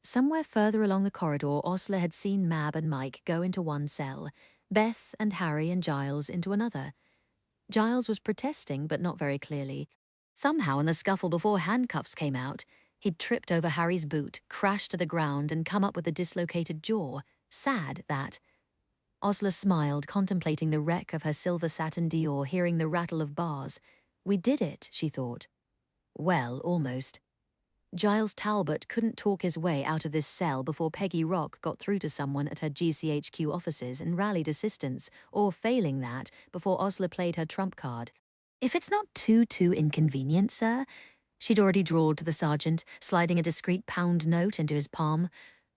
S1: Somewhere further along the corridor, Osler had seen Mab and Mike go into one cell, Beth and Harry and Giles into another. Giles was protesting, but not very clearly. Somehow in the scuffle before handcuffs came out, he'd tripped over Harry's boot, crashed to the ground, and come up with a dislocated jaw. Sad, that. Osler smiled, contemplating the wreck of her silver satin Dior, hearing the rattle of bars. We did it, she thought. Well, almost. Giles Talbot couldn't talk his way out of this cell before Peggy Rock got through to someone at her GCHQ offices and rallied assistance, or failing that, before Osler played her trump card. "If it's not too inconvenient, sir," she'd already drawled to the sergeant, sliding a discreet pound note into his palm,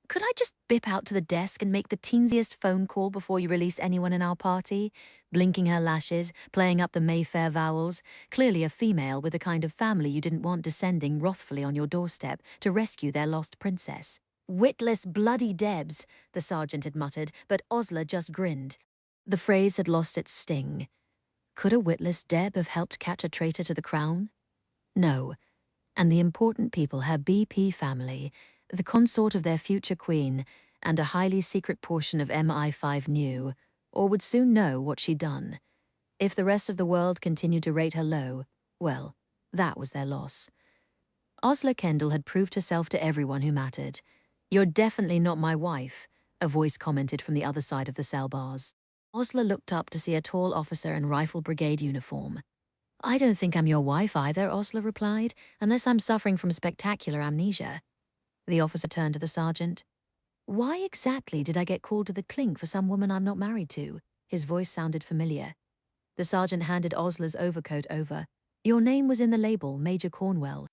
S1: "could I just bip out to the desk and make the teensiest phone call before you release anyone in our party?" Blinking her lashes, playing up the Mayfair vowels, clearly a female with the kind of family you didn't want descending wrathfully on your doorstep to rescue their lost princess. "Witless bloody Debs," the sergeant had muttered, but Osler just grinned. The phrase had lost its sting. Could a witless Deb have helped catch a traitor to the crown? No. And the important people, her BP family, the consort of their future queen, and a highly secret portion of MI5 knew, or would soon know, what she'd done. If the rest of the world continued to rate her low, well, that was their loss. Osler Kendall had proved herself to everyone who mattered. "You're definitely not my wife," a voice commented from the other side of the cell bars. Osler looked up to see a tall officer in rifle brigade uniform. "I don't think I'm your wife either," Osler replied, "unless I'm suffering from spectacular amnesia." The officer turned to the sergeant. "Why exactly did I get called to the clink for some woman I'm not married to?" His voice sounded familiar. The sergeant handed Osler's overcoat over. "Your name was in the label, Major Cornwell."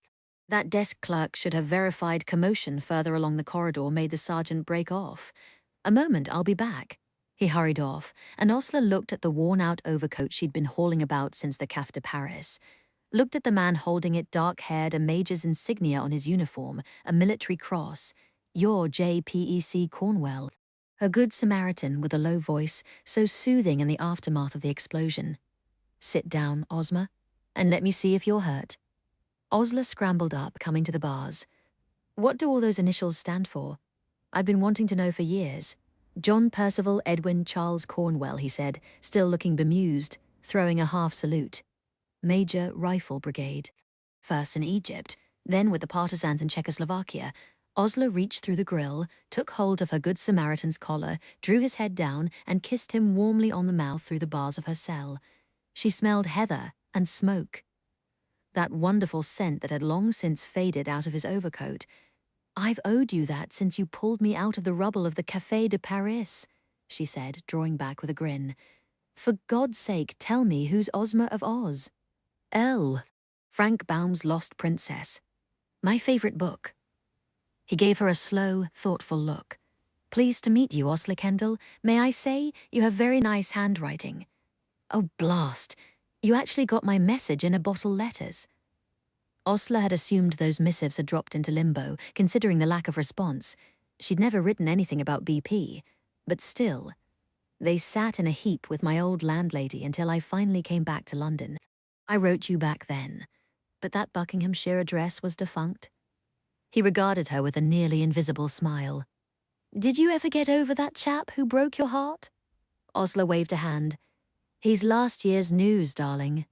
S1: That desk clerk should have verified. Commotion further along the corridor made the sergeant break off. "A moment, I'll be back." He hurried off, and Osler looked at the worn-out overcoat she'd been hauling about since the Caf de Paris. Looked at the man holding it, dark-haired, a major's insignia on his uniform, a military cross. "You're JPEC Cornwell." A good Samaritan with a low voice, so soothing in the aftermath of the explosion. "Sit down, Ozma, and let me see if you're hurt." Osler scrambled up, coming to the bars. "What do all those initials stand for?" "I've been wanting to know for years." "John Percival Edwin Charles Cornwell," he said, still looking bemused, throwing a half salute. "Major Rifle Brigade. First in Egypt, then with the partisans in Czechoslovakia." Osler reached through the grill, took hold of her Good Samaritan's collar, drew his head down, and kissed him warmly on the mouth through the bars of her cell. She smelled heather and smoke. That wonderful scent that had long since faded out of his overcoat. "I've owed you that since you pulled me out of the rubble of the Café de Paris," she said, drawing back with a grin. "For God's sake, tell me who's Ozma of Oz?" "Elle. Frank Baum's Lost Princess. My favorite book." He gave her a slow, thoughtful look. "Pleased to meet you, Osler Kendall. May I say, you have very nice handwriting." "Oh, blast. You actually got my message in a bottle letters." Osler had assumed those missives had dropped into limbo, considering the lack of response. She'd never written anything about BP, but still, they sat in a heap with my old landlady until I finally came back to London. I wrote you back then, but that Buckinghamshire address was defunct. He regarded her with a nearly invisible smile. Did you ever get over that chap who broke your heart? Osler waved a hand. He's last year's news, darling.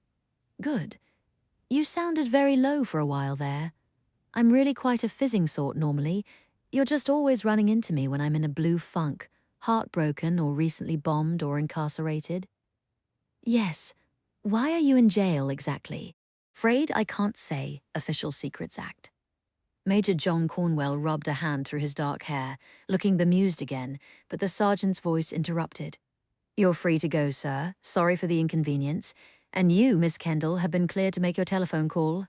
S1: Good. You sounded very low for a while there. I'm really quite a fizzing sort normally. You're just always running into me when I'm in a blue funk, heartbroken or recently bombed or incarcerated. Yes. Why are you in jail exactly? Afraid I can't say. Official Secrets Act. Major John Cornwell rubbed a hand through his dark hair, looking bemused again, but the sergeant's voice interrupted. You're free to go, sir. Sorry for the inconvenience. And you, Miss Kendall, have been cleared to make your telephone call.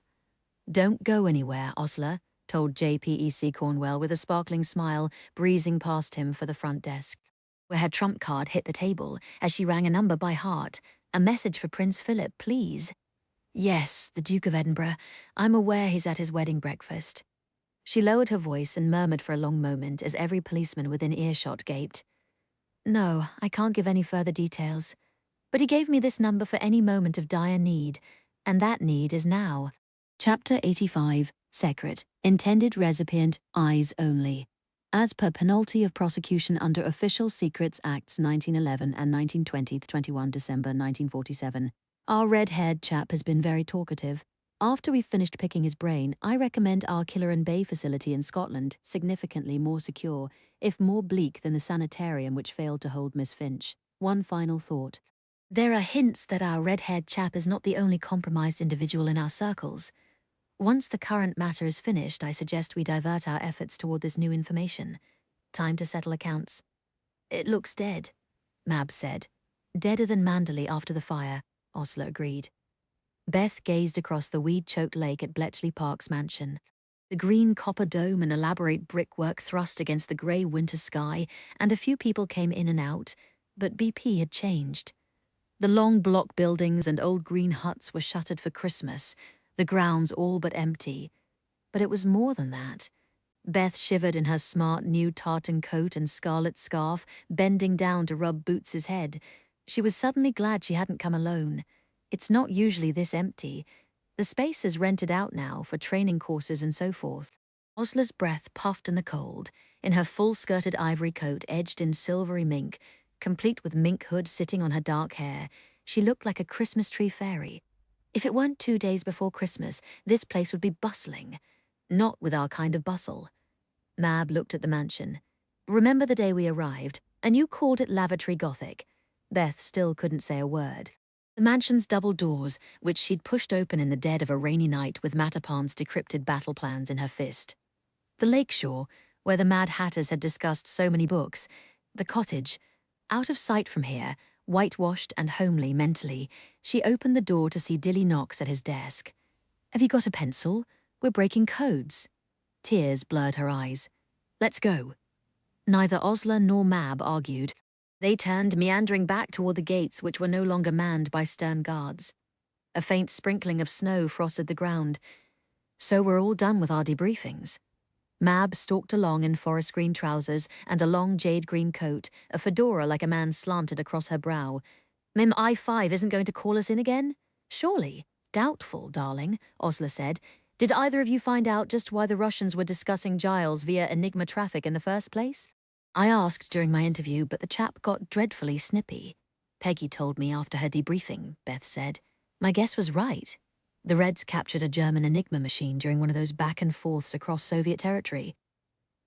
S1: Don't go anywhere, Osler, told JPEC Cornwell with a sparkling smile, breezing past him for the front desk, where her trump card hit the table as she rang a number by heart. A message for Prince Philip, please. Yes, the Duke of Edinburgh. I'm aware he's at his wedding breakfast. She lowered her voice and murmured for a long moment as every policeman within earshot gaped. No, I can't give any further details. But he gave me this number for any moment of dire need, and that need is now. Chapter 85, Secret, Intended Recipient, Eyes Only. As per penalty of prosecution under Official Secrets Acts 1911 and 1920, 21 December 1947. Our red-haired chap has been very talkative. After we've finished picking his brain, I recommend our Killer and Bay facility in Scotland, significantly more secure, if more bleak than the sanitarium which failed to hold Miss Finch. One final thought. There are hints that our red-haired chap is not the only compromised individual in our circles. Once the current matter is finished, I suggest we divert our efforts toward this new information. Time to settle accounts. It looks dead, Mab said. Deader than Manderley after the fire, Osler agreed. Beth gazed across the weed-choked lake at Bletchley Park's mansion. The green copper dome and elaborate brickwork thrust against the grey winter sky, and a few people came in and out, but BP had changed. The long block buildings and old green huts were shuttered for Christmas, the grounds all but empty. But it was more than that. Beth shivered in her smart new tartan coat and scarlet scarf, bending down to rub Boots's head. She was suddenly glad she hadn't come alone. It's not usually this empty. The space is rented out now for training courses and so forth. Osler's breath puffed in the cold, in her full-skirted ivory coat edged in silvery mink, complete with mink hood sitting on her dark hair. She looked like a Christmas tree fairy. If it weren't 2 days before Christmas, this place would be bustling. Not with our kind of bustle. Mab looked at the mansion. Remember the day we arrived, and you called it lavatory Gothic. Beth still couldn't say a word. The mansion's double doors, which she'd pushed open in the dead of a rainy night with Matapan's decrypted battle plans in her fist. The lakeshore, where the Mad Hatters had discussed so many books. The cottage. Out of sight from here, whitewashed and homely mentally, she opened the door to see Dilly Knox at his desk. Have you got a pencil? We're breaking codes. Tears blurred her eyes. Let's go. Neither Osler nor Mab argued. They turned meandering back toward the gates which were no longer manned by stern guards. A faint sprinkling of snow frosted the ground. So we're all done with our debriefings. Mab stalked along in forest green trousers and a long jade green coat, a fedora like a man slanted across her brow. Mem I-5 isn't going to call us in again? Surely. Doubtful, darling, Osler said. Did either of you find out just why the Russians were discussing Giles via Enigma traffic in the first place? I asked during my interview, but the chap got dreadfully snippy. Peggy told me after her debriefing, Beth said. My guess was right. The Reds captured a German Enigma machine during one of those back and forths across Soviet territory.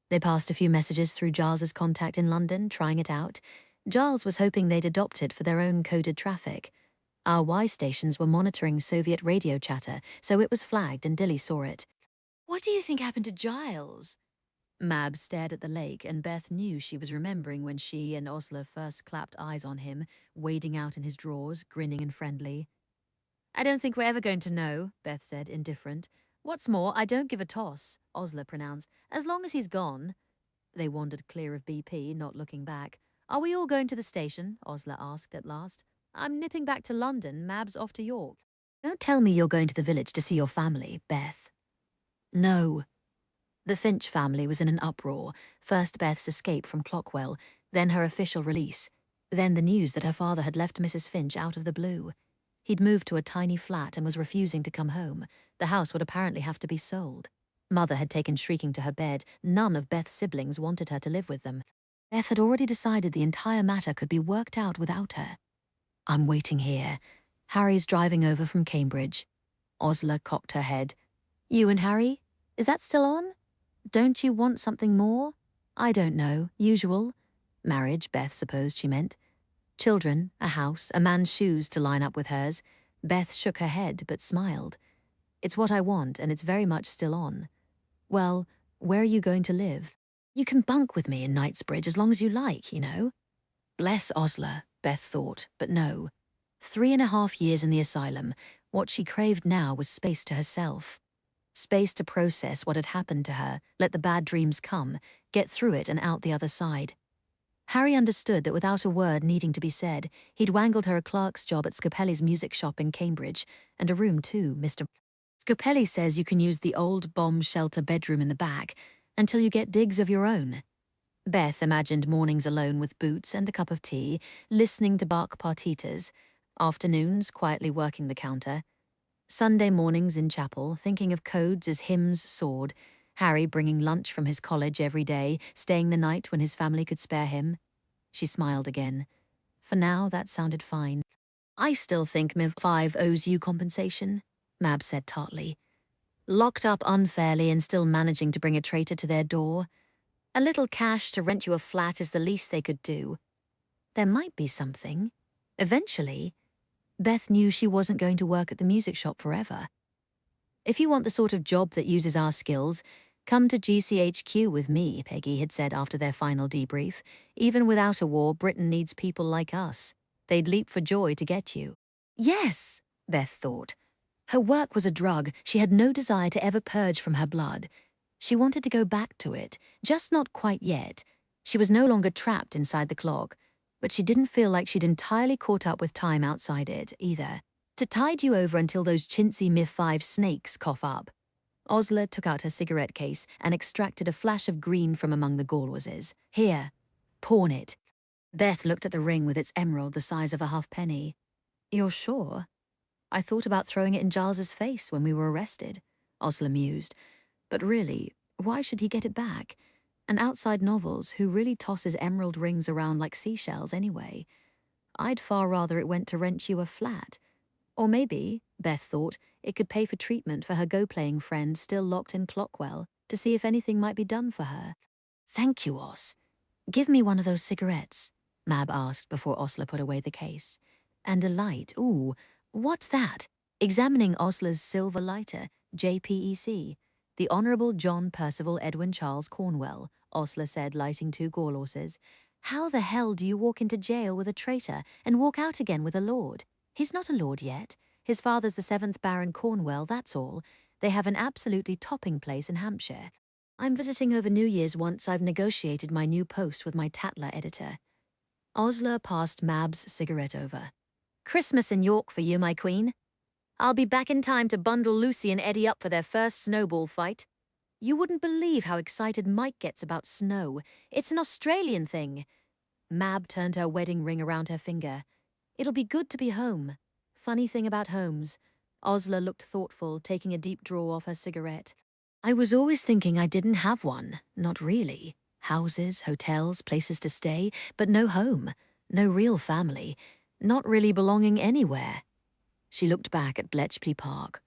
S1: They passed a few messages through Giles's contact in London, trying it out. Giles was hoping they'd adopt it for their own coded traffic. Our Y stations were monitoring Soviet radio chatter, so it was flagged and Dilly saw it. What do you think happened to Giles? Mab stared at the lake, and Beth knew she was remembering when she and Osler first clapped eyes on him, wading out in his drawers, grinning and friendly. I don't think we're ever going to know, Beth said, indifferent. What's more, I don't give a toss, Osler pronounced, as long as he's gone. They wandered clear of BP, not looking back. Are we all going to the station? Osler asked at last. I'm nipping back to London, Mab's off to York. Don't tell me you're going to the village to see your family, Beth. No. The Finch family was in an uproar. First Beth's escape from Clockwell, then her official release, then the news that her father had left Mrs. Finch out of the blue. He'd moved to a tiny flat and was refusing to come home. The house would apparently have to be sold. Mother had taken shrieking to her bed. None of Beth's siblings wanted her to live with them. Beth had already decided the entire matter could be worked out without her. I'm waiting here. Harry's driving over from Cambridge. Osler cocked her head. You and Harry? Is that still on? Don't you want something more? I don't know. Usual. Marriage, Beth supposed she meant. Children, a house, a man's shoes to line up with hers. Beth shook her head, but smiled. It's what I want, and it's very much still on. Well, where are you going to live? You can bunk with me in Knightsbridge as long as you like, you know. Bless Osler, Beth thought, but no. 3.5 years in the asylum. What she craved now was space to herself. Space to process what had happened to her, let the bad dreams come, get through it and out the other side. Harry understood that without a word needing to be said, he'd wangled her a clerk's job at Scopelli's music shop in Cambridge, and a room too, Mr. Scopelli says you can use the old bomb shelter bedroom in the back until you get digs of your own. Beth imagined mornings alone with boots and a cup of tea, listening to Bach partitas, afternoons quietly working the counter, Sunday mornings in chapel, thinking of codes as hymns soared, Harry bringing lunch from his college every day, staying the night when his family could spare him. She smiled again. For now, that sounded fine. I still think MIV5 owes you compensation, Mab said tartly. Locked up unfairly and still managing to bring a traitor to their door. A little cash to rent you a flat is the least they could do. There might be something. Eventually. Beth knew she wasn't going to work at the music shop forever. If you want the sort of job that uses our skills, come to GCHQ with me, Peggy had said after their final debrief. Even without a war, Britain needs people like us. They'd leap for joy to get you. Yes, Beth thought. Her work was a drug she had no desire to ever purge from her blood. She wanted to go back to it, just not quite yet. She was no longer trapped inside the clog. But she didn't feel like she'd entirely caught up with time outside it, either. To tide you over until those chintzy MIV5 snakes cough up. Osler took out her cigarette case and extracted a flash of green from among the gauloises. Here, pawn it. Beth looked at the ring with its emerald the size of a halfpenny. You're sure? I thought about throwing it in Giles's face when we were arrested, Osler mused. But really, why should he get it back? And outside novels, who really tosses emerald rings around like seashells anyway? I'd far rather it went to rent you a flat. Or maybe, Beth thought, it could pay for treatment for her go-playing friend still locked in Clockwell, to see if anything might be done for her. Thank you, Os. Give me one of those cigarettes, Mab asked before Osler put away the case. And a light, ooh, what's that? Examining Osler's silver lighter, JPEC. The Honourable John Percival Edwin Charles Cornwell, Osler said, lighting 2 gauloises. How the hell do you walk into jail with a traitor and walk out again with a lord? He's not a lord yet. His father's the 7th Baron Cornwell, that's all. They have an absolutely topping place in Hampshire. I'm visiting over New Year's once I've negotiated my new post with my Tatler editor. Osler passed Mab's cigarette over. Christmas in York for you, my queen. I'll be back in time to bundle Lucy and Eddie up for their first snowball fight. You wouldn't believe how excited Mike gets about snow. It's an Australian thing. Mab turned her wedding ring around her finger. It'll be good to be home. Funny thing about homes. Osler looked thoughtful, taking a deep draw off her cigarette. I was always thinking I didn't have one. Not really. Houses, hotels, places to stay, but no home. No real family. Not really belonging anywhere. She looked back at Bletchley Park.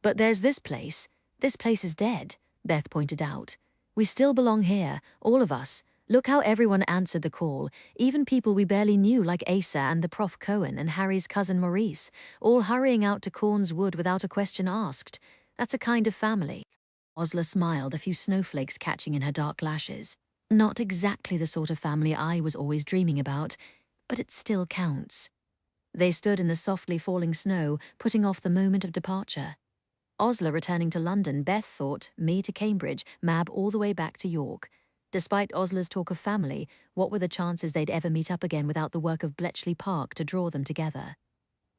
S1: But there's this place. This place is dead, Beth pointed out. We still belong here, all of us. Look how everyone answered the call, even people we barely knew like Asa and the Prof Cohen and Harry's cousin Maurice, all hurrying out to Corn's Wood without a question asked. That's a kind of family. Osler smiled, a few snowflakes catching in her dark lashes. Not exactly the sort of family I was always dreaming about, but it still counts. They stood in the softly falling snow, putting off the moment of departure. Osler returning to London, Beth thought, me to Cambridge, Mab all the way back to York. Despite Osler's talk of family, what were the chances they'd ever meet up again without the work of Bletchley Park to draw them together?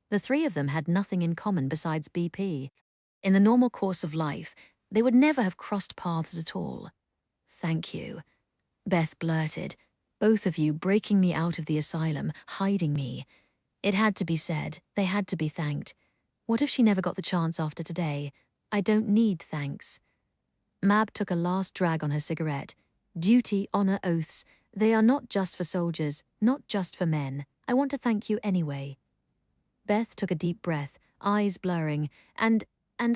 S1: The 3 of them had nothing in common besides BP. In the normal course of life, They would never have crossed paths at all. Thank you, Beth blurted. Both of you breaking me out of the asylum, hiding me. It had to be said. They had to be thanked. What if she never got the chance after today? I don't need thanks. Mab took a last drag on her cigarette. Duty, honor, oaths. They are not just for soldiers, not just for men. I want to thank you anyway. Beth took a deep breath, eyes blurring. And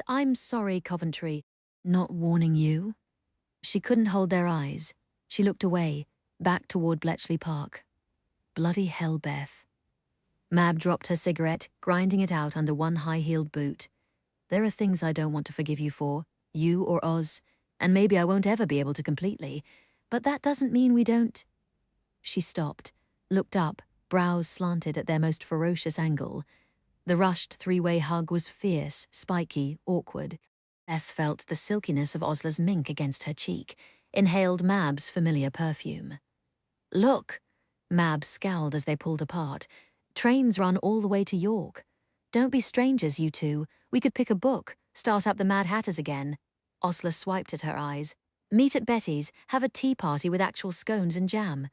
S1: I'm sorry, Coventry. Not warning you? She couldn't hold their eyes. She looked away, back toward Bletchley Park. Bloody hell, Beth. Mab dropped her cigarette, grinding it out under one high-heeled boot. There are things I don't want to forgive you for, you or Oz, and maybe I won't ever be able to completely, but that doesn't mean we don't. She stopped, looked up, brows slanted at their most ferocious angle. The rushed three-way hug was fierce, spiky, awkward. Beth felt the silkiness of Osla's mink against her cheek, inhaled Mab's familiar perfume. Look! Mab scowled as they pulled apart. Trains run all the way to York. Don't be strangers, you two. We could pick a book, start up the Mad Hatters again. Osla swiped at her eyes. Meet at Betty's, have a tea party with actual scones and jam.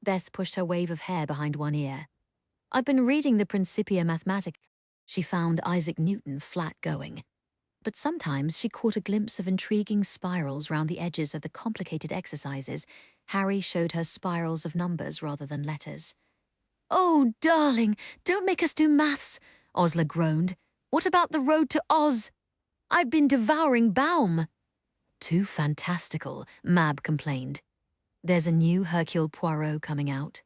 S1: Beth pushed her wave of hair behind one ear. I've been reading the Principia Mathematica. She found Isaac Newton flat going. But sometimes she caught a glimpse of intriguing spirals round the edges of the complicated exercises. Harry showed her spirals of numbers rather than letters. Oh, darling, don't make us do maths, Osla groaned. What about the road to Oz? I've been devouring Baum. Too fantastical, Mab complained. There's a new Hercule Poirot coming out.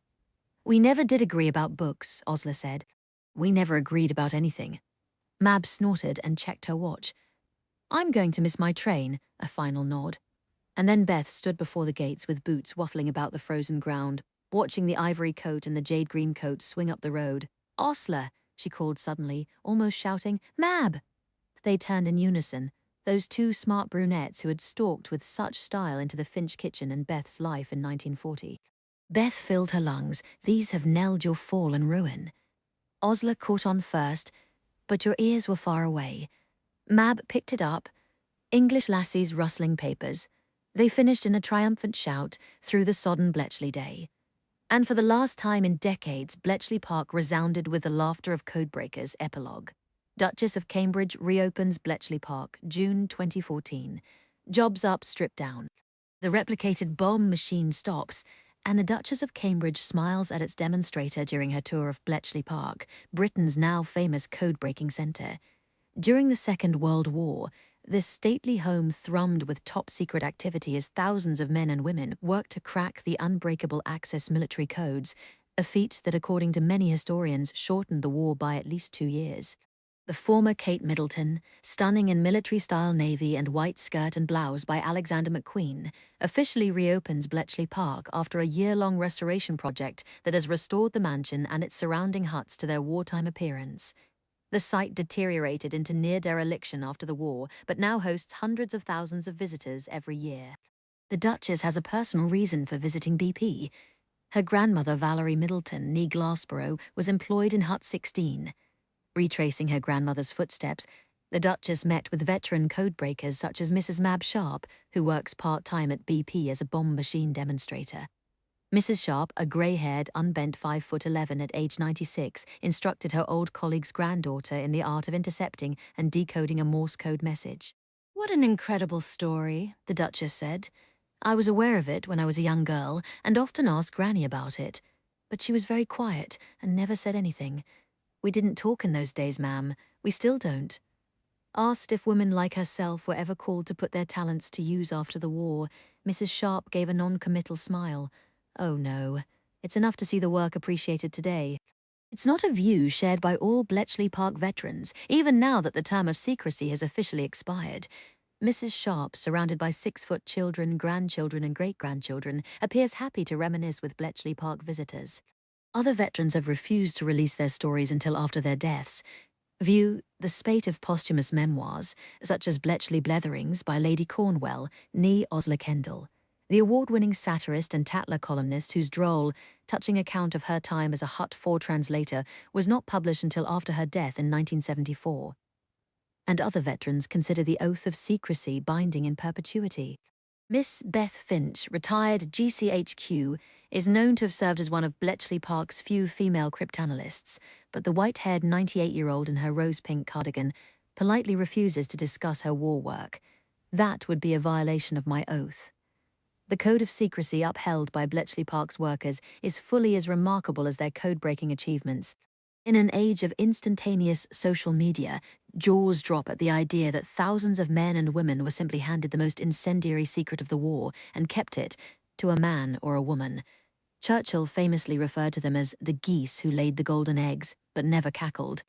S1: We never did agree about books, Osla said. We never agreed about anything. Mab snorted and checked her watch. I'm going to miss my train, a final nod. And then Beth stood before the gates with boots waffling about the frozen ground, watching the ivory coat and the jade green coat swing up the road. Osla, she called suddenly, almost shouting, Mab! They turned in unison, those two smart brunettes who had stalked with such style into the Finch kitchen in Beth's life in 1940. Beth filled her lungs. These have knelled your fall and ruin. Osla caught on first, but your ears were far away. Mab picked it up, English lassies rustling papers. They finished in a triumphant shout through the sodden Bletchley day. And for the last time in decades, Bletchley Park resounded with the laughter of codebreakers. Epilogue. Duchess of Cambridge reopens Bletchley Park, June 2014. Jobs up, stripped down. The replicated bomb machine stops, and the Duchess of Cambridge smiles at its demonstrator during her tour of Bletchley Park, Britain's now famous code-breaking centre. During the Second World War, this stately home thrummed with top-secret activity as thousands of men and women worked to crack the unbreakable Axis military codes, a feat that, according to many historians, shortened the war by at least 2 years. The former Kate Middleton, stunning in military-style navy and white skirt and blouse by Alexander McQueen, officially reopens Bletchley Park after a year-long restoration project that has restored the mansion and its surrounding huts to their wartime appearance. The site deteriorated into near dereliction after the war, but now hosts hundreds of thousands of visitors every year. The Duchess has a personal reason for visiting BP. Her grandmother, Valerie Middleton, née Glassborough, was employed in Hut 16. Retracing her grandmother's footsteps, the Duchess met with veteran codebreakers such as Mrs. Mab Sharp, who works part-time at BP as a bomb machine demonstrator. Mrs. Sharp, a grey-haired, unbent 5'11" at age 96, instructed her old colleague's granddaughter in the art of intercepting and decoding a Morse code message.
S4: What an incredible story,
S1: The Duchess said. I was aware of it when I was a young girl and often asked Granny about it. But she was very quiet and never said anything. We didn't talk in those days, ma'am. We still don't. Asked if women like herself were ever called to put their talents to use after the war, Mrs. Sharp gave a non-committal smile. Oh no, it's enough to see the work appreciated today. It's not a view shared by all Bletchley Park veterans, even now that the term of secrecy has officially expired. Mrs. Sharp, surrounded by 6-foot children, grandchildren and great-grandchildren, appears happy to reminisce with Bletchley Park visitors. Other veterans have refused to release their stories until after their deaths. View the spate of posthumous memoirs, such as Bletchley Bletherings by Lady Cornwell, née Osla Kendall, the award-winning satirist and Tatler columnist whose droll, touching account of her time as a Hut 4 translator was not published until after her death in 1974. and other veterans consider the oath of secrecy binding in perpetuity. Miss Beth Finch, retired GCHQ, is known to have served as one of Bletchley Park's few female cryptanalysts, but the white-haired 98-year-old in her rose-pink cardigan politely refuses to discuss her war work. That would be a violation of my oath. The code of secrecy upheld by Bletchley Park's workers is fully as remarkable as their code-breaking achievements. In an age of instantaneous social media, jaws drop at the idea that thousands of men and women were simply handed the most incendiary secret of the war and kept it to a man or a woman. Churchill famously referred to them as the geese who laid the golden eggs, but never cackled.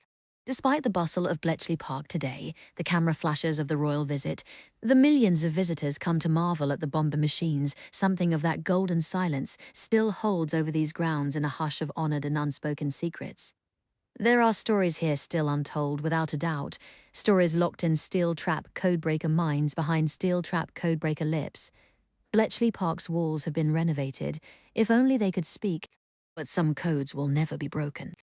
S1: Despite the bustle of Bletchley Park today, the camera flashes of the royal visit, the millions of visitors come to marvel at the bomber machines. Something of that golden silence still holds over these grounds in a hush of honored and unspoken secrets. There are stories here still untold, without a doubt, stories locked in steel-trap codebreaker minds behind steel-trap codebreaker lips. Bletchley Park's walls have been renovated, if only they could speak, but some codes will never be broken.